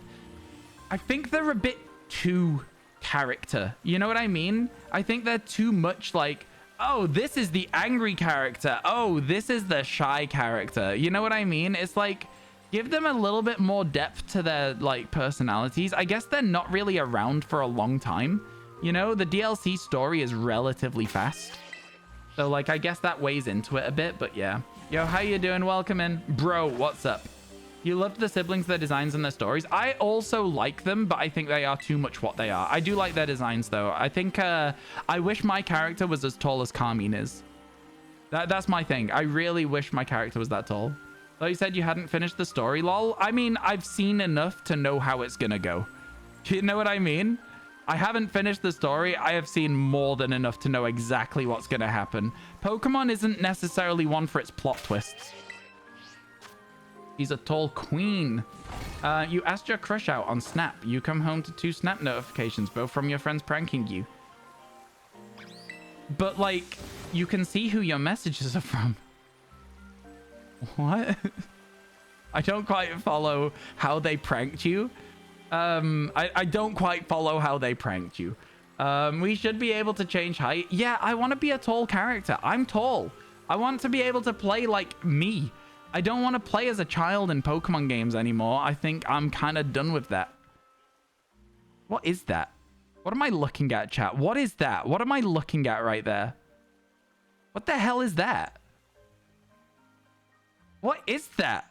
I think they're a bit too character. You know what I mean? I think they're too much like, oh, this is the angry character. Oh, this is the shy character. You know what I mean? It's like, give them a little bit more depth to their like personalities. I guess they're not really around for a long time. You know, the DLC story is relatively fast. So like, I guess that weighs into it a bit, but yeah. Yo, how you doing? Welcome in. Bro, what's up? You loved the siblings, their designs, and their stories. I also like them, but I think they are too much what they are. I do like their designs, though. I think I wish my character was as tall as Carmine is. That's my thing. I really wish my character was that tall. Though you said you hadn't finished the story, lol. I mean, I've seen enough to know how it's gonna go. You know what I mean? I haven't finished the story. I have seen more than enough to know exactly what's gonna happen. Pokemon isn't necessarily one for its plot twists. He's a tall queen. You asked your crush out on Snap. You come home to 2 Snap notifications, both from your friends pranking you. But, like, you can see who your messages are from. What? I don't quite follow how they pranked you. I don't quite follow how they pranked you. We should be able to change height. Yeah, I want to be a tall character. I'm tall. I want to be able to play like me. I don't want to play as a child in Pokemon games anymore. I think I'm kind of done with that. What is that? What am I looking at, chat? What is that? What am I looking at right there? What the hell is that? What is that?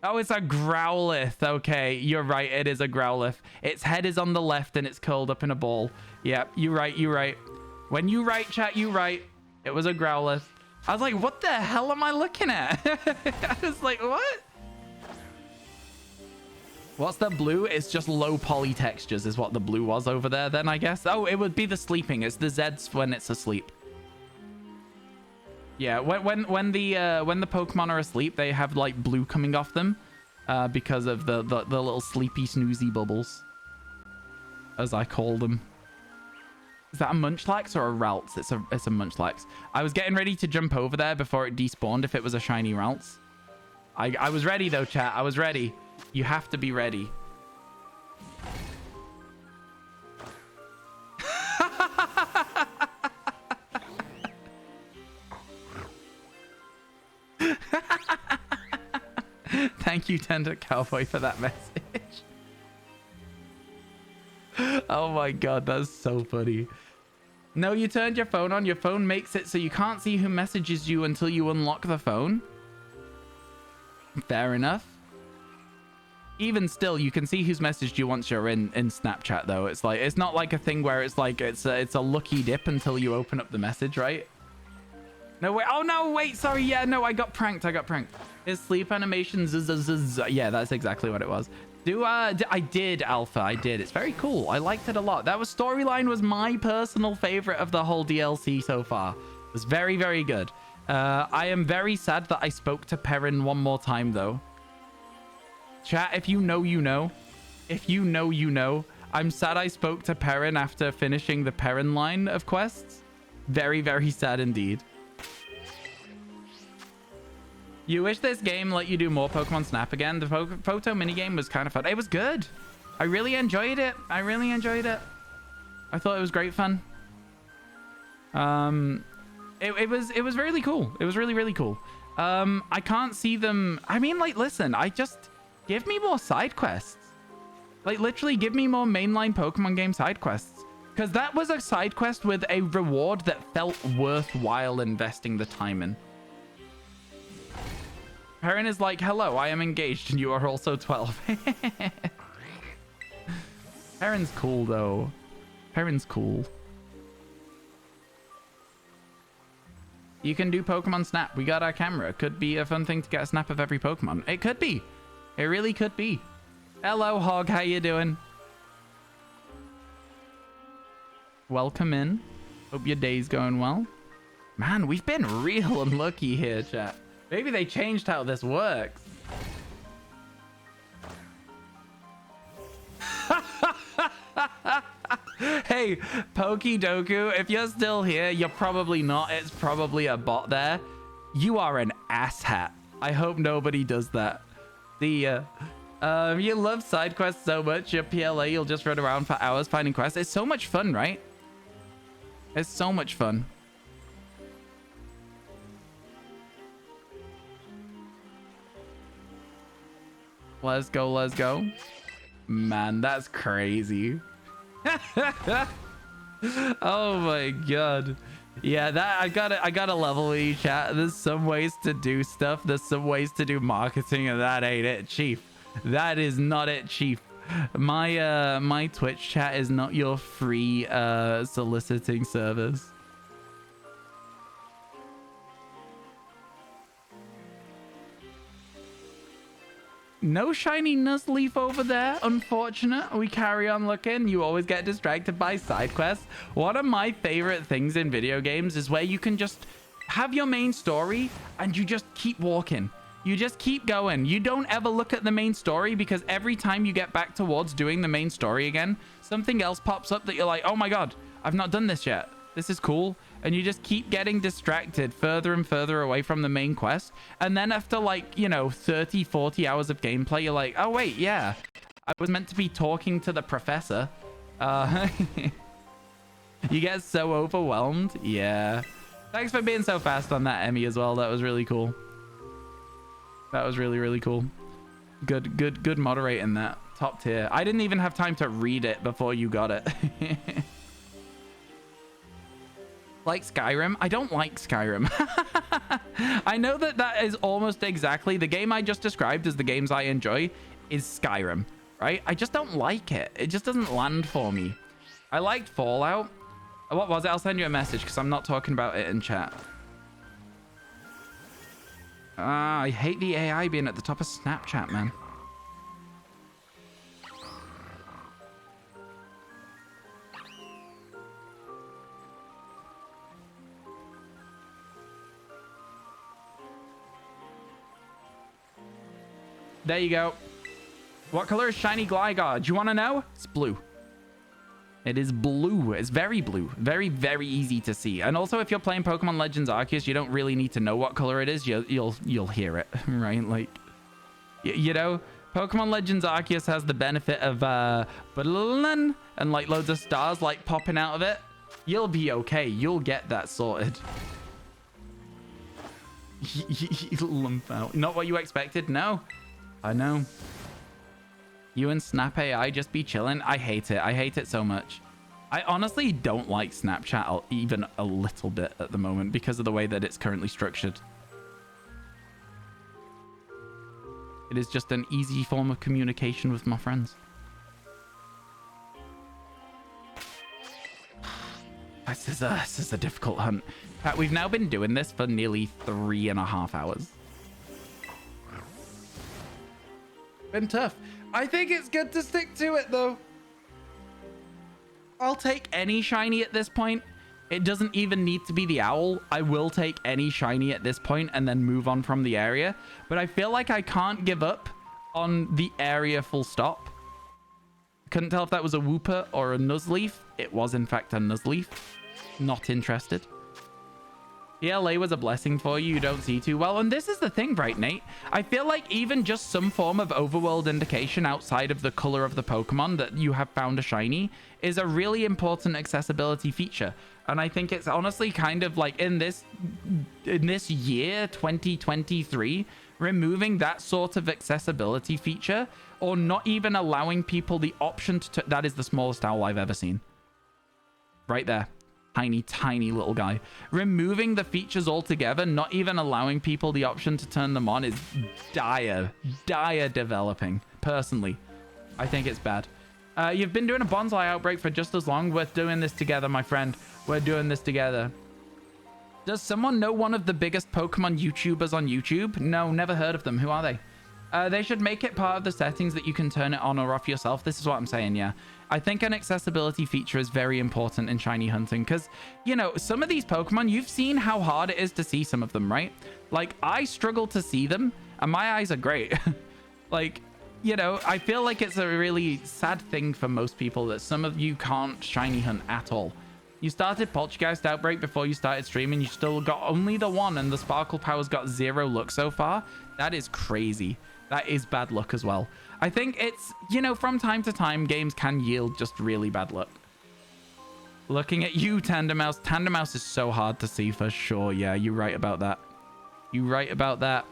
Oh, it's a Growlithe. Okay, you're right. It is a Growlithe. Its head is on the left and it's curled up in a ball. Yep, you're right. You're right. When you write, chat, you right. It was a Growlithe. I was like, what the hell am I looking at? I was like, what? What's the blue? It's just low poly textures is what the blue was over there then, I guess. Oh, it would be the sleeping. It's the Zeds when it's asleep. Yeah, when the Pokemon are asleep, they have like blue coming off them because of the little sleepy snoozy bubbles, as I call them. Is that a Munchlax or a Ralts? It's a Munchlax. I was getting ready to jump over there before it despawned if it was a shiny Ralts. I was ready though, chat. I was ready. You have to be ready. Thank you, Tender Cowboy, for that message. Oh my god, that's so funny. No, you turned your phone on. Your phone makes it so you can't see who messages you until you unlock the phone. Fair enough. Even still, you can see who's messaged you once you're in Snapchat, though. It's like, it's not like a thing where it's like it's a lucky dip until you open up the message, right? No, wait. Oh, no, wait. Sorry. Yeah, no, I got pranked. His sleep animation. Yeah, that's exactly what it was. I did, Alpha. I did. It's very cool. I liked it a lot. That storyline was my personal favorite of the whole DLC so far. It was very, very good. I am very sad that I spoke to Perrin one more time, though. Chat, if you know, you know. If you know, you know. I'm sad I spoke to Perrin after finishing the Perrin line of quests. Very, very sad indeed. You wish this game let you do more Pokemon Snap again? The photo minigame was kind of fun. It was good. I really enjoyed it. I thought it was great fun. It was really cool. It was really, really cool. I can't see them. I mean, like, listen, give me more side quests. Like, literally give me more mainline Pokemon game side quests. Because that was a side quest with a reward that felt worthwhile investing the time in. Perrin is like, hello, I am engaged and you are also 12. Perrin's cool, though. Perrin's cool. You can do Pokemon Snap. We got our camera. Could be a fun thing to get a snap of every Pokemon. It could be. It really could be. Hello, Hog. How you doing? Welcome in. Hope your day's going well. Man, we've been real unlucky here, chat. Maybe they changed how this works. Hey, Pokedoku, if you're still here, you're probably not. It's probably a bot there. You are an asshat. I hope nobody does that. You love side quests so much, your PLA, you'll just run around for hours finding quests. It's so much fun, right? It's so much fun. Let's go, let's go. Man, that's crazy. Oh my god. Yeah, I gotta level you, chat. There's some ways to do stuff. There's some ways to do marketing, and that ain't it, chief. That is not it, chief. My Twitch chat is not your free soliciting service. No shiny Nuzleaf over there. Unfortunate. We carry on looking. You always get distracted by side quests. One of my favorite things in video games is where you can just have your main story and you just keep walking. You just keep going. You don't ever look at the main story, because every time you get back towards doing the main story again, something else pops up that you're like, oh my god, I've not done this yet. This is cool. And you just keep getting distracted further and further away from the main quest. And then after, like, you know, 30, 40 hours of gameplay, you're like, oh, wait, yeah. I was meant to be talking to the professor. You get so overwhelmed. Yeah. Thanks for being so fast on that, Emmy, as well. That was really cool. That was really, really cool. Good moderating that. Top tier. I didn't even have time to read it before you got it. Like Skyrim? I don't like Skyrim. I know that that is almost exactly the game I just described as the games I enjoy is Skyrim, right? I just don't like it. It just doesn't land for me. I liked Fallout. What was it? I'll send you a message because I'm not talking about it in chat. I hate the AI being at the top of Snapchat, man. There you go. What color is shiny Gligar? Do you want to know? It's blue. It is blue. It's very blue. Very, very easy to see. And also, if you're playing Pokemon Legends Arceus, you don't really need to know what color it is. You'll hear it, right? Like, you know, Pokemon Legends Arceus has the benefit of and like loads of stars like popping out of it. You'll be okay. You'll get that sorted. Lump out. Not what you expected? No. I know. You and Snap AI just be chilling. I hate it. I hate it so much. I honestly don't like Snapchat even a little bit at the moment because of the way that it's currently structured. It is just an easy form of communication with my friends. This is a difficult hunt. In fact, we've now been doing this for nearly 3.5 hours. Been tough. I think it's good to stick to it, though. I'll take any shiny at this point. It doesn't even need to be the owl. I will take any shiny at this point and then move on from the area. But I feel like I can't give up on the area full stop. Couldn't tell if that was a Wooper or a Nuzleaf. It was, in fact, a Nuzleaf. Not interested. ELA was a blessing for you. You don't see too well. And this is the thing, right, Nate? I feel like even just some form of overworld indication outside of the color of the Pokemon that you have found a shiny is a really important accessibility feature. And I think it's honestly kind of like in this year, 2023, removing that sort of accessibility feature or not even allowing people the option to... That is the smallest owl I've ever seen. Right there. Tiny, tiny little guy. Removing the features altogether, not even allowing people the option to turn them on is dire developing. Personally, I think it's bad. You've been doing a bonsai outbreak for just as long. We're doing this together, my friend. We're doing this together. Does someone know one of the biggest Pokemon YouTubers on YouTube? No, never heard of them. Who are they? They should make it part of the settings that you can turn it on or off yourself. This is what I'm saying, yeah. I think an accessibility feature is very important in shiny hunting because, you know, some of these Pokemon, you've seen how hard it is to see some of them, right? Like, I struggle to see them and my eyes are great. Like, you know, I feel like it's a really sad thing for most people that some of you can't shiny hunt at all. You started Poltergeist Outbreak before you started streaming. You still got only the one and the Sparkle Power's got 0 luck so far. That is crazy. That is bad luck as well. I think it's, you know, from time to time, games can yield just really bad luck. Looking at you, Tandemouse. Tandemouse is so hard to see for sure. Yeah, you're right about that. You're right about that.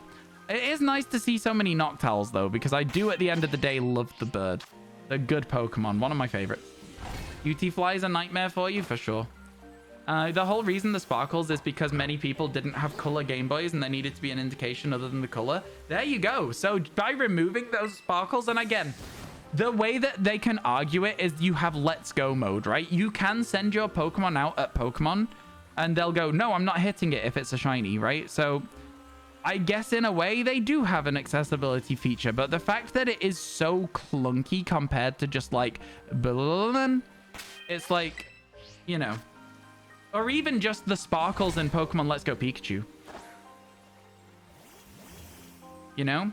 It is nice to see so many Noctowls, though, because I do, at the end of the day, love the bird. The good Pokemon. One of my favorites. UT Fly is a nightmare for you, for sure. The whole reason the sparkles is because many people didn't have color Game Boys and there needed to be an indication other than the color. There you go. So by removing those sparkles, and again, the way that they can argue it is you have Let's Go mode, right? You can send your Pokemon out at Pokemon and they'll go, no, I'm not hitting it if it's a shiny, right? So I guess in a way they do have an accessibility feature, but the fact that it is so clunky compared to just like, it's like, you know, or even just the sparkles in Pokemon Let's Go Pikachu. You know?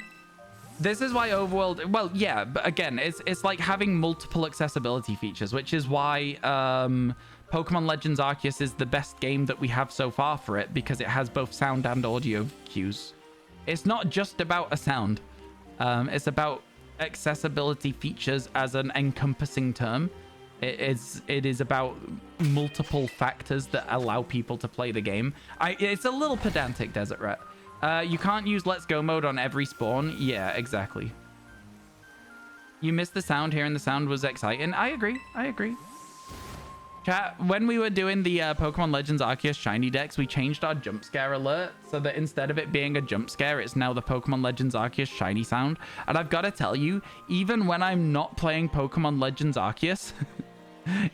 This is why Overworld... Well, yeah, but again, it's like having multiple accessibility features, which is why Pokemon Legends Arceus is the best game that we have so far for it, because it has both sound and audio cues. It's not just about a sound. It's about accessibility features as an encompassing term. It is about multiple factors that allow people to play the game. It's a little pedantic, Desert Rat. You can't use Let's Go mode on every spawn. Yeah, exactly. You missed the sound here, and the sound was exciting. I agree. Chat, when we were doing the Pokemon Legends Arceus shiny decks, we changed our jump scare alert so that instead of it being a jump scare, it's now the Pokemon Legends Arceus shiny sound. And I've got to tell you, even when I'm not playing Pokemon Legends Arceus,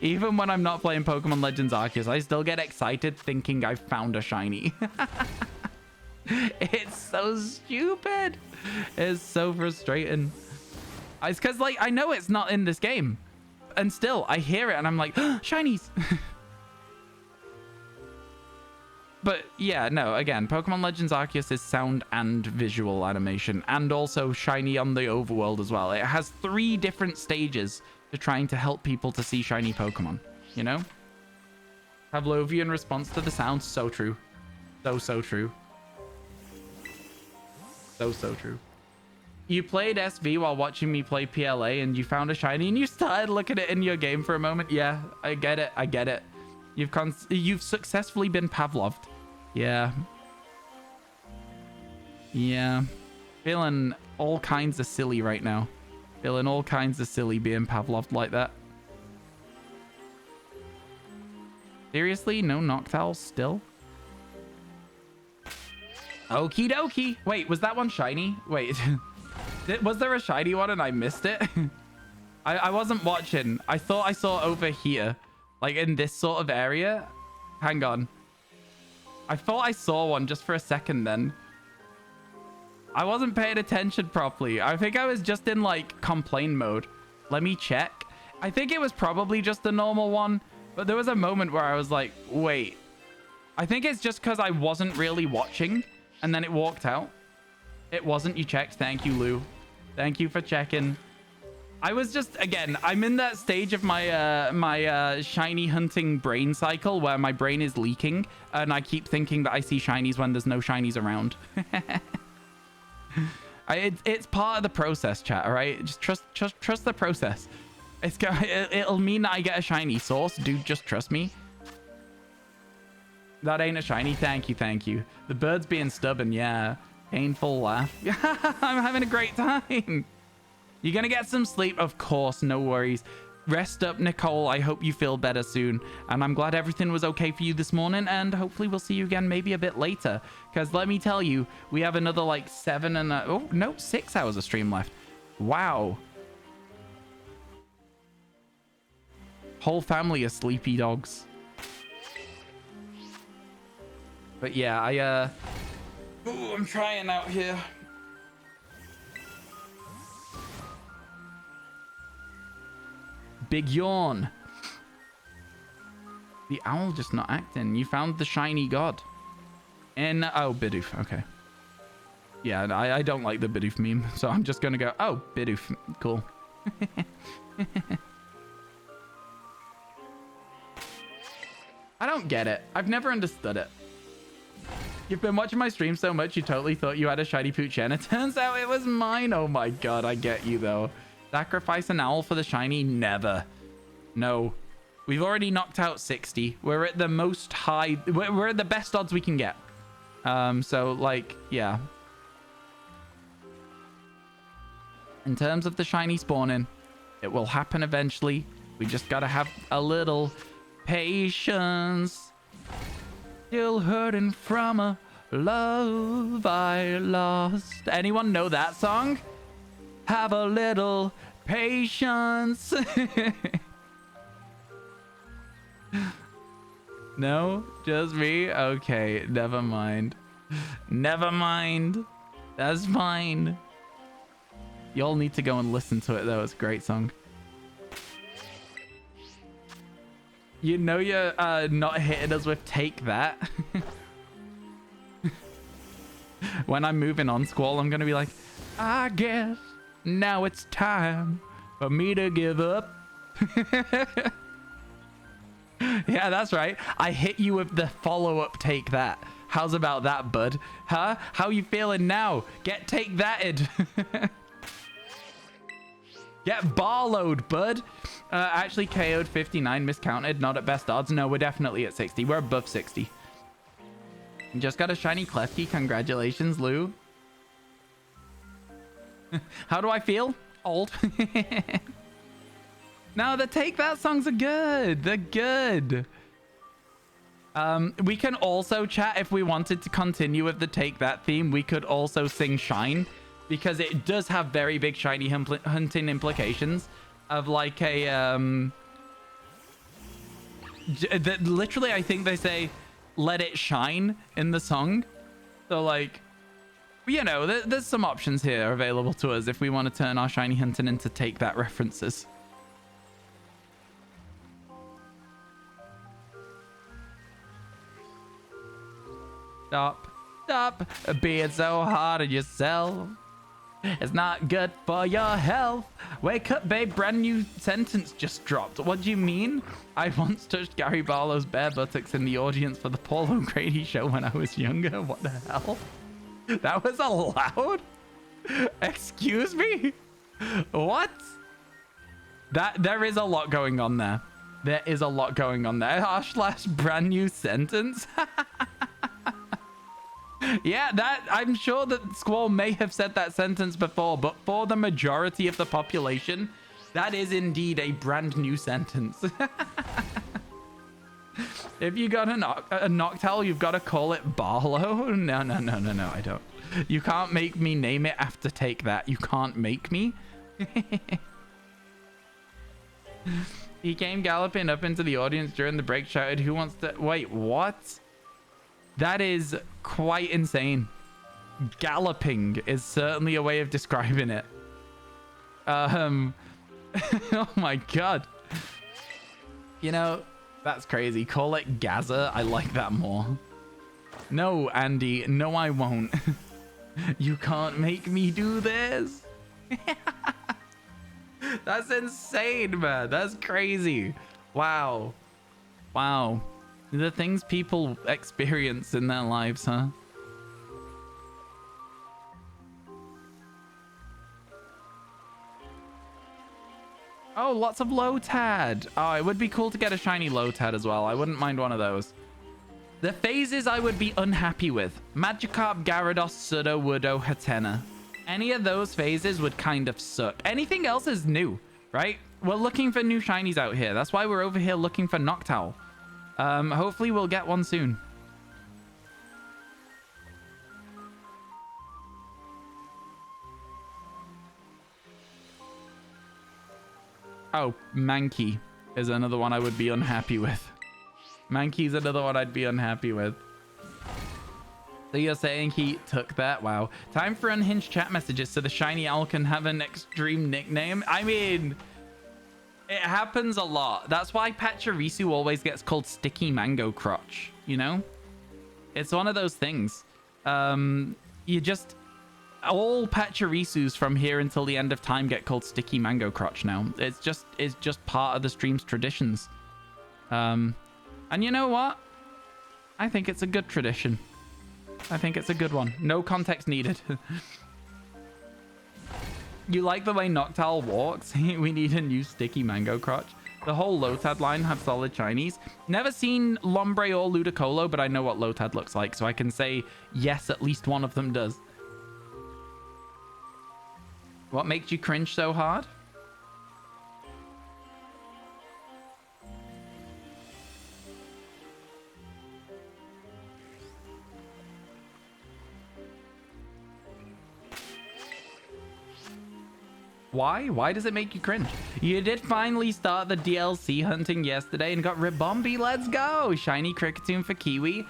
even when I'm not playing Pokemon Legends Arceus, I still get excited thinking I've found a shiny. It's so stupid. It's so frustrating. It's because, like, I know it's not in this game. And still, I hear it and I'm like, oh, shinies. But yeah, no, again, Pokemon Legends Arceus is sound and visual animation, and also shiny on the overworld as well. It has 3 different stages to trying to help people to see shiny Pokemon, you know? Pavlovian response to the sound, so true. So true. So true. You played SV while watching me play PLA and you found a shiny and you started looking at it in your game for a moment. Yeah, I get it. I get it. You've successfully been Pavloved. Yeah. Yeah. Feeling all kinds of silly right now. Feeling all kinds of silly being Pavloved like that. Seriously? No Noctowls still? Okie dokie. Wait, was that one shiny? Wait. Was there a shiny one and I missed it? I wasn't watching. I thought I saw over here. Like in this sort of area. Hang on. I thought I saw one just for a second then. I wasn't paying attention properly. I think I was just in like complain mode. Let me check. I think it was probably just a normal one. But there was a moment where I was like, wait. I think it's just because I wasn't really watching. And then it walked out. It wasn't. You checked. Thank you, Lou. Thank you for checking. I was just, again, I'm in that stage of my shiny hunting brain cycle where my brain is leaking and I keep thinking that I see shinies when there's no shinies around. It's part of the process, chat, all right? Just trust the process. It'll mean that I get a shiny source. Dude, just trust me. That ain't a shiny. Thank you, thank you. The bird's being stubborn, yeah. Painful laugh. I'm having a great time. You're gonna get some sleep, of course, no worries. Rest up, Nicole. I hope you feel better soon. And I'm glad everything was okay for you this morning. And hopefully we'll see you again maybe a bit later. Because let me tell you, we have another like 6 hours of stream left. Wow. Whole family of sleepy dogs. But yeah, ooh, I'm trying out here. Big yawn. The owl just not acting. You found the shiny god. Oh, Bidoof. Okay. Yeah, I don't like the Bidoof meme, so I'm just gonna go, oh, Bidoof. Cool. I don't get it. I've never understood it. You've been watching my stream so much, you totally thought you had a shiny Poochyena. Turns out it was mine. Oh my god, I get you though. Sacrifice an owl for the shiny? Never. No. We've already knocked out 60. We're at the most high... We're at the best odds we can get. So, like, yeah. In terms of the shiny spawning, it will happen eventually. We just gotta have a little patience. Still hurting from a love I lost. Anyone know that song? Have a little patience. No? Just me? Okay, never mind. Never mind. That's fine. Y'all need to go and listen to it though. It's a great song. You know you're not hitting us with Take That. When I'm moving on, Squall, I'm going to be like, I guess now it's time for me to give up. Yeah, that's right. I hit you with the follow-up Take That. How's about that, bud? Huh? How you feeling now? Get Take Thatted. Get barload, bud. Actually KO'd 59, miscounted, not at best odds. No, we're definitely at 60. We're above 60. Just got a shiny Klefki. Congratulations, Lou. How do I feel? Old. No, the Take That songs are good. They're good. We can also chat if we wanted to continue with the Take That theme. We could also sing Shine because it does have very big shiny hunting implications of like a literally I think they say let it shine in the song. So like, you know, there's some options here available to us if we want to turn our shiny hunting into Take That references. Stop being so hard on yourself. It's not good for your health. Wake up, babe. Brand new sentence just dropped. What do you mean? I once touched Gary Barlow's bare buttocks in the audience for the Paul O'Grady show when I was younger. What the hell? That was allowed? Excuse me? What? There is a lot going on there. There is a lot going on there. / brand new sentence. Yeah, I'm sure that Squall may have said that sentence before, but for the majority of the population, that is indeed a brand new sentence. If you got a Noctowl, you've got to call it Barlow. No, I don't. You can't make me name it after Take That. You can't make me. He came galloping up into the audience during the break, shouted, "Who wants to..." Wait, what? That is quite insane. Galloping is certainly a way of describing it. Oh my god. You know, that's crazy. Call it Gaza. I like that more. No, Andy. No, I won't. You can't make me do this. That's insane, man. That's crazy. Wow. Wow. The things people experience in their lives, huh? Oh, lots of Lotad. Oh, it would be cool to get a shiny Lotad as well. I wouldn't mind one of those. The phases I would be unhappy with. Magikarp, Gyarados, Suddo, Woodo, Hatena. Any of those phases would kind of suck. Anything else is new, right? We're looking for new shinies out here. That's why we're over here looking for Noctowl. Hopefully we'll get one soon. Oh, Mankey is another one I would be unhappy with. Mankey's another one I'd be unhappy with. So you're saying he took that? Wow. Time for unhinged chat messages so the shiny owl can have an extreme nickname. I mean, it happens a lot. That's why Pachirisu always gets called Sticky Mango Crotch, you know? It's one of those things. You just... All Pachirisus from here until the end of time get called Sticky Mango Crotch now. It's just part of the stream's traditions. And you know what? I think it's a good tradition. I think it's a good one. No context needed. You like the way Noctowl walks? We need a new Sticky Mango Crotch. The whole Lotad line have solid shinies. Never seen Lombre or Ludicolo, but I know what Lotad looks like, so I can say yes, at least one of them does. What makes you cringe so hard? Why? Why does it make you cringe? You did finally start the DLC hunting yesterday and got Ribombi. Let's go! Shiny Kricketune for Kiwi.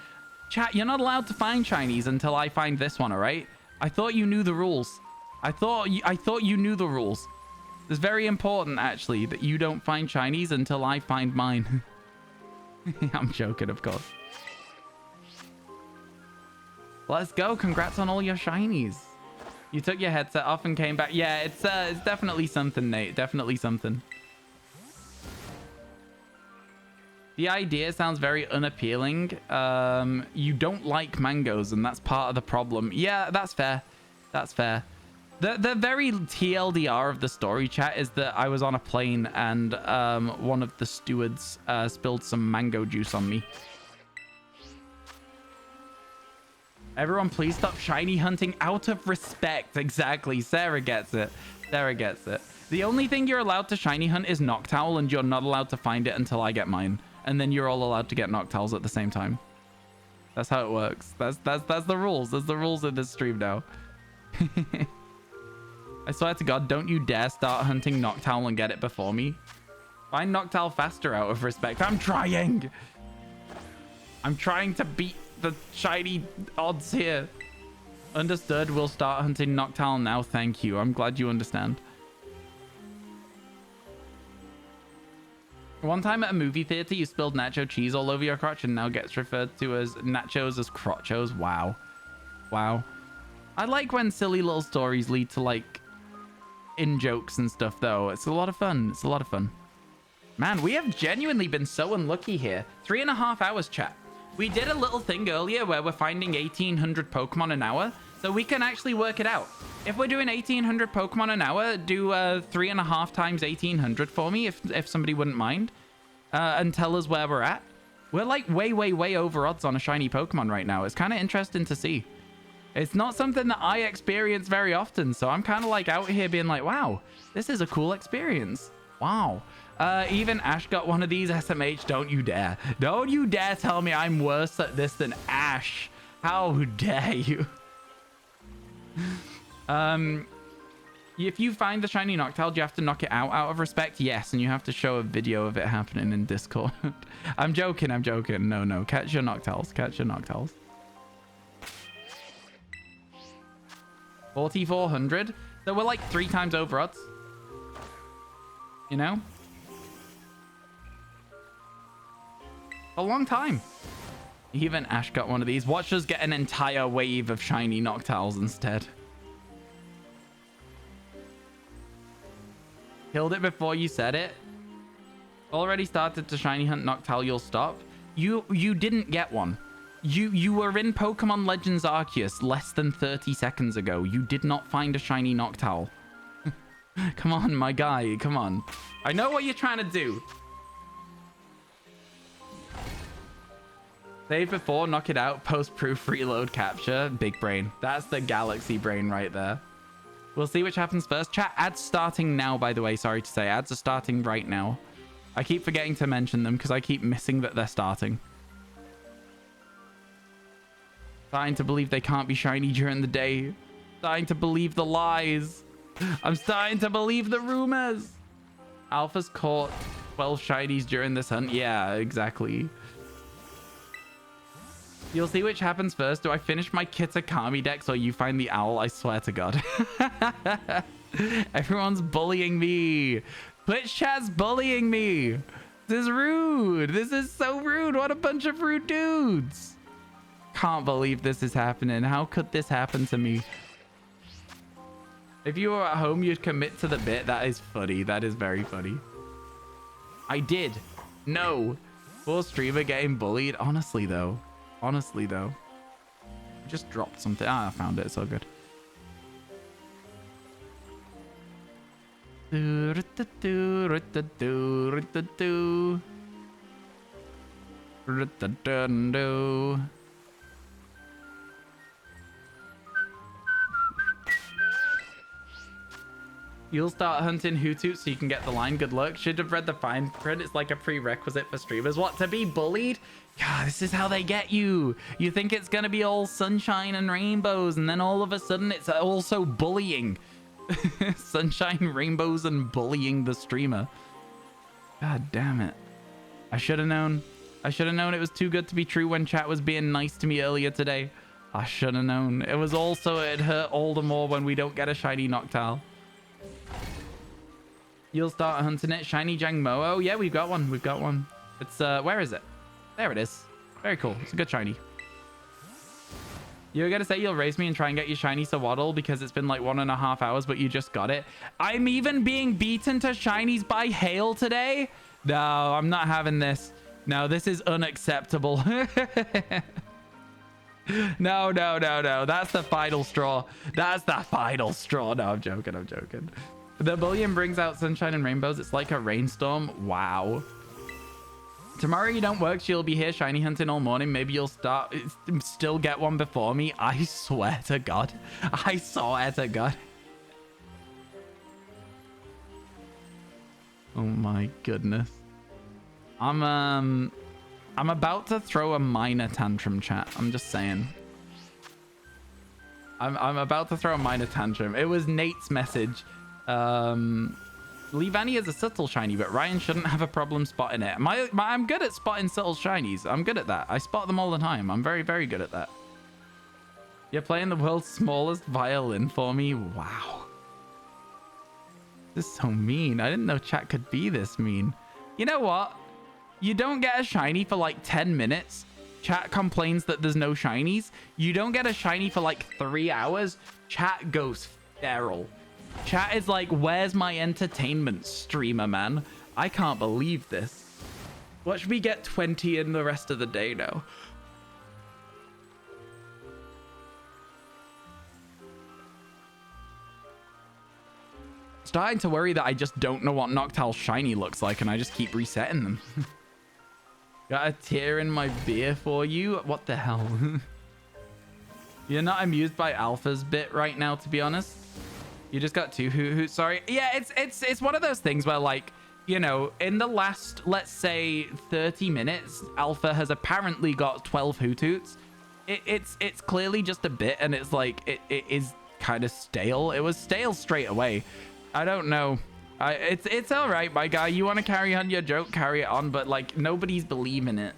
Chat, you're not allowed to find shinies until I find this one, alright? I thought you knew the rules. I thought you knew the rules. It's very important, actually, that you don't find shinies until I find mine. I'm joking, of course. Let's go. Congrats on all your shinies. You took your headset off and came back. Yeah, it's definitely something, Nate. Definitely something. The idea sounds very unappealing. You don't like mangoes, and that's part of the problem. Yeah, that's fair. That's fair. The very TLDR of the story, chat, is that I was on a plane and one of the stewards spilled some mango juice on me. Everyone, please stop shiny hunting out of respect. Exactly. Sarah gets it. Sarah gets it. The only thing you're allowed to shiny hunt is Noctowl, and you're not allowed to find it until I get mine. And then you're all allowed to get Noctowls at the same time. That's how it works. That's the rules. That's the rules of this stream now. I swear to God, don't you dare start hunting Noctowl and get it before me. Find Noctowl faster out of respect. I'm trying. I'm trying to beat the shiny odds here. Understood. We'll start hunting Noctowl now. Thank you. I'm glad you understand. One time at a movie theater, you spilled nacho cheese all over your crotch and now gets referred to as nachos as crotchos. Wow. Wow. I like when silly little stories lead to, like, in-jokes and stuff, though. It's a lot of fun. It's a lot of fun. Man, we have genuinely been so unlucky here. 3.5 hours, chat. We did a little thing earlier where we're finding 1,800 Pokemon an hour, so we can actually work it out. If we're doing 1,800 Pokemon an hour, do 3.5 times 1,800 for me, if somebody wouldn't mind, and tell us where we're at. We're like way over odds on a shiny Pokemon right now. It's kind of interesting to see. It's not something that I experience very often, so I'm kind of like out here being like, wow, this is a cool experience. Wow. Even Ash got one of these. SMH, don't you dare. Don't you dare tell me I'm worse at this than Ash. How dare you? If you find the shiny Noctowl, do you have to knock it out of respect? Yes, and you have to show a video of it happening in Discord. I'm joking. No. Catch your Noctowls. 4,400. So we're like 3 times over odds. You know? A long time. Even Ash got one of these. Watch us get an entire wave of shiny Noctowls instead. Killed it before you said it. Already started to shiny hunt Noctowl, you'll stop. You didn't get one. You were in Pokemon Legends Arceus less than 30 seconds ago. You did not find a shiny Noctowl. Come on, my guy. Come on. I know what you're trying to do. Save before, knock it out, post-proof, reload, capture. Big brain. That's the galaxy brain right there. We'll see which happens first. Chat, ads starting now, by the way. Sorry to say. Ads are starting right now. I keep forgetting to mention them because I keep missing that they're starting. Starting to believe they can't be shiny during the day. Starting to believe the lies. I'm starting to believe the rumors. Alpha's caught 12 shinies during this hunt. Yeah, exactly. You'll see which happens first. Do I finish my Kitakami decks or you find the owl? I swear to God. Everyone's bullying me. Twitch chat's bullying me. This is rude. This is so rude. What a bunch of rude dudes. Can't believe this is happening. How could this happen to me? If you were at home, you'd commit to the bit. That is funny. That is very funny. I did. No. Poor streamer getting bullied. Honestly, though. I just dropped something. Ah, I found it. It's all good. You'll start hunting Hootoots so you can get the line. Good luck. Should have read the fine print. It's like a prerequisite for streamers. What, to be bullied? God, this is how they get you. You think it's going to be all sunshine and rainbows, and then all of a sudden it's also bullying. Sunshine, rainbows, and bullying the streamer. God damn it. I should have known. I should have known it was too good to be true when chat was being nice to me earlier today. I should have known. It was also, it hurt all the more when we don't get a shiny Noctowl. You'll start hunting it. Shiny Jangmo-o. Yeah, we've got one. We've got one. It's, where is it? There it is. Very cool. It's a good shiny. You were going to say you'll raise me and try and get your shiny Sawaddle because it's been like 1.5 hours, but you just got it. I'm even being beaten to shinies by hail today? No, I'm not having this. No, this is unacceptable. No. That's the final straw. That's the final straw. No, I'm joking. The bullion brings out sunshine and rainbows. It's like a rainstorm. Wow. Tomorrow you don't work, so you'll be here shiny hunting all morning. Maybe you'll still get one before me. I swear to God. Oh my goodness. I'm about to throw a minor tantrum, chat. I'm just saying. I'm about to throw a minor tantrum. It was Nate's message. Leavani is a subtle shiny, but Ryan shouldn't have a problem spotting it. I'm good at spotting subtle shinies. I'm good at that. I spot them all the time. I'm very, very good at that. You're playing the world's smallest violin for me? Wow. This is so mean. I didn't know chat could be this mean. You know what? You don't get a shiny for like 10 minutes. Chat complains that there's no shinies. You don't get a shiny for like 3 hours. Chat goes feral. Chat is like, where's my entertainment, streamer man? I can't believe this. Watch me get 20 in the rest of the day now. Starting to worry that I just don't know what Noctowl's shiny looks like and I just keep resetting them. Got a tear in my beer for you? What the hell? You're not amused by Alpha's bit right now, to be honest. You just got 2 hoot. Sorry. Yeah, it's one of those things where, like, you know, in the last, let's say, 30 minutes, Alpha has apparently got 12 hoot. It's clearly just a bit, and it's like it is kind of stale. It was stale straight away. I don't know. It's all right, my guy. You want to carry on your joke, carry it on, but like nobody's believing it.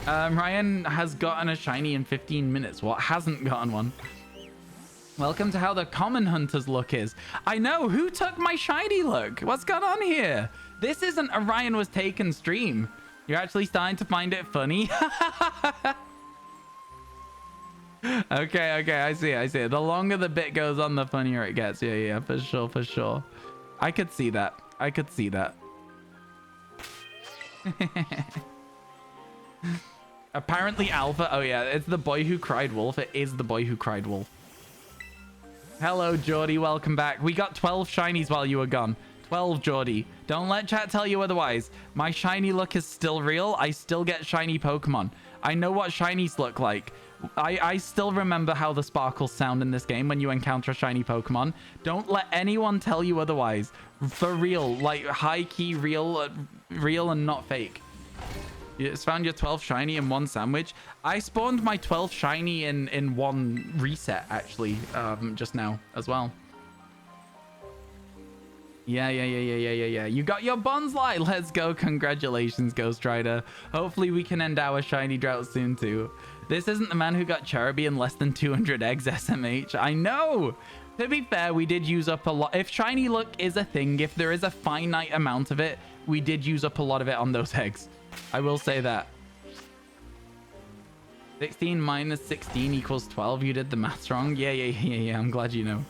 Ryan has gotten a shiny in 15 minutes. What hasn't gotten one? Welcome to how the common hunters look is. I know, who took my shiny look? What's going on here? This isn't a RyanWasTaken stream. You're actually starting to find it funny. Okay, I see. The longer the bit goes on, the funnier it gets. Yeah, for sure. I could see that. Apparently Alpha, oh yeah, it's the boy who cried wolf. It is the boy who cried wolf. Hello, Geordie, welcome back. We got 12 shinies while you were gone. 12, Geordie. Don't let chat tell you otherwise. My shiny look is still real. I still get shiny Pokemon. I know what shinies look like. I still remember how the sparkles sound in this game when you encounter a shiny Pokemon. Don't let anyone tell you otherwise. For real, like high-key real and not fake. You just found your 12 shiny in one sandwich. I spawned my 12 shiny in one reset, actually, just now as well. Yeah. You got your bonsai. Let's go. Congratulations, Ghost Rider. Hopefully we can end our shiny drought soon too. This isn't the man who got Cherubi in less than 200 eggs, SMH. I know. To be fair, we did use up a lot. If shiny luck is a thing, if there is a finite amount of it, we did use up a lot of it on those eggs. I will say that. 16 minus 16 equals 12. You did the maths wrong. Yeah. I'm glad you know.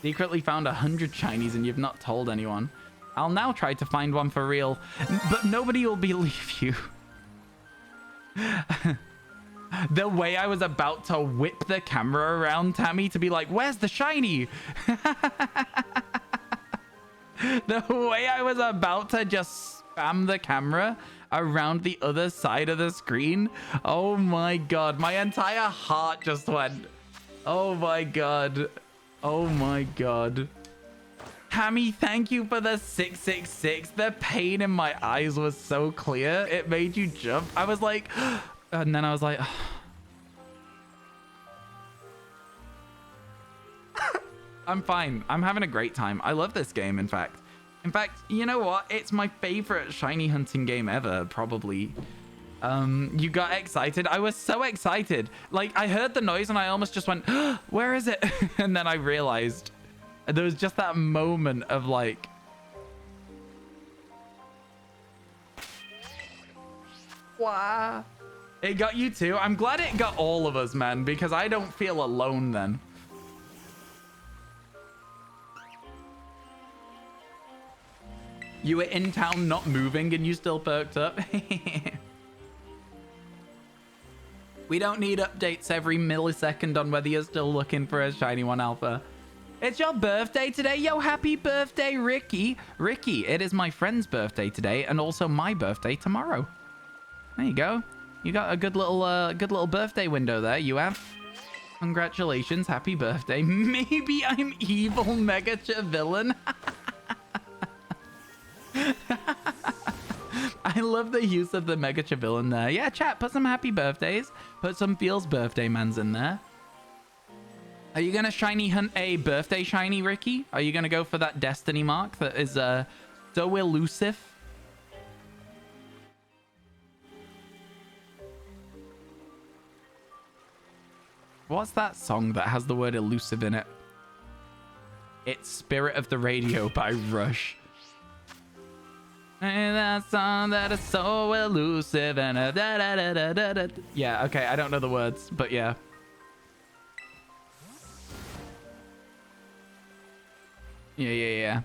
Secretly found 100 shinies and you've not told anyone. I'll now try to find one for real, but nobody will believe you. The way I was about to whip the camera around, Tammy, to be like, where's the shiny? The way I was about to just spam the camera around the other side of the screen. Oh my god, my entire heart just went. Oh my god. Tammy, thank you for the 666. The pain in my eyes was so clear. It made you jump. I was like, and then I was like, I'm fine. I'm having a great time. I love this game, in fact. You know what? It's my favorite shiny hunting game ever, probably. You got excited. I was so excited. Like, I heard the noise and I almost just went, where is it? And then I realized there was just that moment of like, wow. It got you too. I'm glad it got all of us, man, because I don't feel alone then. You were in town not moving and you still perked up. We don't need updates every millisecond on whether you're still looking for a shiny one, Alpha. It's your birthday today. Yo, happy birthday, Ricky. Ricky, it is my friend's birthday today and also my birthday tomorrow. There you go. You got a good little birthday window there. You have. Congratulations. Happy birthday. Maybe I'm evil mega villain. I love the use of the Mega Chavillain there. Yeah, chat, put some happy birthdays. Put some Feels birthday mans in there. Are you going to shiny hunt a birthday shiny, Ricky? Are you going to go for that destiny mark that is so elusive? What's that song that has the word elusive in it? It's Spirit of the Radio by Rush. And that song that is so elusive and yeah, okay, I don't know the words, but yeah. Yeah.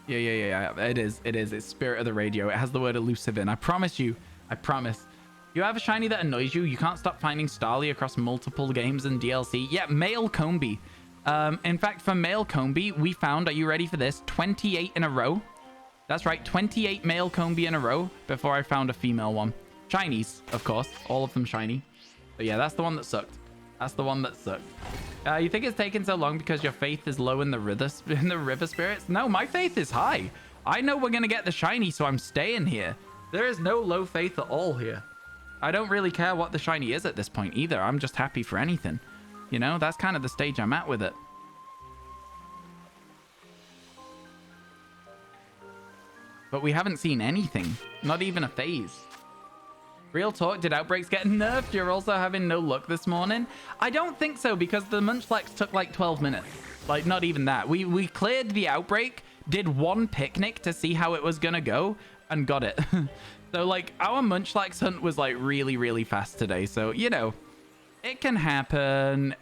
It is. It's Spirit of the Radio. It has the word elusive in. I promise you. I promise. You have a shiny that annoys you. You can't stop finding Starly across multiple games and DLC. Yeah, male Combi. In fact, for male Combi, we found, are you ready for this? 28 in a row. That's right, 28 male Combi in a row before I found a female one. Shinies, of course. All of them shiny. But yeah, that's the one that sucked. That's the one that sucked. You think it's taken so long because your faith is low in the river spirits? No, my faith is high. I know we're going to get the shiny, so I'm staying here. There is no low faith at all here. I don't really care what the shiny is at this point either. I'm just happy for anything. You know, that's kind of the stage I'm at with it. But we haven't seen anything. Not even a phase. Real talk, did Outbreaks get nerfed? You're also having no luck this morning? I don't think so, because the Munchlax took like 12 minutes. Like, not even that. We cleared the Outbreak, did one picnic to see how it was gonna go, and got it. So, like, our Munchlax hunt was, like, really, really fast today. So, you know, it can happen.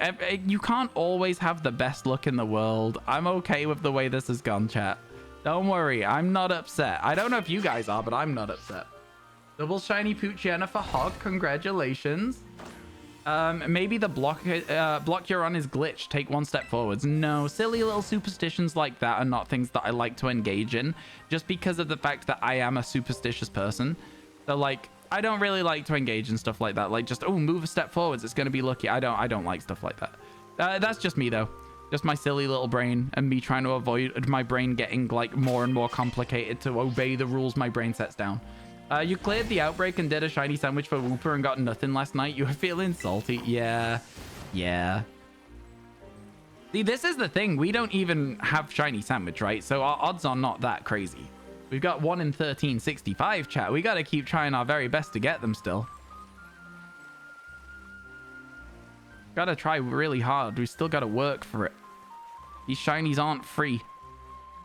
You can't always have the best luck in the world. I'm okay with the way this has gone, chat. Don't worry, I'm not upset. I don't know if you guys are, but I'm not upset. Double shiny Poochyena for Hog. Congratulations. Maybe the block you're on is glitched. Take one step forwards. No, silly little superstitions like that are not things that I like to engage in, just because of the fact that I am a superstitious person. So, like, I don't really like to engage in stuff like that. Like, just, oh, move a step forwards, it's gonna be lucky. I don't like stuff like that. That's just me, though. Just my silly little brain and me trying to avoid my brain getting, like, more and more complicated to obey the rules my brain sets down. You cleared the Outbreak and did a shiny sandwich for Wooper and got nothing last night. You were feeling salty. Yeah. See, this is the thing. We don't even have shiny sandwich, right? So our odds are not that crazy. We've got 1 in 1365, chat. We got to keep trying our very best to get them still. Got to try really hard. We still got to work for it. These shinies aren't free.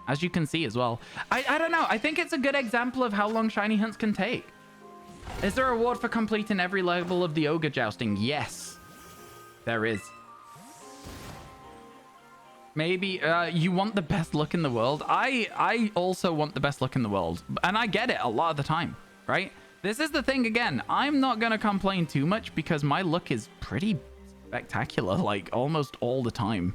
As you can see as well. I don't know. I think it's a good example of how long shiny hunts can take. Is there a reward for completing every level of the ogre jousting? Yes. There is. Maybe you want the best luck in the world. I also want the best luck in the world. And I get it a lot of the time, right? This is the thing again. I'm not going to complain too much because my luck is pretty spectacular, like almost all the time.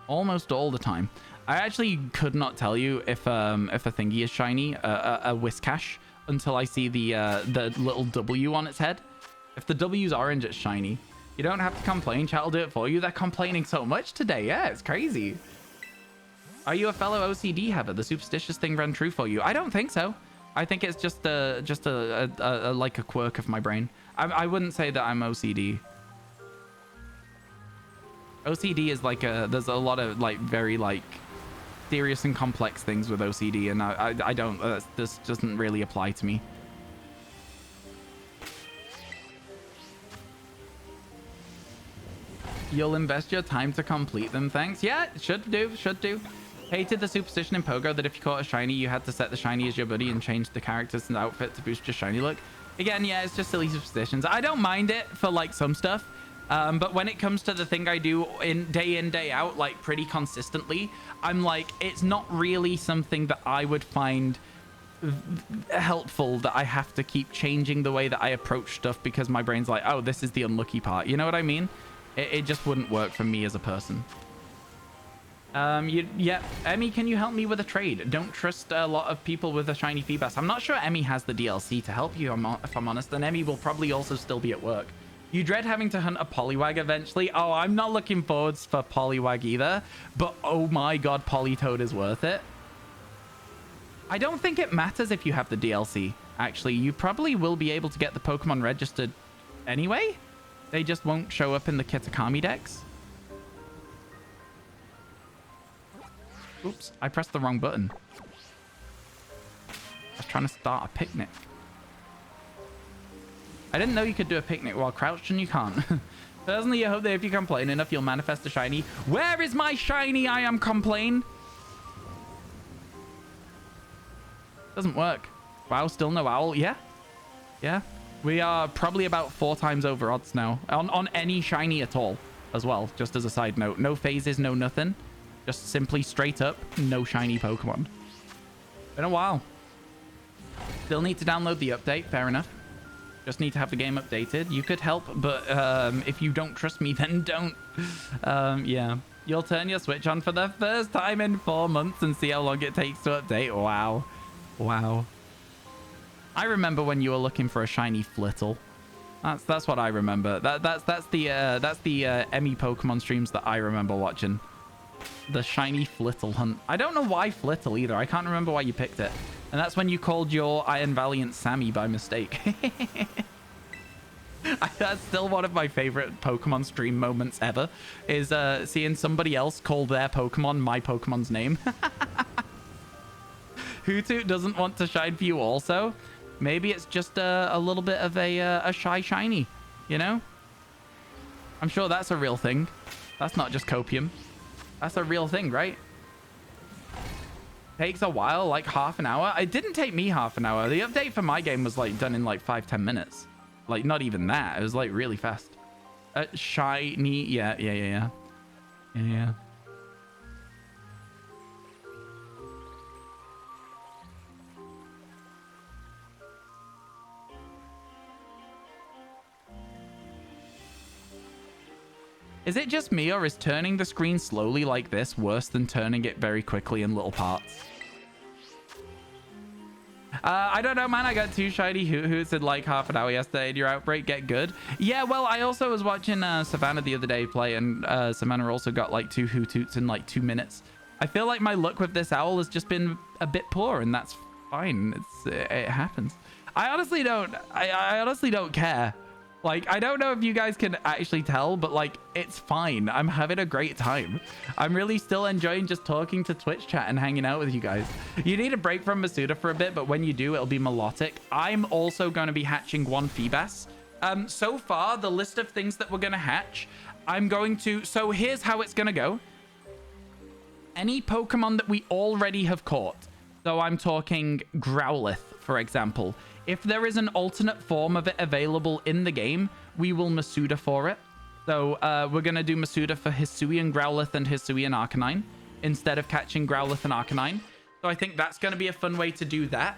Almost all the time. I actually could not tell you if a thingy is shiny, a Whiscash, until I see the little W on its head. If the W's orange, it's shiny. You don't have to complain. Chat will do it for you. They're complaining so much today. Yeah, it's crazy. Are you a fellow OCD haver? The superstitious thing ran true for you. I don't think so. I think it's just like a quirk of my brain. I wouldn't say that I'm OCD. OCD is like there's a lot of like very like serious and complex things with OCD, and I don't this doesn't really apply to me. You'll invest your time to complete them, thanks. Yeah, should do. Hated the superstition in Pogo that if you caught a shiny, you had to set the shiny as your buddy and change the character's outfit to boost your shiny look. Again, yeah, it's just silly superstitions. I don't mind it for like some stuff. But when it comes to the thing I do in, day out, like pretty consistently, I'm like, it's not really something that I would find helpful that I have to keep changing the way that I approach stuff because my brain's like, oh, this is the unlucky part. You know what I mean? It just wouldn't work for me as a person. Yeah, Emmy, can you help me with a trade? Don't trust a lot of people with a shiny Feebas. I'm not sure Emmy has the DLC to help you, if I'm honest, and Emmy will probably also still be at work. You dread having to hunt a Poliwag eventually. Oh, I'm not looking forwards for Poliwag either. But oh my god, Politoed is worth it. I don't think it matters if you have the DLC, actually. You probably will be able to get the Pokemon registered anyway. They just won't show up in the Kitakami decks. Oops, I pressed the wrong button. I was trying to start a picnic. I didn't know you could do a picnic while crouched, and you can't. Personally, I hope that if you complain enough, you'll manifest a shiny. Where is my shiny? I am complain. Doesn't work. Wow, still no owl. Yeah. Yeah. We are probably about 4 times over odds now. On any shiny at all as well, just as a side note. No phases, no nothing. Just simply straight up, no shiny Pokemon. Been a while. Still need to download the update. Fair enough. Just need to have the game updated. You could help, but if you don't trust me, then don't. Yeah. You'll turn your Switch on for the first time in 4 months and see how long it takes to update. Wow. Wow. I remember when you were looking for a shiny Flittle. That's what I remember. That's the Emmy Pokemon streams that I remember watching. The shiny Flittle hunt. I don't know why Flittle either. I can't remember why you picked it. And that's when you called your Iron Valiant Sammy by mistake. That's still one of my favorite Pokemon stream moments ever, is seeing somebody else call their Pokemon my Pokemon's name. Hootoo doesn't want to shine for you also. Maybe it's just a little bit of a shy shiny, you know? I'm sure that's a real thing. That's not just copium. That's a real thing, right? Takes a while, like half an hour. It didn't take me half an hour. The update for my game was like done in like 5-10 minutes. Like not even that. It was like really fast. Shiny. Yeah. Is it just me, or is turning the screen slowly like this worse than turning it very quickly in little parts? I don't know, man. I got 2 shiny Hoots in like half an hour yesterday. Did your outbreak get good? Yeah, well, I also was watching Savannah the other day play, and Savannah also got like 2 Hoots in like 2 minutes. I feel like my luck with this owl has just been a bit poor, and that's fine. It happens. I honestly don't care. Like, I don't know if you guys can actually tell, but like, it's fine. I'm having a great time. I'm really still enjoying just talking to Twitch chat and hanging out with you guys. You need a break from Masuda for a bit, but when you do, it'll be melodic. I'm also going to be hatching 1 Feebas. So far, the list of things that we're going to hatch, so here's how it's going to go. Any Pokemon that we already have caught. So I'm talking Growlithe, for example. If there is an alternate form of it available in the game, we will Masuda for it. So we're going to do Masuda for Hisuian Growlithe and Hisuian Arcanine instead of catching Growlithe and Arcanine. So I think that's going to be a fun way to do that.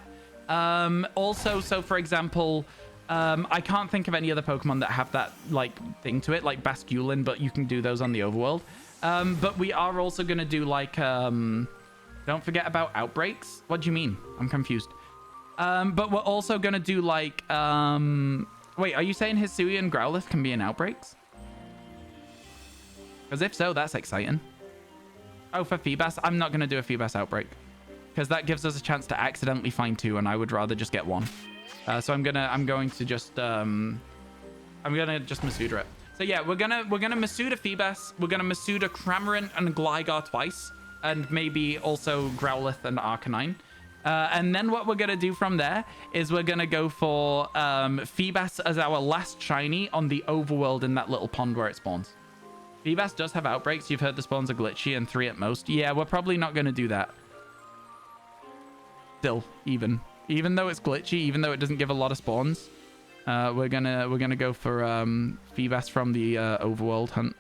Also, so for example, I can't think of any other Pokemon that have that like thing to it, like Basculin, but you can do those on the overworld. But we are also going to do like, don't forget about outbreaks. What do you mean? I'm confused. But we're also going to do like, wait, are you saying Hisuian Growlithe can be in outbreaks? Because if so, that's exciting. Oh, for Feebas, I'm not going to do a Feebas outbreak. Because that gives us a chance to accidentally find 2, and I would rather just get 1. So I'm going to just Masuda it. So yeah, we're gonna Masuda Feebas, we're gonna Masuda Cramorant and Gligar twice, and maybe also Growlithe and Arcanine. And then what we're going to do from there is we're going to go for Feebas as our last shiny on the overworld in that little pond where it spawns. Feebas does have outbreaks. You've heard the spawns are glitchy and 3 at most. Yeah, we're probably not going to do that. Still, even though it's glitchy, even though it doesn't give a lot of spawns, we're gonna go for Feebas from the overworld hunt,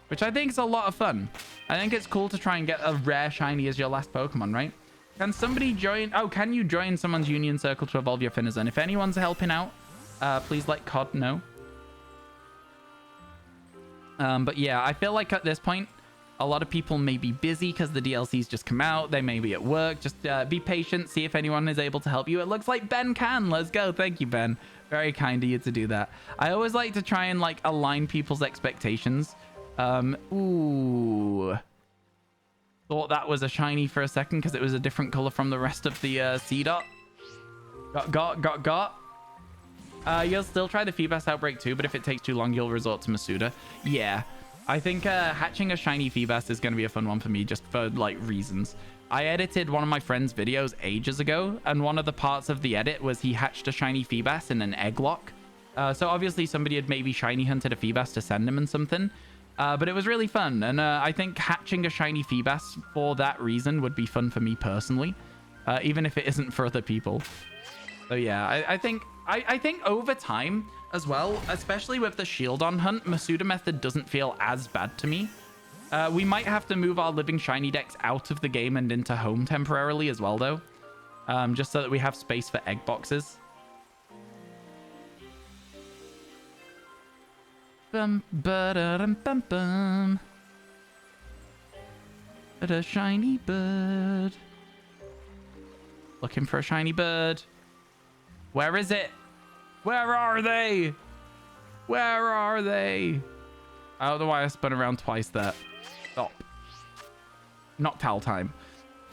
which I think is a lot of fun. I think it's cool to try and get a rare shiny as your last Pokemon, right? Can somebody join? Oh, can you join someone's union circle to evolve your Finizen? If anyone's helping out, please let COD know. But yeah, I feel like at this point, a lot of people may be busy because the DLC's just come out. They may be at work. Just be patient. See if anyone is able to help you. It looks like Ben can. Let's go. Thank you, Ben. Very kind of you to do that. I always like to try and like align people's expectations. Ooh. thought that was a shiny for a second because it was a different color from the rest of the C dot. Got. You'll still try the Feebas outbreak too, but if it takes too long, you'll resort to Masuda. Yeah, I think hatching a shiny Feebas is going to be a fun one for me just for like reasons. I edited one of my friend's videos ages ago, and one of the parts of the edit was he hatched a shiny Feebas in an egg lock. So obviously somebody had maybe shiny hunted a Feebas to send him and something. But it was really fun, and I think hatching a shiny Feebas for that reason would be fun for me personally, even if it isn't for other people. So yeah, I think over time as well, especially with the shield on hunt, Masuda method doesn't feel as bad to me. We might have to move our living shiny decks out of the game and into home temporarily as well, though, just so that we have space for egg boxes. Bum ba da dum bum bum. A shiny bird. Looking for a shiny bird. Where is it? Where are they? Where are they? I don't know why I spun around twice there. Stop. Noctowl time.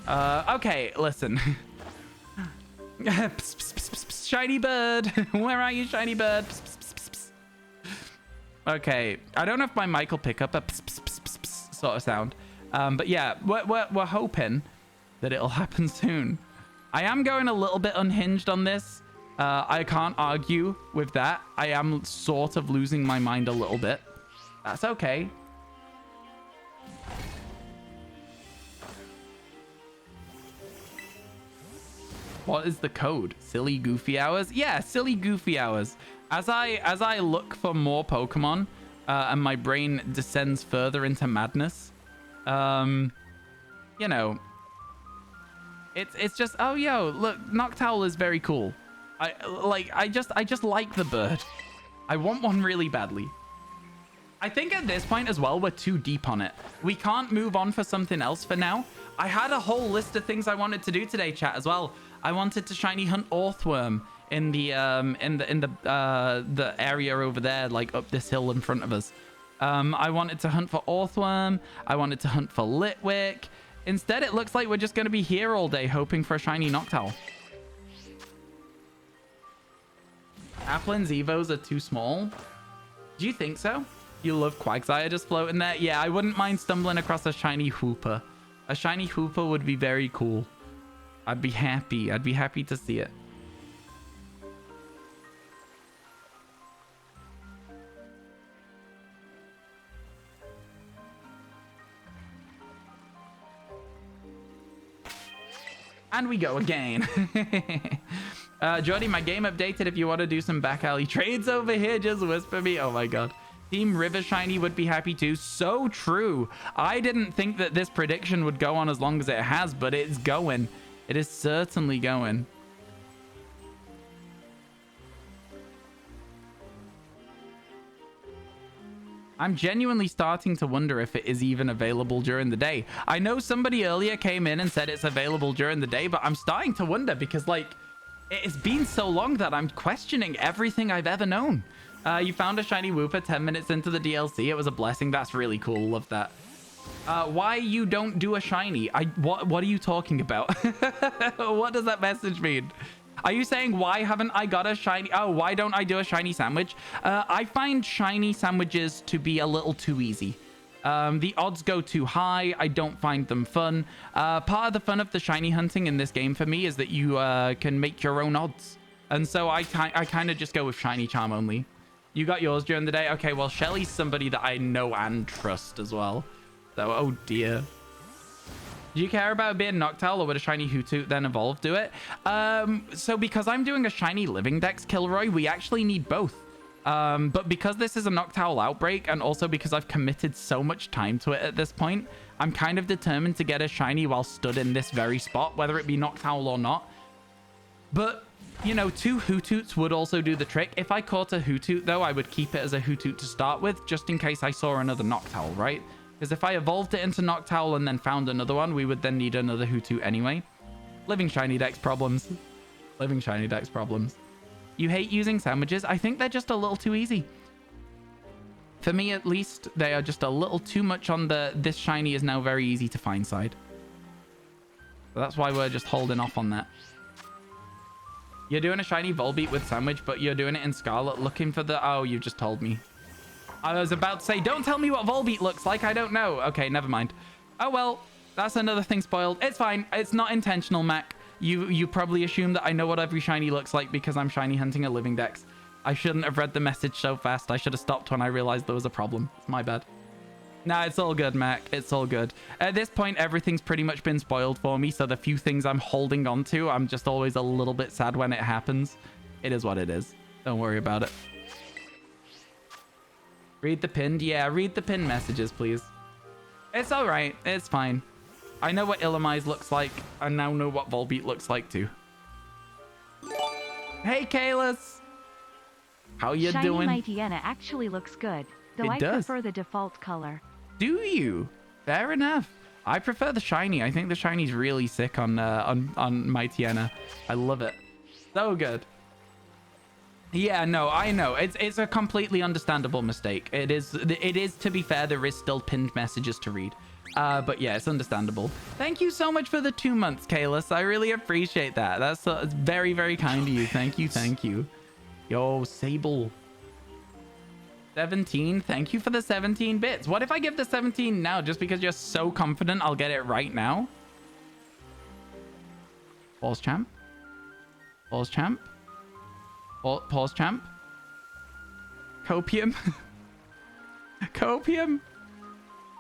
Okay, listen. Psst, psst, psst, psst, shiny bird. Where are you, shiny bird? Psst, psst, psst, psst. Okay, I don't know if my mic will pick up a psst, psst, psst, psst, psst sort of sound. But yeah, we're hoping that it'll happen soon. I am going a little bit unhinged on this. I can't argue with that. I am sort of losing my mind a little bit. That's okay. What is the code? Silly goofy hours? Yeah, silly goofy hours. As I look for more Pokemon, and my brain descends further into madness, you know, it's just, oh yo, look, Noctowl is very cool. I just like the bird. I want one really badly. I think at this point as well, we're too deep on it. We can't move on for something else for now. I had a whole list of things I wanted to do today, chat, as well. I wanted to shiny hunt Orthworm in the area over there, like up this hill in front of us. I wanted to hunt for Orthworm. I wanted to hunt for Litwick. Instead, it looks like we're just going to be here all day hoping for a shiny Noctowl. Applin's Evos are too small. Do you think so? You love Quagsire just floating there? Yeah, I wouldn't mind stumbling across a shiny Hooper. A shiny Hooper would be very cool. I'd be happy. I'd be happy to see it. And we go again. Jody, my game updated. If you want to do some back alley trades over here, just whisper me. Oh my god. Team River Shiny would be happy too. So true. I didn't think that this prediction would go on as long as it has, but it's going. It is certainly going. I'm genuinely starting to wonder if it is even available during the day. I know somebody earlier came in and said it's available during the day, but I'm starting to wonder because, like, it's been so long that I'm questioning everything I've ever known. You found a shiny Wooper 10 minutes into the DLC. It was a blessing. That's really cool. Love that. Why you don't do a shiny? What are you talking about? What does that message mean? Are you saying why haven't I got a shiny? Oh, why don't I do a shiny sandwich? I find shiny sandwiches to be a little too easy. The odds go too high. I don't find them fun. Part of the fun of the shiny hunting in this game for me is that you can make your own odds. And so I kind of just go with shiny charm only. You got yours during the day? Okay, well, Shelly's somebody that I know and trust as well. So, oh dear. Do you care about being Noctowl, or would a shiny Hoothoot then evolve do it? So because I'm doing a shiny living dex, Kilroy, we actually need both. But because this is a Noctowl outbreak, and also because I've committed so much time to it at this point, I'm kind of determined to get a shiny while stood in this very spot, whether it be Noctowl or not. But, you know, 2 Hootoots would also do the trick. If I caught a Hoothoot, though, I would keep it as a Hoothoot to start with, just in case I saw another Noctowl, right? Because if I evolved it into Noctowl and then found another one, we would then need another Hoothoot anyway. Living shiny dex problems. Living shiny dex problems. You hate using sandwiches? I think they're just a little too easy. For me, at least, they are just a little too much on the this shiny is now very easy to find side. So that's why we're just holding off on that. You're doing a shiny Volbeat with Sandwich, but you're doing it in Scarlet looking for the... Oh, you just told me. I was about to say, don't tell me what Volbeat looks like. I don't know. Okay, never mind. Oh, well, that's another thing spoiled. It's fine. It's not intentional, Mac. You probably assume that I know what every shiny looks like because I'm shiny hunting a living dex. I shouldn't have read the message so fast. I should have stopped when I realized there was a problem. It's my bad. Nah, it's all good, Mac. It's all good. At this point, everything's pretty much been spoiled for me, so the few things I'm holding on to, I'm just always a little bit sad when it happens. It is what it is. Don't worry about it. Read the pinned? Yeah, read the pinned messages, please. It's all right. It's fine. I know what Illumise looks like. I now know what Volbeat looks like, too. Hey, Kalis! How you doing? Shiny Mightyena actually looks good, though I prefer the default color. Do you? Fair enough. I prefer the shiny. I think the shiny's really sick on Mightyena. I love it. So good. Yeah, no, I know. It's a completely understandable mistake. It is, to be fair, there is still pinned messages to read. But yeah, it's understandable. Thank you so much for the 2 months, Kalis. I really appreciate that. That's very, very kind of you. Thank you, thank you. Yo, Sable. 17. Thank you for the 17 bits. What if I give the 17 now just because you're so confident I'll get it right now? Pause champ. Pause champ. Pause champ. Copium. Copium.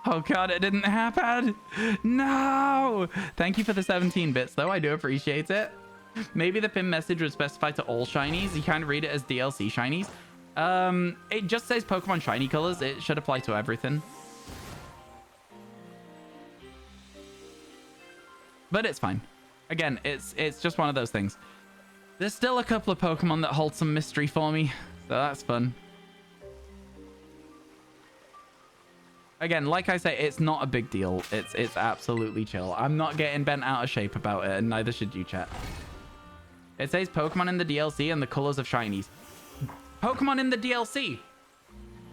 Oh god, it didn't happen. No. Thank you for the 17 bits though. I do appreciate it. Maybe the pin message would specify to all shinies. You can read it as DLC shinies. It just says Pokemon shiny colors. It should apply to everything. But it's fine. Again, it's just one of those things. There's still a couple of Pokemon that hold some mystery for me, so that's fun. Again, like I say, it's not a big deal. It's absolutely chill. I'm not getting bent out of shape about it, and neither should you, chat. It says Pokemon in the DLC and the colors of shinies. Pokemon in the DLC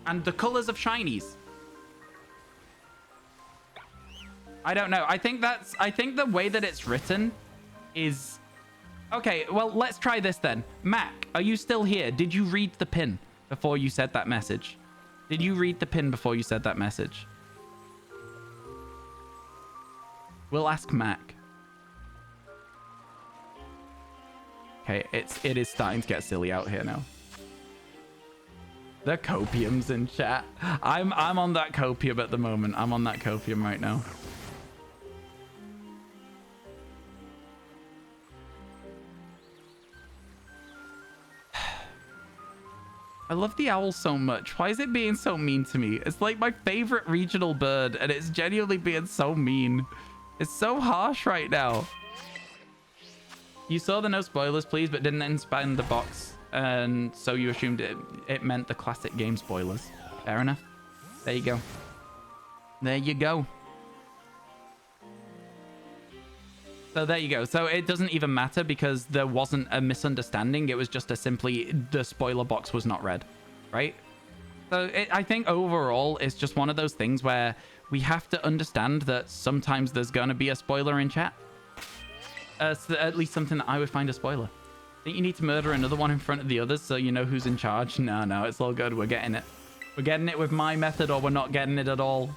and the colors of shinies. I don't know. I think the way that it's written is... Okay, well, let's try this then. Mac, are you still here? Did you read the pin before you said that message? Did you read the pin before you said that message? We'll ask Mac. Okay, it is starting to get silly out here now. The copiums in chat. I'm on that copium at the moment. I'm on that copium right now. I love the owl so much. Why is it being so mean to me? It's like my favorite regional bird, and it's genuinely being so mean. It's so harsh right now. You saw the no spoilers, please, but didn't expand the box, and so you assumed it meant the classic game spoilers. Fair enough. There you go. There you go. So there you go. So it doesn't even matter because there wasn't a misunderstanding. It was just simply the spoiler box was not read, right? So I think overall it's just one of those things where we have to understand that sometimes there's going to be a spoiler in chat. So at least something that I would find a spoiler. I think you need to murder another one in front of the others so you know who's in charge. No, it's all good. We're getting it. We're getting it with my method or we're not getting it at all.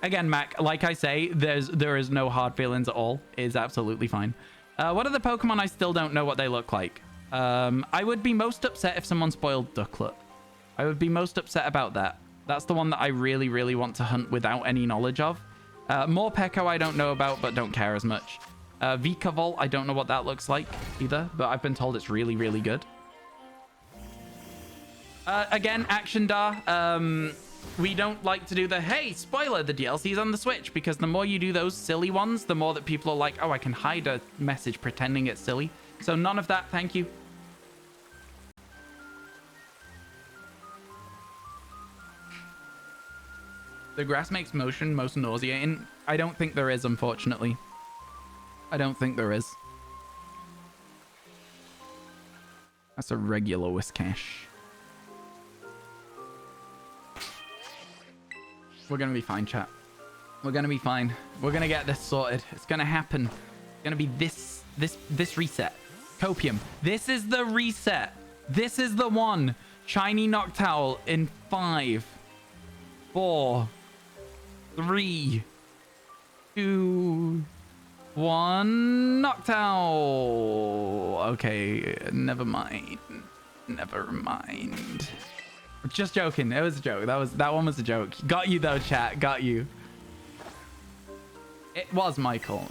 Again, Mac, like I say, there is no hard feelings at all. It is absolutely fine. What are the Pokemon I still don't know what they look like? I would be most upset if someone spoiled Ducklet. I would be most upset about that. That's the one that I really, really want to hunt without any knowledge of. Morpeko I don't know about, but don't care as much. Vikavolt, I don't know what that looks like either, but I've been told it's really, really good. Again, Action Dar, we don't like to do the, hey, spoiler, the DLC's on the Switch, because the more you do those silly ones, the more that people are like, oh, I can hide a message pretending it's silly. So none of that, thank you. The grass makes motion most nauseating. I don't think there is, unfortunately. I don't think there is. That's a regular Whiscash. We're gonna be fine, chat. We're gonna be fine. We're gonna get this sorted. It's gonna happen. It's gonna be this reset. Copium. This is the reset. This is the one. Shiny Noctowl in 5, 4, 3, 2, 1. Noctowl. Okay, never mind. Never mind. Just joking. It was a joke. That one was a joke. Got you though, chat. Got you. It was Michael.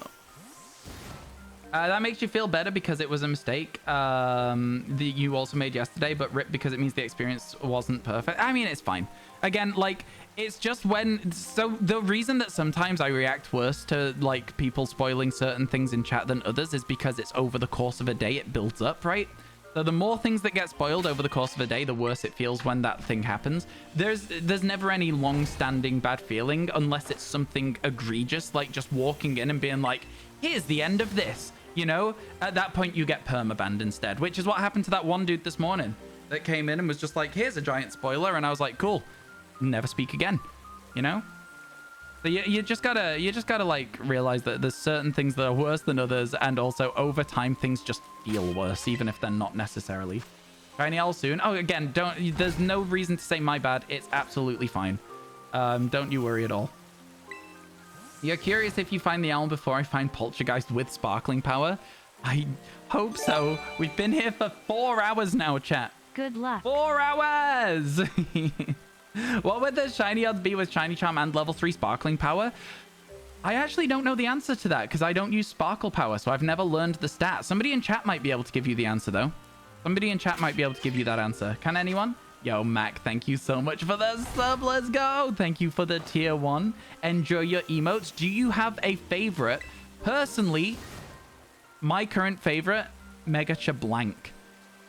That makes you feel better because it was a mistake you also made yesterday, but rip because it means the experience wasn't perfect. I mean, it's fine. Again, like, it's just when... So the reason that sometimes I react worse to, like, people spoiling certain things in chat than others is because it's over the course of a day, it builds up, right? So the more things that get spoiled over the course of a day, the worse it feels when that thing happens. There's never any long-standing bad feeling unless it's something egregious, like just walking in and being like, here's the end of this. You know, at that point you get permabanned instead, which is what happened to that one dude this morning that came in and was just like, here's a giant spoiler. And I was like, cool, never speak again, you know? So you just gotta like realize that there's certain things that are worse than others. And also over time, things just feel worse, even if they're not necessarily. Shiny owl soon. Oh, again, there's no reason to say my bad. It's absolutely fine. Don't you worry at all. You're curious if you find the owl before I find Poltergeist with sparkling power? I hope so. We've been here for 4 hours now, chat. Good luck. 4 hours! What would the shiny odds be with Shiny Charm and level 3 sparkling power? I actually don't know the answer to that because I don't use sparkle power, so I've never learned the stat. Somebody in chat might be able to give you the answer, though. Somebody in chat might be able to give you that answer. Can anyone? Yo, Mac, thank you so much for the sub. Let's go. Thank you for the tier 1. Enjoy your emotes. Do you have a favorite? Personally, my current favorite, Mega Chablanc.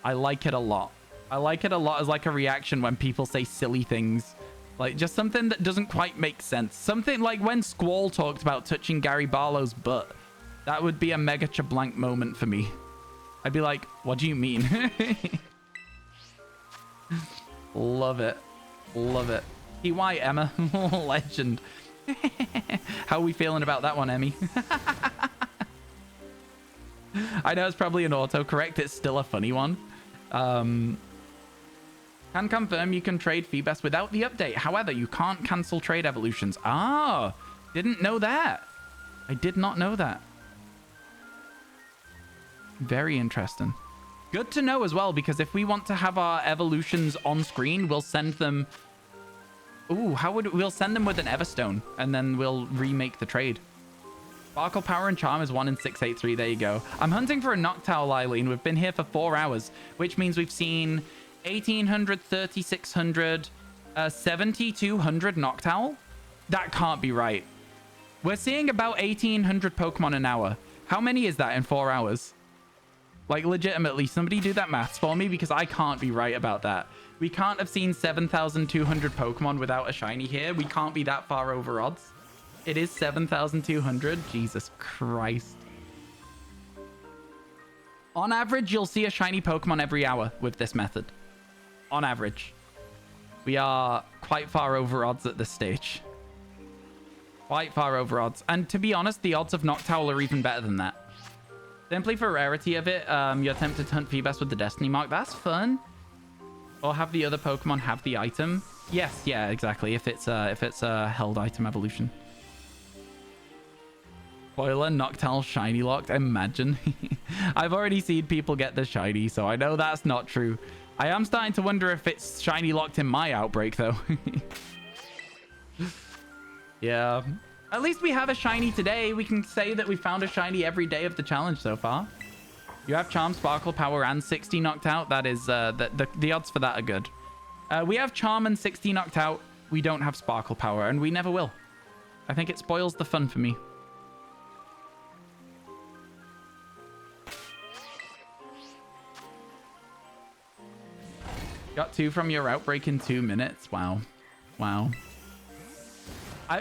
I like it a lot. I like it a lot as like a reaction when people say silly things. Like just something that doesn't quite make sense. Something like when Squall talked about touching Gary Barlow's butt. That would be a Mega Chablanc moment for me. I'd be like, what do you mean? Love it. Love it. TY Emma. Legend. How are we feeling about that one, Emmy? I know it's probably an autocorrect. It's still a funny one. Can confirm you can trade Phoebus without the update. However, you can't cancel trade evolutions. Ah, didn't know that. I did not know that. Very interesting. Good to know as well, because if we want to have our evolutions on screen, we'll send them... Ooh, we'll send them with an Everstone, and then we'll remake the trade. Sparkle Power and Charm is 1 in 683. There you go. I'm hunting for a Noctowl, Eileen. We've been here for 4 hours, which means we've seen 1,800, 3,600, 7,200 Noctowl. That can't be right. We're seeing about 1,800 Pokemon an hour. How many is that in 4 hours? Like, legitimately, somebody do that maths for me, because I can't be right about that. We can't have seen 7,200 Pokemon without a shiny here. We can't be that far over odds. It is 7,200. Jesus Christ. On average, you'll see a shiny Pokemon every hour with this method. On average. We are quite far over odds at this stage. Quite far over odds. And to be honest, the odds of Noctowl are even better than that. Simply for rarity of it, you're tempted to hunt Phoebus with the Destiny Mark. That's fun. Or have the other Pokemon have the item. Yes, yeah, exactly. If it's a held item evolution. Spoiler, Noctowl shiny locked. Imagine. I've already seen people get the shiny, so I know that's not true. I am starting to wonder if it's shiny locked in my outbreak, though. Yeah. At least we have a shiny today. We can say that we found a shiny every day of the challenge so far. You have Charm, Sparkle, Power, and 60 knocked out. That is, the odds for that are good. We have Charm and 60 knocked out. We don't have Sparkle Power, and we never will. I think it spoils the fun for me. Got 2 from your outbreak in 2 minutes. Wow. Wow.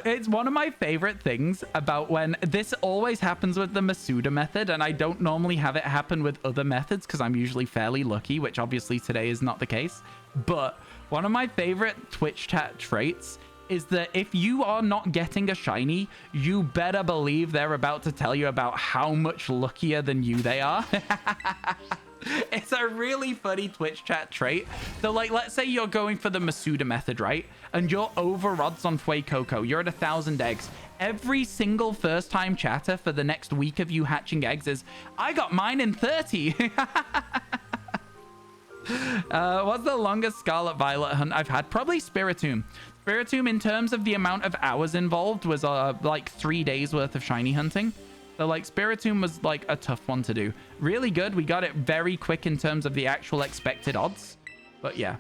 It's one of my favorite things about when this always happens with the Masuda method, and I don't normally have it happen with other methods because I'm usually fairly lucky, which obviously today is not the case. But one of my favorite Twitch chat traits is that if you are not getting a shiny, you better believe they're about to tell you about how much luckier than you they are. It's a really funny Twitch chat trait. So, like, let's say you're going for the Masuda method, right? And you're over odds on Fuecoco. You're at 1,000 eggs. Every single first-time chatter for the next week of you hatching eggs is, I got mine in 30. What's the longest Scarlet Violet hunt I've had? Probably Spiritomb. Spiritomb, in terms of the amount of hours involved, was like 3 days worth of shiny hunting. So, like, Spiritomb was, like, a tough one to do. Really good. We got it very quick in terms of the actual expected odds. But, yeah.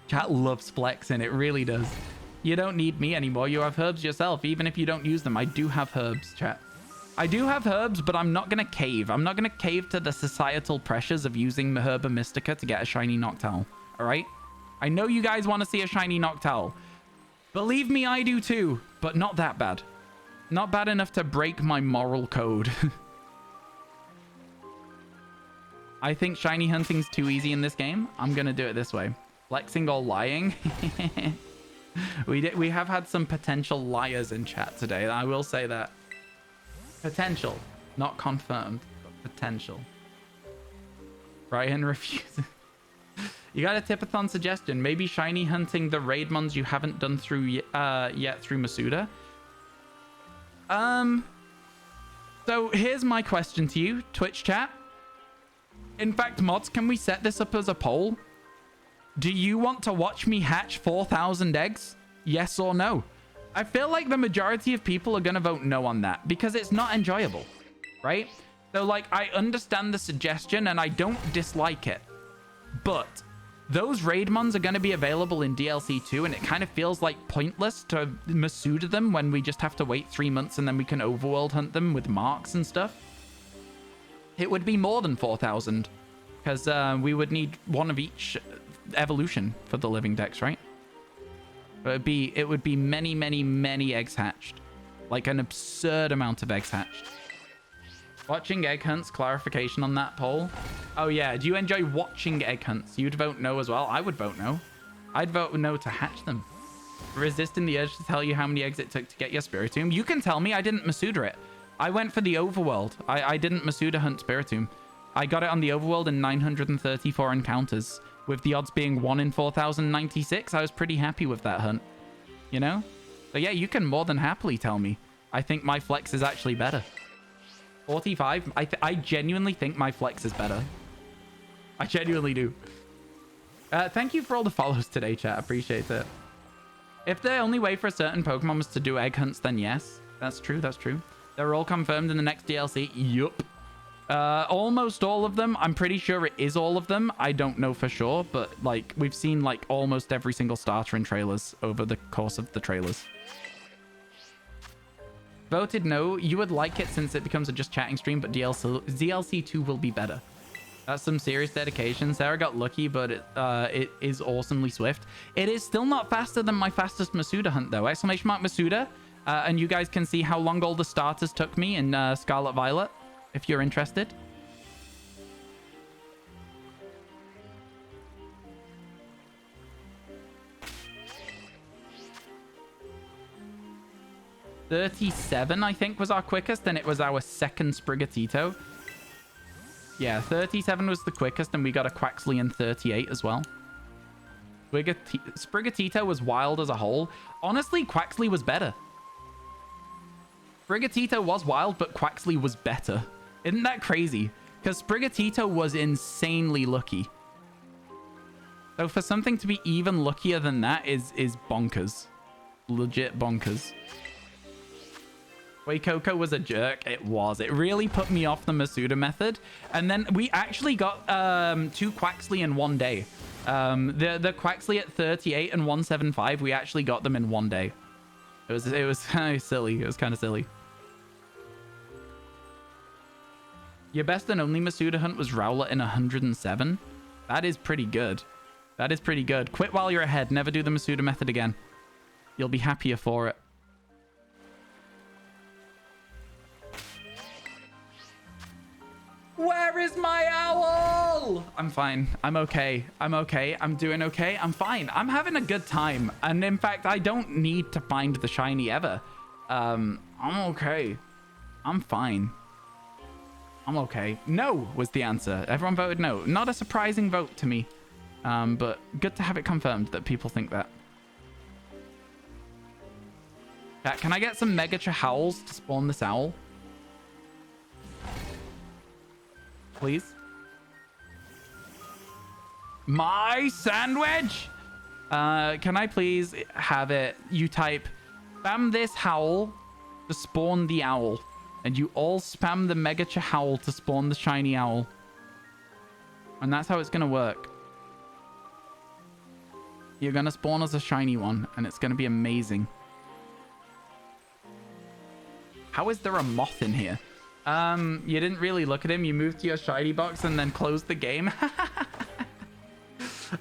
Chat loves flexing. It really does. You don't need me anymore. You have herbs yourself. Even if you don't use them, I do have herbs, chat. I do have herbs, but I'm not going to cave. I'm not going to cave to the societal pressures of using the Herba Mystica to get a shiny Noctowl. All right? I know you guys want to see a shiny Noctowl. Believe me, I do too. But not that bad. Not bad enough to break my moral code. I think shiny hunting's too easy in this game. I'm going to do it this way. Flexing or lying. We have had some potential liars in chat today. I will say that. Potential. Not confirmed, but potential. Ryan refuses. You got a Tipathon suggestion. Maybe shiny hunting the raid mons you haven't done through yet through Masuda. So here's my question to you, Twitch chat. In fact, mods, can we set this up as a poll? Do you want to watch me hatch 4,000 eggs? Yes or no? I feel like the majority of people are going to vote no on that because it's not enjoyable, right? So, like, I understand the suggestion and I don't dislike it, but those raid mons are going to be available in DLC 2, and it kind of feels like pointless to Masuda them when we just have to wait 3 months and then we can overworld hunt them with marks and stuff. It would be more than 4,000 because we would need one of each evolution for the living dex, right? It would be many, many, many eggs hatched. Like an absurd amount of eggs hatched. Watching egg hunts, clarification on that poll. Oh yeah, do you enjoy watching egg hunts? You'd vote no as well. I would vote no. I'd vote no to hatch them. Resisting the urge to tell you how many eggs it took to get your Spiritomb. You can tell me. I didn't Masuda it. I went for the overworld. I didn't Masuda hunt Spiritomb. I got it on the overworld in 934 encounters. With the odds being 1 in 4,096, I was pretty happy with that hunt. You know? So yeah, you can more than happily tell me. I think my flex is actually better. 45? I genuinely think my flex is better. I genuinely do. Thank you for all the follows today, chat. Appreciate it. If the only way for a certain Pokemon was to do egg hunts, then yes. That's true, that's true. They're all confirmed in the next DLC. Yup. Almost all of them. I'm pretty sure it is all of them. I don't know for sure, but like we've seen like almost every single starter in trailers over the course of the trailers. Voted no. You would like it since it becomes a just chatting stream, but DLC 2 will be better. That's some serious dedication. Sarah got lucky, but it is awesomely swift. It is still not faster than my fastest Masuda hunt though. Exclamation mark Masuda. And you guys can see how long all the starters took me in Scarlet Violet, if you're interested. $37, I think, was our quickest, and it was our second Sprigatito. Yeah, 37 was the quickest, and we got a Quaxley in 38 as well. Sprigatito was wild as a whole. Honestly, Quaxley was better. Sprigatito was wild, but Quaxley was better. Isn't that crazy? Because Sprigatito was insanely lucky. So for something to be even luckier than that is bonkers. Legit bonkers. Coco was a jerk. It was. It really put me off the Masuda method. And then we actually got 2 Quaxley in one day. The Quaxley at 38 and 175, we actually got them in one day. It was kind of silly. It was kind of silly. Your best and only Masuda hunt was Rowlet in 107. That is pretty good. That is pretty good. Quit while you're ahead. Never do the Masuda method again. You'll be happier for it. Where is my owl? Teal! I'm fine. I'm okay. I'm okay. I'm doing okay. I'm fine. I'm having a good time. And in fact, I don't need to find the shiny ever. I'm okay. I'm fine. I'm okay. No was the answer. Everyone voted no. Not a surprising vote to me. But good to have it confirmed that people think that. Chat, can I get some Megacha Howls to spawn this owl? Please? My sandwich? Can I please have it? You type, spam this howl to spawn the owl. And you all spam the Megacha Howl to spawn the shiny owl. And that's how it's going to work. You're going to spawn as a shiny one. And it's going to be amazing. How is there a moth in here? You didn't really look at him. You moved to your shiny box and then closed the game.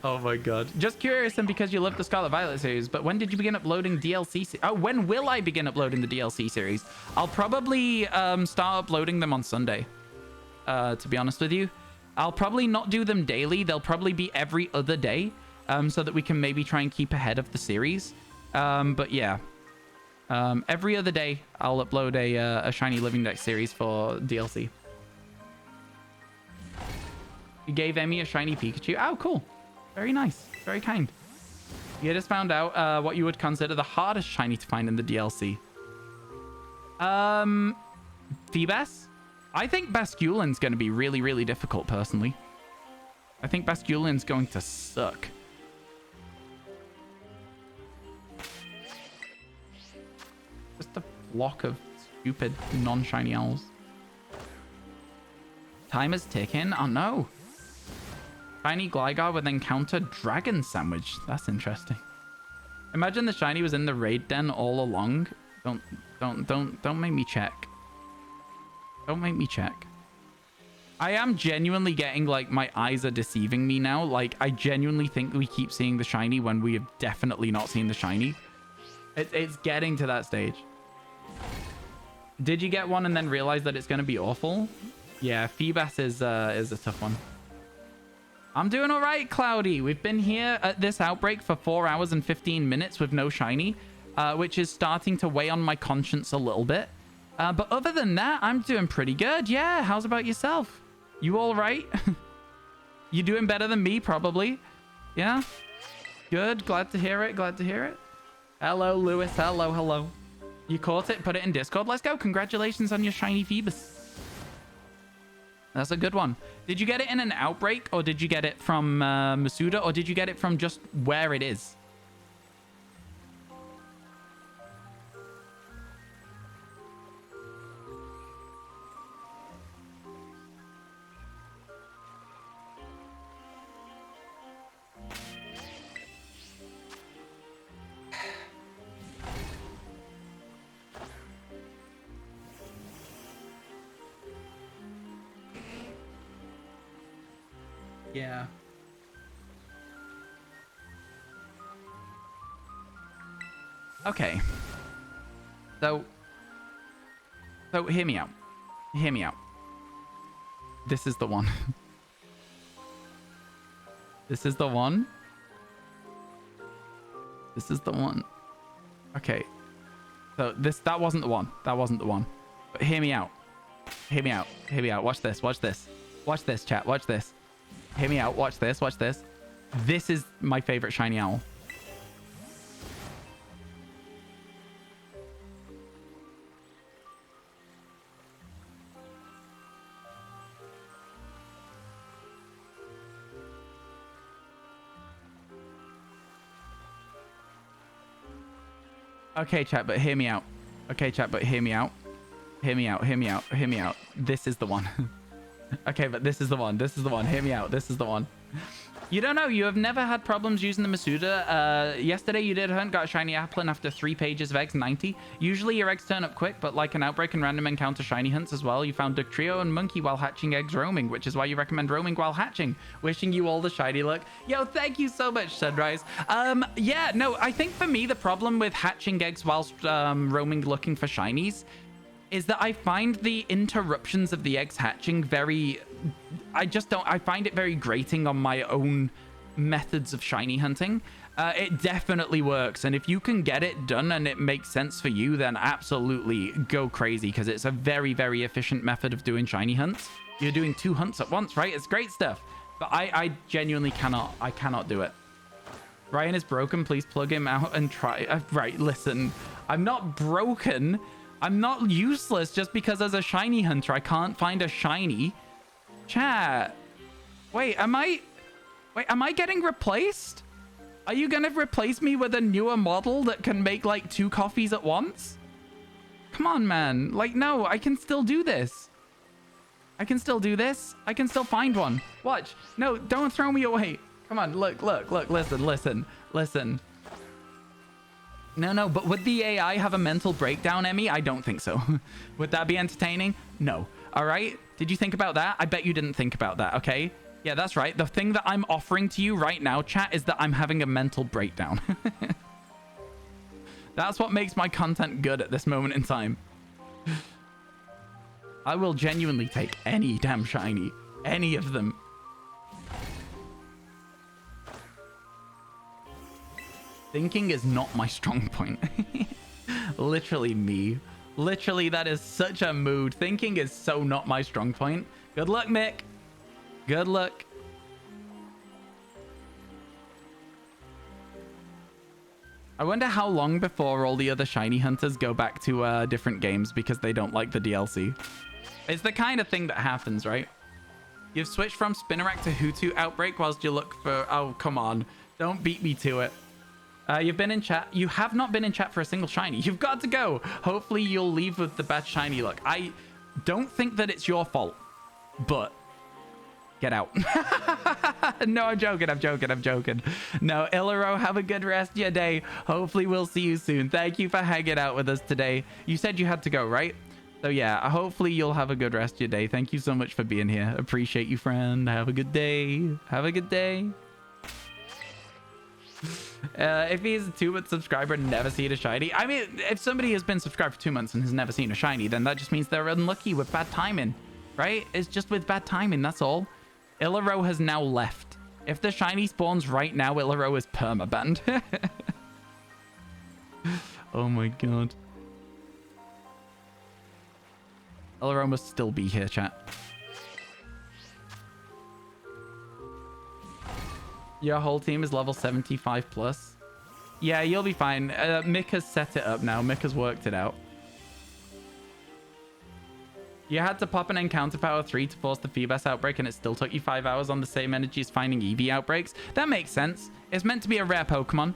Oh my god. Just curious, and because you love the Scarlet Violet series, but when did you begin uploading DLC? Oh, when will I begin uploading the DLC series? I'll probably start uploading them on Sunday, to be honest with you. I'll probably not do them daily. They'll probably be every other day, so that we can maybe try and keep ahead of the series. But yeah. Every other day, I'll upload a Shiny Living Dex series for DLC. You gave Emmy a shiny Pikachu. Oh, cool. Very nice. Very kind. You just found out what you would consider the hardest shiny to find in the DLC. Feebas? I think Basculin's going to be really, really difficult, personally. I think Basculin's going to suck. Just a flock of stupid non-shiny owls. Time is ticking. Oh no. Shiny Gligar would then counter Dragon Sandwich. That's interesting. Imagine the shiny was in the raid den all along. Don't make me check. Don't make me check. I am genuinely getting, like, my eyes are deceiving me now. Like, I genuinely think we keep seeing the shiny when we have definitely not seen the shiny. It's getting to that stage. Did you get one and then realize that it's going to be awful? Yeah, Feebas is a tough one. I'm doing all right, Cloudy. We've been here at this outbreak for 4 hours and 15 minutes with no shiny, which is starting to weigh on my conscience a little bit. But other than that, I'm doing pretty good. Yeah, how's about yourself? You all right? You doing better than me, probably. Yeah? Good. Glad to hear it. Glad to hear it. Hello, Lewis. Hello, hello. You caught it. Put it in Discord. Let's go. Congratulations on your shiny Phoebus. That's a good one. Did you get it in an outbreak, or did you get it from Masuda, or did you get it from just where it is? Yeah. Okay. So hear me out. Hear me out. This is the one. This is the one. This is the one. Okay. So that wasn't the one. That wasn't the one. But hear me out. Hear me out. Hear me out. Watch this. Watch this. Watch this, chat. Watch this. Hear me out. Watch this. Watch this. This is my favorite shiny owl. Okay, chat, but hear me out. Okay, chat, but hear me out. Hear me out. Hear me out. Hear me out. This is the one. Okay, but this is the one. This is the one. Hear me out. This is the one. You don't know. You have never had problems using the Masuda. Yesterday you did hunt, got a shiny Applin after 3 pages of eggs, 90. Usually your eggs turn up quick, but like an outbreak and random encounter shiny hunts as well. You found Duck Trio and Monkey while hatching eggs roaming, which is why you recommend roaming while hatching. Wishing you all the shiny luck. Yo, thank you so much, Sunrise. Yeah, no, I think for me the problem with hatching eggs whilst roaming looking for shinies is that I find the interruptions of the eggs hatching very I just don't, I find it very grating on my own methods of shiny hunting. It definitely works, and if you can get it done and it makes sense for you, then absolutely go crazy, because it's a very, very efficient method of doing shiny hunts. You're doing 2 hunts at once, right? It's great stuff. But I genuinely cannot do it. Ryan is broken. Please plug him out and try. Right, listen. I'm not broken. I'm not useless just because as a shiny hunter I can't find a shiny. Chat. Wait, am I getting replaced? Are you gonna replace me with a newer model that can make like 2 coffees at once? Come on, man. Like, no, I can still do this. I can still do this. I can still find one. Watch. No, don't throw me away. Come on, look, listen. No, but would the AI have a mental breakdown, Emmy? I don't think so. Would that be entertaining? No. All right? Did you think about that? I bet you didn't think about that, okay? Yeah, that's right. The thing that I'm offering to you right now, chat, is that I'm having a mental breakdown. That's what makes my content good at this moment in time. I will genuinely take any damn shiny. Any of them. Thinking is not my strong point. Literally me. Literally, that is such a mood. Thinking is so not my strong point. Good luck, Mick. Good luck. I wonder how long before all the other shiny hunters go back to different games because they don't like the DLC. It's the kind of thing that happens, right? You've switched from Spinnerack to Hutu Outbreak whilst you look for... Oh, come on. Don't beat me to it. You've been in chat. You have not been in chat for a single shiny. You've got to go. Hopefully you'll leave with the best shiny luck. I don't think that it's your fault, but get out. No, I'm joking. No, Illaro, have a good rest of your day. Hopefully we'll see you soon. Thank you for hanging out with us today. You said you had to go, right? So yeah, hopefully you'll have a good rest of your day. Thank you so much for being here. Appreciate you, friend. Have a good day. Have a good day. If he's a 2-month subscriber and never seen a shiny, I mean, if somebody has been subscribed for 2 months and has never seen a shiny, then that just means they're unlucky with bad timing, right? It's just with bad timing, that's all. Illaro has now left. If the shiny spawns right now, Illaro is permabanned. Oh my god. Illaro must still be here, chat. Your whole team is level 75 plus. Yeah, you'll be fine. Mick has set it up now. Mick has worked it out. You had to pop an Encounter Power 3 to force the Feebas outbreak, and it still took you 5 hours on the same energy as finding EV outbreaks. That makes sense. It's meant to be a rare Pokemon.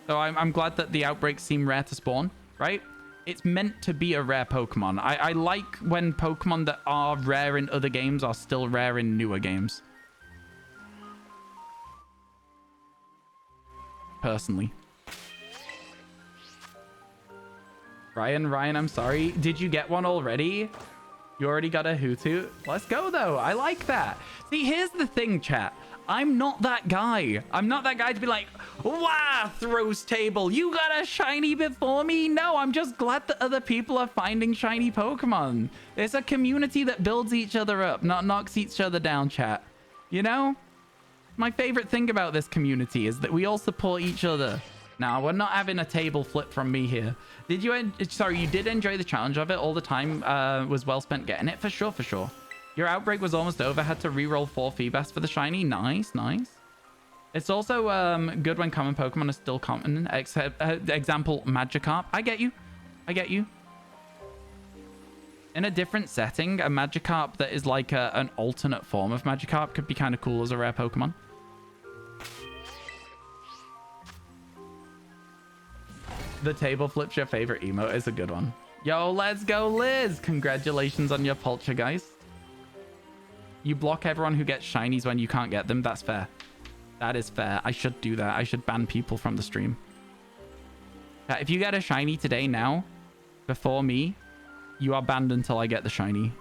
So I'm glad that the outbreaks seem rare to spawn, right? It's meant to be a rare Pokemon. I like when Pokemon that are rare in other games are still rare in newer games. Personally. Ryan, I'm sorry. Did you get one already? You already got a Hutu? Let's go, though. I like that. See, here's the thing, chat. I'm not that guy. I'm not that guy to be like, wow, throws table. You got a shiny before me? No, I'm just glad that other people are finding shiny Pokemon. It's a community that builds each other up, not knocks each other down, chat. You know? My favorite thing about this community is that we all support each other. Now, we're not having a table flip from me here. Did you... Sorry, you did enjoy the challenge of it all the time. Was well spent getting it. For sure, for sure. Your outbreak was almost over. Had to re-roll 4 Feebas for the shiny. Nice, nice. It's also good when common Pokemon are still common. Example, Magikarp. I get you. I get you. In a different setting, a Magikarp that is like an alternate form of Magikarp could be kind of cool as a rare Pokemon. The table flips your favorite emote is a good one. Yo, let's go, Liz. Congratulations on your Poltergeist. You block everyone who gets shinies when you can't get them. That's fair. That is fair. I should do that. I should ban people from the stream. If you get a shiny today now, before me, you are banned until I get the shiny.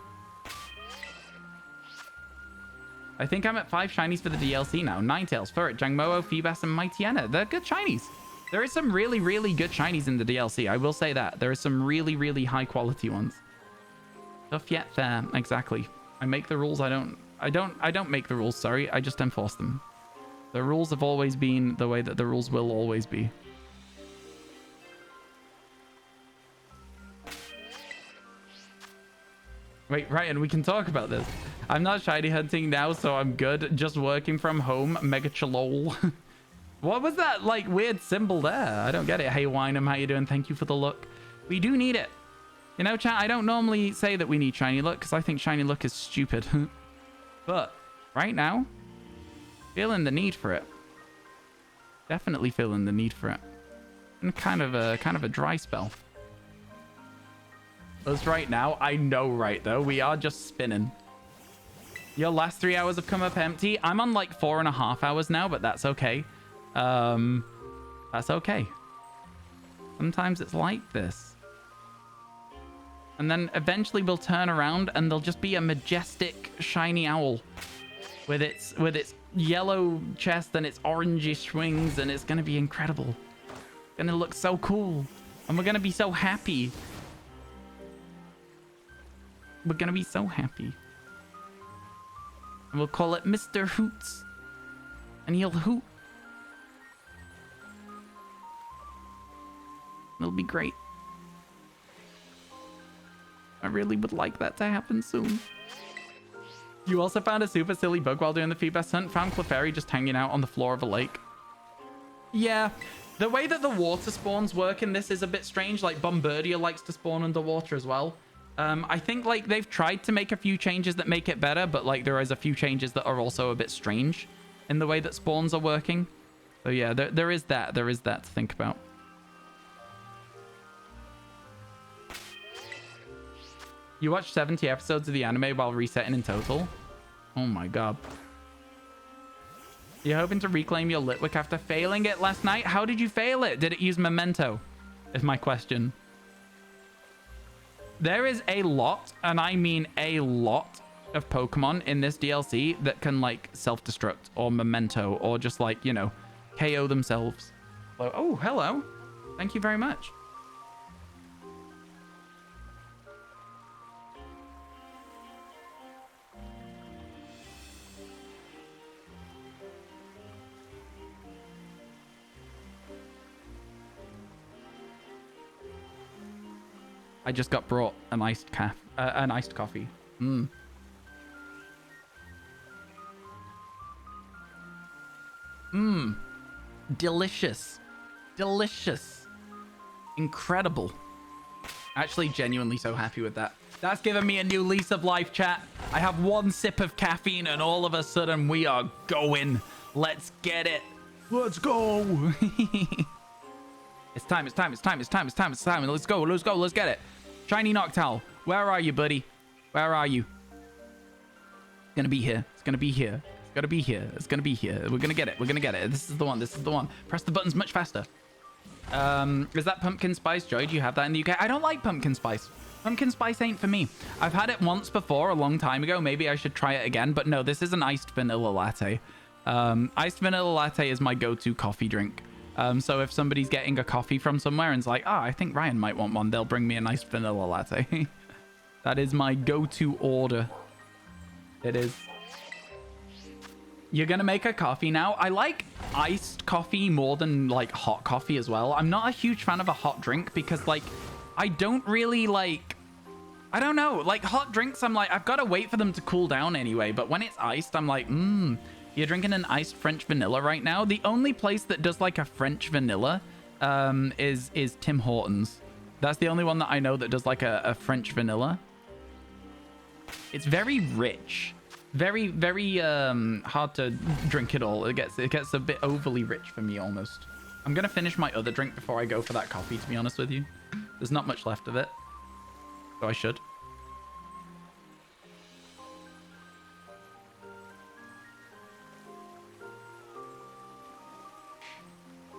I think I'm at 5 shinies for the DLC now. Ninetales, Furret, Jangmo-o, Feebas, and Mightyena. They're good shinies. There is some really, really good shinies in the DLC. I will say that. There are some really, really high quality ones. Tough yet fair. Exactly. I make the rules. I don't I don't make the rules, sorry. I just enforce them. The rules have always been the way that the rules will always be. Wait, Ryan, we can talk about this. I'm not shiny hunting now, so I'm good. Just working from home. Mega chalol. What was that, like, weird symbol there? I don't get it. Hey, Wynham, how you doing? Thank you for the look. We do need it. You know, chat, I don't normally say that we need shiny look, because I think shiny look is stupid. But right now, feeling the need for it. Definitely feeling the need for it. And kind of a dry spell. Us right now, I know, right, though. We are just spinning. Your last 3 hours have come up empty. I'm on like 4.5 hours now, but that's okay. That's okay. Sometimes it's like this. And then eventually we'll turn around and there'll just be a majestic shiny owl with its yellow chest and its orangish wings, and it's gonna be incredible. It's gonna look so cool, and we're gonna be so happy. We're gonna be so happy. And we'll call it Mr. Hoots. And he'll hoot. It'll be great. I really would like that to happen soon. You also found a super silly bug while doing the Feebest hunt. Found Clefairy just hanging out on the floor of a lake. Yeah, the way that the water spawns work in this is a bit strange. Like, Bombardier likes to spawn underwater as well. I think, like, they've tried to make a few changes that make it better, but, like, there is a few changes that are also a bit strange in the way that spawns are working. So, yeah, there is that. There is that to think about. You watched 70 episodes of the anime while resetting in total? Oh, my God. You're hoping to reclaim your Litwick after failing it last night? How did you fail it? Did it use Memento? Is my question. There is a lot, and I mean a lot, of Pokemon in this DLC that can, like, self-destruct or Memento or just, like, you know, KO themselves. Oh, hello. Thank you very much. I just got brought an iced coffee. Delicious. Delicious. Incredible. Actually, genuinely so happy with that. That's given me a new lease of life, chat. I have one sip of caffeine and all of a sudden we are going. Let's get it. Let's go. It's time. Let's go. Let's get it. Shiny Noctowl, where are you, buddy? Where are you? It's gonna be here. It's gonna be here. It's gonna be here. It's gonna be here. We're gonna get it. We're gonna get it. This is the one. This is the one. Press the buttons much faster. Is that pumpkin spice, Joy? Do you have that in the UK? I don't like pumpkin spice. Pumpkin spice ain't for me. I've had it once before, a long time ago. Maybe I should try it again. But no, this is an iced vanilla latte. Iced vanilla latte is my go-to coffee drink. So if somebody's getting a coffee from somewhere and it's like, I think Ryan might want one, they'll bring me a nice vanilla latte. That is my go-to order. It is. You're gonna make a coffee now. I like iced coffee more than like hot coffee as well. I'm not a huge fan of a hot drink because like I don't really like, I don't know, like hot drinks I'm like I've got to wait for them to cool down anyway, but when it's iced I'm like you're drinking an iced French vanilla right now. The only place that does like a French vanilla is Tim Hortons. That's the only one that I know that does like a French vanilla. It's very rich. Very, very hard to drink it all. It gets a bit overly rich for me almost. I'm going to finish my other drink before I go for that coffee, to be honest with you. There's not much left of it. So I should.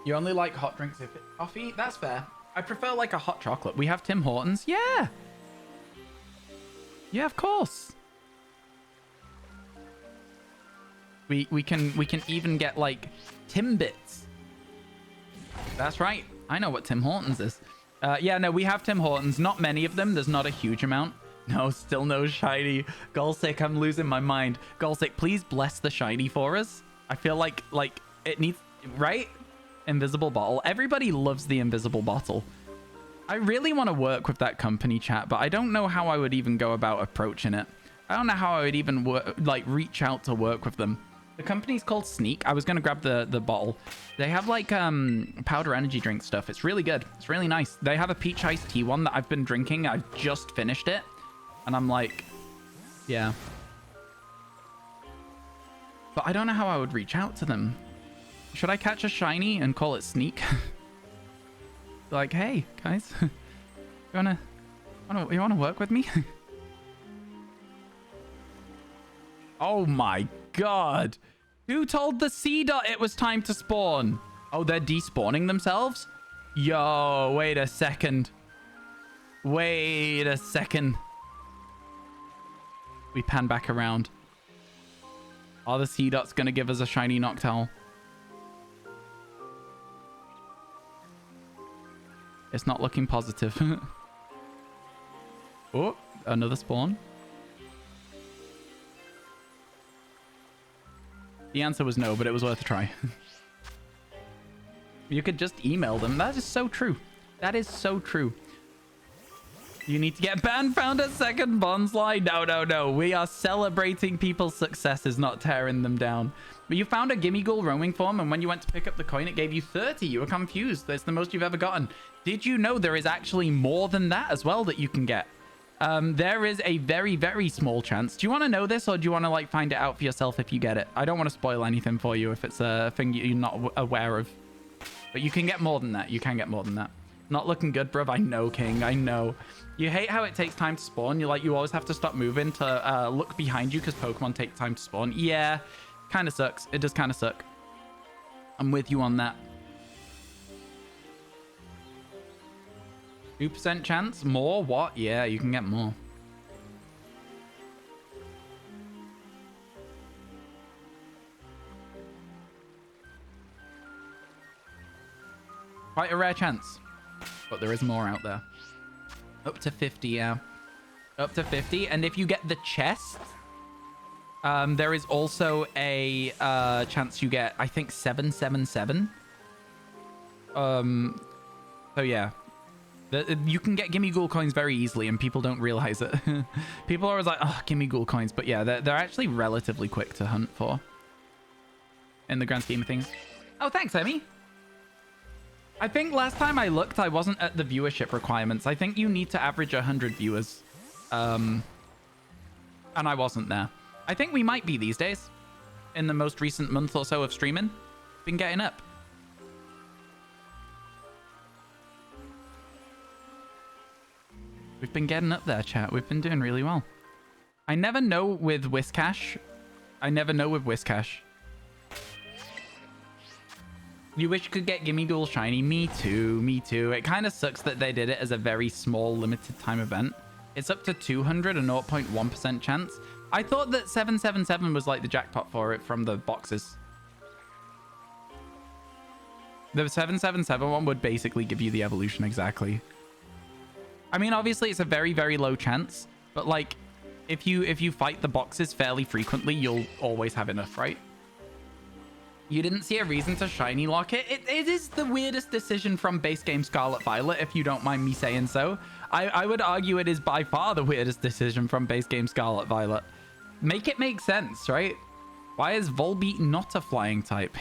You only like hot drinks if it's coffee? That's fair. I prefer like a hot chocolate. We have Tim Hortons. Yeah. Yeah, of course. We can even get like Timbits. That's right. I know what Tim Hortons is. Yeah, no, we have Tim Hortons. Not many of them. There's not a huge amount. No, still no shiny. Golsick, I'm losing my mind. Golsick, please bless the shiny for us. I feel like it needs, right? Invisible bottle. Everybody loves the invisible bottle. I really want to work with that company, chat, but I don't know how I would even go about approaching it. I don't know how I would even reach out to work with them. The company's called Sneak. I was going to grab the bottle. They have like powder energy drink stuff. It's really good. It's really nice. They have a peach iced tea one that I've been drinking. I've just finished it. And I'm like, yeah. But I don't know how I would reach out to them. Should I catch a shiny and call it Sneak? Like, hey, guys. you wanna work with me? Oh my god. Who told the sea dot it was time to spawn? Oh, they're despawning themselves? Yo, wait a second. Wait a second. We pan back around. Are the sea dots gonna give us a shiny Noctowl? It's not looking positive. Oh, another spawn. The answer was no, but it was worth a try. You could just email them. That is so true. That is so true. You need to get banned, found a second bonsly. No. We are celebrating people's successes, not tearing them down. But you found a Gimmighoul roaming form, and when you went to pick up the coin, it gave you 30. You were confused. That's the most you've ever gotten. Did you know there is actually more than that as well that you can get? There is a very, very small chance. Do you want to know this, or do you want to like find it out for yourself if you get it? I don't want to spoil anything for you if it's a thing you're not aware of. But you can get more than that. You can get more than that. Not looking good, bruv. I know, King. I know. You hate how it takes time to spawn. You always have to stop moving to look behind you because Pokemon take time to spawn. Yeah, kind of sucks. It does kind of suck. I'm with you on that. 2% chance? More? What? Yeah, you can get more. Quite a rare chance. But there is more out there. Up to 50, yeah. Up to 50. And if you get the chest, there is also a chance you get, I think, 777. So yeah. You can get Gimmighoul coins very easily, and people don't realize it. People are always like, oh, Gimmighoul coins. But yeah, they're actually relatively quick to hunt for. In the grand scheme of things. Oh, thanks, Emmy. I think last time I looked, I wasn't at the viewership requirements. I think you need to average 100 viewers. And I wasn't there. I think we might be these days. In the most recent month or so of streaming. Been getting up. We've been getting up there, chat. We've been doing really well. I never know with Whiscash. You wish you could get Gimmighoul shiny? Me too. It kind of sucks that they did it as a very small limited time event. It's up to 200 and 0.1% chance. I thought that 777 was like the jackpot for it from the boxes. The 777 one would basically give you the evolution exactly. I mean, obviously it's a very, very low chance, but like if you fight the boxes fairly frequently, you'll always have enough, right? You didn't see a reason to shiny lock it. It is the weirdest decision from base game Scarlet Violet, if you don't mind me saying so. I would argue it is by far the weirdest decision from base game Scarlet Violet. Make it make sense, right? Why is Volbeat not a flying type?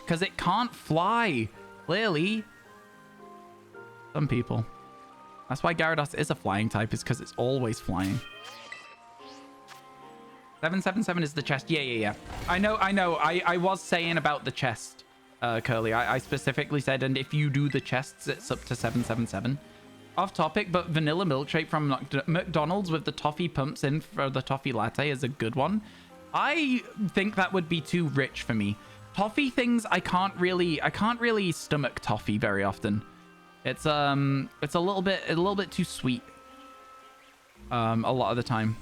Because it can't fly, clearly. Some people. That's why Gyarados is a flying type, is because it's always flying. 777 is the chest. Yeah. I know. I was saying about the chest, Curly. I specifically said, and if you do the chests, it's up to 777. Off topic, but vanilla milkshake from McDonald's with the toffee pumps in for the toffee latte is a good one. I think that would be too rich for me. Toffee things, I can't really stomach toffee very often. It's a little bit too sweet. A lot of the time.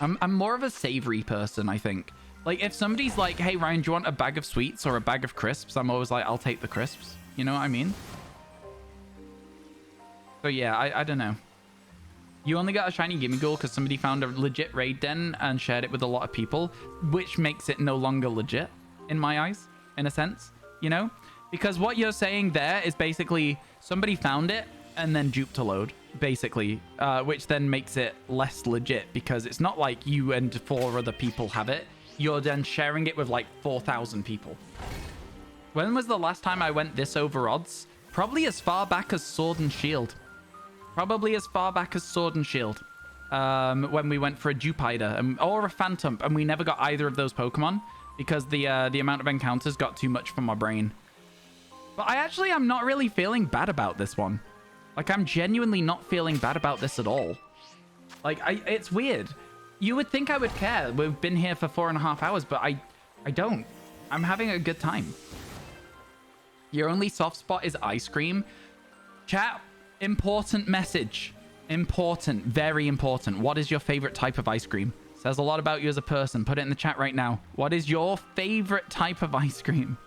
I'm more of a savory person, I think. Like, if somebody's like, hey, Ryan, do you want a bag of sweets or a bag of crisps? I'm always like, I'll take the crisps. You know what I mean? So, yeah, I don't know. You only got a shiny Gimmighoul because somebody found a legit raid den and shared it with a lot of people, which makes it no longer legit in my eyes, in a sense, you know? Because what you're saying there is basically somebody found it and then duped a load, basically, which then makes it less legit because it's not like you and 4 other people have it. You're then sharing it with like 4,000 people. When was the last time I went this over odds? Probably as far back as Sword and Shield. Probably as far back as Sword and Shield. When we went for a Dupiter or a Phantom, and we never got either of those Pokemon because the amount of encounters got too much for my brain. But I'm not really feeling bad about this one. Like, I'm genuinely not feeling bad about this at all. Like, it's weird. You would think I would care. We've been here for 4.5 hours, but I don't. I'm having a good time. Your only soft spot is ice cream. Chat, important message. Important, very important. What is your favorite type of ice cream? Says a lot about you as a person. Put it in the chat right now. What is your favorite type of ice cream?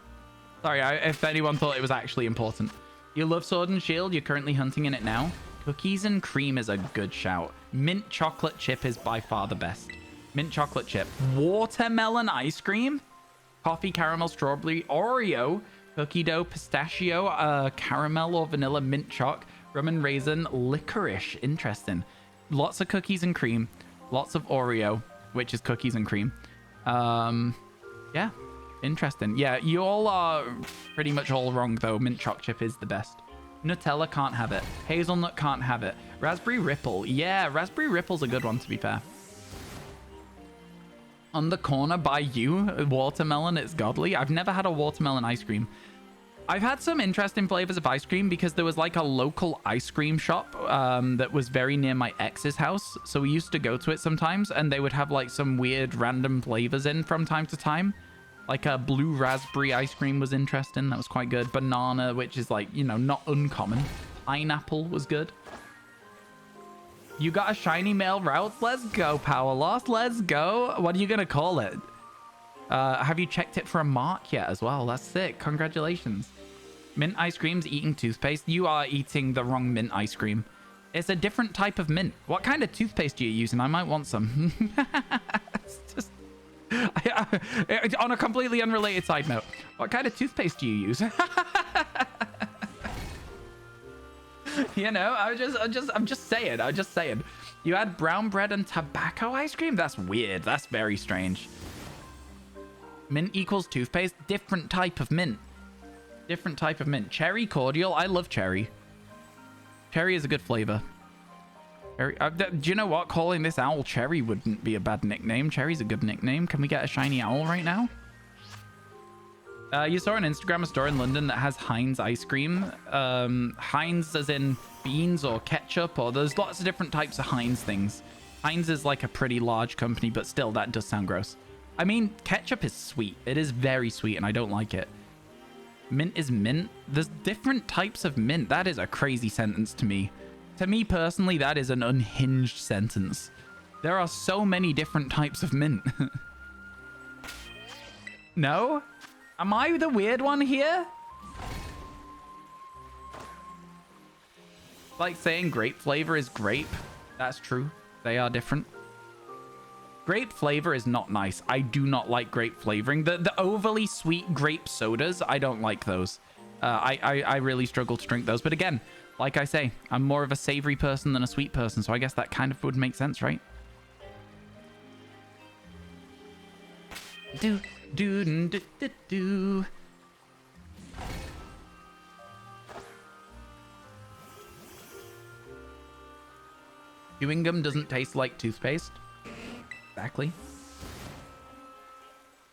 Sorry, if anyone thought it was actually important. You love Sword and Shield. You're currently hunting in it now. Cookies and cream is a good shout. Mint chocolate chip is by far the best. Mint chocolate chip. Watermelon ice cream. Coffee, caramel, strawberry, Oreo, cookie dough, pistachio, caramel or vanilla, mint choc, rum and raisin, licorice. Interesting. Lots of cookies and cream. Lots of Oreo, which is cookies and cream. Yeah. Interesting. Yeah, you all are pretty much all wrong, though. Mint choc chip is the best. Nutella can't have it. Hazelnut can't have it. Raspberry Ripple. Yeah, Raspberry Ripple's a good one, to be fair. On the corner by you, watermelon, it's godly. I've never had a watermelon ice cream. I've had some interesting flavors of ice cream because there was like a local ice cream shop that was very near my ex's house. So we used to go to it sometimes, and they would have like some weird random flavors in from time to time. Like a blue raspberry ice cream was interesting. That was quite good. Banana, which is like, you know, not uncommon. Pineapple was good. You got a shiny male route? Let's go, Power Lost. Let's go. What are you going to call it? Have you checked it for a mark yet as well? That's sick. Congratulations. Mint ice cream's eating toothpaste. You are eating the wrong mint ice cream. It's a different type of mint. What kind of toothpaste are you using? I might want some. It's just... on a completely unrelated side note, what kind of toothpaste do you use? You know, I'm just saying. You had brown bread and tobacco ice cream? That's weird. That's very strange. Mint equals toothpaste. Different type of mint. Different type of mint. Cherry cordial. I love cherry. Cherry is a good flavor. Do you know what? Calling this owl Cherry wouldn't be a bad nickname. Cherry's a good nickname. Can we get a shiny owl right now? You saw on Instagram a store in London that has Heinz ice cream. Heinz as in beans or ketchup, or there's lots of different types of Heinz things. Heinz is like a pretty large company, but still, that does sound gross. I mean, ketchup is sweet. It is very sweet, and I don't like it. Mint is mint. There's different types of mint. That is a crazy sentence to me. To me personally, that is an unhinged sentence. There are so many different types of mint. No? Am I the weird one here? Like saying grape flavor is grape. That's true. They are different. Grape flavor is not nice. I do not like grape flavoring. The overly sweet grape sodas, I don't like those. I really struggle to drink those. But again, like I say, I'm more of a savory person than a sweet person, so I guess that kind of would make sense, right? Do. Chewing gum doesn't taste like toothpaste. Exactly.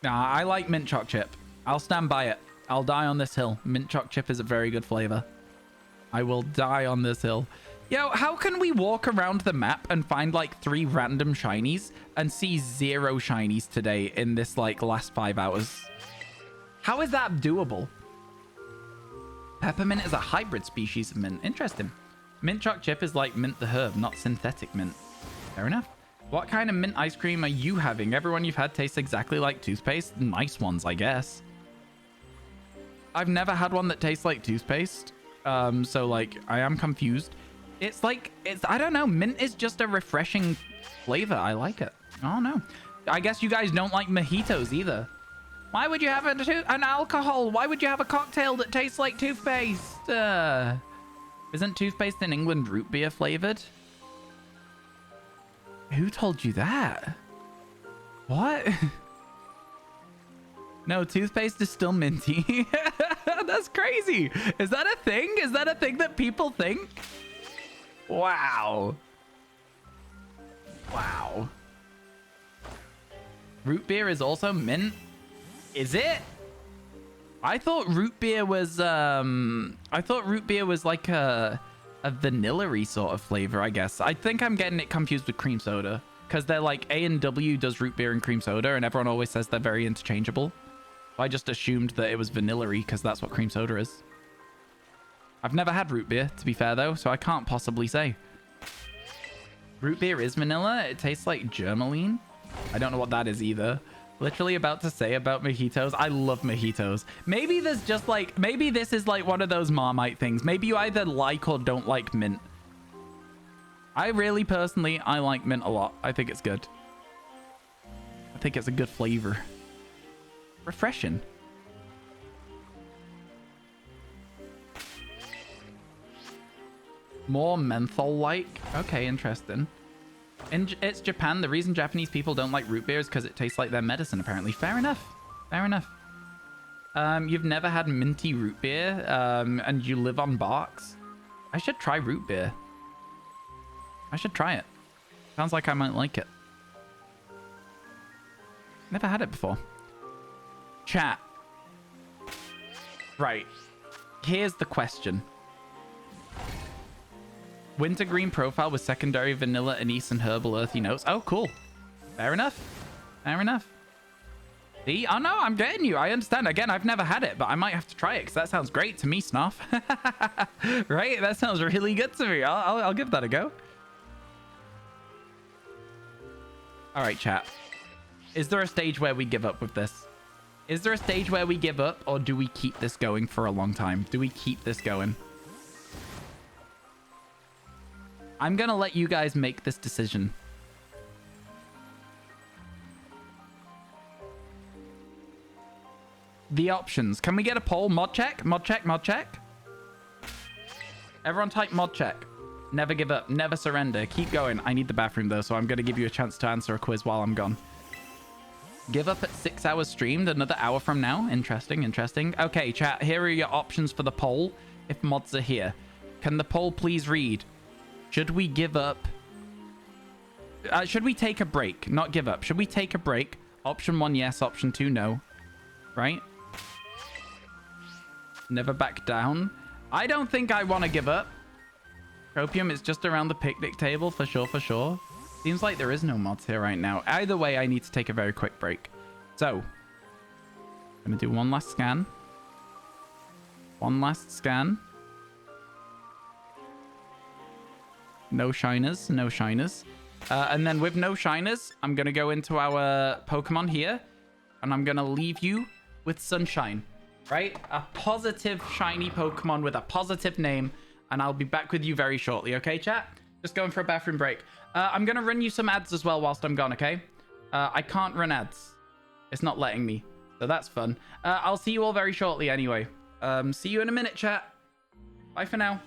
Nah, I like mint choc chip. I'll stand by it. I'll die on this hill. Mint choc chip is a very good flavor. I will die on this hill. Yo, how can we walk around the map and find like 3 random shinies and see 0 shinies today in this like last 5 hours? How is that doable? Peppermint is a hybrid species of mint. Interesting. Mint choc chip is like mint the herb, not synthetic mint. Fair enough. What kind of mint ice cream are you having? Everyone you've had tastes exactly like toothpaste. Nice ones, I guess. I've never had one that tastes like toothpaste. So like, I am confused. It's like, I don't know. Mint is just a refreshing flavor. I like it. I don't know. I guess you guys don't like mojitos either. Why would you have an alcohol? Why would you have a cocktail that tastes like toothpaste? Isn't toothpaste in England root beer flavored? Who told you that? What? No, toothpaste is still minty. That's crazy. Is that a thing? Is that a thing that people think? Wow. Wow. Root beer is also mint? Is it? I thought root beer was like a vanilla-y sort of flavor, I guess. I think I'm getting it confused with cream soda because they're like A&W does root beer and cream soda and everyone always says they're very interchangeable. I just assumed that it was vanilla-y because that's what cream soda is. I've never had root beer, to be fair though, so I can't possibly say. Root beer is vanilla. It tastes like Germaline. I don't know what that is either. Literally about to say about mojitos. I love mojitos. Maybe there's just like, maybe this is like one of those Marmite things. Maybe you either like or don't like mint. I really personally, I like mint a lot. I think it's good. I think it's a good flavor. Refreshing. More menthol-like. Okay, interesting. It's Japan. The reason Japanese people don't like root beer is because it tastes like their medicine, apparently. Fair enough. Fair enough. You've never had minty root beer, and you live on barks? I should try root beer. I should try it. Sounds like I might like it. Never had it before. Chat. Right. Here's the question. Wintergreen profile with secondary vanilla, anise, and herbal earthy notes. Oh, cool. Fair enough. Fair enough. See? Oh, no, I'm getting you. I understand. Again, I've never had it, but I might have to try it because that sounds great to me, Snuff. Right? That sounds really good to me. I'll give that a go. All right, chat. Is there a stage where we give up with this? Is there a stage where we give up, or do we keep this going for a long time? Do we keep this going? I'm going to let you guys make this decision. The options. Can we get a poll? Mod check? Mod check? Mod check? Everyone type mod check. Never give up. Never surrender. Keep going. I need the bathroom, though, so I'm going to give you a chance to answer a quiz while I'm gone. Give up at 6 hours streamed. Another hour from now. Interesting. Interesting. Okay, chat. Here are your options for the poll if mods are here. Can the poll please read? Should we give up? Should we take a break? Not give up. Should we take a break? Option 1, yes. Option 2, no. Right? Never back down. I don't think I want to give up. Tropium is just around the picnic table for sure, for sure. Seems like there is no mods here right now. Either way, I need to take a very quick break. So, I'm going to do one last scan. One last scan. No shiners, no shiners. And then with no shiners, I'm going to go into our Pokemon here. And I'm going to leave you with Sunshine, right? A positive shiny Pokemon with a positive name. And I'll be back with you very shortly, okay, chat? Just going for a bathroom break. I'm going to run you some ads as well whilst I'm gone, okay? I can't run ads. It's not letting me. So that's fun. I'll see you all very shortly anyway. See you in a minute, chat. Bye for now.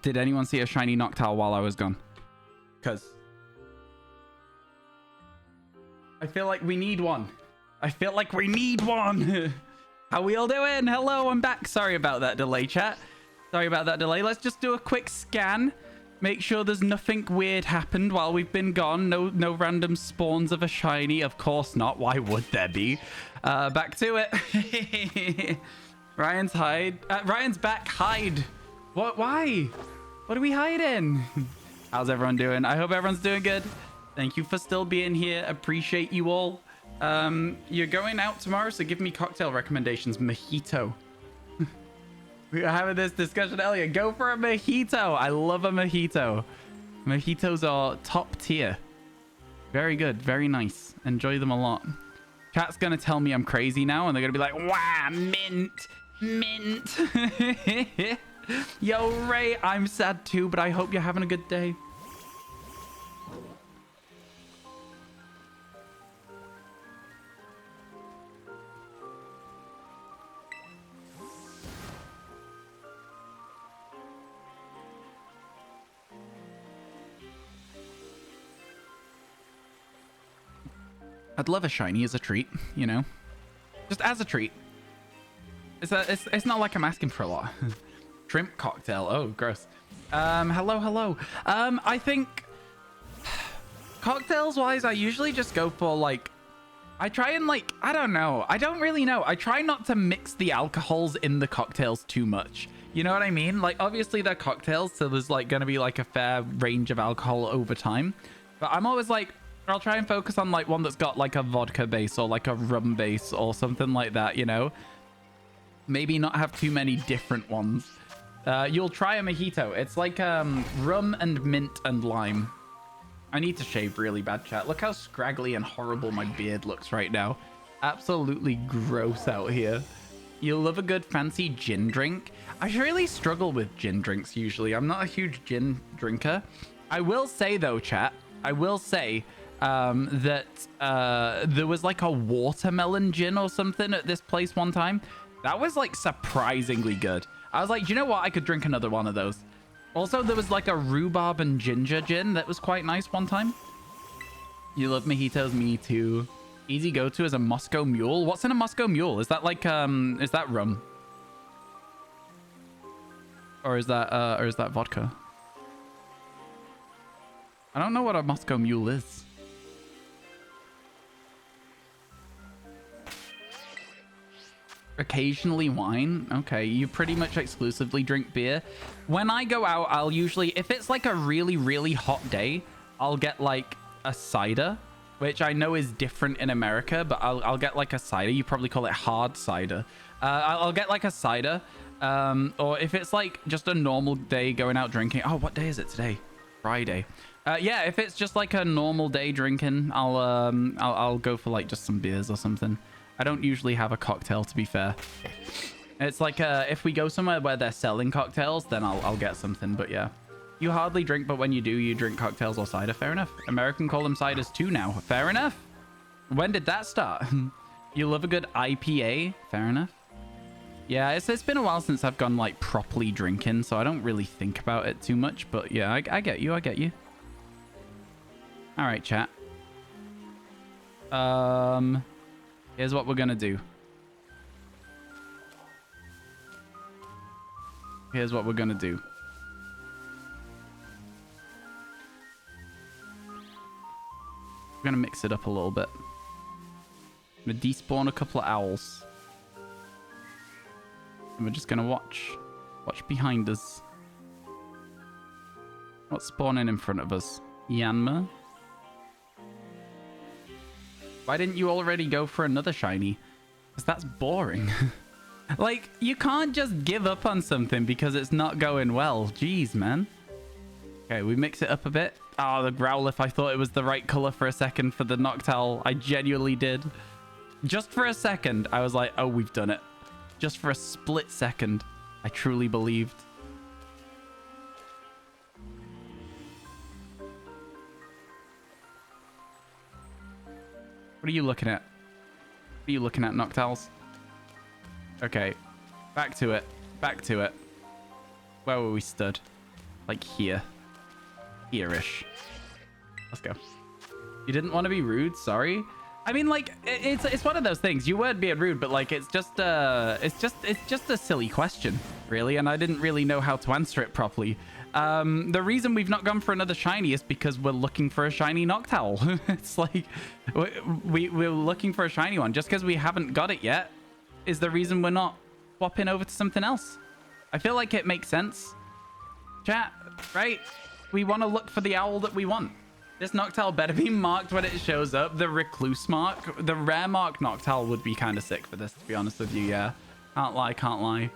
Did anyone see a shiny Noctowl while I was gone? Because I feel like we need one. I feel like we need one. How we all doing? Hello, I'm back. Sorry about that delay, chat. Sorry about that delay. Let's just do a quick scan. Make sure there's nothing weird happened while we've been gone. No random spawns of a shiny. Of course not. Why would there be? Back to it. Ryan's back. Hide. What? Why? What are we hiding? How's everyone doing? I hope everyone's doing good. Thank you for still being here. Appreciate you all. You're going out tomorrow, so give me cocktail recommendations. Mojito. We were having this discussion earlier. Go for a mojito. I love a mojito. Mojitos are top tier. Very good. Very nice. Enjoy them a lot. Chat's going to tell me I'm crazy now, and they're going to be like, wow, mint. Mint. Yo, Ray, I'm sad too, but I hope you're having a good day. I'd love a shiny as a treat, you know, just as a treat. It's not like I'm asking for a lot. Shrimp cocktail. Oh, gross. Hello. I think cocktails wise, I usually just go for like, I try and like, I don't know. I don't really know. I try not to mix the alcohols in the cocktails too much. You know what I mean? Like, obviously they're cocktails, so there's like going to be like a fair range of alcohol over time. But I'm always like, I'll try and focus on like one that's got like a vodka base or like a rum base or something like that, you know? Maybe not have too many different ones. You'll try a mojito. It's like rum and mint and lime. I need to shave really bad, chat. Look how scraggly and horrible my beard looks right now. Absolutely gross out here. You'll love a good fancy gin drink. I really struggle with gin drinks usually. I'm not a huge gin drinker. I will say though, chat, I will say that there was like a watermelon gin or something at this place one time. That was like surprisingly good. I was like, do you know what? I could drink another one of those. Also, there was like a rhubarb and ginger gin that was quite nice one time. You love mojitos? Me too. Easy go-to is a Moscow Mule. What's in a Moscow Mule? Is that like, is that rum? Or is that vodka? I don't know what a Moscow Mule is. Occasionally wine. Okay, you pretty much exclusively drink beer. When I go out, I'll usually, if it's like a really, really hot day, I'll get like a cider, which I know is different in America, but I'll get like a cider. You probably call it hard cider. I'll get like a cider. Or if it's like just a normal day going out drinking. Oh, what day is it today? Friday. Yeah, if it's just like a normal day drinking, I'll go for like just some beers or something. I don't usually have a cocktail, to be fair. It's like if we go somewhere where they're selling cocktails, then I'll get something. But yeah, you hardly drink, but when you do, you drink cocktails or cider. Fair enough. American call them ciders too now. Fair enough. When did that start? You love a good IPA. Fair enough. Yeah, it's been a while since I've gone like properly drinking, so I don't really think about it too much. But yeah, I get you. I get you. All right, chat. Here's what we're gonna do. Here's what we're gonna do. We're gonna mix it up a little bit. I'm gonna despawn a couple of owls. And we're just gonna watch behind us. What's spawning in front of us? Yanma? Why didn't you already go for another shiny? Because that's boring. Like, you can't just give up on something because it's not going well. Jeez, man. Okay, we mix it up a bit. Oh, the Growlithe. I thought it was the right color for a second for the Noctowl. I genuinely did. Just for a second, I was like, oh, we've done it. Just for a split second, I truly believed. What are you looking at? What are you looking at, Noctowls? Okay, back to it. Back to it. Where were we stood? Like here. Here-ish. Let's go. You didn't want to be rude, sorry. I mean, like, it's one of those things. You weren't being rude, but like, it's just a silly question, really, and I didn't really know how to answer it properly. The reason we've not gone for another shiny is because we're looking for a shiny Noctowl. It's like we're looking for a shiny one. Just because we haven't got it yet is the reason we're not swapping over to something else. I feel like it makes sense. Chat, right? We want to look for the owl that we want. This Noctowl better be marked when it shows up. The recluse mark, the rare mark Noctowl would be kind of sick for this, to be honest with you. Yeah, can't lie, can't lie.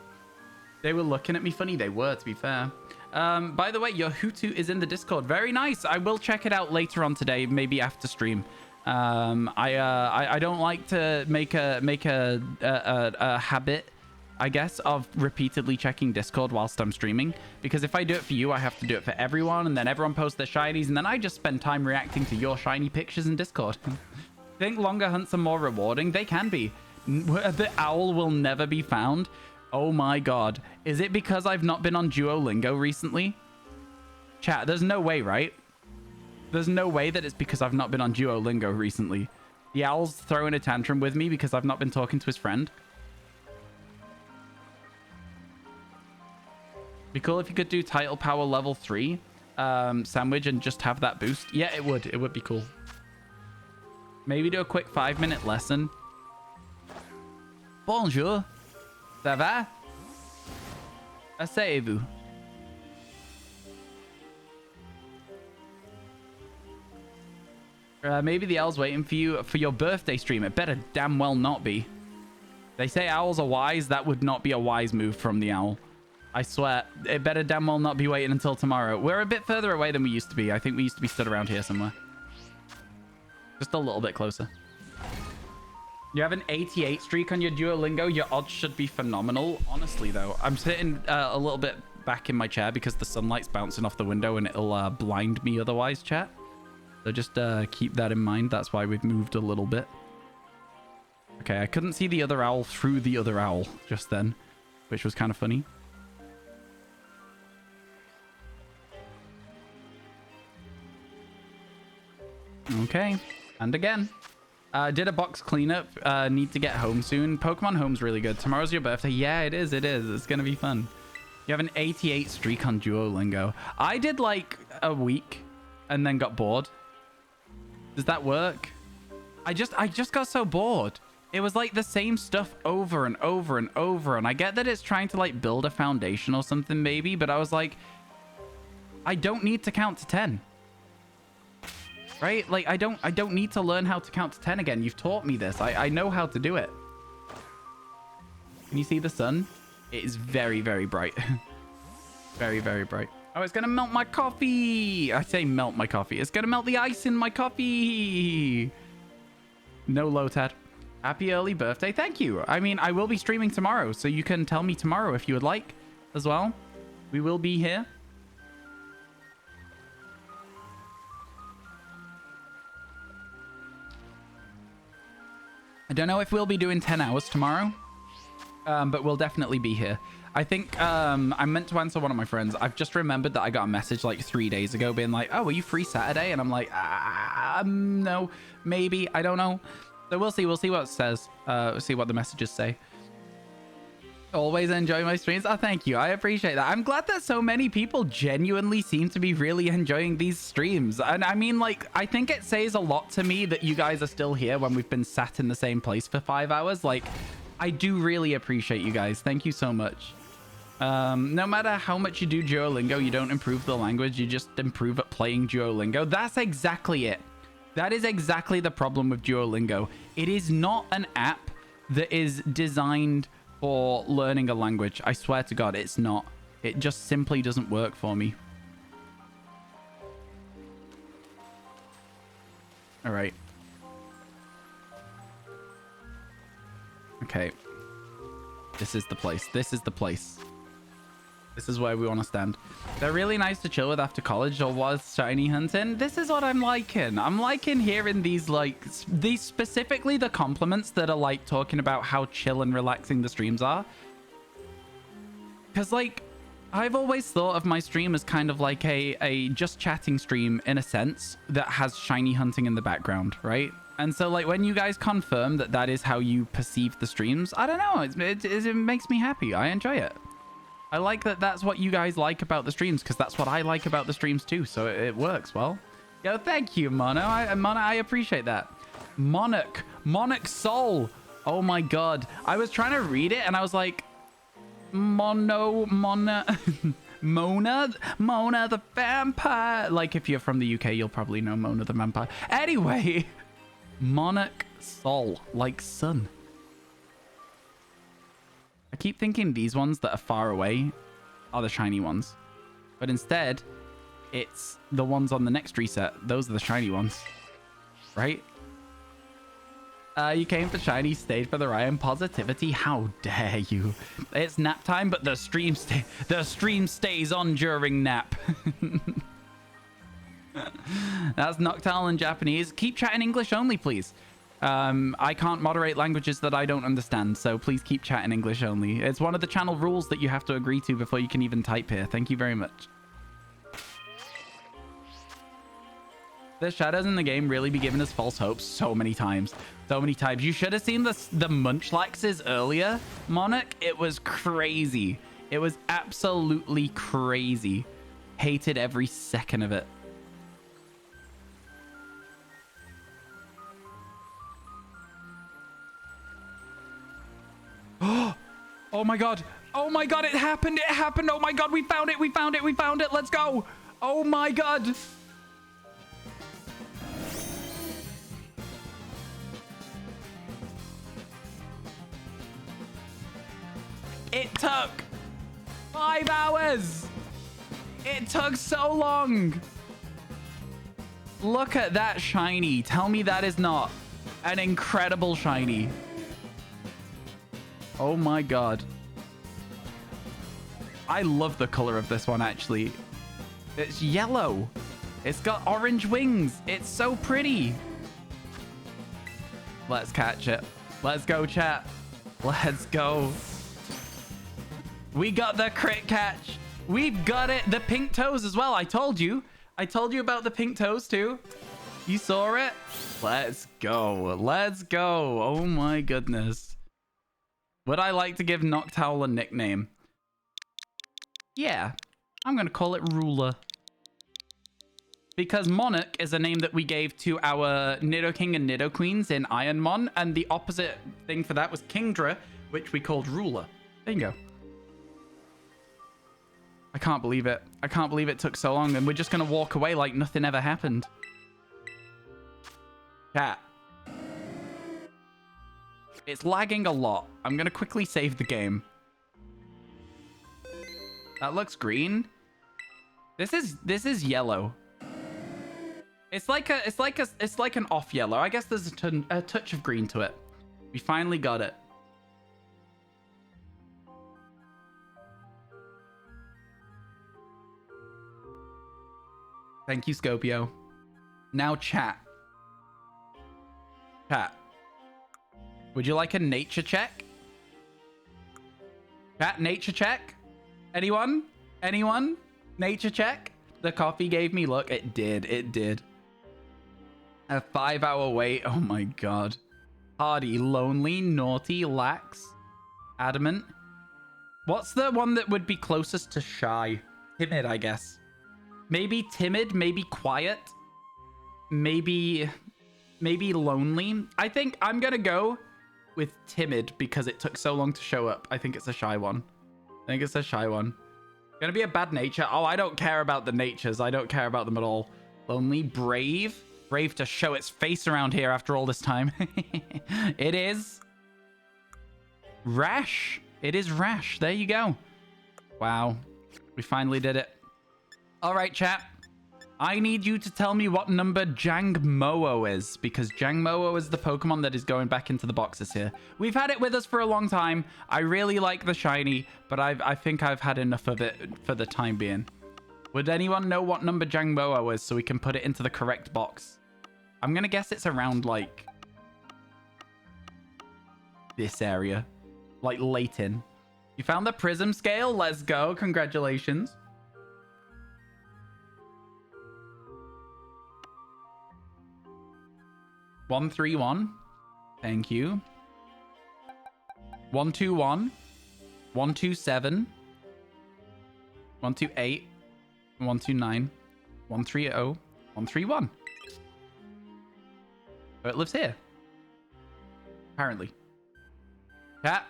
They were looking at me funny. They were, to be fair. By the way, your Hutu is in the Discord. Very nice. I will check it out later on today, maybe after stream. I don't like to make a habit, I guess, of repeatedly checking Discord whilst I'm streaming, because if I do it for you, I have to do it for everyone, and then everyone posts their shinies, and then I just spend time reacting to your shiny pictures in Discord. Think longer hunts are more rewarding? They can be. The owl will never be found. Oh my god. Is it because I've not been on Duolingo recently? Chat, there's no way, right? There's no way that it's because I've not been on Duolingo recently. The owl's throwing a tantrum with me because I've not been talking to his friend. Be cool if you could do title power level 3 sandwich and just have that boost. Yeah, it would. It would be cool. Maybe do a quick 5-minute lesson. Bonjour. Ça va? Asseyez-vous. Maybe the owl's waiting for you for your birthday stream. It better damn well not be. They say owls are wise. That would not be a wise move from the owl. I swear. It better damn well not be waiting until tomorrow. We're a bit further away than we used to be. I think we used to be stood around here somewhere. Just a little bit closer. You have an 88 streak on your Duolingo. Your odds should be phenomenal. Honestly, though, I'm sitting a little bit back in my chair because the sunlight's bouncing off the window and it'll blind me otherwise, chat. So just keep that in mind. That's why we've moved a little bit. Okay, I couldn't see the other owl through the other owl just then, which was kind of funny. Okay, and again. Did a box cleanup. Need to get home soon. Pokemon Home's really good. Tomorrow's your birthday. Yeah, it is. It is. It's going to be fun. You have an 88 streak on Duolingo. I did like a week and then got bored. Does that work? I just got so bored. It was like the same stuff over and over and over. And I get that it's trying to like build a foundation or something maybe, but I was like, I don't need to count to 10. Right? Like, I don't need to learn how to count to 10 again. You've taught me this. I know how to do it. Can you see the sun? It is very, very bright. Very, very bright. Oh, it's going to melt my coffee. I say melt my coffee. It's going to melt the ice in my coffee. No Lotad. Happy early birthday. Thank you. I mean, I will be streaming tomorrow, so you can tell me tomorrow if you would like as well. We will be here. I don't know if we'll be doing 10 hours tomorrow, but we'll definitely be here. I think I meant to answer one of my friends. I've just remembered that I got a message like 3 days ago being like, oh, are you free Saturday? And I'm like, no, maybe. I don't know. So we'll see. We'll see what it says. See what the messages say. Always enjoy my streams. Oh, thank you. I appreciate that. I'm glad that so many people genuinely seem to be really enjoying these streams. And I mean, like, I think it says a lot to me that you guys are still here when we've been sat in the same place for 5 hours. Like, I do really appreciate you guys. Thank you so much. No matter how much you do Duolingo, you don't improve the language. You just improve at playing Duolingo. That's exactly it. That is exactly the problem with Duolingo. It is not an app that is designed for learning a language. I swear to God, it's not. It just simply doesn't work for me. All right. Okay. This is the place. This is the place. This is where we want to stand. They're really nice to chill with after college or was shiny hunting. This is what I'm liking. I'm liking hearing these, like, these specifically the compliments that are like talking about how chill and relaxing the streams are. Because, like, I've always thought of my stream as kind of like a just chatting stream in a sense that has shiny hunting in the background, right? And so like when you guys confirm that that is how you perceive the streams, I don't know, it makes me happy. I enjoy it. I like that that's what you guys like about the streams because that's what I like about the streams too. So it works well. Yo, thank you, Mono. I appreciate that. Monarch Soul. Oh my God. I was trying to read it and I was like, Mona the vampire. Like if you're from the UK, you'll probably know Mona the vampire. Anyway, Monarch Soul, like sun. I keep thinking these ones that are far away are the shiny ones, but instead it's the ones on the next reset. Those are the shiny ones, right? You came for shiny, stayed for the Ryan positivity. How dare you? It's nap time, but the stream stays on during nap. That's Nocturnal in Japanese. Keep chatting English only, please. I can't moderate languages that I don't understand, so please keep chatting English only. It's one of the channel rules that you have to agree to before you can even type here. Thank you very much. The shadows in the game really be giving us false hopes so many times. So many times. You should have seen the Munchlaxes earlier, Monarch. It was crazy. It was absolutely crazy. Hated every second of it. Oh my God. Oh my God, it happened. It happened. Oh my God, we found it. We found it. We found it. Let's go. Oh my God. It took 5 hours. It took so long. Look at that shiny. Tell me that is not an incredible shiny. Oh my God. I love the color of this one, actually. It's yellow. It's got orange wings. It's so pretty. Let's catch it. Let's go, chat. Let's go. We got the crit catch. We've got it. The pink toes as well. I told you. I told you about the pink toes too. You saw it? Let's go. Let's go. Oh my goodness. Would I like to give Noctowl a nickname? Yeah. I'm going to call it Ruler. Because Monarch is a name that we gave to our Nidoking and Nidoqueens in Ironmon. And the opposite thing for that was Kingdra, which we called Ruler. There you go. I can't believe it. I can't believe it took so long. And we're just going to walk away like nothing ever happened. Chat. It's lagging a lot. I'm going to quickly save the game. That looks green. This is yellow. It's like an off yellow. I guess there's a touch of green to it. We finally got it. Thank you, Scopio. Now chat. Chat. Would you like a nature check? Chat, nature check? Anyone? Anyone? Nature check? The coffee gave me... Look, it did. It did. A 5-hour wait. Oh my God. Hardy, lonely, naughty, lax, adamant. What's the one that would be closest to shy? Timid, I guess. Maybe timid, maybe quiet, maybe lonely. I think I'm gonna go with timid because it took so long to show up. I think it's a shy one. I think it's a shy one. Gonna be a bad nature. Oh, I don't care about the natures. I don't care about them at all. Lonely, brave. Brave to show its face around here after all this time. It is rash. It is rash. There you go. Wow. We finally did it. All right, chat. I need you to tell me what number Jangmo-o is, because Jangmo-o is the Pokemon that is going back into the boxes here. We've had it with us for a long time. I really like the shiny, but I think I've had enough of it for the time being. Would anyone know what number Jangmo-o is so we can put it into the correct box? I'm going to guess it's around, like, this area. Like, late in. You found the prism scale. Let's go. Congratulations. One, 3, 1. Thank you. 1, 2, 1. 1, 2, 7. 1, 2, 8. 1, 2, 9. 1, 3, 0. 1, 3, 1. So it lives here. Apparently. Chat.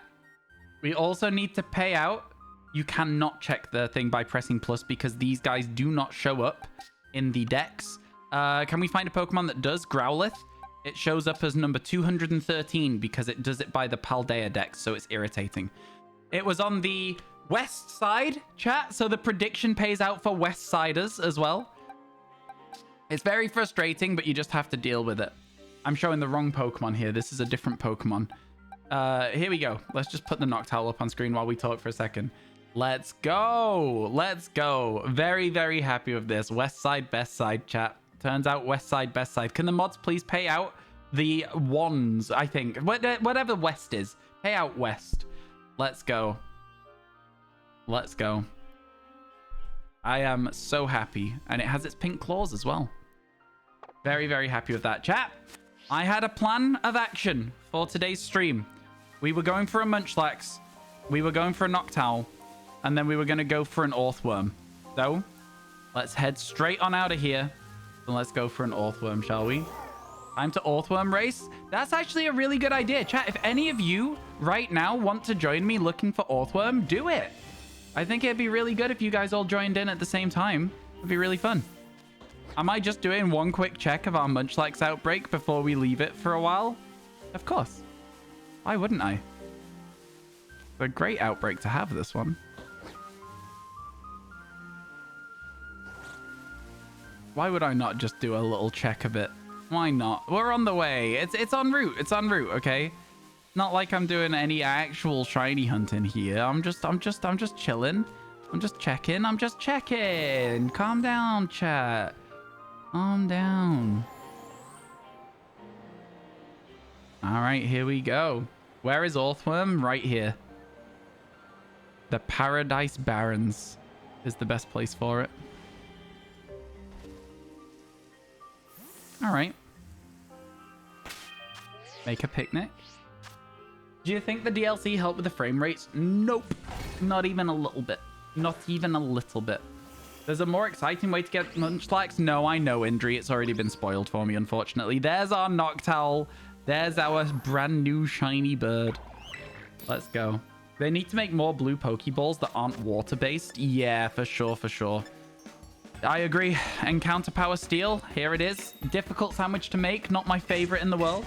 We also need to pay out. You cannot check the thing by pressing plus because these guys do not show up in the decks. Can we find a Pokemon that does? Growlithe. It shows up as number 213 because it does it by the Paldea dex, so it's irritating. It was on the west side, chat, so the prediction pays out for west siders as well. It's very frustrating, but you just have to deal with it. I'm showing the wrong Pokemon here. This is a different Pokemon. Here we go. Let's just put the Noctowl up on screen while we talk for a second. Let's go. Let's go. Very, very happy with this. West side, best side, chat. Turns out west side, best side. Can the mods please pay out the ones, I think. Whatever west is. Pay out west. Let's go. Let's go. I am so happy. And it has its pink claws as well. Very, very happy with that. Chat, I had a plan of action for today's stream. We were going for a Munchlax. We were going for a Noctowl. And then we were going to go for an Orthworm. So, let's head straight on out of here. And let's go for an Orthworm, shall we? Time to Orthworm race. That's actually a really good idea. Chat, if any of you right now want to join me looking for Orthworm, do it. I think it'd be really good if you guys all joined in at the same time. It'd be really fun. Am I just doing one quick check of our Munchlax outbreak before we leave it for a while? Of course. Why wouldn't I? It's a great outbreak to have, this one. Why would I not just do a little check of it? Why not? We're on the way. It's en route. It's en route, okay? Not like I'm doing any actual shiny hunting here. I'm just chilling. I'm just checking. I'm just checking. Calm down, chat. Calm down. All right, here we go. Where is Orthworm? Right here. The Paradise Barrens is the best place for it. All right. Make a picnic. Do you think the DLC helped with the frame rates? Nope. Not even a little bit. Not even a little bit. There's a more exciting way to get Munchlax. No, I know, Indri. It's already been spoiled for me, unfortunately. There's our Noctowl. There's our brand new shiny bird. Let's go. They need to make more blue Pokeballs that aren't water-based. Yeah, for sure, for sure. I agree. Encounter Power Steel. Here it is. Difficult sandwich to make. Not my favorite in the world.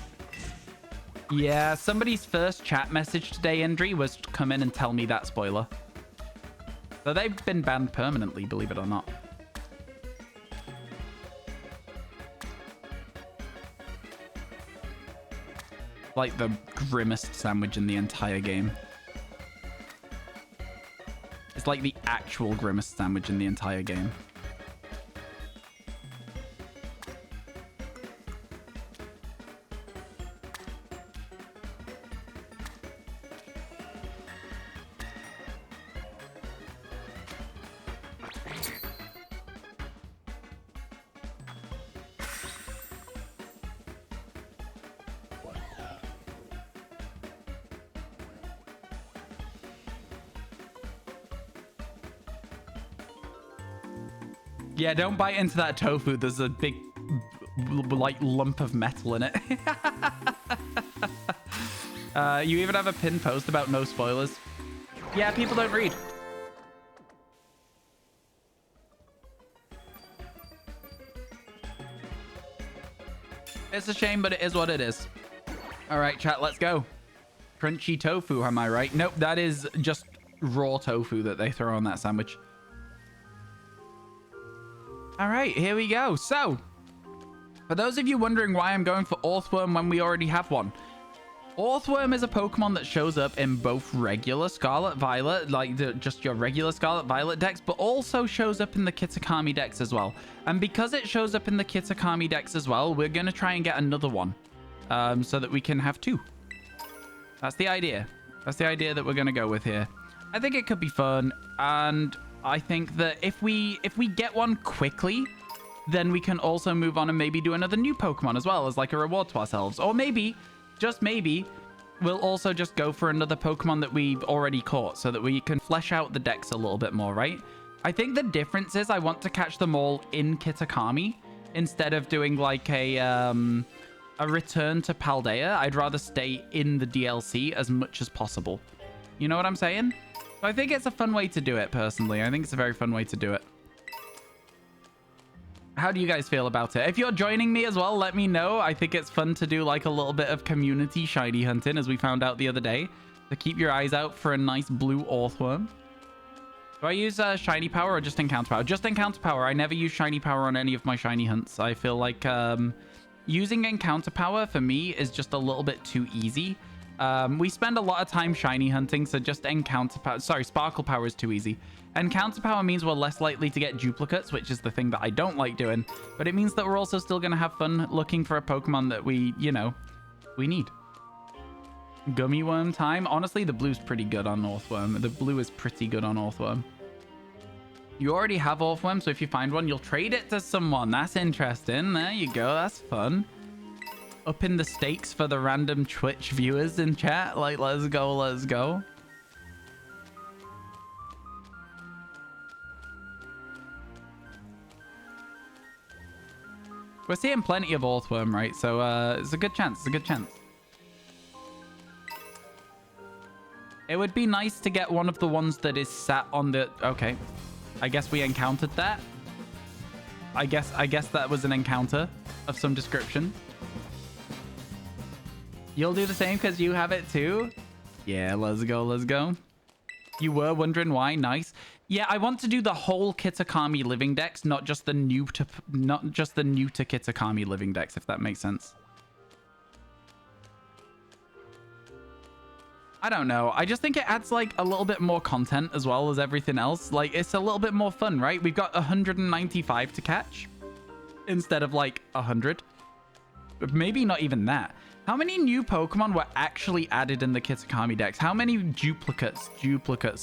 Yeah, somebody's first chat message today, Indri, was to come in and tell me that spoiler. So they've been banned permanently, believe it or not. Like the grimmest sandwich in the entire game. It's like the actual grimmest sandwich in the entire game. Yeah, don't bite into that tofu. There's a big, like, lump of metal in it. You even have a pinned post about no spoilers. Yeah, people don't read. It's a shame, but it is what it is. All right, chat, let's go. Crunchy tofu, am I right? Nope, that is just raw tofu that they throw on that sandwich. All right, here we go. So, for those of you wondering why I'm going for Orthworm when we already have one, Orthworm is a Pokemon that shows up in both regular Scarlet Violet, like just your regular Scarlet Violet decks, but also shows up in the Kitakami decks as well. And because it shows up in the Kitakami decks as well, we're going to try and get another one so that we can have two. That's the idea. That's the idea that we're going to go with here. I think it could be fun, and I think that if we get one quickly, then we can also move on and maybe do another new Pokemon as well as like a reward to ourselves. Or maybe, just maybe, we'll also just go for another Pokemon that we've already caught so that we can flesh out the decks a little bit more, right? I think the difference is I want to catch them all in Kitakami instead of doing like a return to Paldea. I'd rather stay in the DLC as much as possible. You know what I'm saying? So I think it's a fun way to do it, personally. I think it's a very fun way to do it. How do you guys feel about it? If you're joining me as well, let me know. I think it's fun to do like a little bit of community shiny hunting, as we found out the other day. So keep your eyes out for a nice blue Orthworm. Do I use shiny power or just encounter power? Just encounter power. I never use shiny power on any of my shiny hunts. I feel like using encounter power for me is just a little bit too easy. We spend a lot of time shiny hunting, so just encounter power. Sorry, sparkle power is too easy. Encounter power means we're less likely to get duplicates, which is the thing that I don't like doing. But it means that we're also still going to have fun looking for a Pokemon that we, you know, we need. Gummy worm time. Honestly, the blue's pretty good on Orthworm. The blue is pretty good on Orthworm. You already have Orthworm, so if you find one, you'll trade it to someone. That's interesting. There you go. That's fun. Up in the stakes for the random Twitch viewers in chat. Like, let's go, let's go. We're seeing plenty of Orthworm, right? So it's a good chance. It's a good chance. It would be nice to get one of the ones that is sat on the... Okay. I guess we encountered that. I guess that was an encounter of some description. You'll do the same because you have it too? Yeah, let's go, let's go. You were wondering why? Nice. Yeah, I want to do the whole Kitakami living decks, not just the new to Kitakami living decks, if that makes sense. I don't know. I just think it adds like a little bit more content as well as everything else. Like, it's a little bit more fun, right? We've got 195 to catch instead of like 100. Maybe not even that. How many new Pokemon were actually added in the Kitakami decks? How many duplicates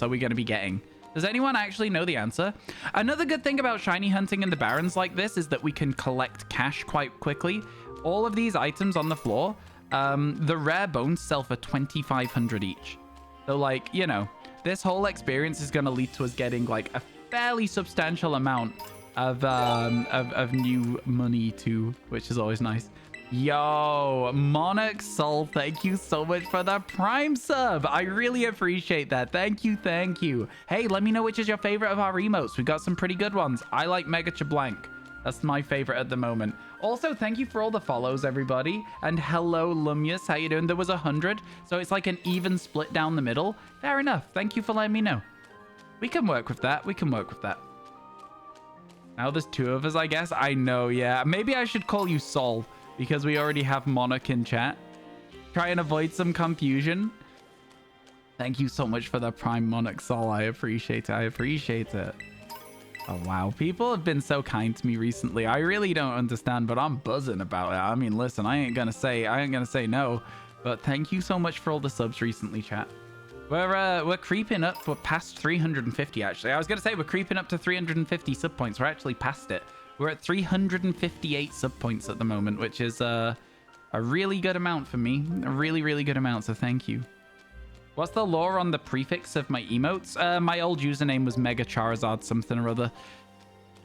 are we going to be getting? Does anyone actually know the answer? Another good thing about shiny hunting in the Barrens like this is that we can collect cash quite quickly. All of these items on the floor, the rare bones sell for 2,500 each. So, like, you know, this whole experience is going to lead to us getting like a fairly substantial amount of new money too, which is always nice. Yo, Monarch Soul, thank you so much for the Prime sub. I really appreciate that. Thank you, thank you. Hey, let me know which is your favorite of our emotes. We got some pretty good ones. I like Mega Chablank. That's my favorite at the moment. Also, thank you for all the follows, everybody. And hello, Lumius. How you doing? There was 100, so it's like an even split down the middle. Fair enough. Thank you for letting me know. We can work with that. We can work with that. Now there's two of us, I guess. I know, yeah. Maybe I should call you Sol, because we already have Monarch in chat. Try and avoid some confusion. Thank you so much for the Prime Monarch Sol. I appreciate it. I appreciate it. Oh, wow. People have been so kind to me recently. I really don't understand, but I'm buzzing about it. I mean, listen, I ain't gonna say no, but thank you so much for all the subs recently, chat. We're creeping up. We're past 350, actually. I was gonna say we're creeping up to 350 sub points. We're actually past it. We're at 358 sub points at the moment, which is a really good amount for me. A really, really good amount, so thank you. What's the lore on the prefix of my emotes? My old username was Mega Charizard something or other.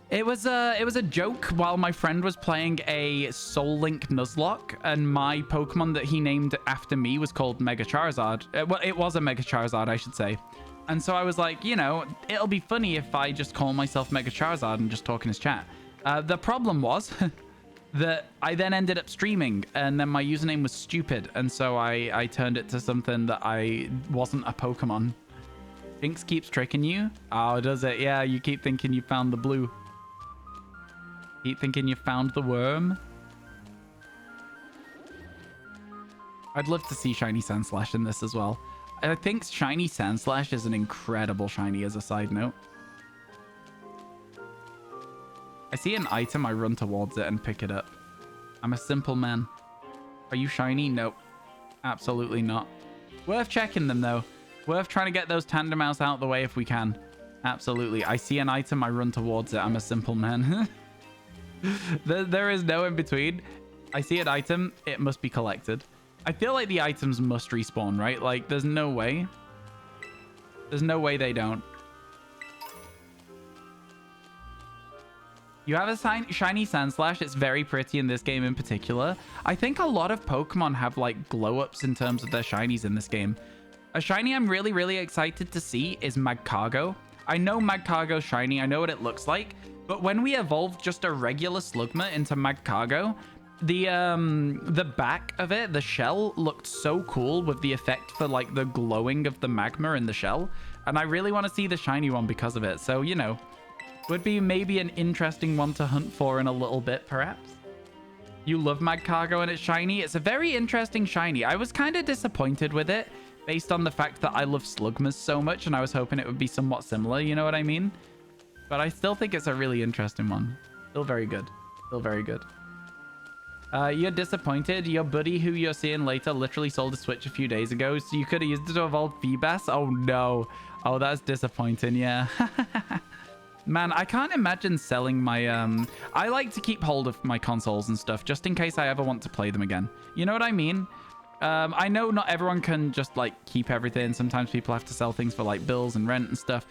It was a joke while my friend was playing a Soul Link Nuzlocke, and my Pokemon that he named after me was called Mega Charizard. Well, it was a Mega Charizard, I should say. And so I was like, you know, it'll be funny if I just call myself Mega Charizard and just talk in his chat. The problem was that I then ended up streaming, and then my username was stupid, and so I turned it to something that I wasn't a Pokemon. Jinx keeps tricking you? Oh, does it? Yeah, you keep thinking you found the blue. Keep thinking you found the worm. I'd love to see Shiny Sandslash in this as well. I think Shiny Sandslash is an incredible shiny as a side note. I see an item, I run towards it and pick it up. I'm a simple man. Are you shiny? Nope. Absolutely not. Worth checking them, though. Worth trying to get those tandem mouse out of the way if we can. Absolutely. I see an item, I run towards it. I'm a simple man. There is no in between. I see an item, it must be collected. I feel like the items must respawn, right? Like, there's no way. There's no way they don't. You have a shiny Sandslash. It's very pretty in this game in particular. I think a lot of Pokemon have, like, glow-ups in terms of their shinies in this game. A shiny I'm really, really excited to see is Magcargo. I know Magcargo's shiny. I know what it looks like. But when we evolved just a regular Slugma into Magcargo, the back of it, the shell, looked so cool with the effect for, like, the glowing of the magma in the shell. And I really want to see the shiny one because of it. So, you know, would be maybe an interesting one to hunt for in a little bit, perhaps. You love Magcargo and it's shiny. It's a very interesting shiny. I was kind of disappointed with it based on the fact that I love Slugmas so much, and I was hoping it would be somewhat similar, you know what I mean? But I still think it's a really interesting one. Still very good. Still very good. You're disappointed. Your buddy who you're seeing later literally sold a Switch a few days ago, so you could have used it to evolve Feebas. Oh, no. Oh, that's disappointing, yeah. Man, I can't imagine selling my... I like to keep hold of my consoles and stuff, just in case I ever want to play them again. You know what I mean? I know not everyone can just, like, keep everything. Sometimes people have to sell things for, like, bills and rent and stuff.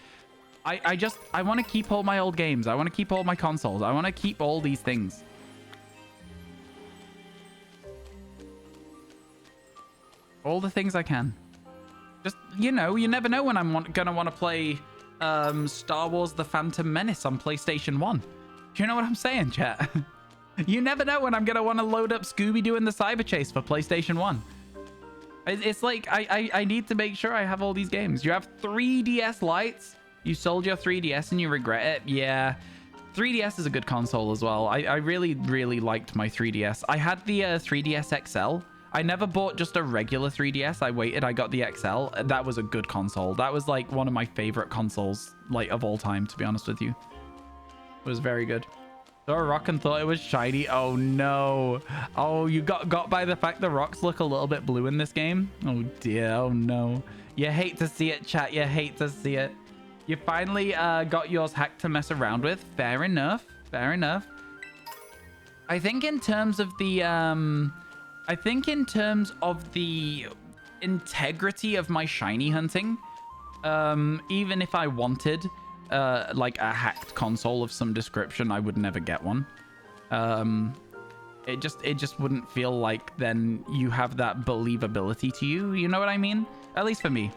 I want to keep all my old games. I want to keep all my consoles. I want to keep all these things. All the things I can. Just, you know, you never know when I'm gonna want to play Star Wars The Phantom Menace on PlayStation 1. Do you know what I'm saying, chat? You never know when I'm gonna want to load up Scooby-Doo and the Cyber Chase for PlayStation 1. It's like, I need to make sure I have all these games. You have 3DS Lites. You sold your 3DS and you regret it. Yeah. 3DS is a good console as well. I really, really liked my 3DS. I had the 3DS XL. I never bought just a regular 3DS. I waited. I got the XL. That was a good console. That was like one of my favorite consoles, like, of all time, to be honest with you. It was very good. Saw a rock and thought it was shiny. Oh, no. Oh, you got by the fact the rocks look a little bit blue in this game. Oh, dear. Oh, no. You hate to see it, chat. You hate to see it. You finally got yours hacked to mess around with. Fair enough. Fair enough. I think in terms of the... I think in terms of the integrity of my shiny hunting, even if I wanted like a hacked console of some description, I would never get one. It just wouldn't feel like then you have that believability to you. You know what I mean? At least for me.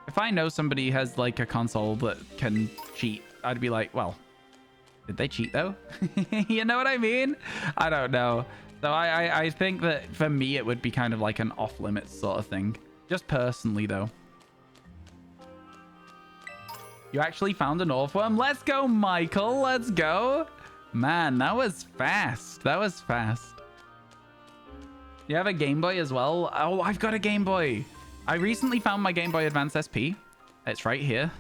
If I know somebody has like a console that can cheat, I'd be like, well, did they cheat though? You know what I mean? I don't know. So I think that for me, it would be kind of like an off-limits sort of thing. Just personally, though. You actually found an Orthworm? Let's go, Michael. Let's go. Man, that was fast. That was fast. You have a Game Boy as well? Oh, I've got a Game Boy. I recently found my Game Boy Advance SP. It's right here.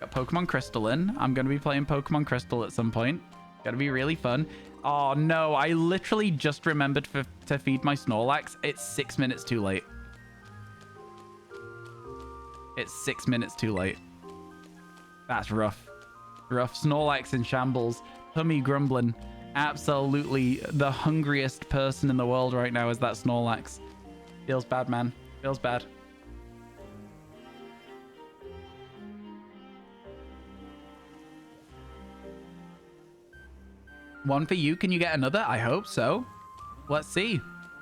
Got Pokemon Crystal in. I'm going to be playing Pokemon Crystal at some point. Gotta be really fun. Oh, no. I literally just remembered to feed my Snorlax. It's 6 minutes too late. It's 6 minutes too late. That's rough. Rough. Snorlax in shambles. Tummy grumbling. Absolutely the hungriest person in the world right now is that Snorlax. Feels bad, man. Feels bad. One for you. Can you get another? I hope so. Let's see.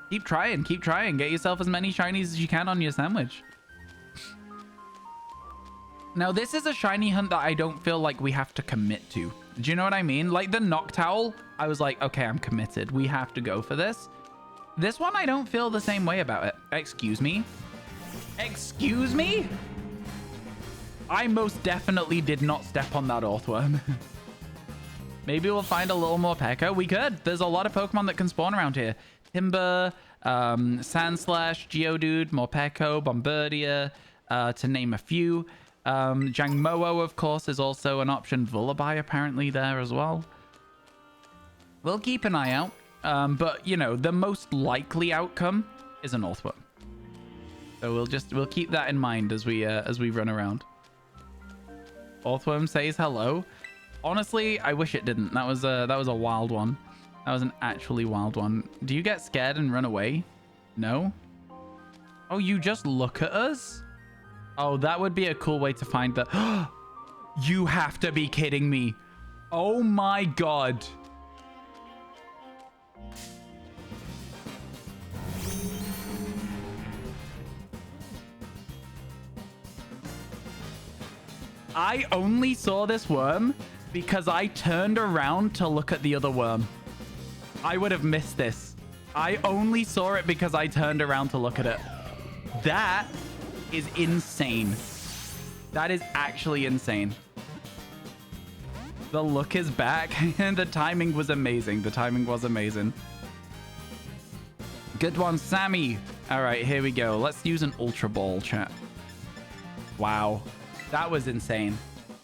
Keep trying. Keep trying. Get yourself as many shinies as you can on your sandwich. Now, this is a shiny hunt that I don't feel like we have to commit to. Do you know what I mean? Like the Noctowl, I was like, okay, I'm committed. We have to go for this. This one, I don't feel the same way about it. Excuse me? Excuse me? I most definitely did not step on that Orthworm. Maybe we'll find a little more Pekka. We could. There's a lot of Pokemon that can spawn around here. Timber, Sandslash, Geodude, Morpeko, Bombardier, to name a few. Jangmo-o, of course, is also an option. Vullaby, apparently, there as well. We'll keep an eye out. But, you know, the most likely outcome is an Orthworm. So we'll keep that in mind as we run around. Orthworm says hello. Honestly, I wish it didn't. That was a wild one. That was an actually wild one. Do you get scared and run away? No? Oh, you just look at us? Oh, that would be a cool way to find the... You have to be kidding me. Oh my god. I only saw this worm because I turned around to look at the other worm. I would have missed this. I only saw it because I turned around to look at it. That is insane. That is actually insane. The look is back. And the timing was amazing. The timing was amazing. Good one, Sammy. All right, here we go. Let's use an Ultra Ball, chat. Wow. That was insane.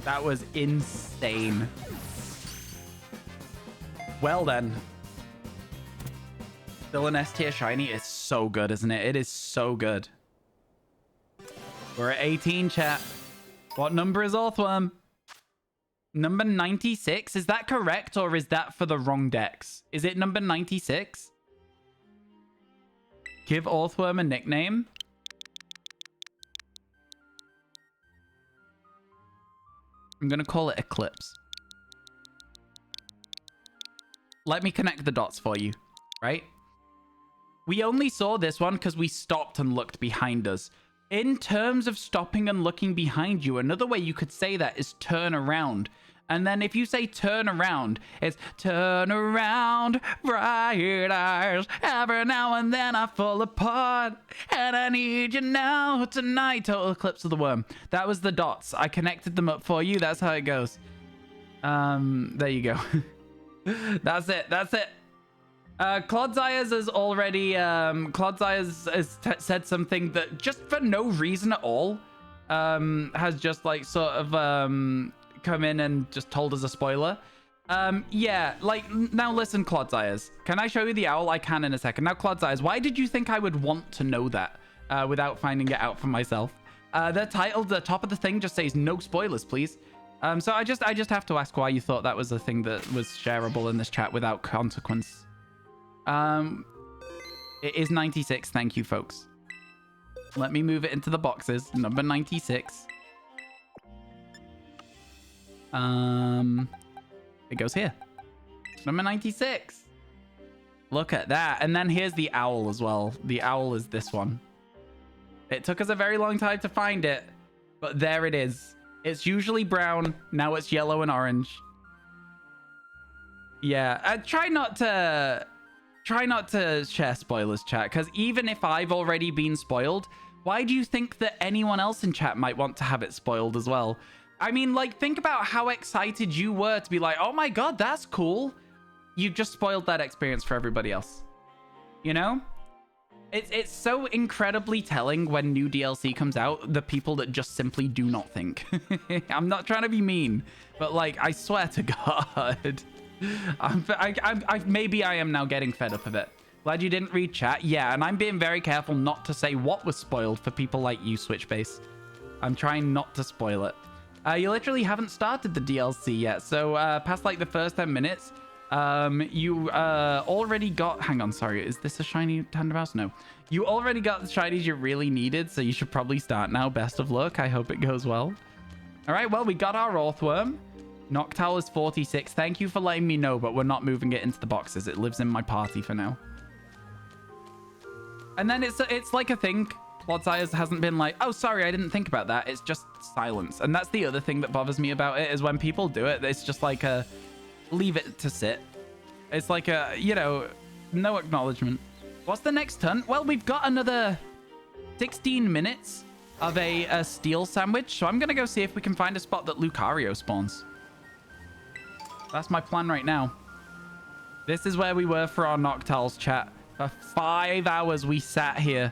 That was insane. Well then. Still an S tier shiny. It's so good, isn't it? It is so good. We're at 18, chat. What number is Orthworm? Number 96? Is that correct, or is that for the wrong decks? Is it number 96? Give Orthworm a nickname. I'm going to call it Eclipse. Let me connect the dots for you, right? We only saw this one because we stopped and looked behind us. In terms of stopping and looking behind you, another way you could say that is turn around. And then if you say turn around, it's turn around, bright eyes. Every now and then I fall apart. And I need you now, tonight. Total Eclipse of the Worm. That was the dots. I connected them up for you. That's how it goes. There you go. That's it. That's it. Clodsires has already, Clodsires has said something that just for no reason at all, has just like sort of, come in and just told us a spoiler. Yeah, like, now listen, Clodsires. Can I show you the owl? I can in a second. Now, Clodsires, why did you think I would want to know that, without finding it out for myself? The title, the top of the thing just says no spoilers, please. So I just have to ask why you thought that was a thing that was shareable in this chat without consequence. It is 96. Thank you, folks. Let me move it into the boxes. Number 96. It goes here. Number 96. Look at that. And then here's the owl as well. The owl is this one. It took us a very long time to find it, but there it is. It's usually brown. Now it's yellow and orange. Yeah, try not to share spoilers, chat, because even if I've already been spoiled, why do you think that anyone else in chat might want to have it spoiled as well? I mean, like, think about how excited you were to be like, oh my god, that's cool. You just spoiled that experience for everybody else. You know? It's so incredibly telling when new DLC comes out, the people that just simply do not think. I'm not trying to be mean, but like, I swear to God. Maybe I am now getting fed up of it. Glad you didn't read chat. Yeah, and I'm being very careful not to say what was spoiled for people like you, Switchbase. I'm trying not to spoil it. You literally haven't started the DLC yet, so past like the first 10 minutes, you already got... Hang on, sorry. Is this a shiny Tandemouse? No. You already got the shinies you really needed, so you should probably start now. Best of luck. I hope it goes well. All right, well, we got our Orthworm. Noctowl is 46. Thank you for letting me know, but we're not moving it into the boxes. It lives in my party for now. And then it's like a thing. Clodsires hasn't been like, oh, sorry, I didn't think about that. It's just silence. And that's the other thing that bothers me about it, is when people do it, it's just like a leave it to sit. It's like a, you know, no acknowledgement. What's the next hunt? Well, we've got another 16 minutes of a steel sandwich. So I'm going to go see if we can find a spot that Lucario spawns. That's my plan right now. This is where we were for our Noctowls, chat. For 5 hours we sat here.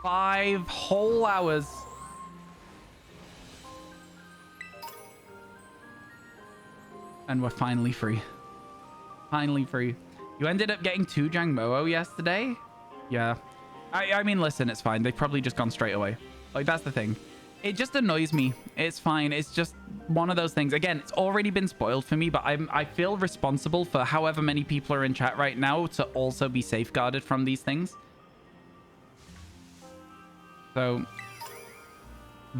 5 whole hours. And we're finally free. Finally free. You ended up getting 2 Jangmo-o yesterday? Yeah. I mean, listen, it's fine. They've probably just gone straight away. Like, that's the thing. It just annoys me. It's fine. It's just one of those things. Again, it's already been spoiled for me, but I feel responsible for however many people are in chat right now to also be safeguarded from these things. So,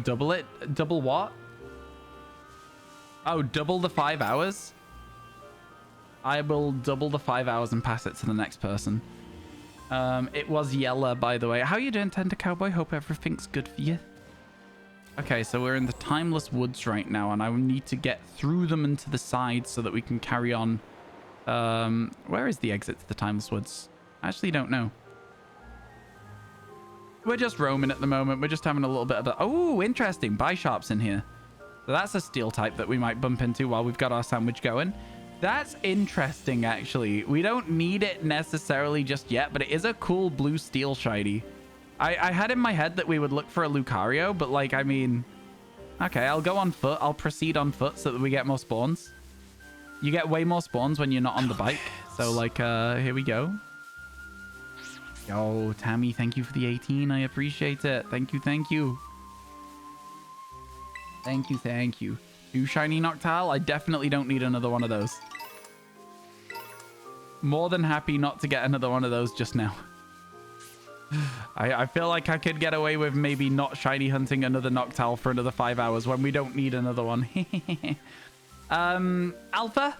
double it? Double what? Oh, double the 5 hours? I will double the 5 hours and pass it to the next person. It was Yella, by the way. How you doing, Tender Cowboy? Hope everything's good for you. Okay, so we're in the Timeless Woods right now, and I need to get through them and to the side so that we can carry on. Where is the exit to the Timeless Woods? I actually don't know. We're just roaming at the moment. We're just having a little bit of a... Oh, interesting. Buy shops in here. So that's a steel type that we might bump into while we've got our sandwich going. That's interesting, actually. We don't need it necessarily just yet, but it is a cool blue steel shiny. I had in my head that we would look for a Lucario, but like, I mean... Okay, I'll go on foot. I'll proceed on foot so that we get more spawns. You get way more spawns when you're not on the bike. So, like, here we go. Yo, Tammy, thank you for the 18. I appreciate it. Thank you, thank you. Thank you, thank you. 2 shiny Noctowl? I definitely don't need another one of those. More than happy not to get another one of those just now. I feel like I could get away with maybe not shiny hunting another Noctowl for another 5 hours when we don't need another one. Alpha,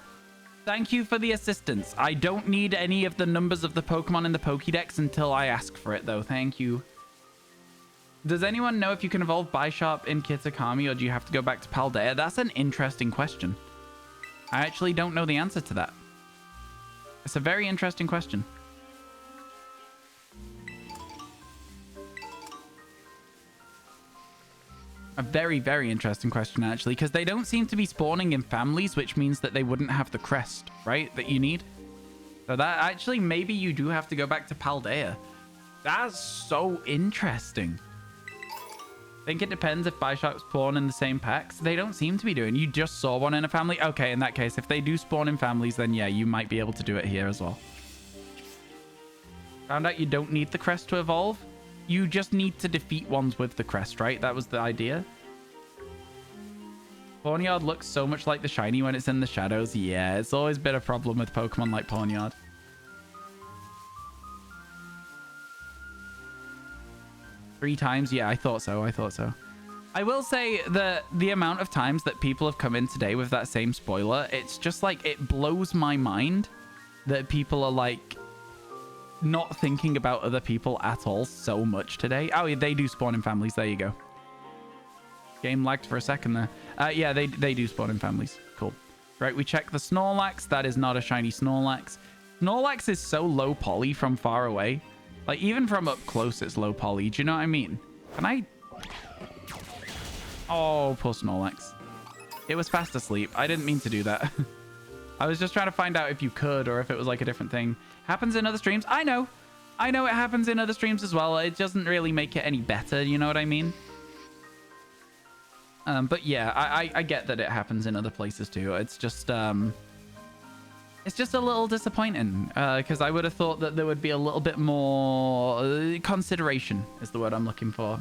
thank you for the assistance. I don't need any of the numbers of the Pokemon in the Pokédex until I ask for it, though. Thank you. Does anyone know if you can evolve Bisharp in Kitakami, or do you have to go back to Paldea? That's an interesting question. I actually don't know the answer to that. It's a very interesting question. A very, very interesting question, actually, because they don't seem to be spawning in families, which means that they wouldn't have the crest, right, that you need. So that actually, maybe you do have to go back to Paldea. That's so interesting. I think it depends if Bisharp spawn in the same packs. They don't seem to be doing. You just saw one in a family? Okay, in that case, if they do spawn in families, then yeah, you might be able to do it here as well. Found out you don't need the crest to evolve. You just need to defeat ones with the crest, right? That was the idea. Pawniard looks so much like the shiny when it's in the shadows. Yeah, it's always been a problem with Pokemon like Pawniard. Three times? Yeah, I thought so. I thought so. I will say that the amount of times that people have come in today with that same spoiler, it's just like, it blows my mind that people are like not thinking about other people at all so much today. Oh, yeah, they do spawn in families. There you go. Game lagged for a second there. Yeah, they do spawn in families. Cool. Right, we check the Snorlax. That is not a shiny Snorlax. Snorlax is so low poly from far away. Like, even from up close, it's low poly. Do you know what I mean? Can I... Oh, poor Snorlax. It was fast asleep. I didn't mean to do that. I was just trying to find out if you could or if it was like a different thing. Happens in other streams. I know. I know it happens in other streams as well. It doesn't really make it any better. You know what I mean? But yeah, I get that it happens in other places too. It's just a little disappointing because I would have thought that there would be a little bit more consideration is the word I'm looking for.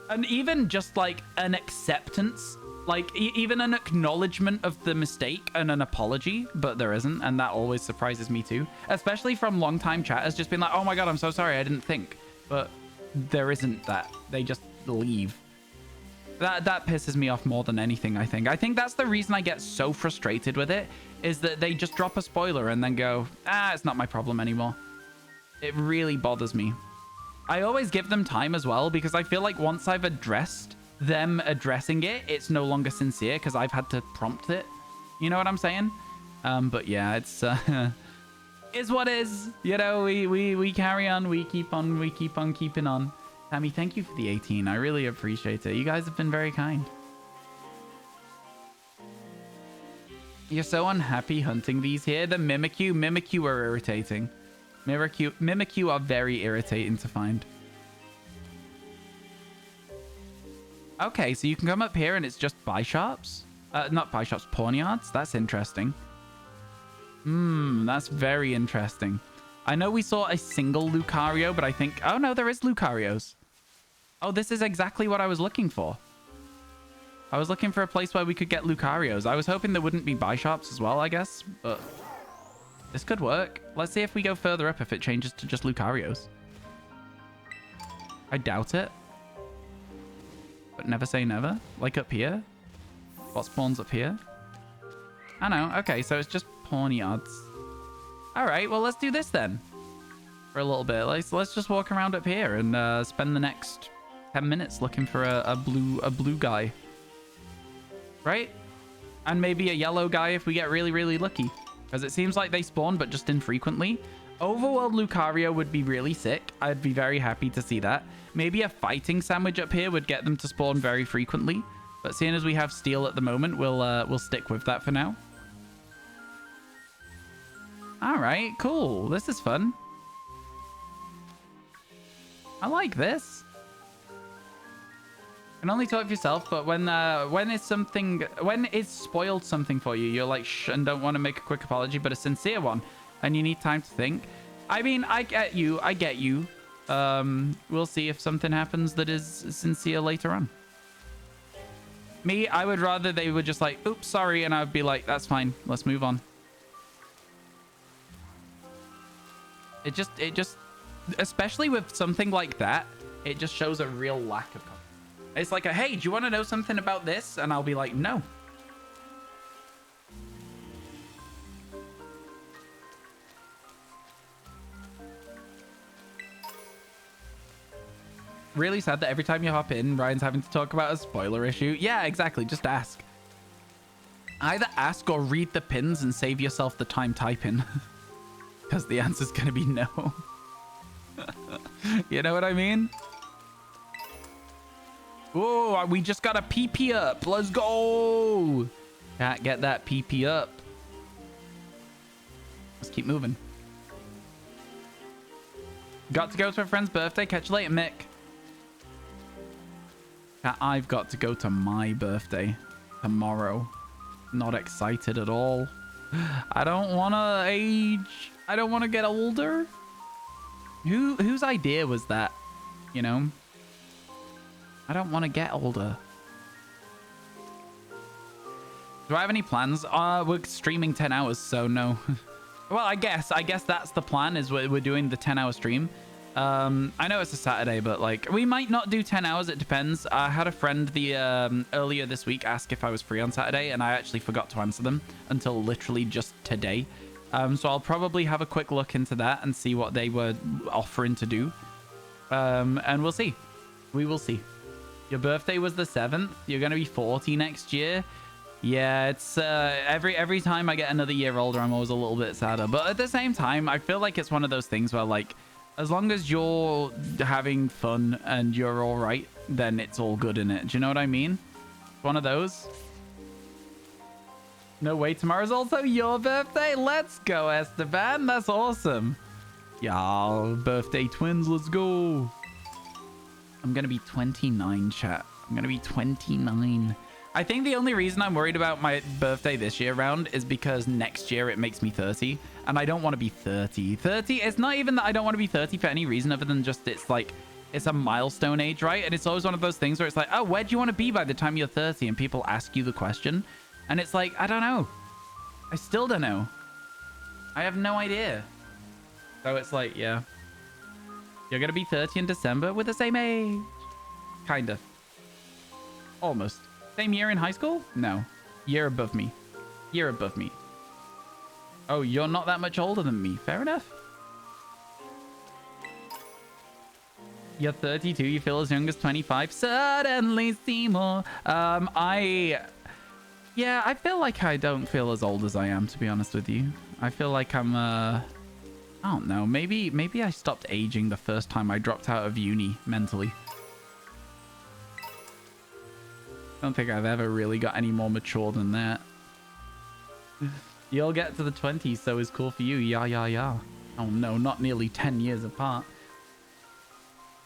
And even just like an acceptance, like even an acknowledgement of the mistake and an apology, but there isn't. And that always surprises me too, especially from longtime chatters just being like, oh my God, I'm so sorry. I didn't think, but there isn't that. They just leave. That pisses me off more than anything, I think. I think that's the reason I get so frustrated with it, is that they just drop a spoiler and then go, it's not my problem anymore. It really bothers me. I always give them time as well, because I feel like once I've addressed them addressing it, it's no longer sincere because I've had to prompt it. You know what I'm saying? But yeah, it's is what is. You know, we carry on, we keep on keeping on. Tammy, thank you for the 18. I really appreciate it. You guys have been very kind. You're so unhappy hunting these here. The Mimikyu are irritating. Mimikyu are very irritating to find. Okay, so you can come up here and it's just Bisharps? Not Bisharps, Pawniards? That's interesting. That's very interesting. I know we saw a single Lucario, but I think... Oh, no, there is Lucarios. Oh, this is exactly what I was looking for. I was looking for a place where we could get Lucarios. I was hoping there wouldn't be buy shops as well, I guess, but this could work. Let's see if we go further up if it changes to just Lucarios. I doubt it. But never say never. Like up here. What spawns up here? I know. Okay, so it's just Pawniards. All right, well, let's do this then. For a little bit. Let's just walk around up here and spend the next 10 minutes looking for a blue guy. Right? And maybe a yellow guy if we get really, really lucky. Because it seems like they spawn, but just infrequently. Overworld Lucario would be really sick. I'd be very happy to see that. Maybe a fighting sandwich up here would get them to spawn very frequently. But seeing as we have Steel at the moment, we'll stick with that for now. All right, cool. This is fun. I like this. You can only talk for yourself, but when it's spoiled something for you, you're like shh and don't want to make a quick apology, but a sincere one, and you need time to think. I mean, I get you. We'll see if something happens that is sincere later on. Me, I would rather they were just like, oops, sorry, and I would be like, that's fine, let's move on. It just, especially with something like that, it just shows a real lack of confidence. It's like, hey, do you want to know something about this? And I'll be like, no. Really sad that every time you hop in, Ryan's having to talk about a spoiler issue. Yeah, exactly. Just ask. Either ask or read the pins and save yourself the time typing. Because the answer's going to be no. You know what I mean? Oh, we just got a PP up. Let's go. Can't get that PP up. Let's keep moving. Got to go to a friend's birthday. Catch you later, Mick. I've got to go to my birthday tomorrow. Not excited at all. I don't want to age. I don't want to get older. Whose idea was that? You know? I don't want to get older. Do I have any plans? We're streaming 10 hours, so no. Well, I guess that's the plan, is we're doing the 10-hour stream. I know it's a Saturday, but like we might not do 10 hours. It depends. I had a friend earlier this week ask if I was free on Saturday, and I actually forgot to answer them until literally just today. So I'll probably have a quick look into that and see what they were offering to do. And we'll see. We will see. Your birthday was the 7th. You're going to be 40 next year. Yeah, it's every time I get another year older, I'm always a little bit sadder. But at the same time, I feel like it's one of those things where, like, as long as you're having fun and you're all right, then it's all good in it. Do you know what I mean? One of those. No way, tomorrow's also your birthday. Let's go, Esteban. That's awesome. Yeah, birthday twins. Let's go. I'm going to be 29, chat. I'm going to be 29. I think the only reason I'm worried about my birthday this year round is because next year it makes me 30. And I don't want to be 30. 30, it's not even that I don't want to be 30 for any reason other than just it's like, it's a milestone age, right? And it's always one of those things where it's like, oh, where do you want to be by the time you're 30? And people ask you the question. And it's like, I don't know. I still don't know. I have no idea. So it's like, yeah. You're going to be 30 in December. We're the same age. Kind of. Almost. Same year in high school? No. Year above me. Year above me. Oh, you're not that much older than me. Fair enough. You're 32. You feel as young as 25. Suddenly, Seymour. Yeah, I feel like I don't feel as old as I am, to be honest with you. I feel like I'm, I don't know. Maybe I stopped aging the first time I dropped out of uni mentally. I don't think I've ever really got any more mature than that. You'll get to the 20s, so it's cool for you. Yeah. Oh no, not nearly 10 years apart.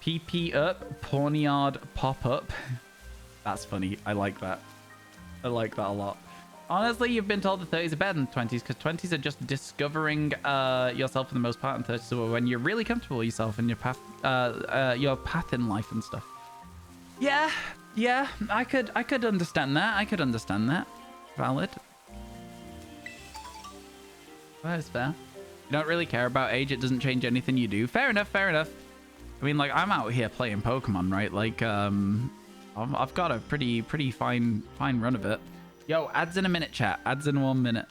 PP up, Pawniard pop up. That's funny. I like that. I like that a lot. Honestly, you've been told the 30s are better than 20s because 20s are just discovering yourself for the most part, and 30s are when you're really comfortable with yourself and your path in life and stuff. Yeah, I could understand that. I could understand that. Valid. That is fair. You don't really care about age. It doesn't change anything you do. Fair enough. Fair enough. I mean, like, I'm out here playing Pokemon, right? Like, I've got a pretty fine run of it. Yo, ads in a minute, chat. Ads in 1 minute.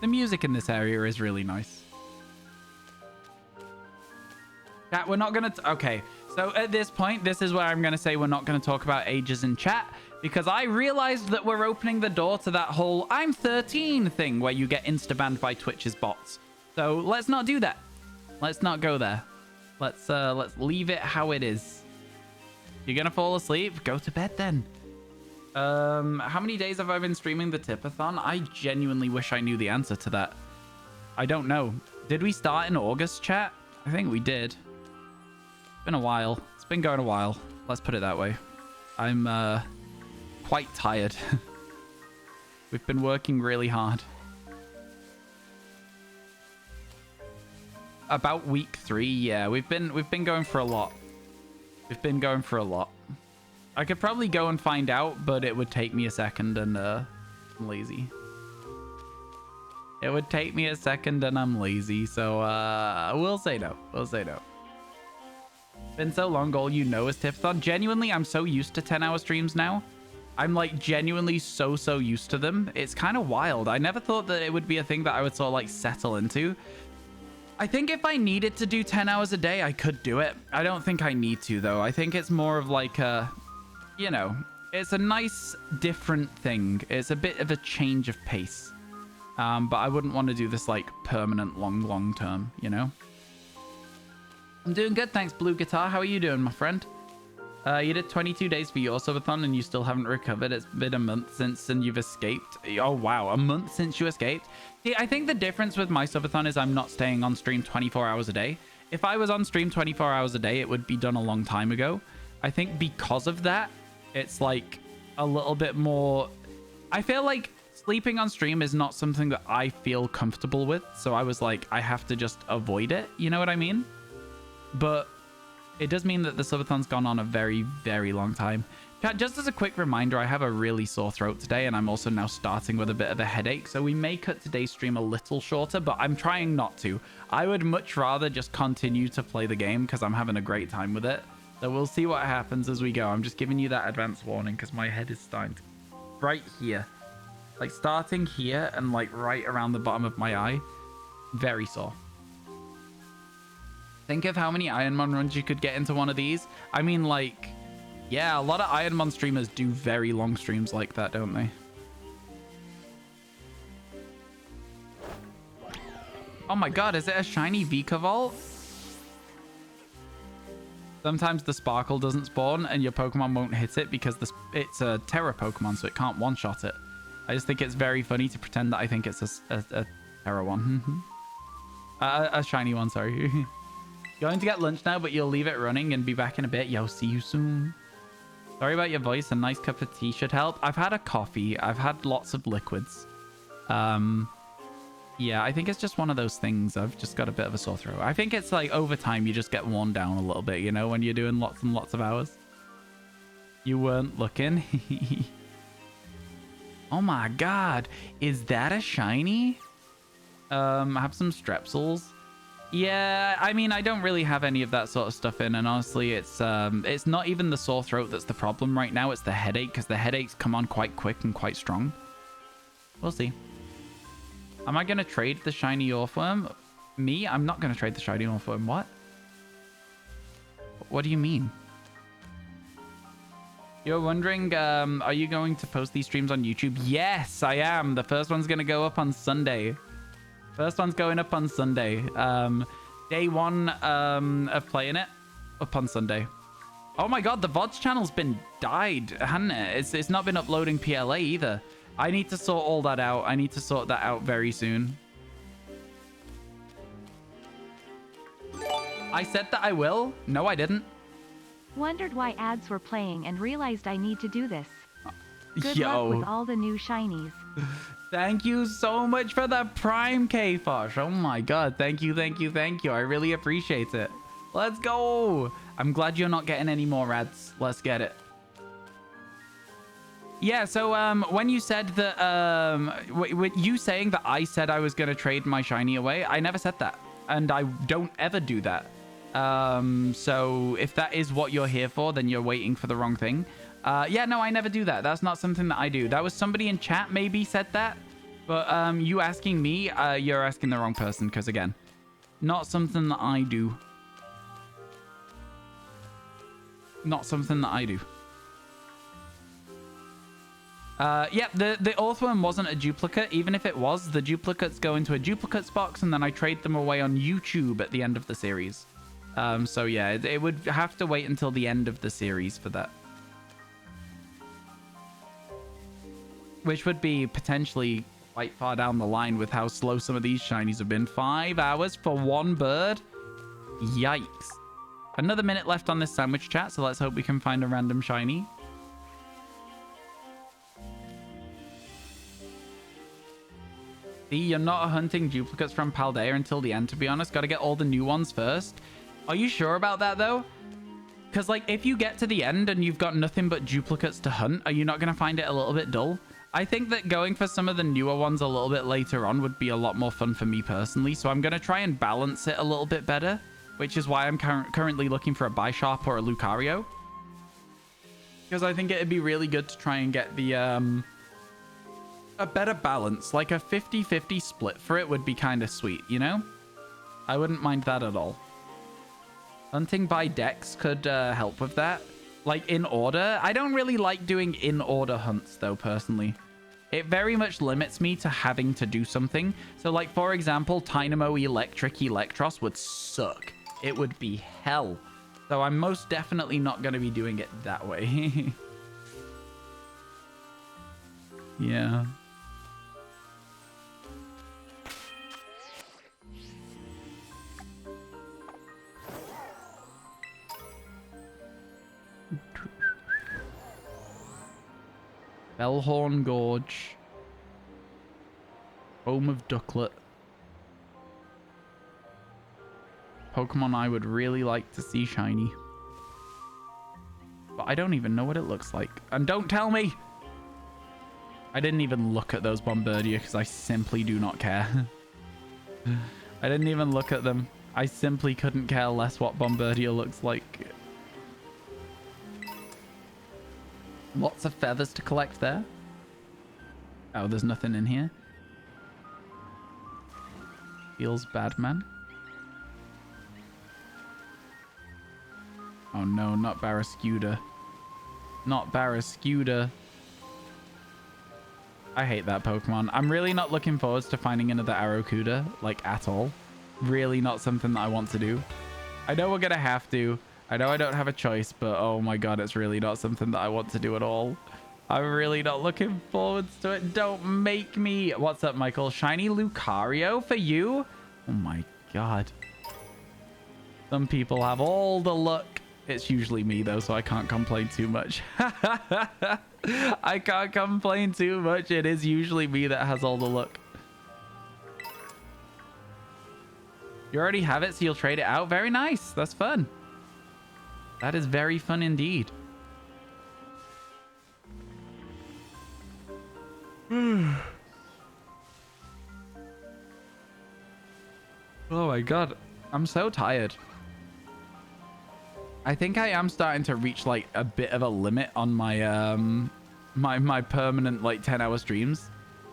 The music in this area is really nice. Chat, we're not gonna... Okay, so at this point, this is where I'm gonna say we're not gonna talk about ages in chat, because I realized that we're opening the door to that whole I'm 13 thing where you get insta-banned by Twitch's bots. So let's not do that. Let's not go there. Let's leave it how it is. You're gonna fall asleep? Go to bed then. How many days have I been streaming the Tipathon? I genuinely wish I knew the answer to that. I don't know. Did we start in August, chat? I think we did. It's been a while. It's been going a while. Let's put it that way. I'm quite tired. We've been working really hard. About week 3, yeah. We've been going for a lot. We've been going for a lot. I could probably go and find out, but it would take me a second, and I'm lazy. It would take me a second, and I'm lazy, so we'll say no. We'll say no. Been so long, all you know is Tipathon. Genuinely, I'm so used to 10-hour streams now. I'm like genuinely so used to them. It's kind of wild. I never thought that it would be a thing that I would sort of like settle into. I think if I needed to do 10 hours a day, I could do it. I don't think I need to, though. I think it's more of like a, you know, it's a nice, different thing. It's a bit of a change of pace. But I wouldn't want to do this like permanent, long term, you know? I'm doing good, thanks, Blue Guitar. How are you doing, my friend? You did 22 days for your subathon and you still haven't recovered. It's been a month since and you've escaped. Oh, wow. A month since you escaped? See, I think the difference with my subathon is I'm not staying on stream 24 hours a day. If I was on stream 24 hours a day, it would be done a long time ago. I think because of that, it's like a little bit more... I feel like sleeping on stream is not something that I feel comfortable with. So I was like, I have to just avoid it. You know what I mean? But it does mean that the subathon's gone on a very long time. Chat, just as a quick reminder, I have a really sore throat today, and I'm also now starting with a bit of a headache, so we may cut today's stream a little shorter, but I'm trying not to. I would much rather just continue to play the game because I'm having a great time with it. So we'll see what happens as we go. I'm just giving you that advance warning because my head is starting to... right here. Like starting here and like right around the bottom of my eye. Very sore. Think of how many Ironmon runs you could get into one of these. I mean, like, yeah, a lot of Ironmon streamers do very long streams like that, don't they? Oh my god, is it a shiny Vika Vault? Sometimes the sparkle doesn't spawn and your Pokemon won't hit it because it's a Terra Pokemon, so it can't one-shot it. I just think it's very funny to pretend that I think it's a Terra one. A shiny one, sorry. Going to get lunch now, but you'll leave it running and be back in a bit. Yo, see you soon. Sorry about your voice. A nice cup of tea should help. I've had a coffee. I've had lots of liquids. Yeah, I think it's just one of those things. I've just got a bit of a sore throat. I think it's like over time, you just get worn down a little bit, you know, when you're doing lots and lots of hours. You weren't looking. Oh my god. Is that a shiny? I have some Strepsils. Yeah, I mean, I don't really have any of that sort of stuff in, and honestly, it's not even the sore throat that's the problem right now. It's the headache, because the headaches come on quite quick and quite strong. We'll see. Am I going to trade the shiny Orthworm? Me? I'm not going to trade the shiny Orthworm. What? What do you mean? You're wondering, are you going to post these streams on YouTube? Yes, I am. The first one's going to go up on Sunday. First one's going up on Sunday. Day one of playing it, up on Sunday. Oh my god, the VoDs channel's been died, hasn't it? It's not been uploading PLA either. I need to sort all that out. I need to sort that out very soon. I said that I will. No, I didn't. Wondered why ads were playing and realized I need to do this. Good Yo. luck with all the new shinies. Thank you so much for the Prime K-Fosh. Oh my god. Thank you, thank you, thank you. I really appreciate it. Let's go. I'm glad you're not getting any more ads. Let's get it. Yeah, so when you said that, you saying that I said I was going to trade my shiny away, I never said that. And I don't ever do that. So if that is what you're here for, then you're waiting for the wrong thing. Yeah, no, I never do that. That's not something that I do. That was somebody in chat maybe said that. But you asking me, you're asking the wrong person. Because again, not something that I do. Not something that I do. Yeah, the Earthworm wasn't a duplicate. Even if it was, the duplicates go into a duplicates box and then I trade them away on YouTube at the end of the series. So yeah, it would have to wait until the end of the series for that. Which would be potentially quite far down the line with how slow some of these shinies have been. 5 hours for one bird? Yikes. Another minute left on this sandwich chat, so let's hope we can find a random shiny. See, you're not hunting duplicates from Paldea until the end, to be honest. Got to get all the new ones first. Are you sure about that, though? Because, like, if you get to the end and you've got nothing but duplicates to hunt, are you not going to find it a little bit dull? I think that going for some of the newer ones a little bit later on would be a lot more fun for me personally. So I'm going to try and balance it a little bit better, which is why I'm currently looking for a Bisharp or a Lucario. Because I think it'd be really good to try and get the, a better balance. Like a 50-50 split for it would be kind of sweet, you know? I wouldn't mind that at all. Hunting by decks could help with that. Like in order. I don't really like doing in order hunts though, personally. It very much limits me to having to do something. So like, for example, Tynamo Electric Electros would suck. It would be hell. So I'm most definitely not going to be doing it that way. Yeah. Bellhorn Gorge. Home of Ducklet. Pokemon I would really like to see shiny. But I don't even know what it looks like. And don't tell me! I didn't even look at those Bombardier because I simply do not care. I didn't even look at them. I simply couldn't care less what Bombardier looks like. Lots of feathers to collect there. Oh, there's nothing in here. Feels bad, man. Oh no, not Barrascuda. Not Barrascuda. I hate that Pokemon. I'm really not looking forward to finding another Arrokuda, like, at all. Really not something that I want to do. I know we're gonna have to. I know I don't have a choice, but oh my god, it's really not something that I want to do at all. I'm really not looking forward to it. Don't make me. What's up, Michael? Shiny Lucario for you? Oh my god. Some people have all the luck. It's usually me, though, so I can't complain too much. I can't complain too much. It is usually me that has all the luck. You already have it, so you'll trade it out? Very nice. That's fun. That is very fun indeed. Oh my god. I'm so tired. I think I am starting to reach like a bit of a limit on my my permanent like 10-hour streams.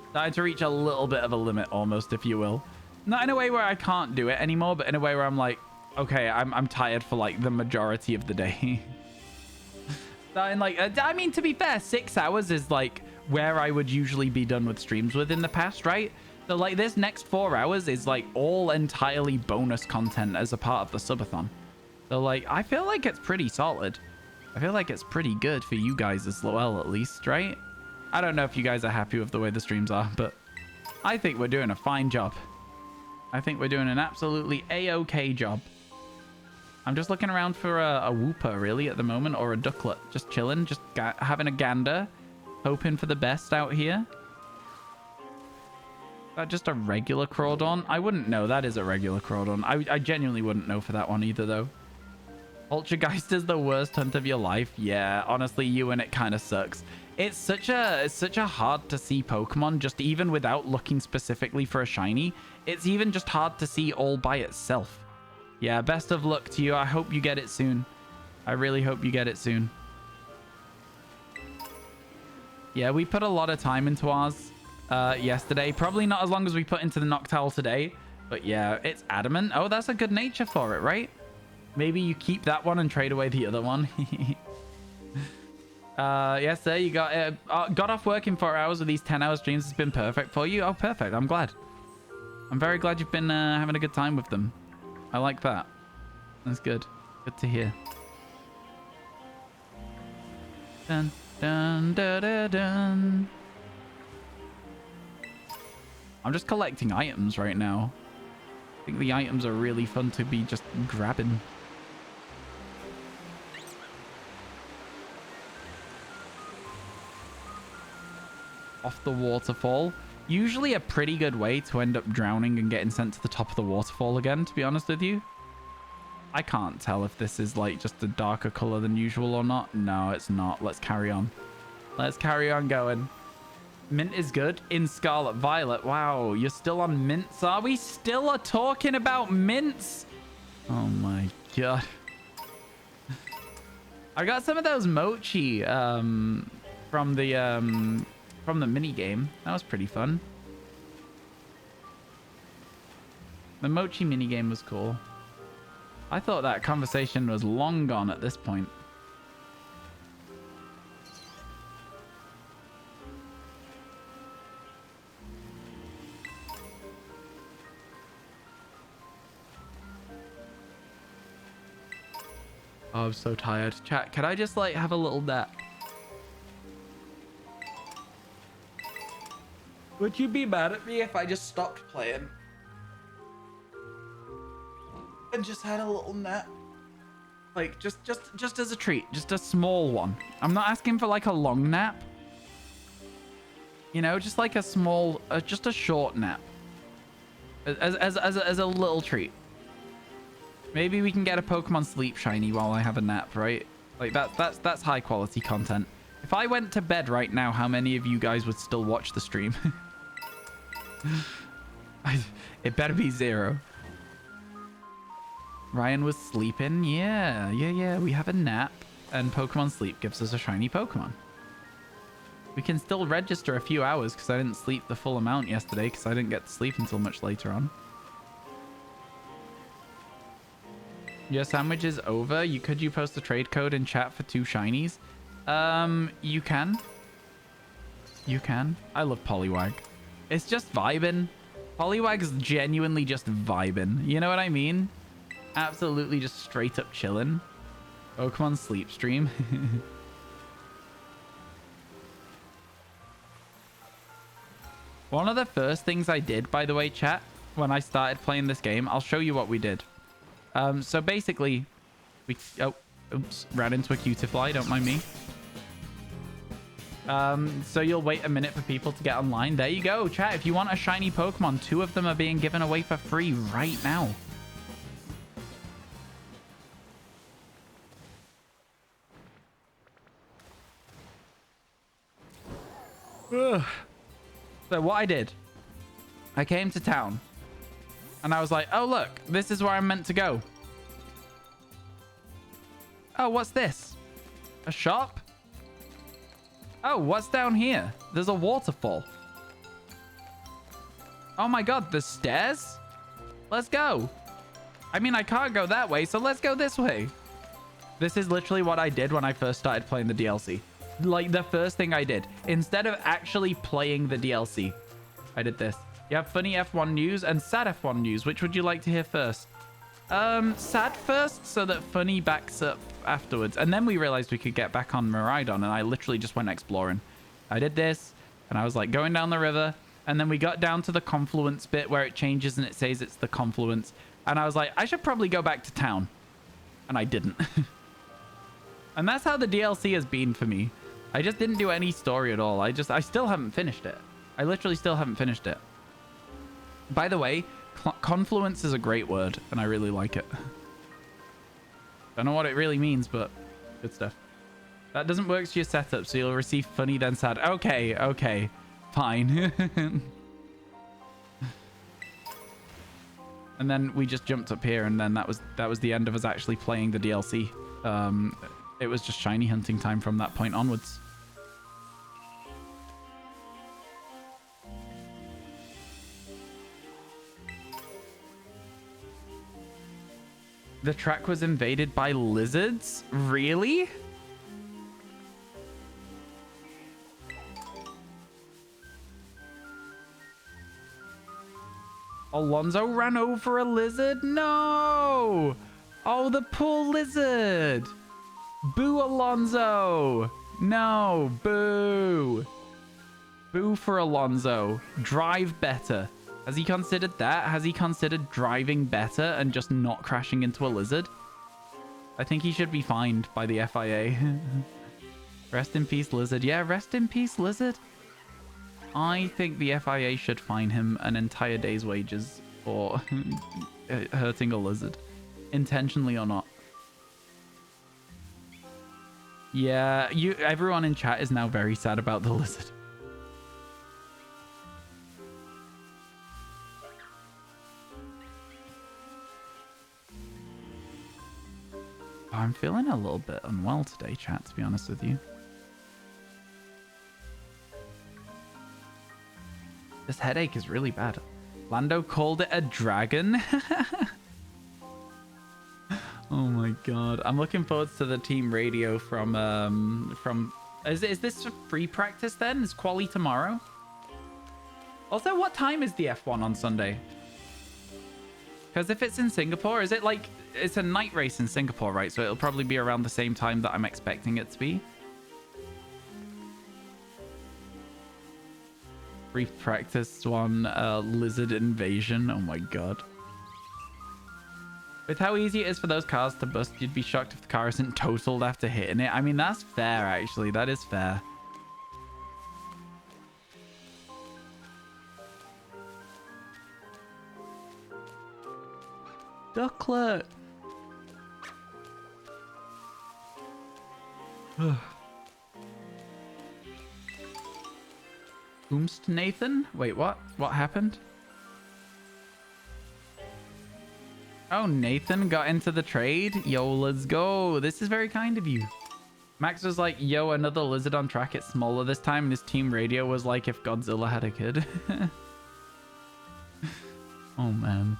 Starting to reach a little bit of a limit almost, if you will. Not in a way where I can't do it anymore, but in a way where I'm like, okay, I'm tired for like the majority of the day. Starting like, I mean, to be fair, 6 hours is like where I would usually be done with streams within the past, right? So like this next 4 hours is like all entirely bonus content as a part of the subathon. So like, I feel like it's pretty solid. I feel like it's pretty good for you guys as well, at least, right? I don't know if you guys are happy with the way the streams are, but I think we're doing a fine job. I think we're doing an absolutely a-okay job. I'm just looking around for a whooper, really, at the moment, or a ducklet. Just chilling, just having a gander, hoping for the best out here. Is that just a regular Crawdon? I wouldn't know. That is a regular Crawdon. I genuinely wouldn't know for that one either, though. Ultrageist is the worst hunt of your life. Yeah, honestly, you and it kind of sucks. It's such a hard to see Pokemon, just even without looking specifically for a shiny. It's even just hard to see all by itself. Yeah, best of luck to you. I hope you get it soon. I really hope you get it soon. Yeah, we put a lot of time into ours yesterday. Probably not as long as we put into the Noctowl today. But yeah, it's adamant. Oh, that's a good nature for it, right? Maybe you keep that one and trade away the other one. Yes, sir. You got off work in 4 hours with these 10-hour streams. It's been perfect for you. Oh, perfect. I'm glad. I'm very glad you've been having a good time with them. I like that. That's good. Good to hear. Dun, dun, dun, dun, dun. I'm just collecting items right now. I think the items are really fun to be just grabbing. Off the waterfall. Usually a pretty good way to end up drowning and getting sent to the top of the waterfall again, to be honest with you. I can't tell if this is like just a darker color than usual or not. No, it's not. Let's carry on. Let's carry on going. Mint is good in Scarlet Violet. Wow, you're still on mints, are we? Still are talking about mints? Oh my god. I got some of those mochi from the mini game. That was pretty fun. The mochi mini game was cool. I thought that conversation was long gone at this point. Oh, I'm so tired. Chat, can I just like have a little nap? Would you be mad at me if I just stopped playing and just had a little nap? Like just as a treat, just a small one. I'm not asking for like a long nap. You know, just like a small, just a short nap. As a little treat. Maybe we can get a Pokemon Sleep shiny while I have a nap, right? Like that's high quality content. If I went to bed right now, how many of you guys would still watch the stream? It better be 0. Ryan was sleeping. Yeah. We have a nap, and Pokemon Sleep gives us a shiny Pokemon. We can still register a few hours because I didn't sleep the full amount yesterday because I didn't get to sleep until much later on. Your sandwich is over. Could you post a trade code in chat for 2 shinies? You can. You can. I love Poliwag. It's just vibing. Poliwag is genuinely just vibing. You know what I mean? Absolutely just straight up chilling. Pokemon Sleep stream. One of the first things I did, by the way, chat, when I started playing this game, I'll show you what we did. So basically, oops, ran into a Cutifly, don't mind me. So you'll wait a minute for people to get online. There you go, chat. If you want a shiny Pokemon, 2 of them are being given away for free right now. Ugh. So what I did, I came to town and I was like, oh, look, this is where I'm meant to go. Oh, what's this? A shop? Oh, what's down here? There's a waterfall. Oh my god, there's stairs? Let's go. I mean, I can't go that way, so let's go this way. This is literally what I did when I first started playing the DLC. Like, the first thing I did. Instead of actually playing the DLC, I did this. You have funny F1 news and sad F1 news. Which would you like to hear first? Sad first, so that funny backs up afterwards. And then we realized we could get back on Miraidon, and I literally just went exploring. I did this, and I was like going down the river, and then we got down to the confluence bit where it changes and it says it's the confluence. And I was like, I should probably go back to town. And I didn't. And that's how the DLC has been for me. I just didn't do any story at all. I still haven't finished it. I literally still haven't finished it. By the way, confluence is a great word, and I really like it. Don't know what it really means, but good stuff. That doesn't work to your setup, so you'll receive funny then sad. Okay, okay, fine. And then we just jumped up here, and then that was the end of us actually playing the DLC. It was just shiny hunting time from that point onwards. The track was invaded by lizards? Really? Alonso ran over a lizard? No! Oh, the poor lizard! Boo, Alonso! No, boo! Boo for Alonso. Drive better. Has he considered that? Has he considered driving better and just not crashing into a lizard? I think he should be fined by the FIA. Rest in peace, lizard. Yeah, rest in peace, lizard. I think the FIA should fine him an entire day's wages for hurting a lizard. Intentionally or not. Yeah, everyone in chat is now very sad about the lizard. I'm feeling a little bit unwell today, chat, to be honest with you. This headache is really bad. Lando called it a dragon. Oh my god. I'm looking forward to the team radio from is this a free practice then? Is quali tomorrow? Also, what time is the F1 on Sunday? Because if it's in Singapore, is it like... It's a night race in Singapore, right? So it'll probably be around the same time that I'm expecting it to be. Brief practice one, lizard invasion. Oh my god. With how easy it is for those cars to bust, you'd be shocked if the car isn't totaled after hitting it. I mean, that's fair, actually. That is fair. Ducklet. Oomst Nathan? Wait, what? What happened? Oh, Nathan got into the trade? Yo, let's go. This is very kind of you. Max was like, yo, another lizard on track. It's smaller this time. And his team radio was like, if Godzilla had a kid. Oh, man.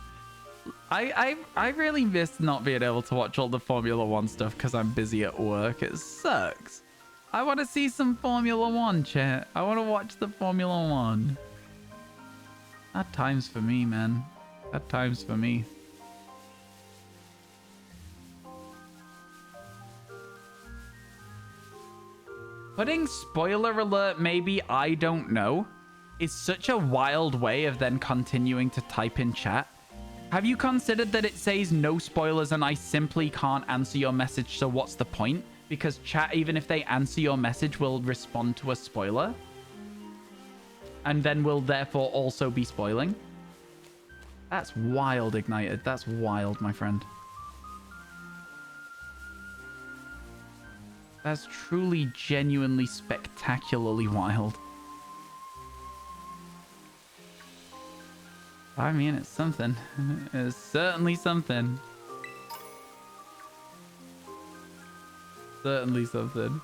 I really miss not being able to watch all the Formula 1 stuff because I'm busy at work. It sucks. I want to see some Formula 1, chat. I want to watch the Formula 1. At times for me, man. At times for me. Putting spoiler alert, maybe, I don't know, is such a wild way of then continuing to type in chat. Have you considered that it says no spoilers and I simply can't answer your message, so what's the point? Because chat, even if they answer your message, will respond to a spoiler. And then will therefore also be spoiling. That's wild, Ignited. That's wild, my friend. That's truly, genuinely, spectacularly wild. I mean, it's something. It's certainly something. Certainly something.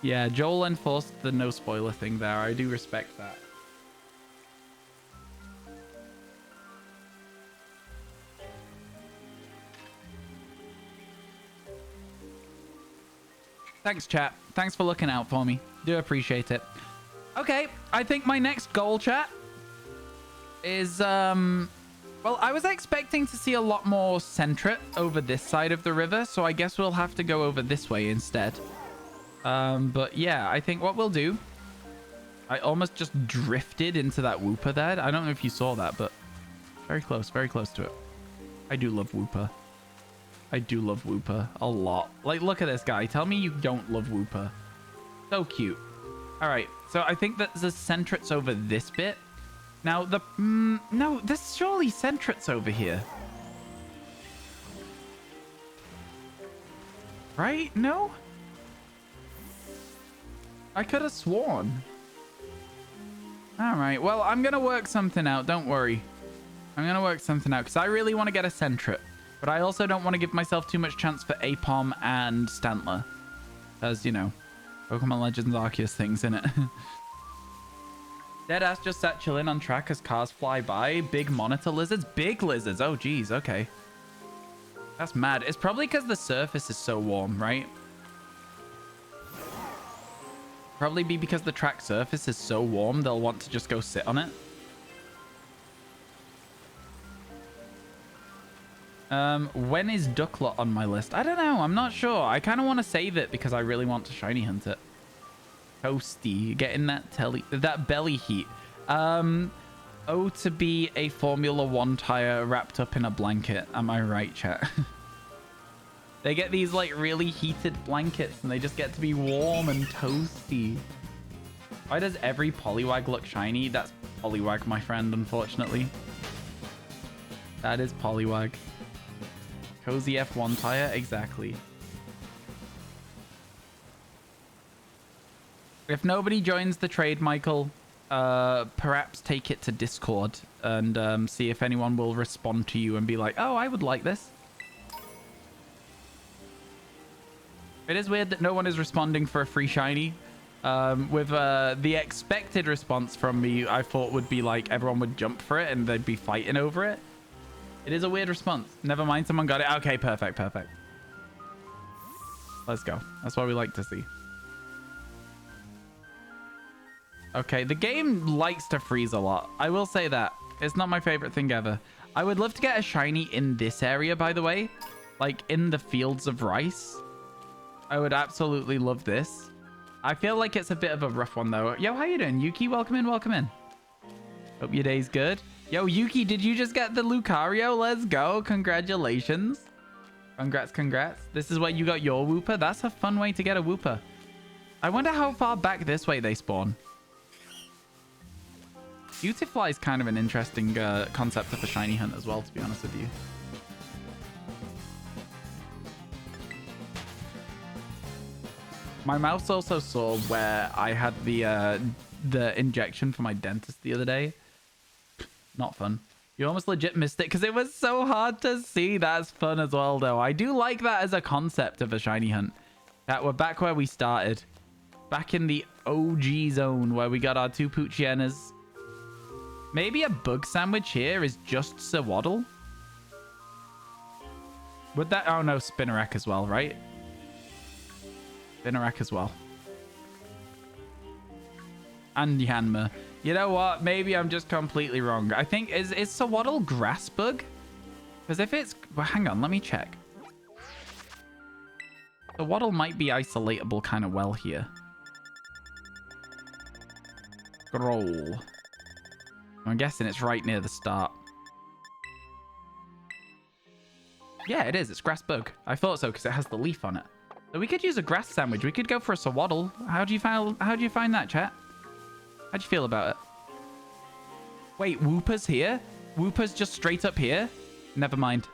Yeah, Joel enforced the no spoiler thing there. I do respect that. Thanks, chat. Thanks for looking out for me. Do appreciate it. Okay, I think my next goal, chat, is, well, I was expecting to see a lot more Centret over this side of the river, so I guess we'll have to go over this way instead. But yeah, I think what we'll do... I almost just drifted into that Wooper there. I don't know if you saw that, but very close to it. I do love Wooper. I do love Wooper a lot. Like, look at this guy. Tell me you don't love Wooper. So cute. All right. So I think that there's Sentrets over this bit. Now, no, there's surely Sentrets over here. Right? No? I could have sworn. All right. Well, I'm going to work something out. Don't worry. I'm going to work something out because I really want to get a Sentret. But I also don't want to give myself too much chance for Apom and Stantler. As, you know, Pokemon Legends Arceus things, innit? Deadass just sat chilling on track as cars fly by. Big monitor lizards. Big lizards. Oh, geez. Okay. That's mad. It's probably because the surface is so warm, right? Probably be because the track surface is so warm, they'll want to just go sit on it. When is Ducklot on my list? I don't know. I'm not sure. I kind of want to save it because I really want to shiny hunt it. Toasty. Getting that belly heat. Oh, to be a Formula 1 tire wrapped up in a blanket. Am I right, chat? They get these like really heated blankets and they just get to be warm and toasty. Why does every Poliwag look shiny? That's Poliwag, my friend, unfortunately. That is Poliwag. Cozy F1 tire? Exactly. If nobody joins the trade, Michael, perhaps take it to Discord and see if anyone will respond to you and be like, oh, I would like this. It is weird that no one is responding for a free shiny. With the expected response from me, I thought would be like everyone would jump for it and they'd be fighting over it. It is a weird response. Never mind, someone got it. Okay, perfect, perfect. Let's go. That's what we like to see. Okay, the game likes to freeze a lot. I will say that. It's not my favorite thing ever. I would love to get a shiny in this area, by the way. Like in the fields of rice. I would absolutely love this. I feel like it's a bit of a rough one, though. Yo, how you doing? Yuki, welcome in, welcome in. Hope your day's good. Yo, Yuki, did you just get the Lucario? Let's go. Congratulations. Congrats, congrats. This is where you got your Wooper. That's a fun way to get a Wooper. I wonder how far back this way they spawn. Beautifly is kind of an interesting concept of a shiny hunt as well, to be honest with you. My mouth's also sore where I had the injection for my dentist the other day. Not fun. You almost legit missed it because it was so hard to see. That's fun as well, though. I do like that as a concept of a shiny hunt. That we're back where we started. Back in the OG zone where we got our two Poochienas. Maybe a bug sandwich here is just Sawaddle? Would that... Oh, no, Spinarak as well, right? Spinarak as well. And Yanma. You know what? Maybe I'm just completely wrong. I think... Is Sawaddle grass bug? Because if it's... Well, hang on, let me check. Sawaddle might be isolatable kind of well here. Growl. I'm guessing it's right near the start. Yeah, it is. It's grass bug. I thought so because it has the leaf on it. So we could use a grass sandwich. We could go for a Sawaddle. How do you find that, chat? How'd you feel about it? Wait, Wooper's here? Wooper's just straight up here? Never mind.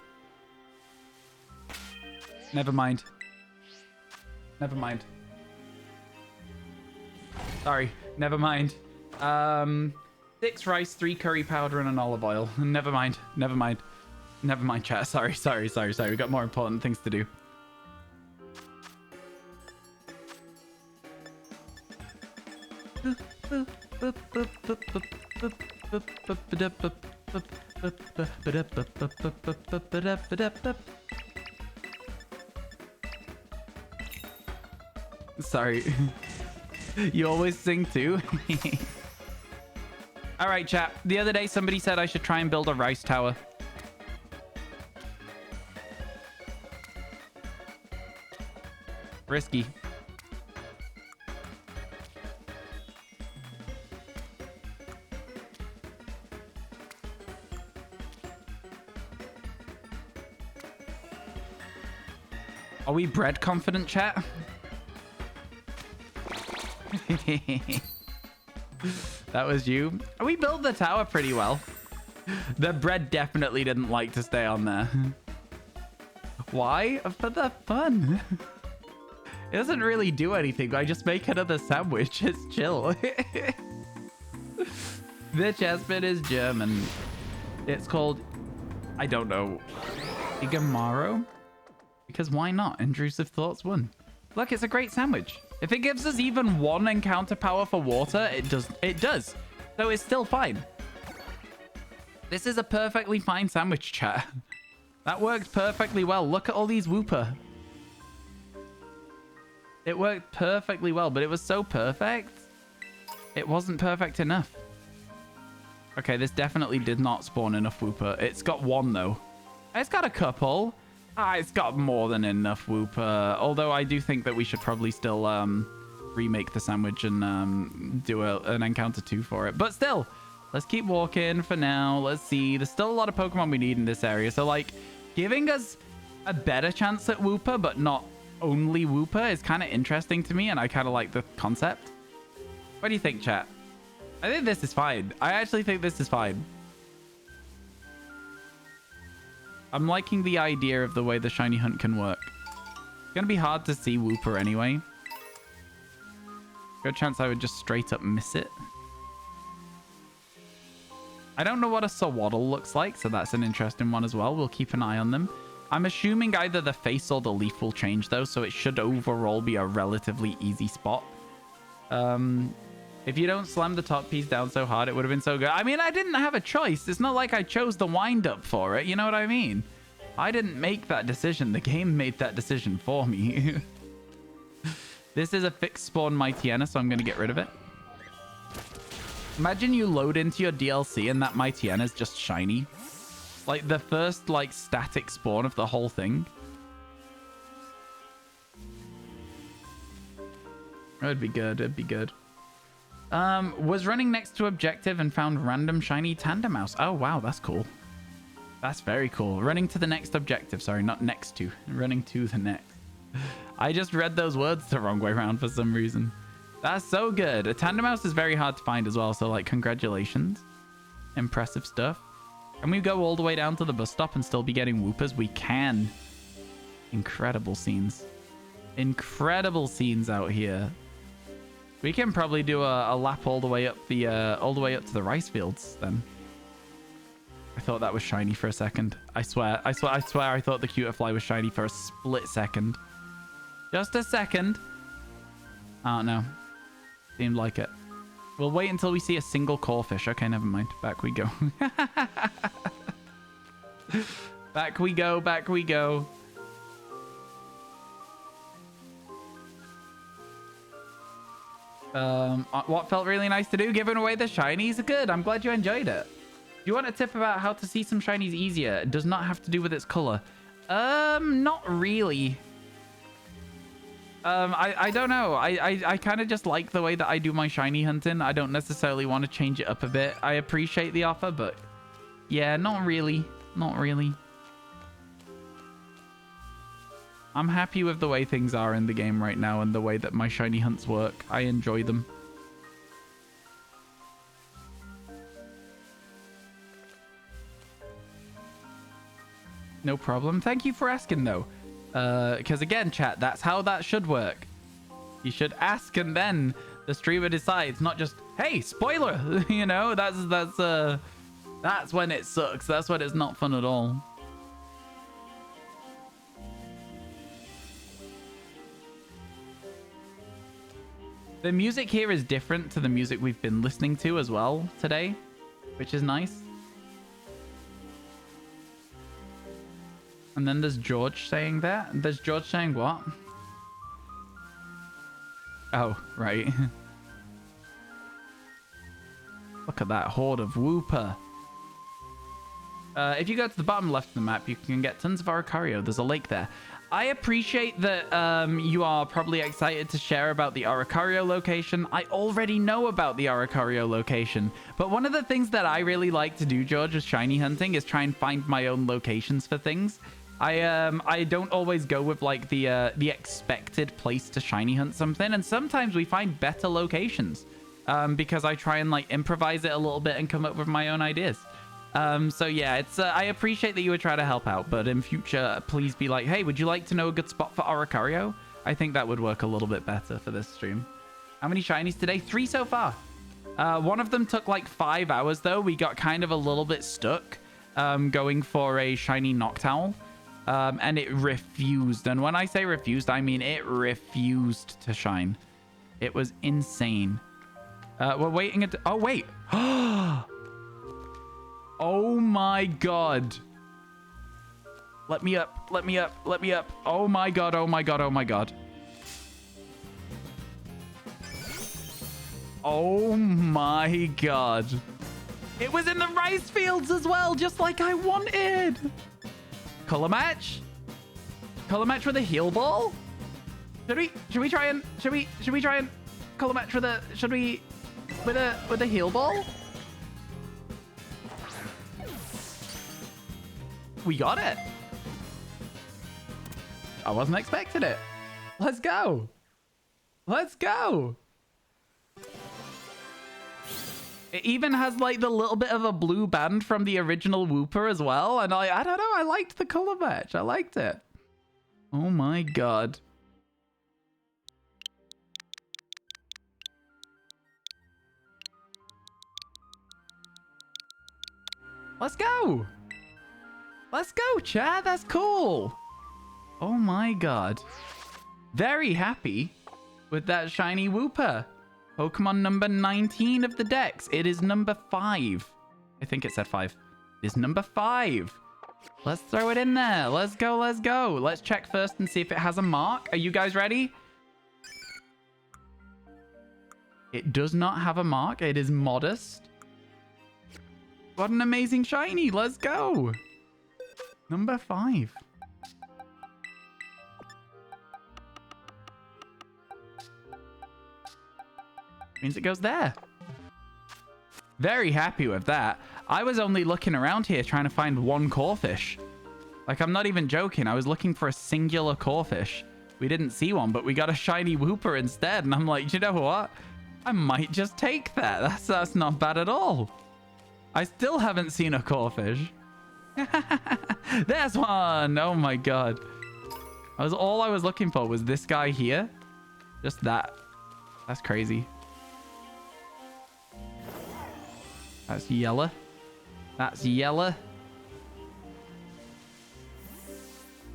Never mind. Never mind. Sorry. Never mind. 6 rice, 3 curry powder, and an olive oil. Never mind. Never mind. Never mind, chat. Sorry. We got more important things to do. Sorry. You always sing too? All right, chat. The other day, somebody said I should try and build a rice tower. Risky. Are we bread confident, chat? That was you. We built the tower pretty well. The bread definitely didn't like to stay on there. Why? For the fun. It doesn't really do anything. I just make another sandwich. It's chill. The chestplate is German. It's called, I don't know, Igamaro? Because why not? Intrusive Thoughts 1. Look, it's a great sandwich. If it gives us even 1 encounter power for water, it does. So it's still fine. This is a perfectly fine sandwich, chat. That worked perfectly well. Look at all these Wooper. It worked perfectly well, but it was so perfect. It wasn't perfect enough. Okay, this definitely did not spawn enough Wooper. It's got 1, though. It's got a couple. It's got more than enough Wooper. Although I do think that we should probably still remake the sandwich and do an encounter 2 for it. But still, let's keep walking for now. Let's see. There's still a lot of Pokemon we need in this area. So, like, giving us a better chance at Wooper, but not only Wooper is kind of interesting to me, and I kind of like the concept. What do you think, chat? I think this is fine. I actually think this is fine. I'm liking the idea of the way the shiny hunt can work. It's going to be hard to see Wooper anyway. Good chance I would just straight up miss it. I don't know what a Sawaddle looks like, so that's an interesting one as well. We'll keep an eye on them. I'm assuming either the face or the leaf will change, though, so it should overall be a relatively easy spot. If you don't slam the top piece down so hard, it would have been so good. I mean, I didn't have a choice. It's not like I chose the wind-up for it. You know what I mean? I didn't make that decision. The game made that decision for me. This is a fixed spawn Mightyena, so I'm going to get rid of it. Imagine you load into your DLC and that Mightyena is just shiny. Like the first, like, static spawn of the whole thing. It'd be good. It'd be good. Was running next to objective and found random shiny Tandemaus. Oh, wow. That's cool. That's very cool. Running to the next objective. Sorry, not next to. Running to the next. I just read those words the wrong way around for some reason. That's so good. A Tandemaus is very hard to find as well. So, like, congratulations. Impressive stuff. Can we go all the way down to the bus stop and still be getting Woopers? We can. Incredible scenes. Incredible scenes out here. We can probably do a lap all the way up to the rice fields then. I thought that was shiny for a second. I swear I thought the Cutiefly was shiny for a split second. Just a second. I don't know. Seemed like it. We'll wait until we see a single Corphish. Okay, never mind. Back we go. Back we go. Back we go. What felt really nice to do? Giving away the shinies? Good. I'm glad you enjoyed it. Do you want a tip about how to see some shinies easier? It does not have to do with its color. Not really. I don't know. I kind of just like the way that I do my shiny hunting. I don't necessarily want to change it up a bit. I appreciate the offer, but yeah, not really. Not really. I'm happy with the way things are in the game right now and the way that my shiny hunts work. I enjoy them. No problem. Thank you for asking, though. Because again, chat, that's how that should work. You should ask and then the streamer decides, not just, hey, spoiler. You know, that's when it sucks. That's when it's not fun at all. The music here is different to the music we've been listening to as well today, which is nice. And then there's George saying that. There's George saying what? Oh, right. Look at that horde of Wooper. If you go to the bottom left of the map, you can get tons of Oricorio. There's a lake there. I appreciate that you are probably excited to share about the Oricorio location. I already know about the Oricorio location. But one of the things that I really like to do, George, with shiny hunting is try and find my own locations for things. I don't always go with like the expected place to shiny hunt something, and sometimes we find better locations because I try and like improvise it a little bit and come up with my own ideas. So yeah, it's I appreciate that you would try to help out, but in future, please be like, hey, would you like to know a good spot for Oricario? I think that would work a little bit better for this stream. How many shinies today? 3 so far. One of them took like 5 hours though. We got kind of a little bit stuck going for a shiny Noctowl. And it refused. And when I say refused, I mean it refused to shine. It was insane. We're waiting at... Oh, wait. Oh, my God. Let me up. Let me up. Let me up. Oh, my God. Oh, my God. Oh, my God. Oh, my God. It was in the rice fields as well, just like I wanted. Color match? Color match with a heal ball? Should we try and color match with a with a heal ball? We got it. I wasn't expecting it. Let's go. Let's go. It even has like the little bit of a blue band from the original Wooper as well. And I don't know. I liked the color match. I liked it. Oh my God. Let's go. Let's go, chat. That's cool. Oh my God. Very happy with that shiny Wooper. Pokemon number 19 of the Dex. It is number 5. I think it said 5. It is number 5. Let's throw it in there. Let's go, let's go. Let's check first and see if it has a mark. Are you guys ready? It does not have a mark. It is modest. What an amazing shiny. Let's go. Number 5. Means it goes there. Very happy with that. I was only looking around here trying to find one Corphish. Like, I'm not even joking. I was looking for a singular Corphish. We didn't see one, but we got a shiny Wooper instead. And I'm like, you know what? I might just take that. That's not bad at all. I still haven't seen a Corphish. There's one. Oh my God. All I was looking for was this guy here. Just that. That's crazy. That's yellow. That's yellow.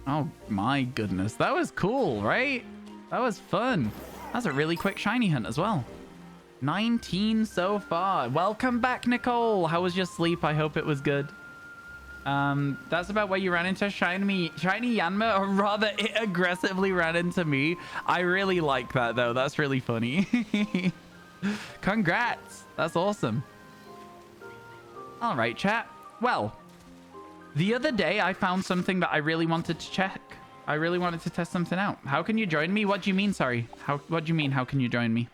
Oh my goodness. That was cool, right? That was fun. That's a really quick shiny hunt as well. 19 so far. Welcome back, Nicole. How was your sleep? I hope it was good. That's about where you ran into shiny Yanma, or rather it aggressively ran into me. I really like that though. That's really funny. Congrats. That's awesome. All right, chat. Well, the other day I found something that I really wanted to check. I really wanted to test something out. How can you join me? What do you mean? Sorry. What do you mean? How can you join me?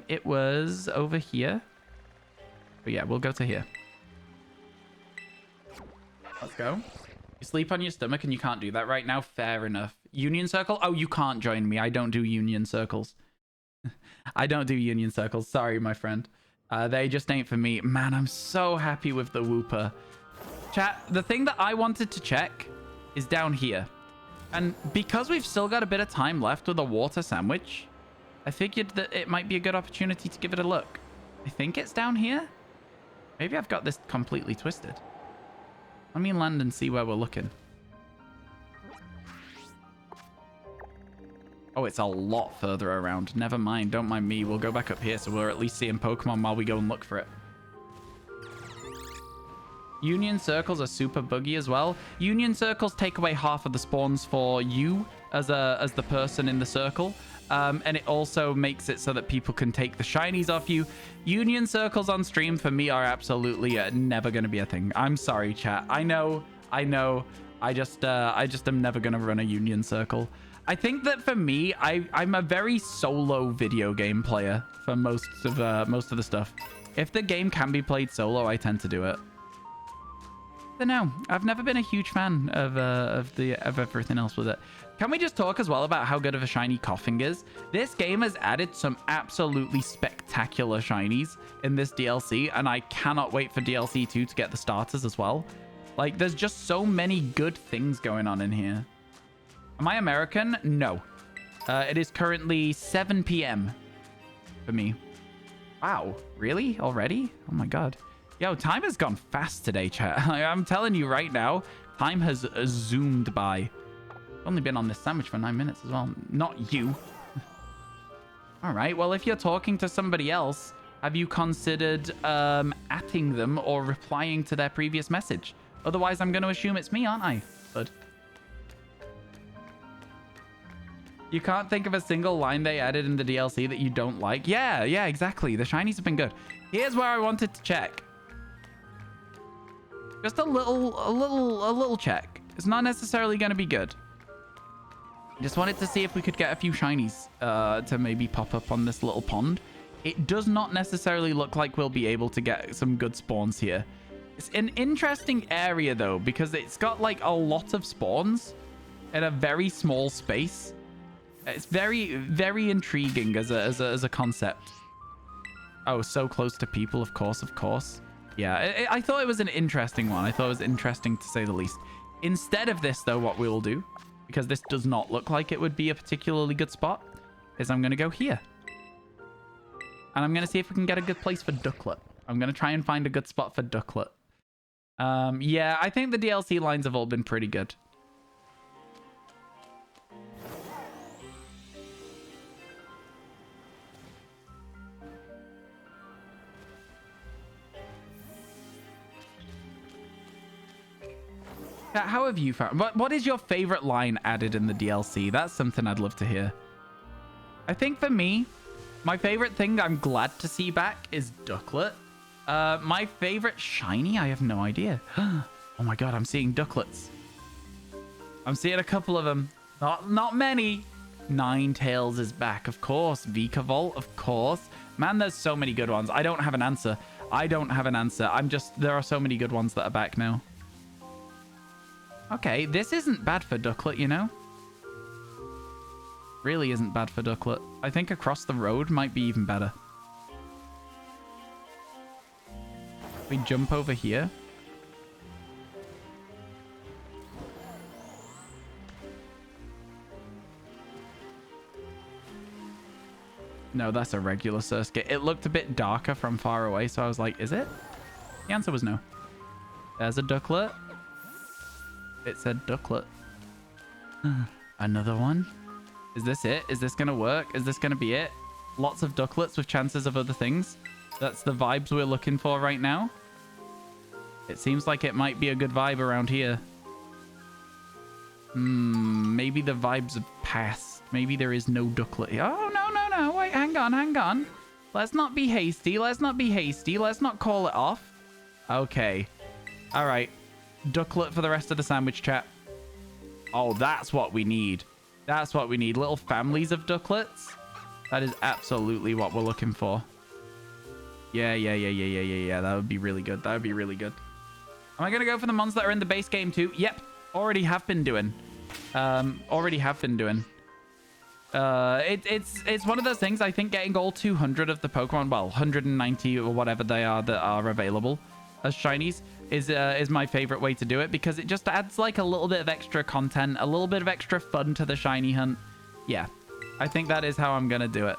It was over here. But yeah, we'll go to here. Let's go. You sleep on your stomach and you can't do that right now. Fair enough. Union circle? Oh, you can't join me. I don't do union circles. I don't do union circles. Sorry, my friend. They just ain't for me. Man, I'm so happy with the Wooper. Chat, the thing that I wanted to check is down here. And because we've still got a bit of time left with a water sandwich, I figured that it might be a good opportunity to give it a look. I think it's down here. Maybe I've got this completely twisted. Let me land and see where we're looking. Oh, it's a lot further around. Never mind. Don't mind me. We'll go back up here so we're at least seeing Pokemon while we go and look for it. Union circles are super buggy as well. Union circles take away half of the spawns for you as the person in the circle. And it also makes it so that people can take the shinies off you. Union circles on stream for me are absolutely never going to be a thing. I'm sorry, chat. I know. I just am never going to run a union circle. I think that for me, I'm a very solo video game player for most of the stuff. If the game can be played solo, I tend to do it. don't know. I've never been a huge fan of everything else with it. Can we just talk as well about how good of a shiny Coughing is? This game has added some absolutely spectacular shinies in this DLC, and I cannot wait for DLC 2 to get the starters as well. Like, there's just so many good things going on in here. Am I American? No. It is currently 7 p.m. for me. Wow, really? Already? Oh my god. Yo, time has gone fast today, chat. I'm telling you right now, time has zoomed by. I've only been on this sandwich for 9 minutes as well. Not you. All right, well, if you're talking to somebody else, have you considered atting them or replying to their previous message? Otherwise, I'm going to assume it's me, aren't I, bud? You can't think of a single line they added in the DLC that you don't like? Yeah, exactly. The shinies have been good. Here's where I wanted to check. Just a little check. It's not necessarily going to be good. Just wanted to see if we could get a few shinies to maybe pop up on this little pond. It does not necessarily look like we'll be able to get some good spawns here. It's an interesting area, though, because it's got, like, a lot of spawns in a very small space. It's very, very intriguing as a concept. Oh, so close to people, of course. Yeah, I thought it was an interesting one. I thought it was interesting, to say the least. Instead of this, though, what we will do, because this does not look like it would be a particularly good spot, is I'm going to go here. And I'm going to see if we can get a good place for Ducklet. I'm going to try and find a good spot for Ducklet. Yeah, I think the DLC lines have all been pretty good. How have you found... What is your favorite line added in the DLC? That's something I'd love to hear. I think for me, my favorite thing I'm glad to see back is Ducklet. My favorite shiny? I have no idea. Oh my god, I'm seeing Ducklets. I'm seeing a couple of them. Not many. Ninetales is back, of course. Vikavolt, of course. Man, there's so many good ones. I don't have an answer. There are so many good ones that are back now. Okay, this isn't bad for Ducklet, you know? Really isn't bad for Ducklet. I think across the road might be even better. We jump over here. No, that's a regular Surskit. It looked a bit darker from far away, so I was like, is it? The answer was no. There's a Ducklet. It said Ducklet. Another one. Is this it? Is this going to work? Is this going to be it? Lots of Ducklets with chances of other things. That's the vibes we're looking for right now. It seems like it might be a good vibe around here. Maybe the vibes have passed. Maybe there is no Ducklet here. Oh, no. Wait, hang on. Let's not be hasty. Let's not call it off. Okay. All right. Ducklet for the rest of the sandwich, chat. Oh, that's what we need. Little families of Ducklets. That is absolutely what we're looking for. Yeah. That would be really good. Am I going to go for the ones that are in the base game too? Yep. Already have been doing. It's one of those things. I think getting all 200 of the Pokemon, well, 190 or whatever they are that are available as shinies is my favorite way to do it, because it just adds like a little bit of extra content, a little bit of extra fun to the shiny hunt. Yeah, I think that is how I'm gonna do it.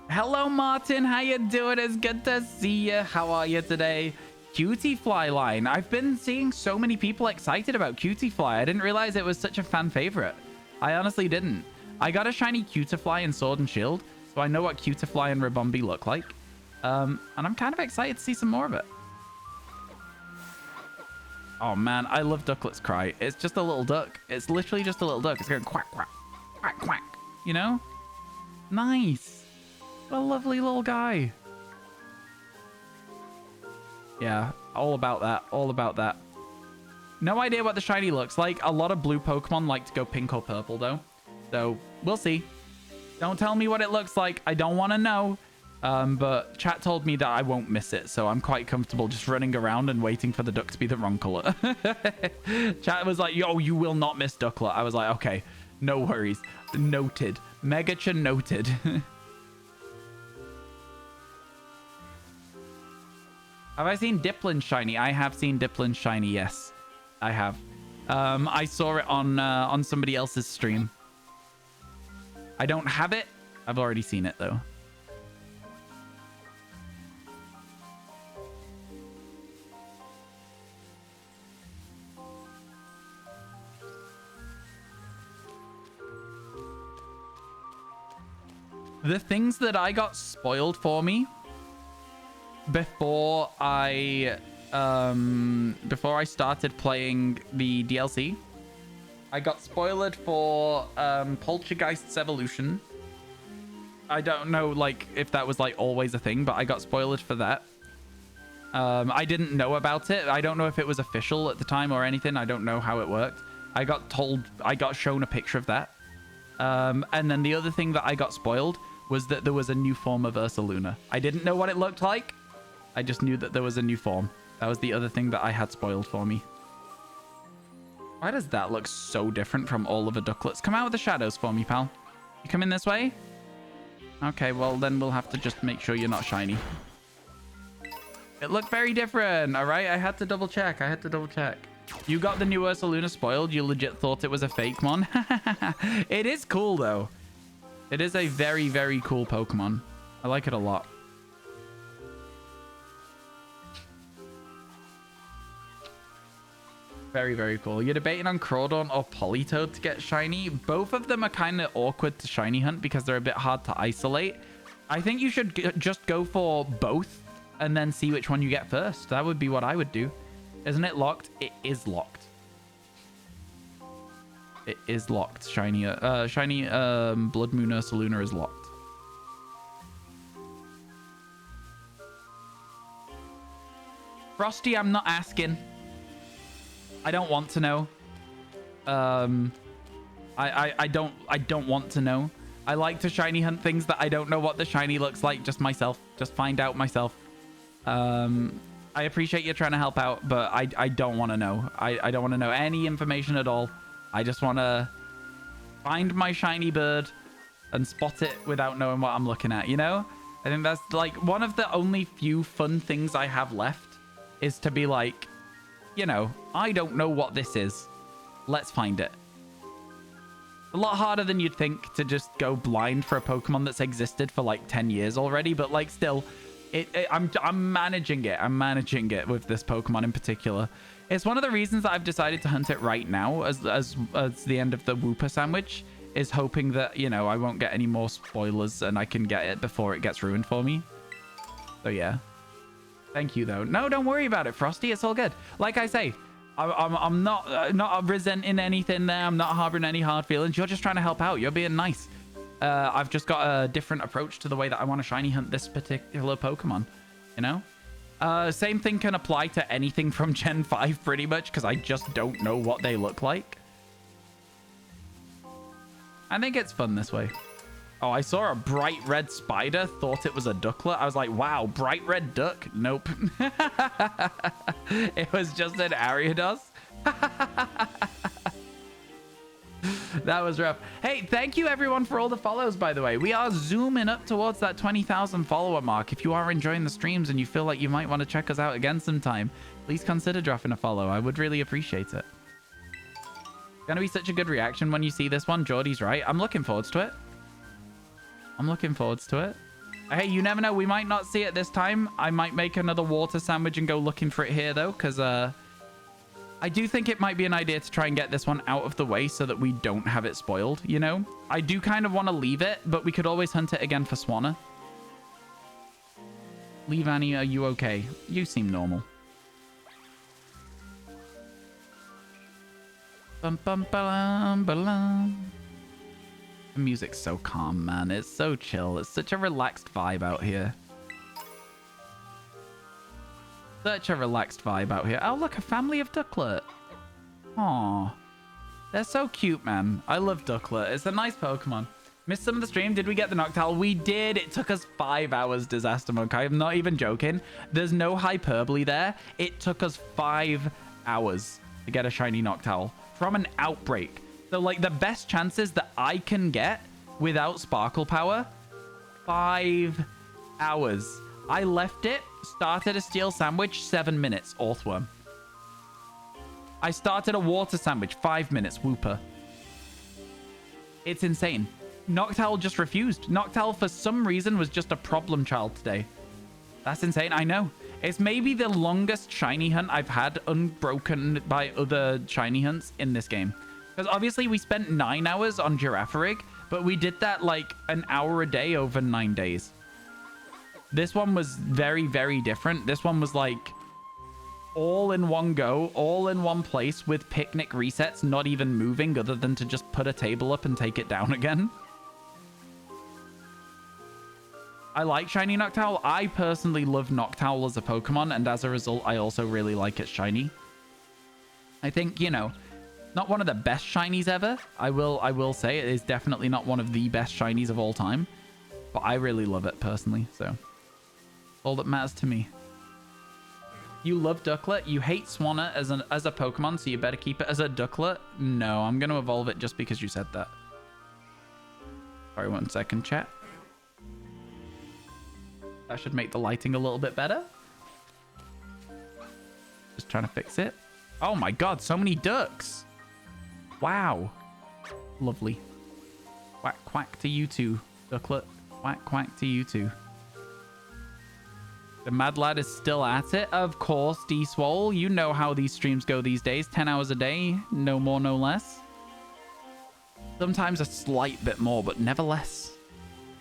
Hello, Martin. How you doing? It's good to see you. How are you today? Cutie Fly line. I've been seeing so many people excited about Cutie Fly. I didn't realize it was such a fan favorite. I honestly didn't. I got a shiny Cutiefly in Sword and Shield, so I know what Cutiefly and Ribombee look like. And I'm kind of excited to see some more of it. Oh man, I love Ducklet's cry. It's just a little duck. It's literally just a little duck. It's going quack, quack, quack, quack. You know? Nice. What a lovely little guy. Yeah, all about that. No idea what the shiny looks like. A lot of blue Pokemon like to go pink or purple though. So, we'll see. Don't tell me what it looks like. I don't want to know. But chat told me that I won't miss it, so I'm quite comfortable just running around and waiting for the duck to be the wrong color. Chat was like, yo, you will not miss Ducklet. I was like, okay, no worries. Noted. Megacha noted. Have I seen Diplin shiny? I have seen Diplin shiny, yes. I have. I saw it on somebody else's stream. I don't have it. I've already seen it, though. The things that I got spoiled for me before I started playing the DLC, I got spoiled for Poltergeist's evolution. I don't know like if that was like always a thing, but I got spoiled for that. I didn't know about it. I don't know if it was official at the time or anything. I don't know how it worked. I got shown a picture of that. And then the other thing that I got spoiled was that there was a new form of Ursaluna. I didn't know what it looked like. I just knew that there was a new form. That was the other thing that I had spoiled for me. Why does that look so different from all of the Ducklets? Come out with the shadows for me, pal. You come in this way? Okay, well, then we'll have to just make sure you're not shiny. It looked very different, all right? I had to double check. You got the new Ursaluna spoiled. You legit thought it was a fake one. It is cool, though. It is a very, very cool Pokemon. I like it a lot. Very, very cool. You're debating on Crawdaunt or Politoed to get shiny. Both of them are kind of awkward to shiny hunt because they're a bit hard to isolate. I think you should just go for both and then see which one you get first. That would be what I would do. Isn't it locked? It is locked. It is locked. Shiny Blood Moon Ursaluna is locked. Frosty, I'm not asking. I don't want to know. I don't want to know. I like to shiny hunt things that I don't know what the shiny looks like. Just myself. Just find out myself. I appreciate you trying to help out, but I don't want to know. I don't want to know any information at all. I just want to find my shiny bird and spot it without knowing what I'm looking at, you know? I think that's like one of the only few fun things I have left is to be like, you know, I don't know what this is. Let's find it. A lot harder than you'd think to just go blind for a Pokemon that's existed for like 10 years already, but like still, I'm managing it. I'm managing it with this Pokemon in particular. It's one of the reasons that I've decided to hunt it right now as the end of the Wooper sandwich, is hoping that, you know, I won't get any more spoilers and I can get it before it gets ruined for me. So yeah. Thank you, though. No, don't worry about it, Frosty. It's all good. Like I say, I'm not resenting anything there. I'm not harboring any hard feelings. You're just trying to help out. You're being nice. I've just got a different approach to the way that I want to shiny hunt this particular Pokemon, you know? Same thing can apply to anything from Gen 5 pretty much, because I just don't know what they look like. I think it's fun this way. Oh, I saw a bright red spider, thought it was a ducklet. I was like, wow, bright red duck? Nope. It was just an Ariados. That was rough. Hey, thank you everyone for all the follows, by the way. We are zooming up towards that 20,000 follower mark. If you are enjoying the streams and you feel like you might want to check us out again sometime, please consider dropping a follow. I would really appreciate it. It's gonna be such a good reaction when you see this one. Geordie's right. I'm looking forward to it. Hey, you never know. We might not see it this time. I might make another water sandwich and go looking for it here, though, because I do think it might be an idea to try and get this one out of the way so that we don't have it spoiled, you know? I do kind of want to leave it, but we could always hunt it again for Swanna. Leave Annie, are you okay? You seem normal. Bum, bum, ba-lum, ba-lum. The music's so calm, man. It's so chill. It's such a relaxed vibe out here. Such a relaxed vibe out here. Oh, look, a family of Ducklet. Aw. They're so cute, man. I love Ducklet. It's a nice Pokemon. Missed some of the stream. Did we get the Noctowl? We did. It took us 5 hours, Disaster Monk. I'm not even joking. There's no hyperbole there. It took us 5 hours to get a shiny Noctowl from an outbreak. So, like, the best chances that I can get without Sparkle Power, 5 hours. I left it, started a Steel Sandwich, 7 minutes, Orthworm. I started a Water Sandwich, 5 minutes, Wooper. It's insane. Noctowl just refused. Noctowl, for some reason, was just a problem child today. That's insane. I know. It's maybe the longest shiny hunt I've had unbroken by other shiny hunts in this game. Because obviously we spent 9 hours on Girafarig, but we did that like an hour a day over 9 days. This one was very, very different. This one was like all in one go, all in one place with picnic resets, not even moving other than to just put a table up and take it down again. I like shiny Noctowl. I personally love Noctowl as a Pokemon, and as a result, I also really like its shiny. I think, you know, not one of the best shinies ever. I will say it is definitely not one of the best shinies of all time, but I really love it personally, so all that matters to me. You love Ducklet. You hate Swanna as a Pokemon, so you better keep it as a Ducklet. No, I'm going to evolve it just because you said that. Sorry, 1 second, chat. That should make the lighting a little bit better. Just trying to fix it. Oh my god, so many ducks. Wow. Lovely. Quack, quack to you two, Ducklet. Quack, quack to you two. The Mad Lad is still at it. Of course, D-Swole. You know how these streams go these days. 10 hours a day. No more, no less. Sometimes a slight bit more, but never less.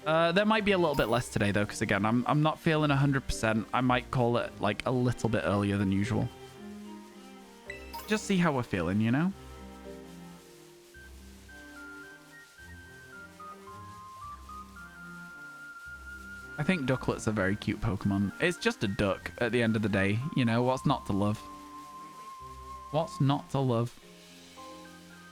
There might be a little bit less today, though, because, again, I'm not feeling 100%. I might call it, like, a little bit earlier than usual. Just see how we're feeling, you know? I think Ducklet's a very cute Pokemon. It's just a duck at the end of the day. You know, what's not to love? What's not to love?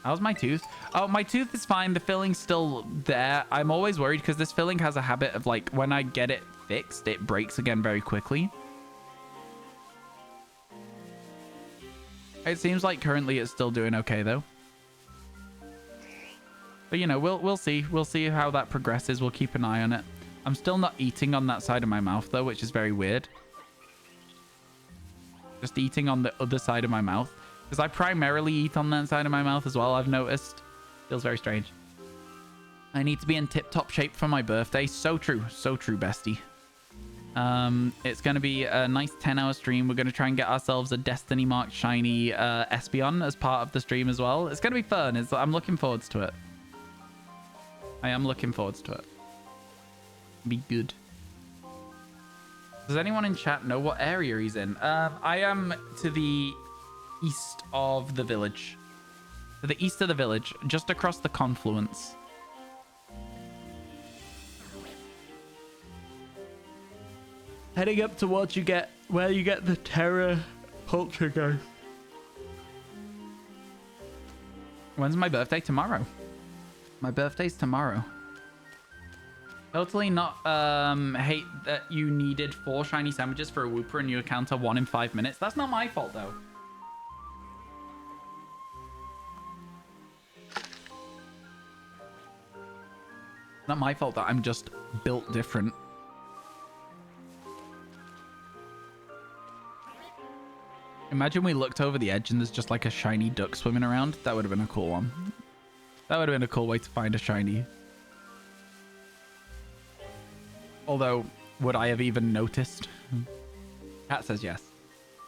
How's my tooth? Oh, my tooth is fine. The filling's still there. I'm always worried because this filling has a habit of, like, when I get it fixed, it breaks again very quickly. It seems like currently it's still doing okay, though. But, you know, we'll see. We'll see how that progresses. We'll keep an eye on it. I'm still not eating on that side of my mouth, though, which is very weird. Just eating on the other side of my mouth. Because I primarily eat on that side of my mouth as well, I've noticed. Feels very strange. I need to be in tip-top shape for my birthday. So true, bestie. It's going to be a nice 10-hour stream. We're going to try and get ourselves a Destiny Mark Shiny Espeon as part of the stream as well. It's going to be fun. I'm looking forward to it. I am looking forward to it. Be good. Does anyone in chat know what area he's in? I am to the east of the village. To the east of the village, just across the confluence. Heading up towards where you get the Terra Poltergeist. When's my birthday? Tomorrow. My birthday's tomorrow. Totally not hate that you needed 4 shiny sandwiches for a Wooper and you encounter 1 in 5 minutes. That's not my fault, though. Not my fault that I'm just built different. Imagine we looked over the edge and there's just like a shiny duck swimming around. That would have been a cool one. That would have been a cool way to find a shiny. Although, would I have even noticed? Cat says yes.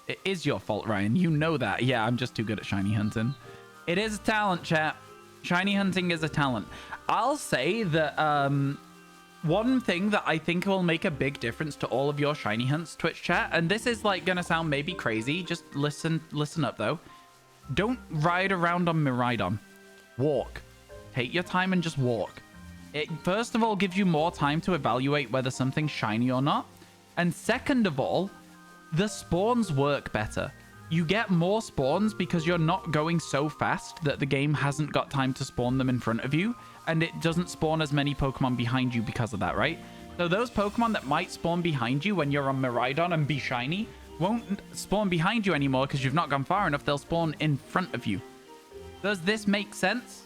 It is your fault, Ryan. You know that. Yeah, I'm just too good at shiny hunting. It is a talent, chat. Shiny hunting is a talent. I'll say that one thing that I think will make a big difference to all of your shiny hunts, Twitch chat, and this is like gonna sound maybe crazy. Just listen up though. Don't ride around on Miraidon. Walk. Take your time and just walk. It first of all gives you more time to evaluate whether something's shiny or not. And second of all, the spawns work better. You get more spawns because you're not going so fast that the game hasn't got time to spawn them in front of you. and it doesn't spawn as many Pokemon behind you because of that, right? So those Pokemon that might spawn behind you when you're on Miraidon and be shiny won't spawn behind you anymore because you've not gone far enough. They'll spawn in front of you. Does this make sense?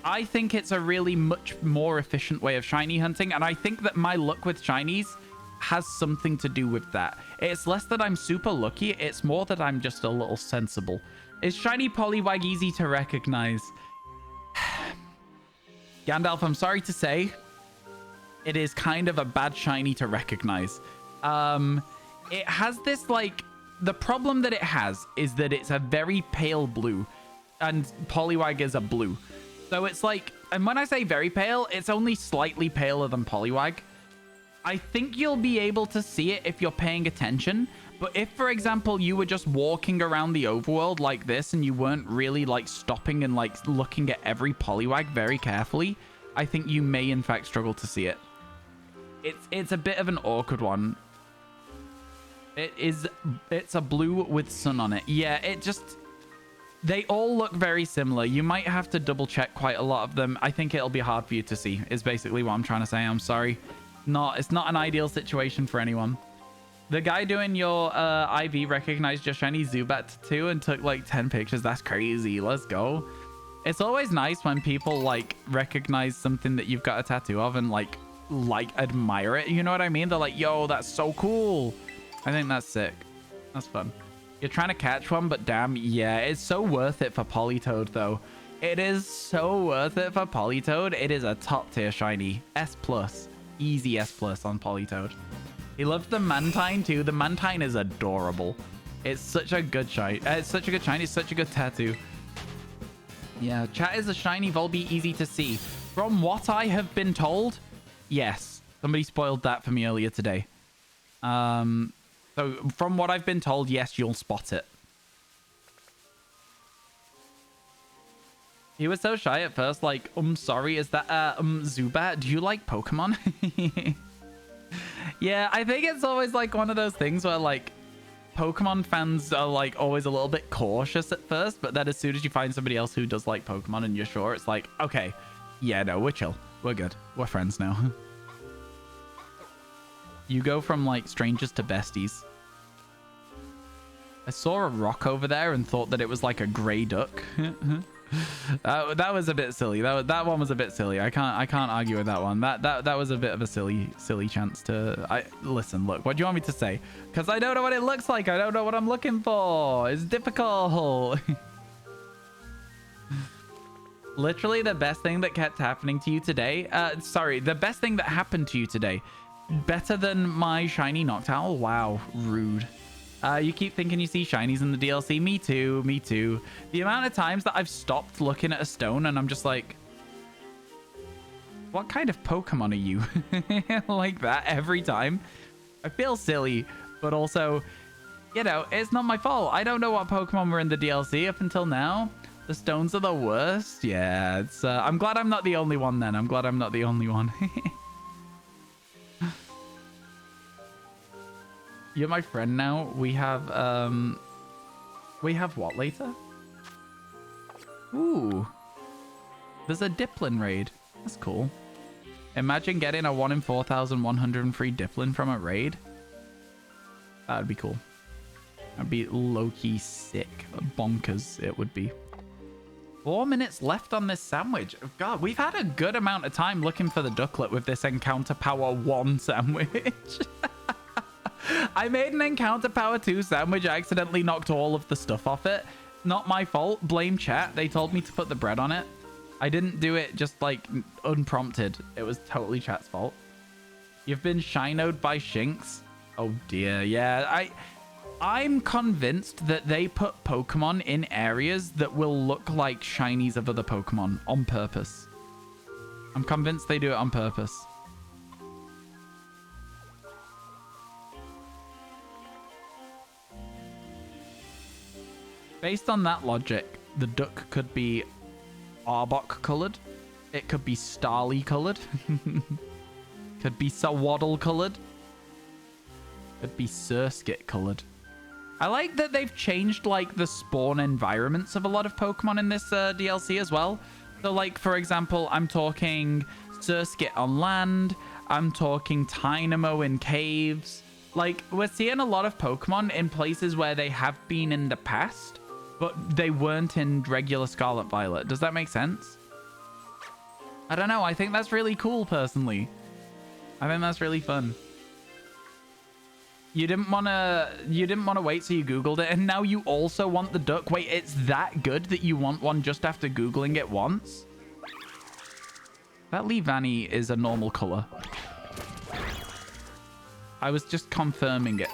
I think it's a really much more efficient way of shiny hunting, and I think that my luck with shinies has something to do with that. It's less that I'm super lucky, it's more that I'm just a little sensible. Is shiny Poliwag easy to recognize? Gandalf, I'm sorry to say, it is kind of a bad shiny to recognize. It has this, like, the problem that it has is that it's a very pale blue, and Poliwag is a blue. So it's like, and when I say very pale, it's only slightly paler than Poliwag. I think you'll be able to see it if you're paying attention. But if, for example, you were just walking around the overworld like this and you weren't really, like, stopping and, like, looking at every Poliwag very carefully, I think you may, in fact, struggle to see it. It's a bit of an awkward one. It's a blue with sun on it. Yeah, it just... They all look very similar. You might have to double check quite a lot of them. I think it'll be hard for you to see, is basically what I'm trying to say. I'm sorry. It's not an ideal situation for anyone. The guy doing your IV recognized your shiny Zubat too and took like 10 pictures. That's crazy. Let's go. It's always nice when people like recognize something that you've got a tattoo of and like admire it. You know what I mean? They're like, yo, that's so cool. I think that's sick. That's fun. You're trying to catch one, but damn, yeah, it's so worth it for Politoed, though. It is so worth it for Politoed. It is a top-tier shiny. S+. Easy S+ on Politoed. He loved the Mantine, too. The Mantine is adorable. It's such a good shiny. It's such a good shiny. It's such a good tattoo. Yeah, chat, is a shiny Volbeat easy to see? From what I have been told, yes. Somebody spoiled that for me earlier today. So, from what I've been told, yes, you'll spot it. He was so shy at first, like, sorry, is that, Zubat? Do you like Pokemon? Yeah, I think it's always, like, one of those things where, like, Pokemon fans are, like, always a little bit cautious at first, but then as soon as you find somebody else who does like Pokemon and you're sure, it's like, okay, yeah, no, we're chill. We're good. We're friends now. You go from, like, strangers to besties. I saw a rock over there and thought that it was, like, a grey duck. That was a bit silly. That one was a bit silly. I can't argue with that one. That was a bit of a silly chance to... Listen, look, what do you want me to say? Because I don't know what it looks like. I don't know what I'm looking for. It's difficult. Literally the best thing that kept happening to you today. Sorry, the best thing that happened to you today. Better than my shiny Noctowl? Wow, rude. You keep thinking you see shinies in the DLC. Me too, me too. The amount of times that I've stopped looking at a stone and I'm just like, what kind of Pokemon are you? Like that every time. I feel silly, but also, you know, it's not my fault. I don't know what Pokemon were in the DLC up until now. The stones are the worst. Yeah, it's. I'm glad I'm not the only one then. I'm glad I'm not the only one. You're my friend now. We have what later? Ooh. There's a Diplin raid. That's cool. Imagine getting a 1 in 4,103 Diplin from a raid. That would be cool. That'd be low-key sick. Bonkers it would be. 4 minutes left on this sandwich. God, we've had a good amount of time looking for the ducklet with this Encounter Power 1 sandwich. I made an Encounter Power 2 sandwich. I accidentally knocked all of the stuff off it. Not my fault. Blame chat. They told me to put the bread on it. I didn't do it just like unprompted. It was totally chat's fault. You've been shinoed by Shinx. Oh dear. Yeah, I'm convinced that they put Pokemon in areas that will look like shinies of other Pokemon on purpose. I'm convinced they do it on purpose. Based on that logic, the duck could be Arbok colored. It could be Starly colored. Could be Sawaddle colored. Could be Surskit colored. I like that they've changed like the spawn environments of a lot of Pokemon in this DLC as well. So, like, for example, I'm talking Surskit on land. I'm talking Tynamo in caves. Like, we're seeing a lot of Pokemon in places where they have been in the past, but they weren't in regular Scarlet Violet. Does that make sense? I don't know. I think that's really cool, personally. I think that's really fun. You didn't want to wait, so you Googled it, and now you also want the duck. Wait, it's that good that you want one just after Googling it once? That Leavanny is a normal color. I was just confirming it.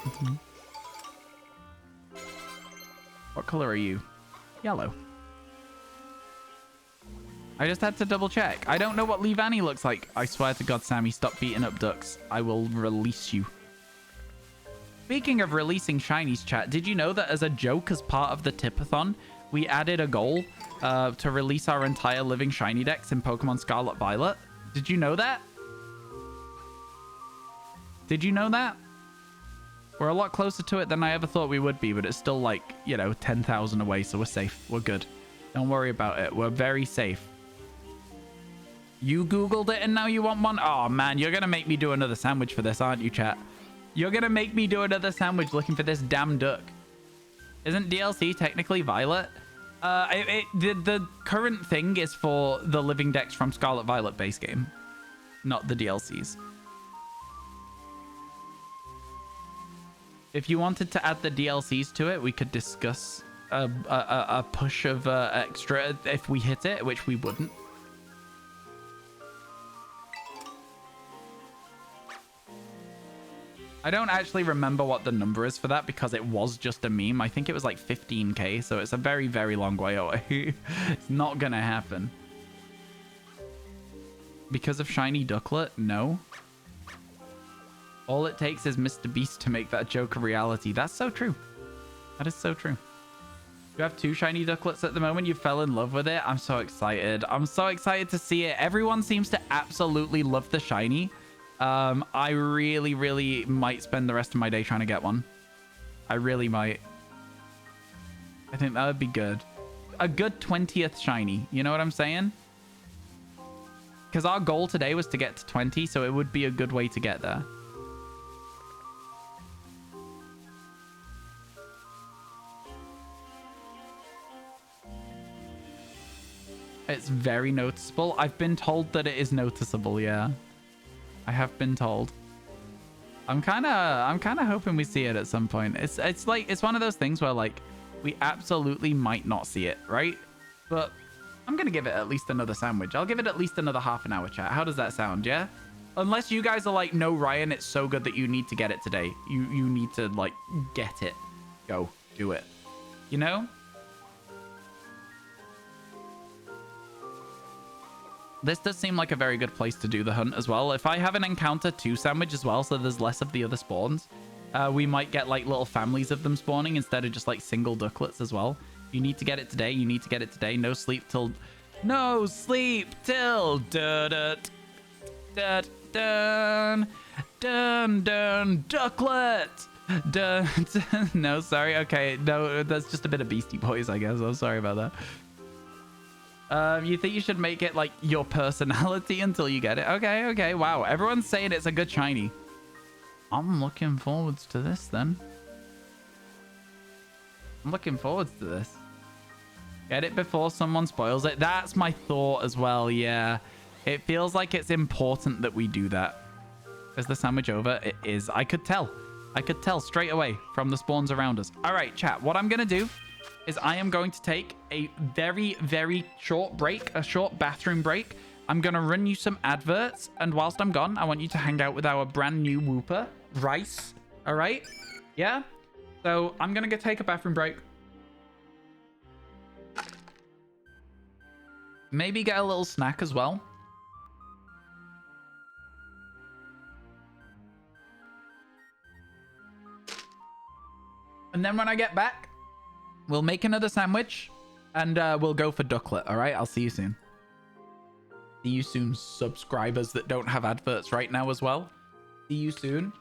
What color are you? Yellow. I just had to double check. I don't know what Leavanny looks like. I swear to God, Sammy, stop beating up ducks. I will release you. Speaking of releasing shinies, chat, did you know that as a joke, as part of the Tipathon, we added a goal to release our entire living shiny decks in Pokemon Scarlet Violet? Did you know that? Did you know that? We're a lot closer to it than I ever thought we would be, but it's still like, you know, 10,000 away, so we're safe. We're good. Don't worry about it. We're very safe. You Googled it and now you want one? Oh, man, you're going to make me do another sandwich for this, aren't you, chat? You're going to make me do another sandwich looking for this damn duck. Isn't DLC technically Violet? The current thing is for the living decks from Scarlet Violet base game, not the DLCs. If you wanted to add the DLCs to it, we could discuss a push of extra if we hit it, which we wouldn't. I don't actually remember what the number is for that because it was just a meme. I think it was like 15k, so it's a very, very long way away. It's not gonna happen. Because of Shiny Ducklet? No. All it takes is Mr. Beast to make that joke a reality. That's so true. That is so true. You have 2 Shiny Ducklets at the moment. You fell in love with it. I'm so excited. I'm so excited to see it. Everyone seems to absolutely love the Shiny. I really, really might spend the rest of my day trying to get one. I really might. I think that would be good. A good 20th Shiny. You know what I'm saying? Because our goal today was to get to 20, so it would be a good way to get there. It's very noticeable. I've been told that it is noticeable, yeah. I have been told. I'm kind of hoping we see it at some point. It's like, it's one of those things where like we absolutely might not see it, right? But I'm going to give it at least another sandwich. I'll give it at least another half an hour, chat. How does that sound? Yeah? Unless you guys are like, no, Ryan, it's so good that you need to get it today. You need to like get it. Go do it. You know? This does seem like a very good place to do the hunt as well. If I have an encounter 2 sandwich as well, so there's less of the other spawns, we might get like little families of them spawning instead of just like single ducklets as well. You need to get it today. You need to get it today. No sleep till... No sleep till... Dun, dun, dun, dun, ducklet! Dun, dun. No, sorry. Okay, no, that's just a bit of Beastie Boys, I guess. I'm sorry about that. You think you should make it like your personality until you get it? Okay, okay. Wow. Everyone's saying it's a good shiny. I'm looking forwards to this then. I'm looking forwards to this. Get it before someone spoils it. That's my thought as well. Yeah. It feels like it's important that we do that. Is the sandwich over? It is. I could tell. I could tell straight away from the spawns around us. All right, chat. What I'm going to do is I am going to take a very, very short break, a short bathroom break. I'm going to run you some adverts. And whilst I'm gone, I want you to hang out with our brand new Whooper, Rice. All right? Yeah? So I'm going to go take a bathroom break. Maybe get a little snack as well. And then when I get back, we'll make another sandwich and we'll go for ducklet. All right. I'll see you soon. See you soon, subscribers that don't have adverts right now as well. See you soon.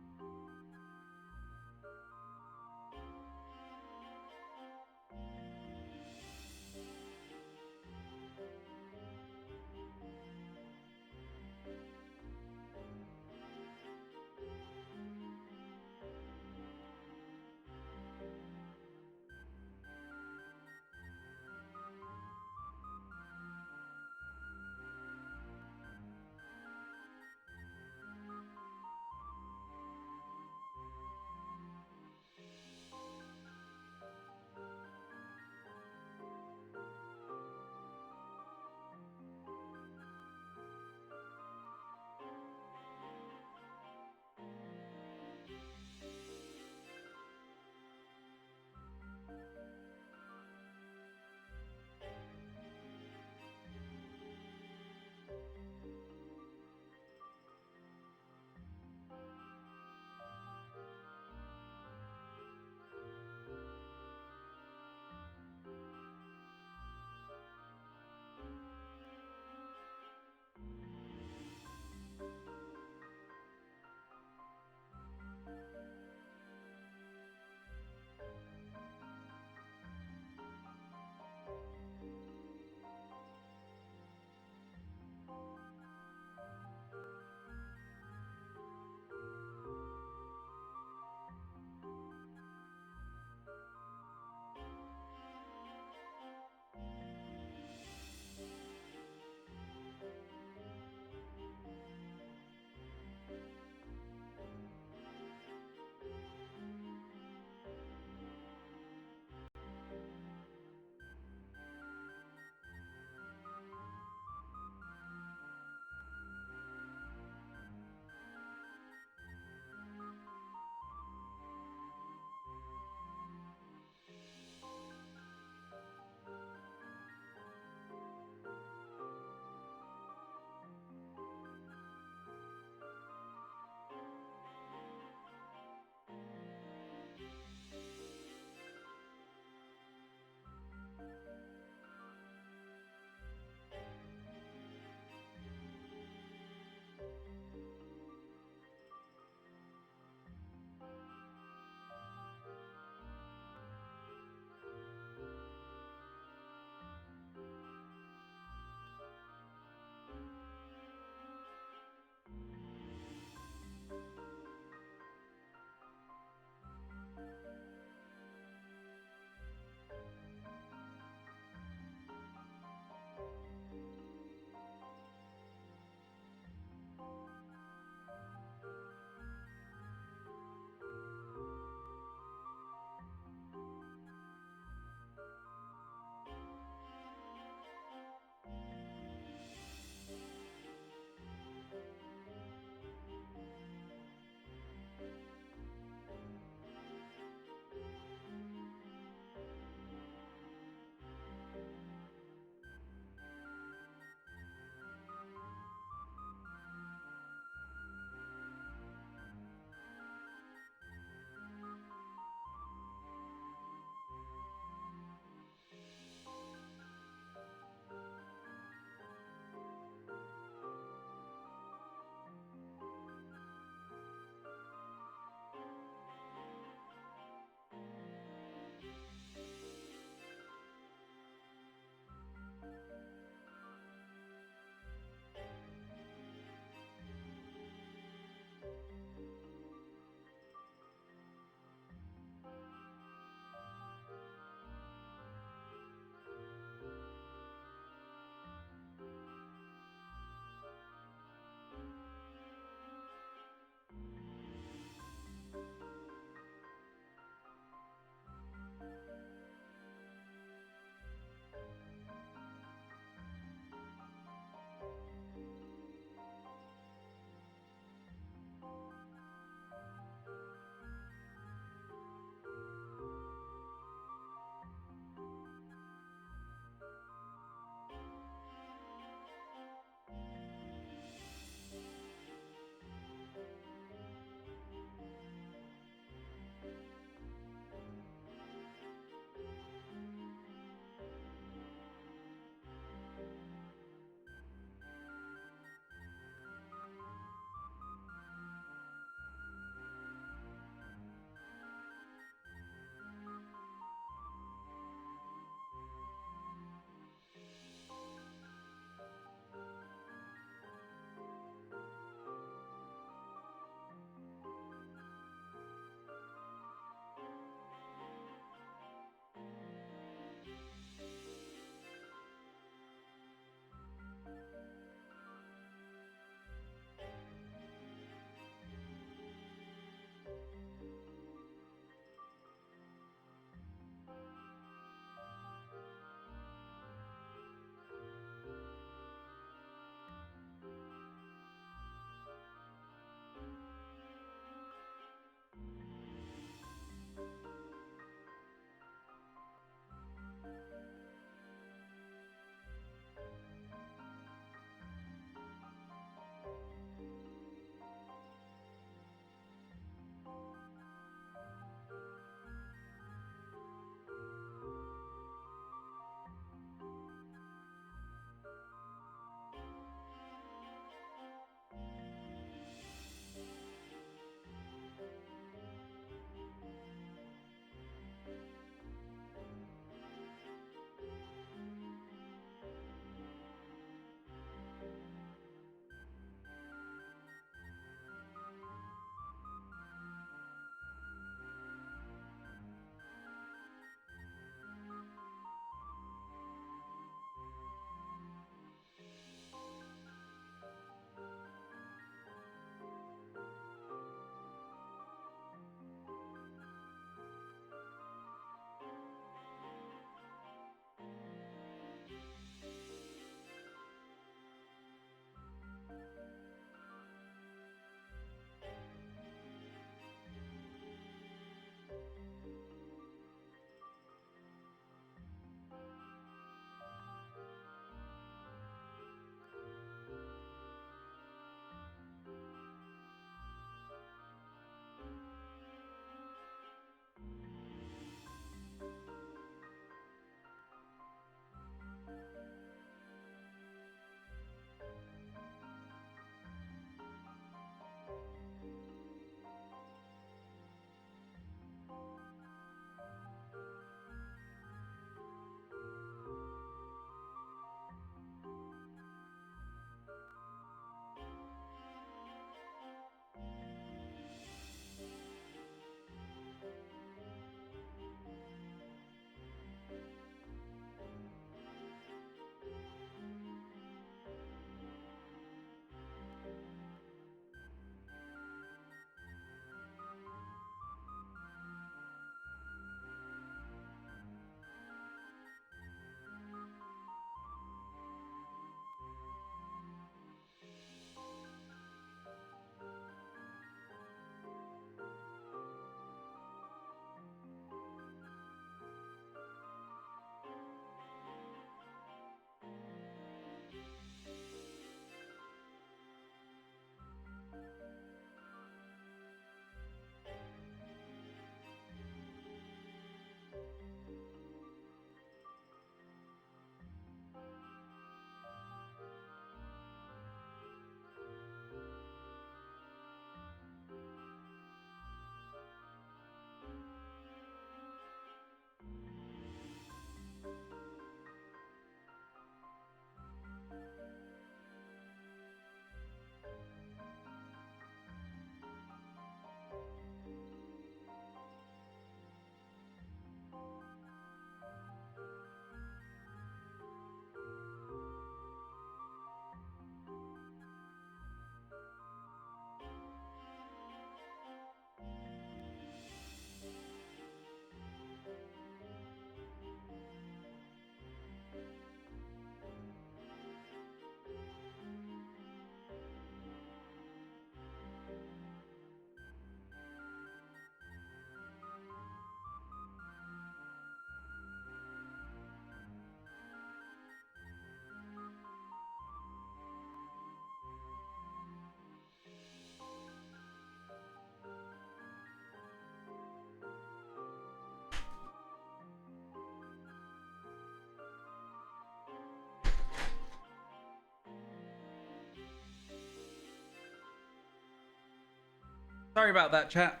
Sorry about that, chat.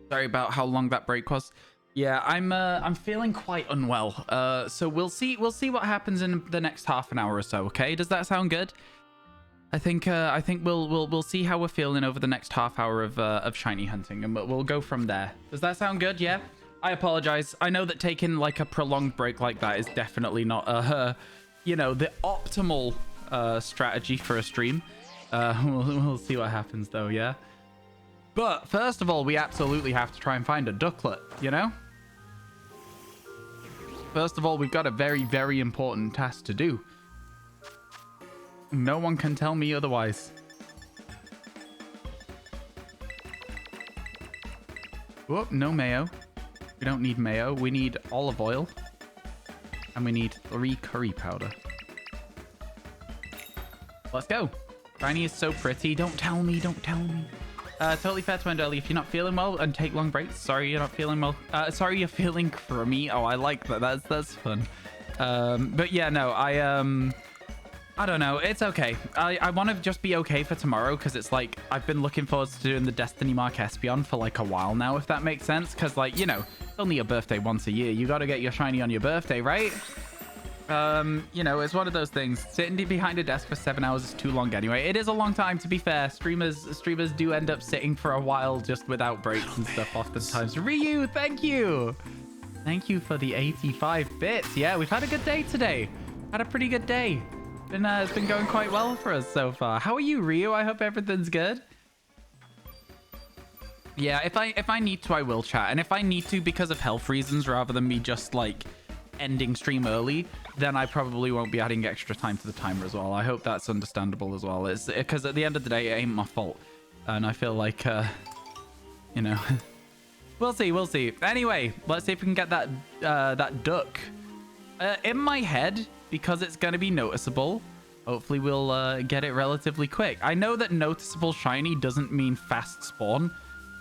Sorry about how long that break was. Yeah, I'm feeling quite unwell. So we'll see what happens in the next half an hour or so. Okay, does that sound good? I think we'll see how we're feeling over the next half hour of shiny hunting, and we'll go from there. Does that sound good? Yeah. I apologize. I know that taking like a prolonged break like that is definitely not you know, the optimal strategy for a stream. We'll see what happens though. Yeah. But first of all, we absolutely have to try and find a ducklet, you know? First of all, we've got a very, very important task to do. No one can tell me otherwise. Whoop, no mayo. We don't need mayo. We need olive oil. And we need 3 curry powder. Let's go. Shiny is so pretty. Don't tell me. Don't tell me. Totally fair to end early if you're not feeling well and take long breaks. Sorry you're not feeling well. Sorry you're feeling crummy. Oh, I like that. That's fun. But yeah, no, I don't know. It's okay. I want to just be okay for tomorrow because it's like I've been looking forward to doing the Destiny Mark Espeon for like a while now, if that makes sense. Because like, you know, it's only your birthday once a year. You got to get your shiny on your birthday, right? You know, it's one of those things. Sitting behind a desk for 7 hours is too long anyway. It is a long time, to be fair. Streamers do end up sitting for a while just without breaks and stuff oftentimes. Ryu, thank you. Thank you for the 85 bits. Yeah, we've had a good day today. Had a pretty good day. It's been going quite well for us so far. How are you, Ryu? I hope everything's good. Yeah, if I need to, I will chat. And if I need to because of health reasons rather than me just like ending stream early, then I probably won't be adding extra time to the timer as well. I hope that's understandable as well. It's because at the end of the day, it ain't my fault. And I feel like, you know, we'll see. Anyway, let's see if we can get that duck. In my head, because it's going to be noticeable, hopefully we'll get it relatively quick. I know that noticeable shiny doesn't mean fast spawn,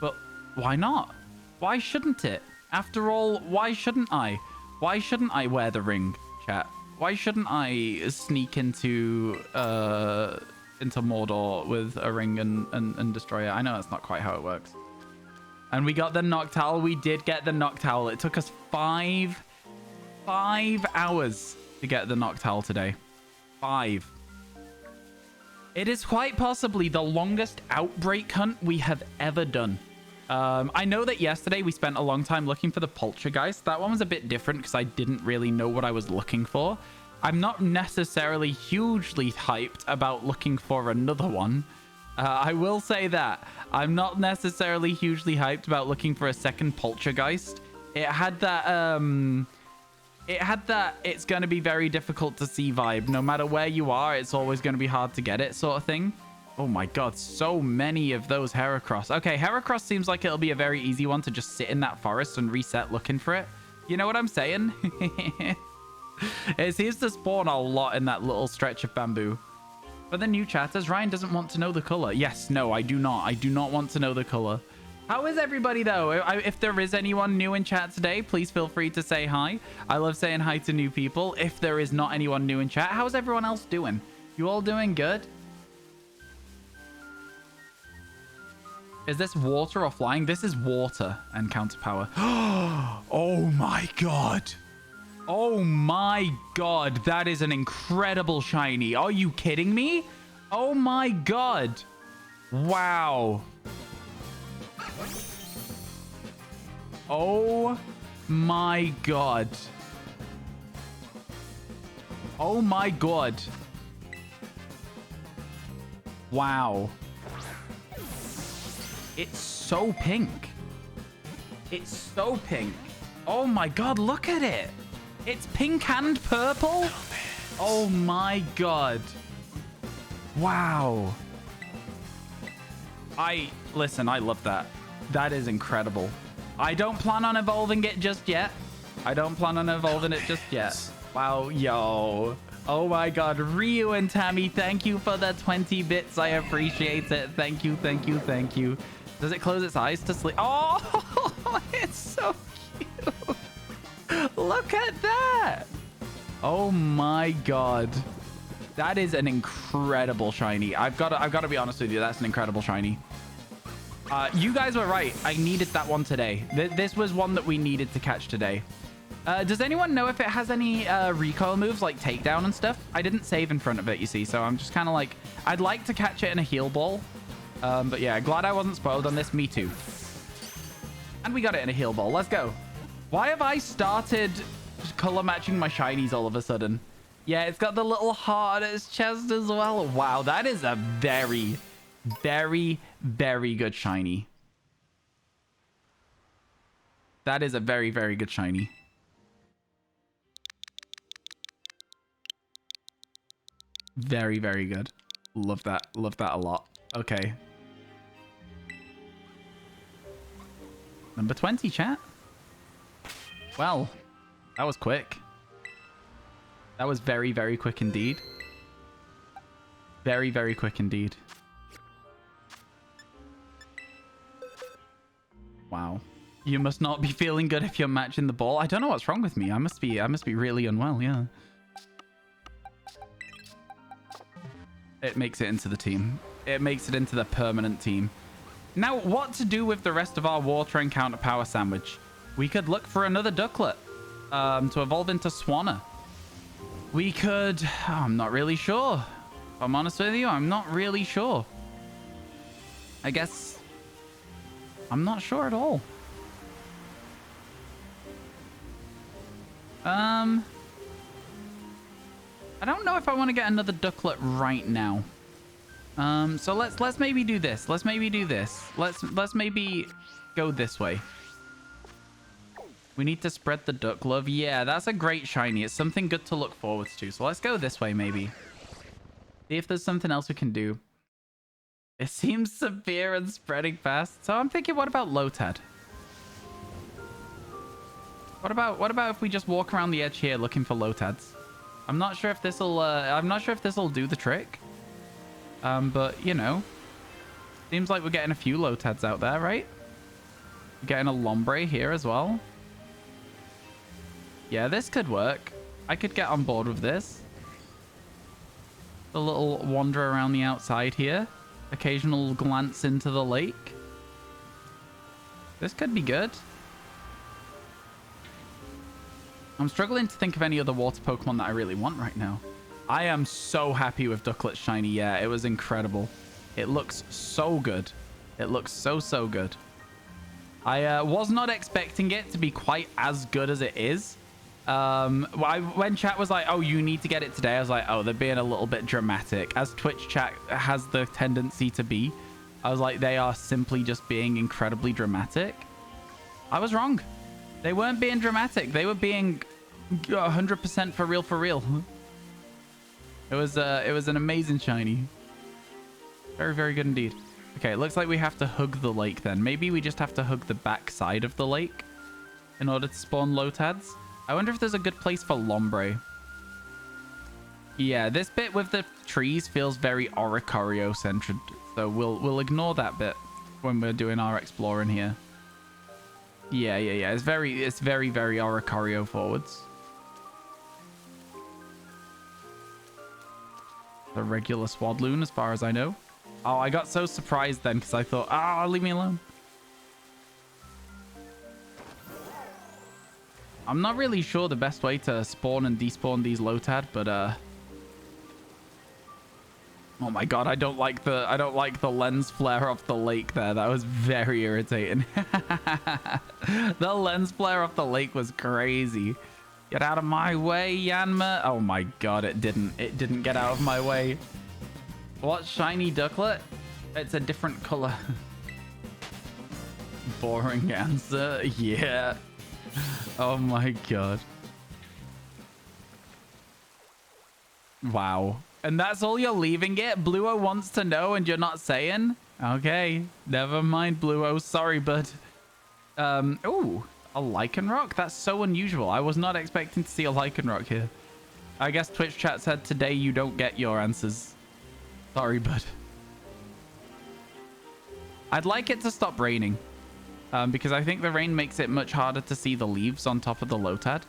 but why not? Why shouldn't it? After all, why shouldn't I? Why shouldn't I wear the ring, chat? Why shouldn't I sneak into Mordor with a ring and destroy it? I know that's not quite how it works. And we got the Noctowl. We did get the Noctowl. It took us five hours to get the Noctowl today. 5. It is quite possibly the longest outbreak hunt we have ever done. I know that yesterday we spent a long time looking for the Poltergeist. That one was a bit different because I didn't really know what I was looking for. I'm not necessarily hugely hyped about looking for another one. I will say that. I'm not necessarily hugely hyped about looking for a second Poltergeist. It had that it's going to be very difficult to see vibe. No matter where you are, it's always going to be hard to get it sort of thing. Oh my god, so many of those Heracross. Okay, Heracross seems like it'll be a very easy one to just sit in that forest and reset looking for it. You know what I'm saying? It seems to spawn a lot in that little stretch of bamboo. But the new chatters, Ryan doesn't want to know the color. Yes, no, I do not. I do not want to know the color. How is everybody, though? If there is anyone new in chat today, please feel free to say hi. I love saying hi to new people. If there is not anyone new in chat, how's everyone else doing? You all doing good? Is this water or flying? This is water and counter power. Oh my god. Oh my god. That is an incredible shiny. Are you kidding me? Oh my god. Wow. Oh my god. Oh my god. Wow. It's so pink. It's so pink. Oh my god, look at it. It's pink and purple. Oh my god. Wow. Listen, I love that. That is incredible. I don't plan on evolving it just yet. Wow, yo. Oh my god, Ryu and Tammy, thank you for the 20 bits. I appreciate it. Thank you. Does it close its eyes to sleep? Oh, it's so cute. Look at that. Oh my god. That is an incredible shiny. I've got to be honest with you. That's an incredible shiny. You guys were right. I needed that one today. This was one that we needed to catch today. Does anyone know if it has any recoil moves like takedown and stuff? I didn't save in front of it, you see, so I'm just kind of like, I'd like to catch it in a heal ball. But yeah, glad I wasn't spoiled on this. Me too. And we got it in a heal ball. Let's go. Why have I started color matching my shinies all of a sudden? Yeah, it's got the little heart on its chest as well. Wow, that is a very, very, very good shiny. That is a very, very good shiny. Very, very good. Love that. Love that a lot. Okay. Number 20, chat. Well, that was quick. That was very, very quick indeed. Very, very quick indeed. Wow. You must not be feeling good if you're matching the ball. I don't know what's wrong with me. I must be really unwell, yeah. It makes it into the team. It makes it into the permanent team. Now, what to do with the rest of our water encounter power sandwich? We could look for another ducklet to evolve into Swanna. We could... Oh, I'm not really sure. If I'm honest with you, I'm not really sure. I guess... I'm not sure at all. I don't know if I want to get another ducklet right now. So let's maybe do this. Let's maybe do this. Let's maybe go this way. We need to spread the duck love. Yeah, that's a great shiny. It's something good to look forward to. So let's go this way maybe. See if there's something else we can do. It seems severe and spreading fast. So I'm thinking, what about Lotad? What about if we just walk around the edge here looking for Lotads? I'm not sure if this'll do the trick. But you know, seems like we're getting a few Lotads out there, right? We're getting a Lombre here as well. Yeah, this could work. I could get on board with this. A little wander around the outside here. Occasional glance into the lake. This could be good. I'm struggling to think of any other water Pokemon that I really want right now. I am so happy with Ducklet Shiny. Yeah, it was incredible. It looks so good. It looks so good. I was not expecting it to be quite as good as it is. When chat was like, oh, you need to get it today, I was like, oh, they're being a little bit dramatic, as Twitch chat has the tendency to be. I was like, they are simply just being incredibly dramatic. I was wrong. They weren't being dramatic. They were being 100% for real. It was an amazing shiny. Very, very good indeed. Okay, it looks like we have to hug the lake then. Maybe we just have to hug the back side of the lake in order to spawn Lotads. I wonder if there's a good place for Lombre. Yeah, this bit with the trees feels very Oricorio-centered, so we'll ignore that bit when we're doing our exploring here. Yeah. It's very Oricorio forwards. The regular Swadloon, as far as I know. Oh, I got so surprised then because I thought, leave me alone. I'm not really sure the best way to spawn and despawn these Lotad, but oh my god, I don't like the lens flare off the lake there. That was very irritating. The lens flare off the lake was crazy. Get out of my way, Yanma. Oh my god, it didn't get out of my way. What shiny ducklet? It's a different color. Boring answer. Yeah. Oh my god. Wow. And that's all you're leaving it? Bluo wants to know and you're not saying? Okay. Never mind, Bluo. Sorry, bud. Ooh. A Lycanroc? That's so unusual. I was not expecting to see a Lycanroc here. I guess Twitch chat said today you don't get your answers. Sorry, bud. I'd like it to stop raining. Because I think the rain makes it much harder to see the leaves on top of the Lotad.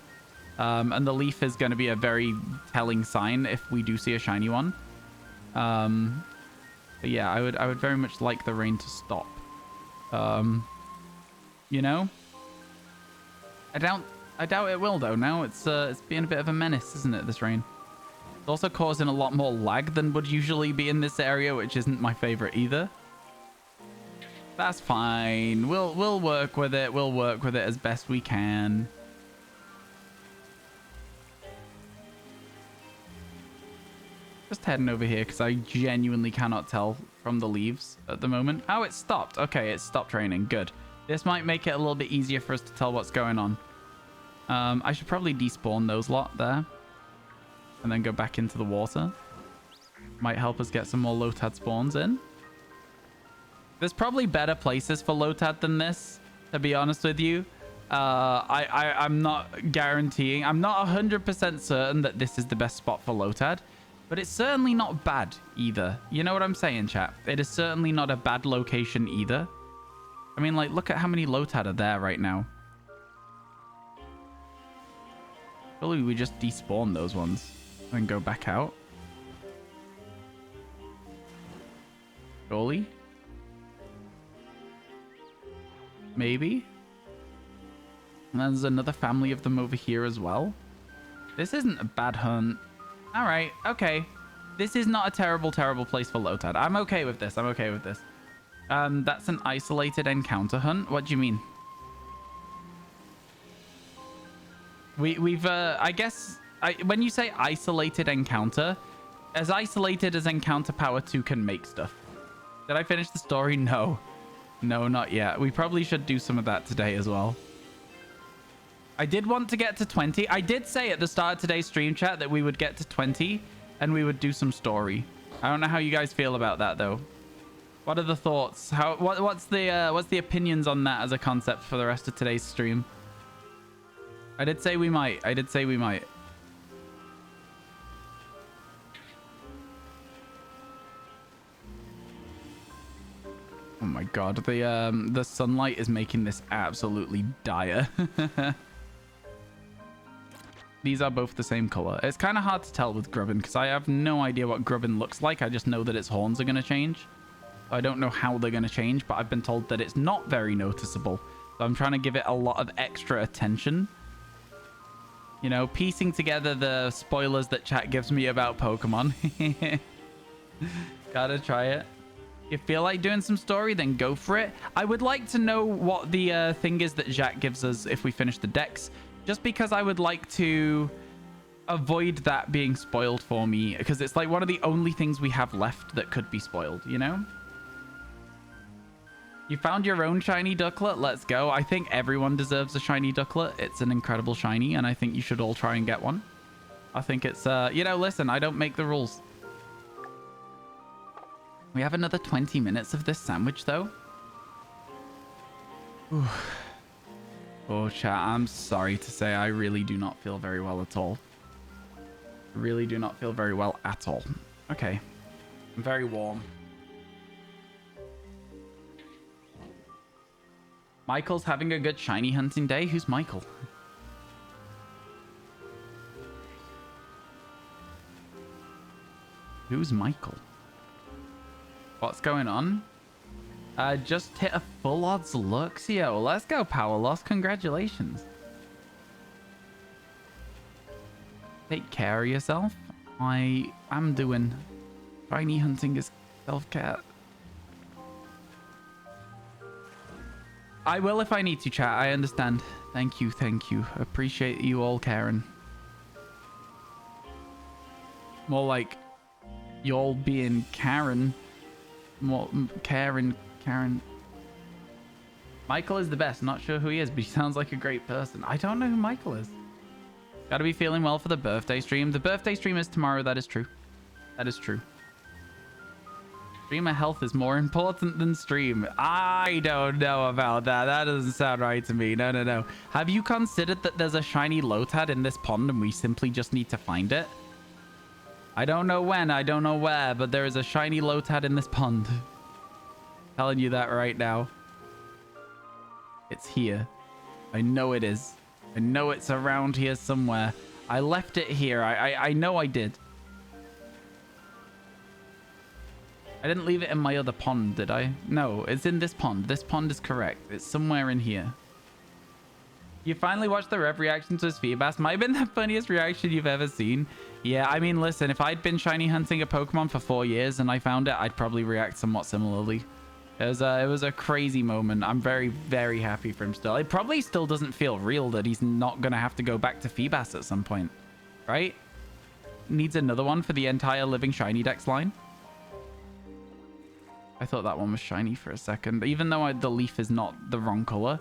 And the leaf is going to be a very telling sign if we do see a shiny one. But yeah, I would very much like the rain to stop. You know? I doubt it will though. Now it's being a bit of a menace, isn't it, this rain? It's also causing a lot more lag than would usually be in this area, which isn't my favorite either. That's fine. We'll work with it. We'll work with it as best we can. Just heading over here because I genuinely cannot tell from the leaves at the moment. Oh, it stopped. Okay, it stopped raining. Good. This might make it a little bit easier for us to tell what's going on. I should probably despawn those lot there. And then go back into the water. Might help us get some more Lotad spawns in. There's probably better places for Lotad than this, to be honest with you. I'm not guaranteeing. I'm not 100% certain that this is the best spot for Lotad. But it's certainly not bad either. You know what I'm saying, chat? It is certainly not a bad location either. I mean, like, look at how many Lotad are there right now. Surely we just despawn those ones and go back out. Surely. Maybe. And there's another family of them over here as well. This isn't a bad hunt. All right. Okay. This is not a terrible, terrible place for Lotad. I'm okay with this. I'm okay with this. That's an isolated encounter hunt. What do you mean? We've I guess when you say isolated encounter, as isolated as Encounter Power 2 can make stuff. Did I finish the story? No. No, not yet. We probably should do some of that today as well. I did want to get to 20. I did say at the start of today's stream chat that we would get to 20 and we would do some story. I don't know how you guys feel about that though. What are the thoughts? What's the opinions on that as a concept for the rest of today's stream? I did say we might. I did say we might. Oh my god, the sunlight is making this absolutely dire. These are both the same color. It's kind of hard to tell with Grubbin because I have no idea what Grubbin looks like. I just know that its horns are going to change. I don't know how they're going to change, but I've been told that it's not very noticeable. So I'm trying to give it a lot of extra attention. You know, piecing together the spoilers that chat gives me about Pokemon. Gotta try it. You feel like doing some story, then go for it. I would like to know what the thing is that Jack gives us if we finish the decks. Just because I would like to avoid that being spoiled for me. Because it's like one of the only things we have left that could be spoiled, you know? You found your own shiny Ducklet? Let's go. I think everyone deserves a shiny Ducklet. It's an incredible shiny, and I think you should all try and get one. I think it's, you know, listen, I don't make the rules. We have another 20 minutes of this sandwich, though. Ooh. Oh, chat, I'm sorry to say I really do not feel very well at all. Really do not feel very well at all. Okay. I'm very warm. Michael's having a good shiny hunting day. Who's Michael? Who's Michael? What's going on? Just hit a full odds Luxio. Let's go, Power Loss. Congratulations. Take care of yourself. I am doing. Shiny hunting is self-care. I will if I need to, chat. I understand. Thank you, thank you. Appreciate you all caring. More like y'all being Karen. More Karen. Michael is the best. Not sure who he is, but he sounds like a great person. I don't know who Michael is. Gotta be feeling well for the birthday stream. The birthday stream is tomorrow. That is true. That is true. Streamer health is more important than stream. I don't know about that. That doesn't sound right to me. No, no, no. Have you considered that there's a shiny Lotad in this pond and we simply just need to find it? I don't know when, I don't know where, but there is a shiny Lotad in this pond. Telling you that right now. It's here. I know it is. I know it's around here somewhere. I left it here. I know I did. I didn't leave it in my other pond, did I? No, it's in this pond. This pond is correct. It's somewhere in here. You finally watched the Rev reaction to his Feebas. Might have been the funniest reaction you've ever seen. Yeah, I mean, listen, if I'd been shiny hunting a Pokemon for 4 years and I found it, I'd probably react somewhat similarly. It was a crazy moment. I'm very, very happy for him still. It probably still doesn't feel real that he's not going to have to go back to Feebas at some point. Right? Needs another one for the entire Living Shiny Dex line. I thought that one was shiny for a second. Even though the leaf is not the wrong color,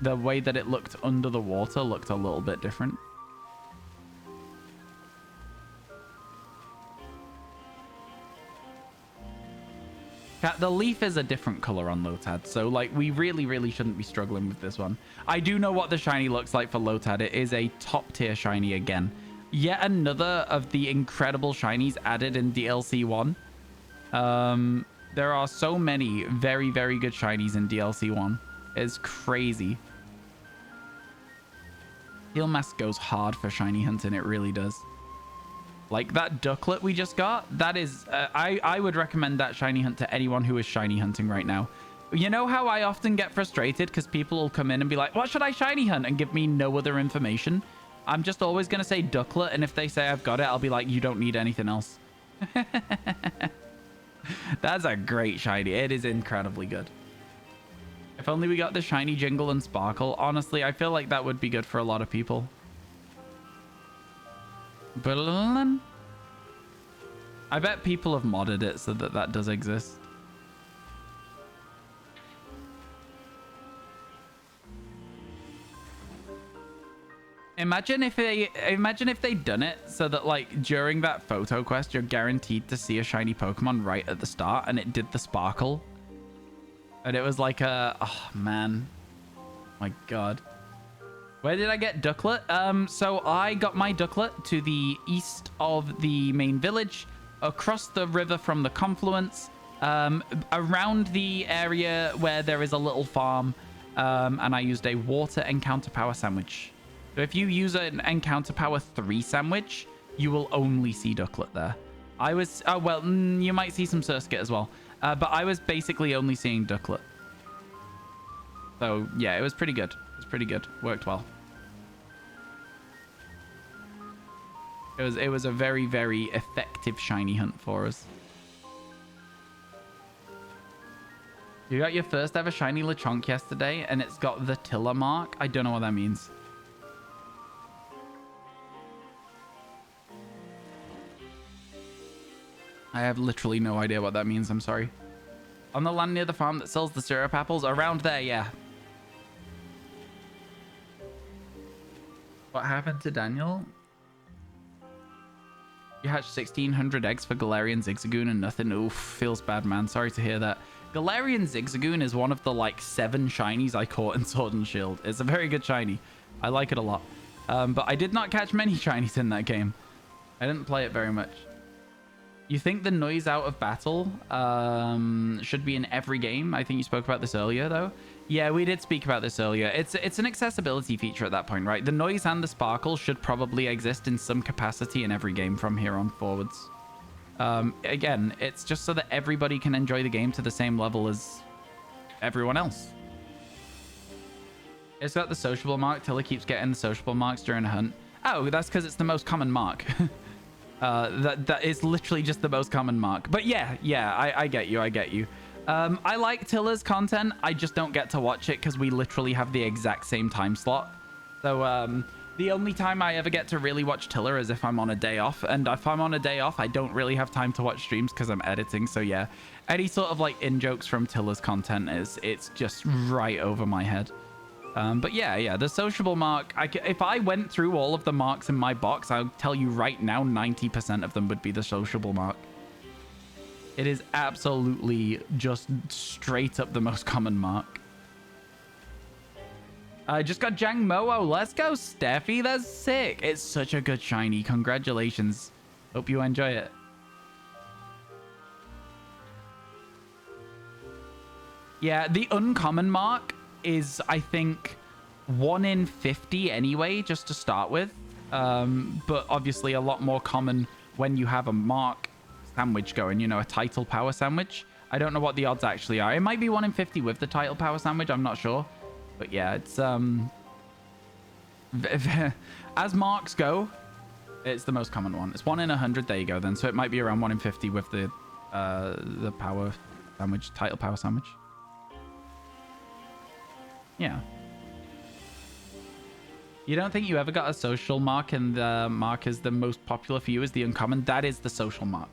the way that it looked under the water looked a little bit different. The leaf is a different color on Lotad, so like we really shouldn't be struggling with this one. I do know what the shiny looks like for Lotad. It is a top tier shiny again. Yet another of the incredible shinies added in DLC 1. There are so many very good shinies in DLC 1. It's crazy. Teal Mask goes hard for shiny hunting. It really does. Like that Ducklet we just got, that is... I would recommend that shiny hunt to anyone who is shiny hunting right now. You know how I often get frustrated because people will come in and be like, what should I shiny hunt? And give me no other information. I'm just always going to say Ducklet. And if they say I've got it, I'll be like, you don't need anything else. That's a great shiny. It is incredibly good. If only we got the shiny Jingle and Sparkle. Honestly, I feel like that would be good for a lot of people. But I bet people have modded it so that that does exist. Imagine if they'd done it so that like during that photo quest you're guaranteed to see a shiny Pokemon right at the start, and it did the sparkle. And it was like a... Oh, man. My God. Where did I get Ducklet? So I got my Ducklet to the east of the main village, across the river from the confluence, around the area where there is a little farm, and I used a water encounter power sandwich. So if you use an encounter power 3 sandwich, you will only see Ducklet there. I was... Oh, well, you might see some Surskit as well. But I was basically only seeing Ducklet. So, yeah, it was pretty good. It was pretty good. Worked well. It was a very effective shiny hunt for us. You got your first ever shiny Lechonk yesterday, and it's got the Tiller mark. I don't know what that means. I have literally no idea what that means. I'm sorry. On the land near the farm that sells the syrup apples? Around there, yeah. What happened to Daniel? You hatched 1,600 eggs for Galarian Zigzagoon and nothing. Oof, feels bad, man. Sorry to hear that. Galarian Zigzagoon is one of the, like, 7 shinies I caught in Sword and Shield. It's a very good shiny. I like it a lot. But I did not catch many shinies in that game. I didn't play it very much. You think the noise out of battle should be in every game? I think you spoke about this earlier, though. Yeah, we did speak about this earlier. It's an accessibility feature at that point, right? The noise and the sparkle should probably exist in some capacity in every game from here on forwards. Again, it's just so that everybody can enjoy the game to the same level as everyone else. It's got the sociable mark. Tiller keeps getting the sociable marks during a hunt. Oh, that's because it's the most common mark. That is literally just the most common mark. But yeah, I get you. I like Tiller's content. I just don't get to watch it because we literally have the exact same time slot. So the only time I ever get to really watch Tiller is if I'm on a day off. And if I'm on a day off, I don't really have time to watch streams because I'm editing. So yeah, any sort of like in-jokes from Tiller's content it's just right over my head. But yeah, the sociable mark, if I went through all of the marks in my box, I'll tell you right now, 90% of them would be the sociable mark. It is absolutely just straight up the most common mark. I just got Jang Moo. Let's go, Steffi. That's sick. It's such a good shiny. Congratulations. Hope you enjoy it. Yeah, the uncommon mark is, I think, 1 in 50 anyway, just to start with. But obviously a lot more common when you have a mark sandwich going, you know, a title power sandwich. I don't know what the odds actually are. It might be 1 in 50 with the title power sandwich. I'm not sure. But yeah, it's as marks go, it's the most common one. It's 1 in 100. There you go then. So it might be around 1 in 50 with the power sandwich, title power sandwich. Yeah. You don't think you ever got a social mark and the mark is the most popular for you is the uncommon? That is the social mark.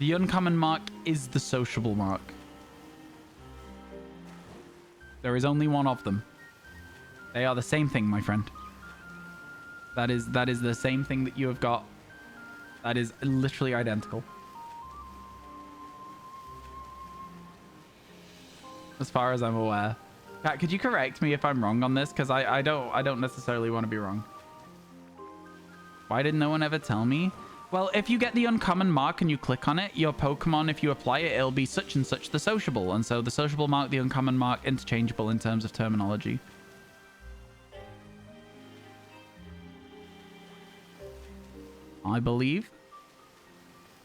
The uncommon mark is the sociable mark. There is only one of them. They are the same thing, my friend. That is the same thing that you have got. That is literally identical. As far as I'm aware. Pat, could you correct me if I'm wrong on this? Because I don't necessarily want to be wrong. Why did no one ever tell me? Well, if you get the uncommon mark and you click on it, your Pokemon, if you apply it, it'll be such and such the sociable. And so the sociable mark, the uncommon mark, interchangeable in terms of terminology. I believe.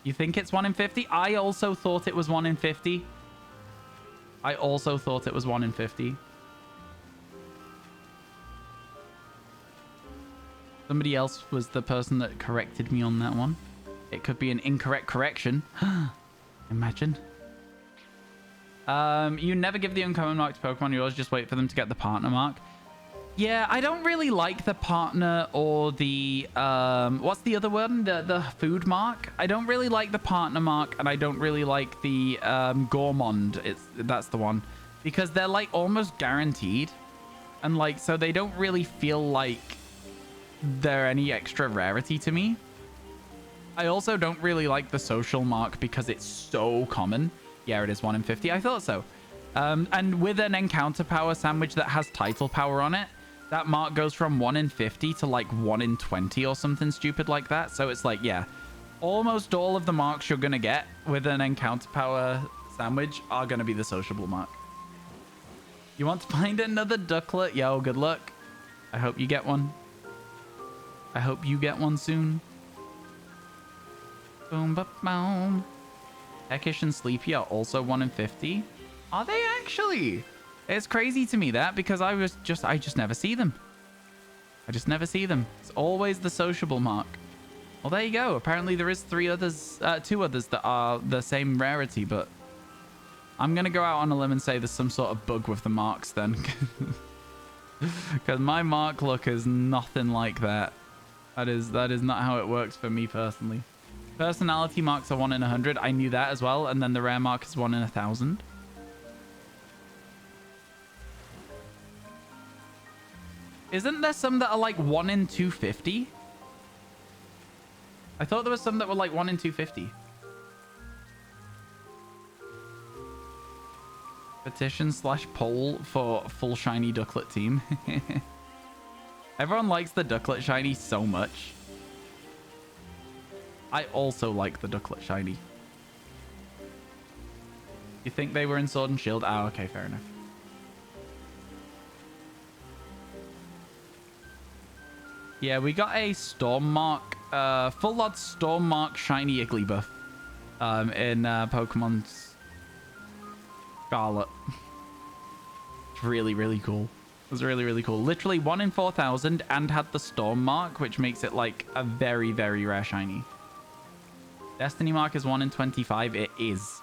You think it's 1 in 50? I also thought it was 1 in 50. I also thought it was 1 in 50. Somebody else was the person that corrected me on that one. It could be an incorrect correction. Imagine. You never give the uncommon mark to Pokemon. You always just wait for them to get the partner mark. Yeah, I don't really like the partner or the... what's the other one? The food mark? I don't really like the partner mark, and I don't really like the gourmand. That's the one. Because they're, like, almost guaranteed. And, like, so they don't really feel like they're any extra rarity to me. I also don't really like the social mark because it's so common. Yeah, it is 1 in 50. I thought so. And with an encounter power sandwich that has title power on it, that mark goes from 1 in 50 to like 1 in 20 or something stupid like that. So it's like, yeah, almost all of the marks you're going to get with an encounter power sandwich are going to be the sociable mark. You want to find another ducklet? Yo, good luck. I hope you get one. I hope you get one soon. Boom, ba, boom. Peckish and Sleepy are also 1 in 50. Are they actually? It's crazy to me that because I just never see them. I just never see them. It's always the sociable mark. Well, there you go. Apparently there is 2 others that are the same rarity, but I'm going to go out on a limb and say there's some sort of bug with the marks then. Because my mark look is nothing like that. That is not how it works for me personally. Personality marks are 1 in 100. I knew that as well. And then the rare mark is 1 in 1,000. Isn't there some that are like 1 in 250? I thought there was some that were like 1 in 250. Petition/poll for full shiny ducklet team. Everyone likes the ducklet shiny so much. I also like the ducklet shiny. You think they were in Sword and Shield? Ah, okay, fair enough. Yeah, we got a Storm Mark, full odds Storm Mark shiny Igglybuff in Pokemon Scarlet. It's really, really cool. It was really, really cool. Literally 1 in 4,000 and had the Storm Mark, which makes it like a very, very rare shiny. Destiny Mark is 1 in 25. It is.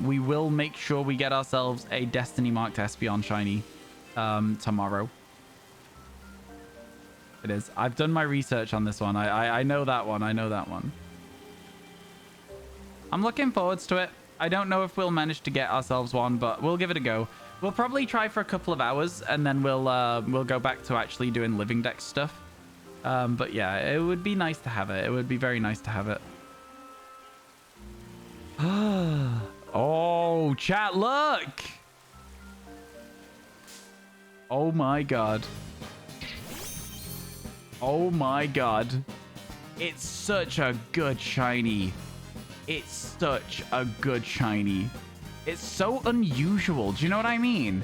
We will make sure we get ourselves a Destiny Marked Espeon shiny tomorrow. It is. I've done my research on this one. I know that one. I know that one. I'm looking forwards to it. I don't know if we'll manage to get ourselves one, but we'll give it a go. We'll probably try for a couple of hours, and then we'll go back to actually doing Living Dex stuff. But yeah, it would be nice to have it. It would be very nice to have it. Oh, chat, look! Oh my god. Oh my god. It's such a good shiny. It's such a good shiny. It's so unusual. Do you know what I mean?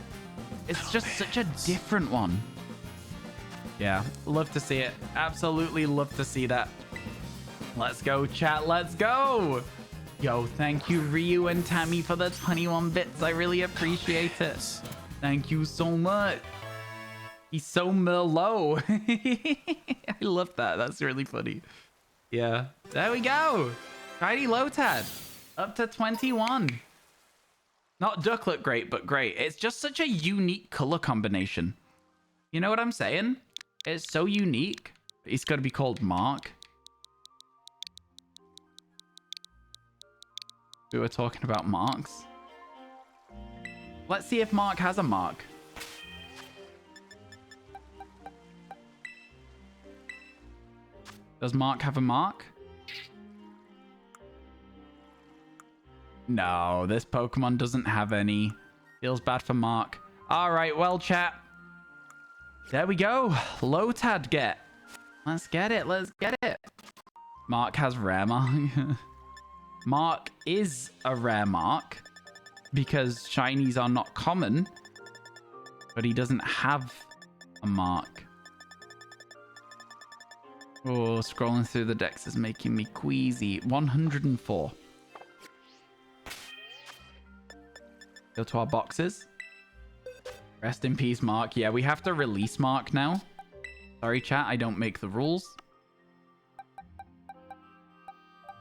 It's just such a different one. Yeah, love to see it. Absolutely love to see that. Let's go, chat. Let's go. Yo, thank you, Ryu and Tammy, for the 21 bits. I really appreciate it. Thank you so much. He's so Merlot. I love that. That's really funny. Yeah. There we go. Shiny Lotad. Up to 21. Not ducklet great, but great. It's just such a unique color combination. You know what I'm saying? It's so unique. He's got to be called Mark. We were talking about marks. Let's see if Mark has a mark. Does Mark have a mark? No, this Pokemon doesn't have any. Feels bad for Mark. All right, well, chat. There we go. Lotad get. Let's get it. Let's get it. Mark has rare mark. Mark is a rare mark because shinies are not common, but he doesn't have a mark. Oh, scrolling through the decks is making me queasy. 104. Go to our boxes. Rest in peace, Mark. Yeah, we have to release Mark now. Sorry, chat. I don't make the rules.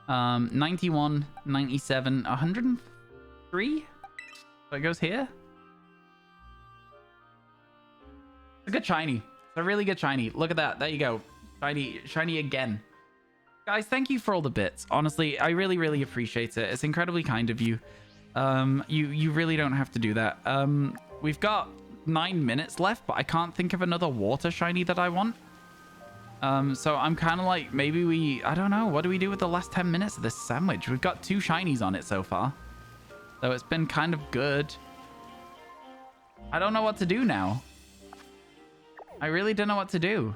91, 97, 103? So it goes here? It's a good shiny. It's a really good shiny. Look at that. There you go. Shiny again. Guys, thank you for all the bits. Honestly, I really, really appreciate it. It's incredibly kind of you. You really don't have to do that. We've got 9 minutes left, but I can't think of another water shiny that I want. So I'm kind of like, maybe I don't know. What do we do with the last 10 minutes of this sandwich? We've got 2 shinies on it so far. So it's been kind of good. I don't know what to do now. I really don't know what to do.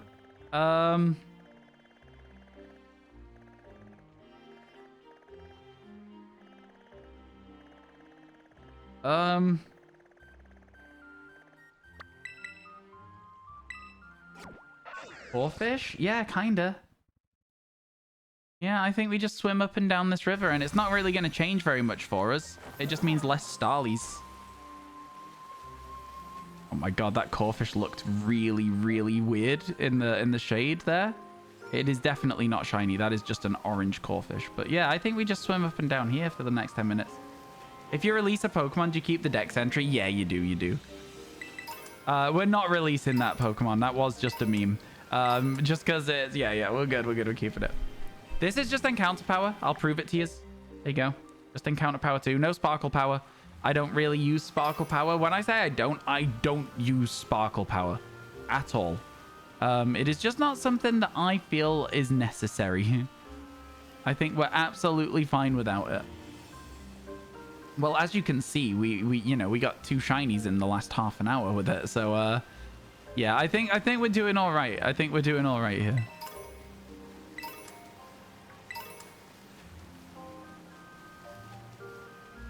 Fish? Yeah, kinda. Yeah, I think we just swim up and down this river, and it's not really going to change very much for us. It just means less Starlies. Oh my god, that Corphish looked really, really weird in the shade there. It is definitely not shiny. That is just an orange Corphish. But yeah, I think we just swim up and down here for the next 10 minutes. If you release a Pokemon, do you keep the Dex entry? Yeah, you do, you do. We're not releasing that Pokemon. That was just a meme. Just because it's... Yeah, we're good, we're keeping it. This is just Encounter Power. I'll prove it to you. There you go. Just Encounter Power 2. No Sparkle Power. I don't really use Sparkle Power. When I say I don't use Sparkle Power at all. It is just not something that I feel is necessary. I think we're absolutely fine without it. Well, as you can see, we got 2 shinies in the last half an hour with it. So, yeah, I think we're doing all right. I think we're doing all right here.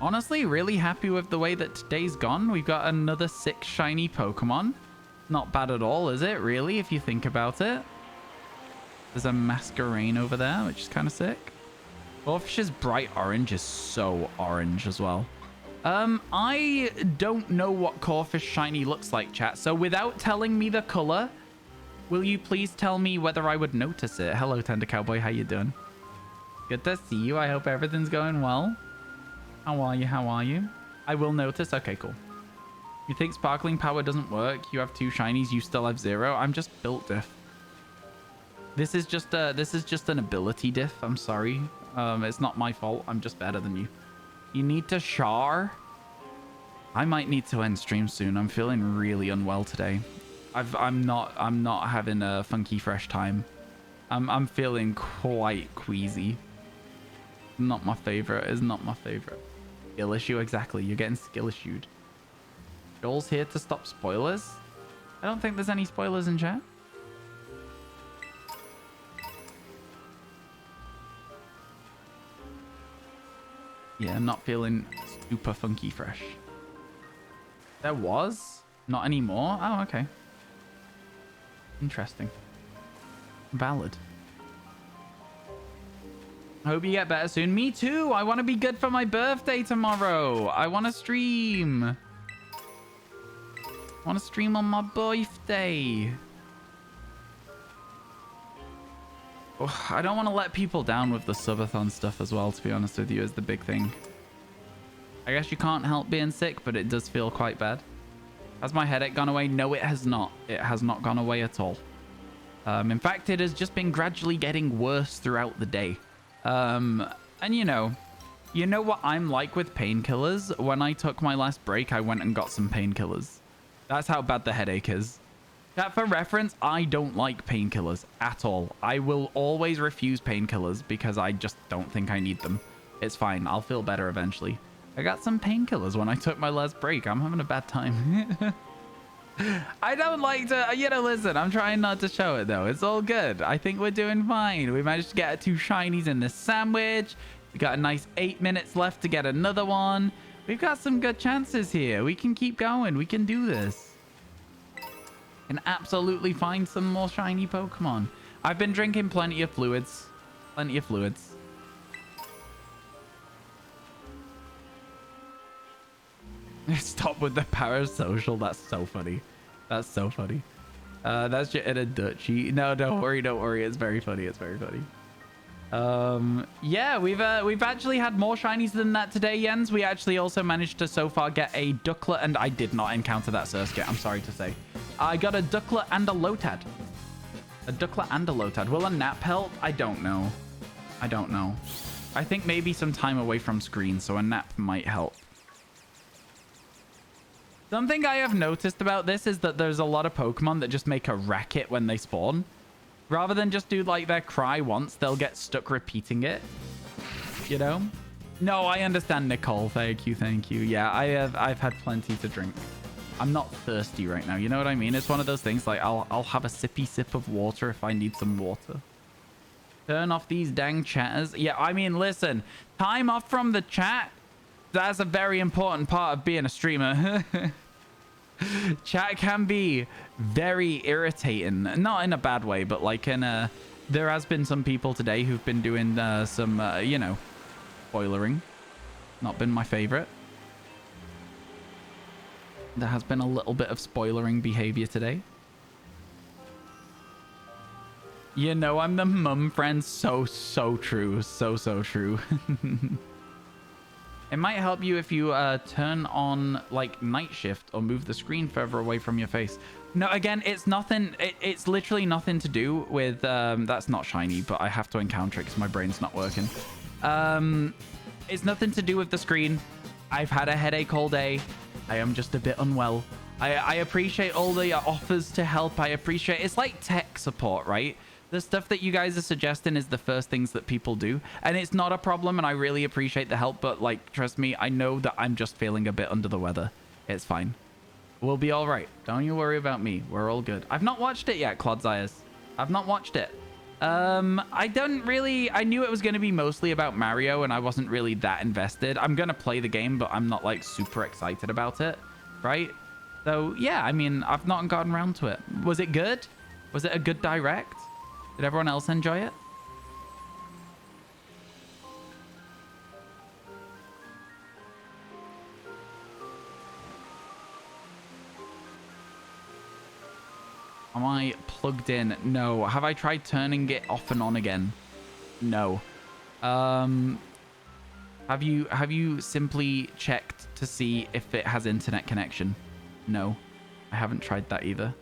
Honestly, really happy with the way that today's gone. We've got another 6 shiny Pokemon. Not bad at all, is it? Really, if you think about it. There's a Masquerain over there, which is kind of sick. Corphish's bright orange is so orange as well. I don't know what Corphish shiny looks like, chat. So without telling me the color, will you please tell me whether I would notice it? Hello, Tender Cowboy. How you doing? Good to see you. I hope everything's going well. How are you? How are you? I will notice. Okay, cool. You think Sparkling Power doesn't work? You have 2 shinies. You still have 0. I'm just built diff. This is just an ability diff. I'm sorry. It's not my fault. I'm just better than you. You need to char. I might need to end stream soon. I'm feeling really unwell today. I'm not having a funky fresh time. I'm feeling quite queasy. Not my favorite. It's not my favorite. Skill issue, exactly. You're getting skill issued. Joel's here to stop spoilers. I don't think there's any spoilers in chat. Yeah, I'm not feeling super funky fresh. There was? Not anymore? Oh, okay. Interesting. Valid. Hope you get better soon. Me too. I want to be good for my birthday tomorrow. I want to stream. I want to stream on my birthday. Oh, I don't want to let people down with the subathon stuff as well, to be honest with you, is the big thing. I guess you can't help being sick, but it does feel quite bad. Has my headache gone away? No, it has not. It has not gone away at all. In fact, it has just been gradually getting worse throughout the day. And you know what I'm like with painkillers. When I took my last break, I went and got some painkillers. That's how bad the headache is. That for reference, I don't like painkillers at all. I will always refuse painkillers because I just don't think I need them. It's fine. I'll feel better eventually. I got some painkillers when I took my last break. I'm having a bad time. I don't like to, listen, I'm trying not to show it though. It's all good. I think we're doing fine. We managed to get 2 shinies in this sandwich. We got a nice 8 minutes left to get another one. We've got some good chances here. We can keep going. We can do this. Can absolutely find some more shiny Pokemon. I've been drinking plenty of fluids. Plenty of fluids. Stop with the parasocial. That's so funny. That's so funny. That's your inner Dutchie. No, don't worry, don't worry. It's very funny. It's very funny. Yeah, we've actually had more shinies than that today, Jens. We actually also managed to so far get a Ducklet, and I did not encounter that Surskit, I'm sorry to say. I got a Ducklet and a Lotad. A Ducklet and a Lotad. Will a nap help? I don't know. I don't know. I think maybe some time away from screen, so a nap might help. Something I have noticed about this is that there's a lot of Pokemon that just make a racket when they spawn. Rather than just do like their cry once, they'll get stuck repeating it. You know? No, I understand, Nicole. Thank you, thank you. Yeah, I've had plenty to drink. I'm not thirsty right now. You know what I mean? It's one of those things like I'll have a sippy sip of water if I need some water. Turn off these dang chatters. Yeah, I mean, listen, time off from the chat. That's a very important part of being a streamer. Chat can be very irritating. Not in a bad way, but like in a... There has been some people today who've been doing some, you know, spoilering. Not been my favorite. There has been a little bit of spoilering behavior today. You know, I'm the mum friend. So true. So true. It might help you if you turn on like night shift or move the screen further away from your face. No, again, it's nothing. It's literally nothing to do with... that's not shiny, but I have to encounter it because my brain's not working. It's nothing to do with the screen. I've had a headache all day. I am just a bit unwell. I appreciate all the offers to help. I appreciate... It's like tech support, right? The stuff that you guys are suggesting is the first things that people do. And it's not a problem, and I really appreciate the help. But, like, trust me, I know that I'm just feeling a bit under the weather. It's fine. We'll be all right. Don't you worry about me. We're all good. I've not watched it yet, Clodsires. I've not watched it. I don't really... I knew it was going to be mostly about Mario, and I wasn't really that invested. I'm going to play the game, but I'm not, like, super excited about it, right? So, yeah, I mean, I've not gotten around to it. Was it good? Was it a good direct? Did everyone else enjoy it? Am I plugged in? No. Have I tried turning it off and on again? No. Have you simply checked to see if it has internet connection? No. I haven't tried that either.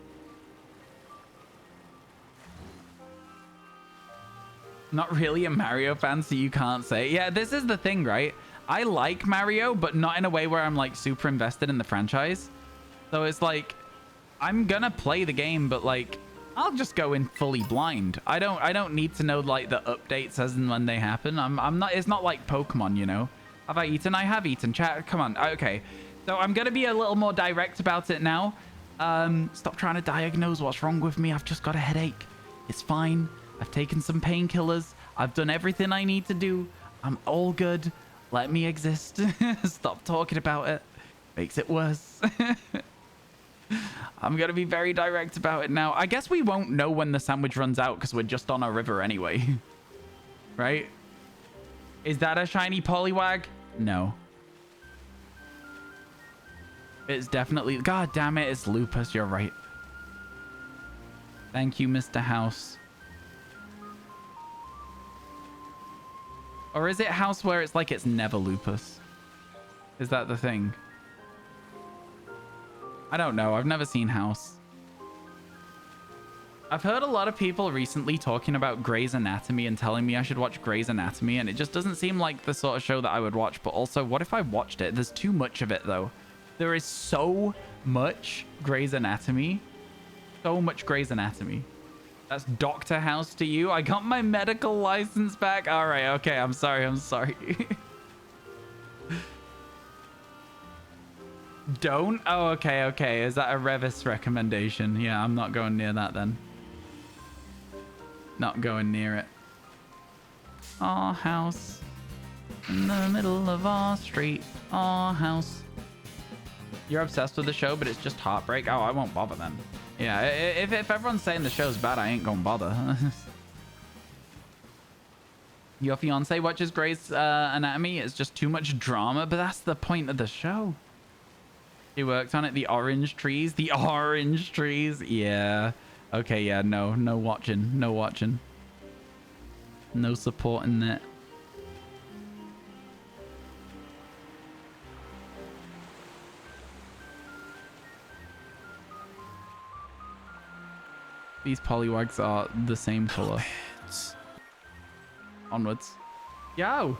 Not really a Mario fan, so you can't say. Yeah, this is the thing, right? I like Mario, but not in a way where I'm like super invested in the franchise. So it's like, I'm gonna play the game, but like, I'll just go in fully blind. I don't need to know like the updates as and when they happen. I'm not. It's not like Pokemon, you know. Have I eaten? I have eaten. Chat, come on. Okay, so I'm gonna be a little more direct about it now. Stop trying to diagnose what's wrong with me. I've just got a headache. It's fine. I've taken some painkillers. I've done everything I need to do. I'm all good. Let me exist. Stop talking about it. Makes it worse. I'm going to be very direct about it now. I guess we won't know when the sandwich runs out because we're just on a river anyway. Right? Is that a shiny Poliwag? No. It's definitely... God damn it, it's Lupus. You're right. Thank you, Mr. House. Or is it House where it's like it's never Lupus? Is that the thing? I don't know. I've never seen House. I've heard a lot of people recently talking about Grey's Anatomy and telling me I should watch Grey's Anatomy, and it just doesn't seem like the sort of show that I would watch. But also, what if I watched it? There's too much of it, though. There is so much Grey's Anatomy. So much Grey's Anatomy. That's Dr. House to you. I got my medical license back. All right. Okay. I'm sorry. I'm sorry. Don't? Oh, okay. Okay. Is that a Revis recommendation? Yeah, I'm not going near that then. Not going near it. Our house in the middle of our street. Our house. You're obsessed with the show, but it's just heartbreak. Oh, I won't bother then. Yeah, if everyone's saying the show's bad, I ain't gonna bother. Your fiance watches Grey's Anatomy. It's just too much drama, but that's the point of the show. She worked on it. The orange trees. The orange trees. Yeah. Okay, yeah, no watching. No watching. No supporting that. These Poliwags are the same color. Onwards. Yo!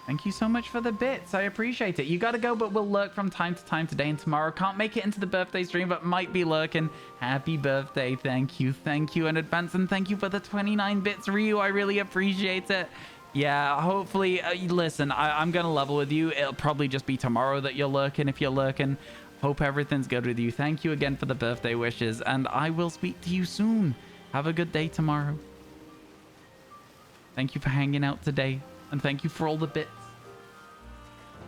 Thank you so much for the bits. I appreciate it. You gotta go, but we'll lurk from time to time today and tomorrow. Can't make it into the birthday stream, but might be lurking. Happy birthday. Thank you. Thank you in advance. And thank you for the 29 bits, Ryu. I really appreciate it. Yeah, hopefully, listen, I'm gonna level with you. It'll probably just be tomorrow that you're lurking if you're lurking. Hope everything's good with you. Thank you again for the birthday wishes, and I will speak to you soon. Have a good day tomorrow. Thank you for hanging out today, and thank you for all the bits.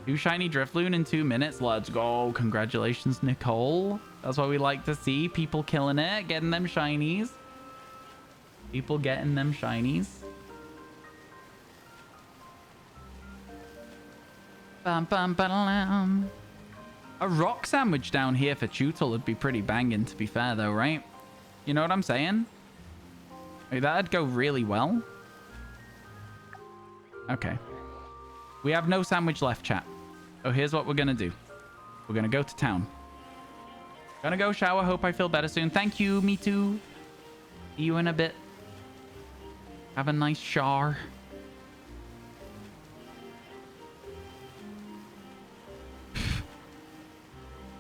2 shiny Drifloon in 2 minutes. Let's go. Congratulations, Nicole. That's what we like to see. People killing it, getting them shinies. People getting them shinies. Bum, bum, ba-da-lam. A rock sandwich down here for Tootle would be pretty banging, to be fair, though, right? You know what I'm saying? Like, that'd go really well. Okay. We have no sandwich left, chat. So here's what we're going to do. We're going to go to town. Gonna go shower. Hope I feel better soon. Thank you. Me too. See you in a bit. Have a nice shower.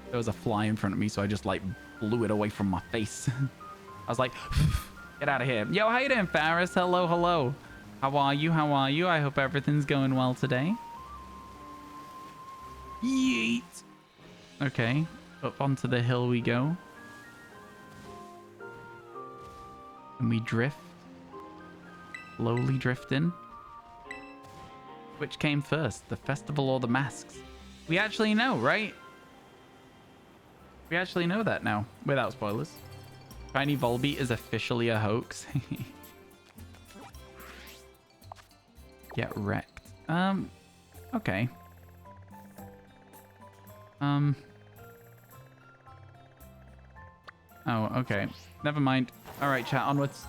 There was a fly in front of me, so I just, like, blew it away from my face. I was like, get out of here. Yo, how you doing, Faris? Hello, hello. How are you? How are you? I hope everything's going well today. Yeet. Okay. Up onto the hill we go. And we drift. Slowly drifting. Which came first, the festival or the masks? We actually know, right? We actually know that now, without spoilers. Shiny Volbeat is officially a hoax. Get wrecked. Okay. Oh, okay. Never mind. All right, chat, onwards.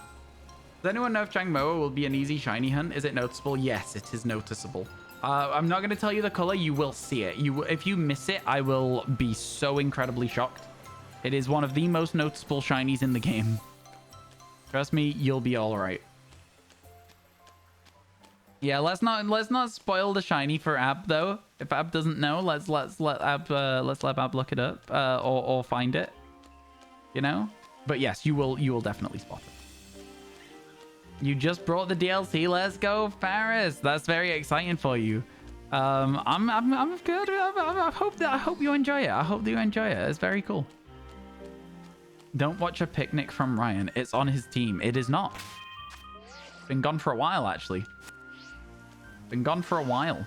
Does anyone know if Changmoa will be an easy shiny hunt? Is it noticeable? Yes, it is noticeable. I'm not going to tell you the color. You will see it. If you miss it, I will be so incredibly shocked. It is one of the most noticeable shinies in the game. Trust me, you'll be all right. Yeah, let's not spoil the shiny for Ab though. If Ab doesn't know, let's let Ab look it up or find it. You know? But yes, you will definitely spot it. You just brought the DLC. Let's go, Faris. That's very exciting for you. I'm good. I hope you enjoy it. I hope you enjoy it. It's very cool. Don't watch a picnic from Ryan. It's on his team. It is not. Been gone for a while, actually. Been gone for a while.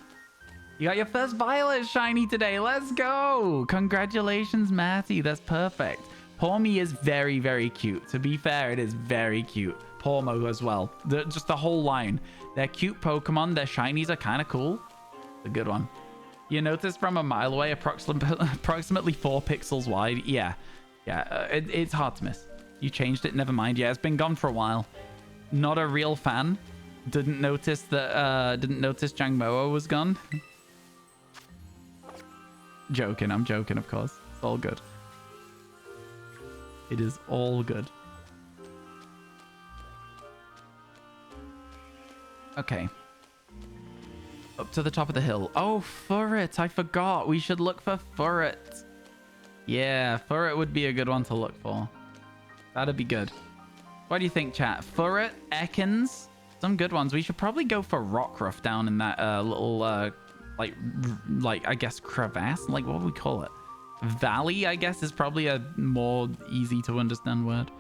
You got your first Violet shiny today. Let's go. Congratulations, Matty. That's perfect. Pawmi is very, very cute. To be fair, it is very cute. Pawmo as well. Just the whole line. They're cute Pokemon. Their shinies are kind of cool. A good one. You notice from a mile away, approximately 4 pixels wide. Yeah. Yeah, it's hard to miss. You changed it? Never mind. Yeah, it's been gone for a while. Not a real fan. Didn't notice that, Jangmoa was gone. Joking. I'm joking, of course. It's all good. It is all good. Okay. Up to the top of the hill. Oh, Furret. I forgot. We should look for Furret. Yeah, Furret would be a good one to look for. That'd be good. What do you think, chat? Furret, Ekans, some good ones. We should probably go for Rockruff down in that little, like I guess crevasse. Like, what would we call it? Valley, I guess, is probably a more easy to understand word.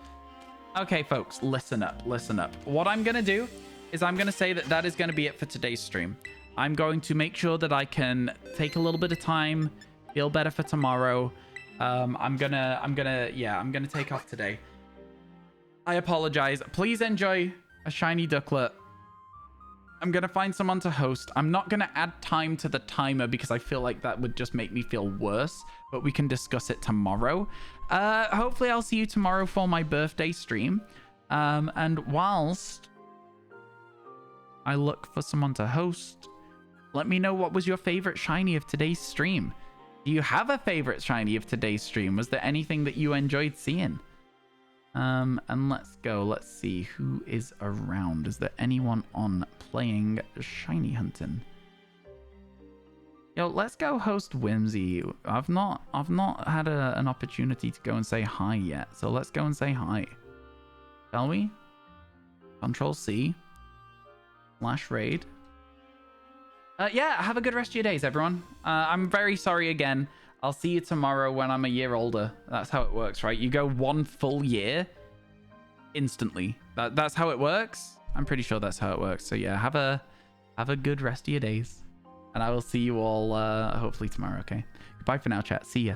Okay, folks, listen up, listen up. What I'm gonna do is I'm gonna say that that is gonna be it for today's stream. I'm going to make sure that I can take a little bit of time, feel better for tomorrow. I'm gonna take off today. I apologize. Please enjoy a shiny Ducklet. I'm gonna find someone to host. I'm not gonna add time to the timer because I feel like that would just make me feel worse, but we can discuss it tomorrow. Hopefully I'll see you tomorrow for my birthday stream. And whilst I look for someone to host, let me know what was your favorite shiny of today's stream. Do you have a favorite shiny of today's stream? Was there anything that you enjoyed seeing? And let's go. Let's see who is around. Is there anyone on playing shiny hunting? Yo, let's go host Whimsy. I've not had an opportunity to go and say hi yet, so let's go and say hi. Shall we? Control C. / raid. Yeah, have a good rest of your days, everyone. I'm very sorry again. I'll see you tomorrow when I'm a year older. That's how it works, right? You go 1 full year instantly. That's how it works. I'm pretty sure that's how it works. So yeah, have a good rest of your days. And I will see you all hopefully tomorrow, okay? Goodbye for now, chat. See ya.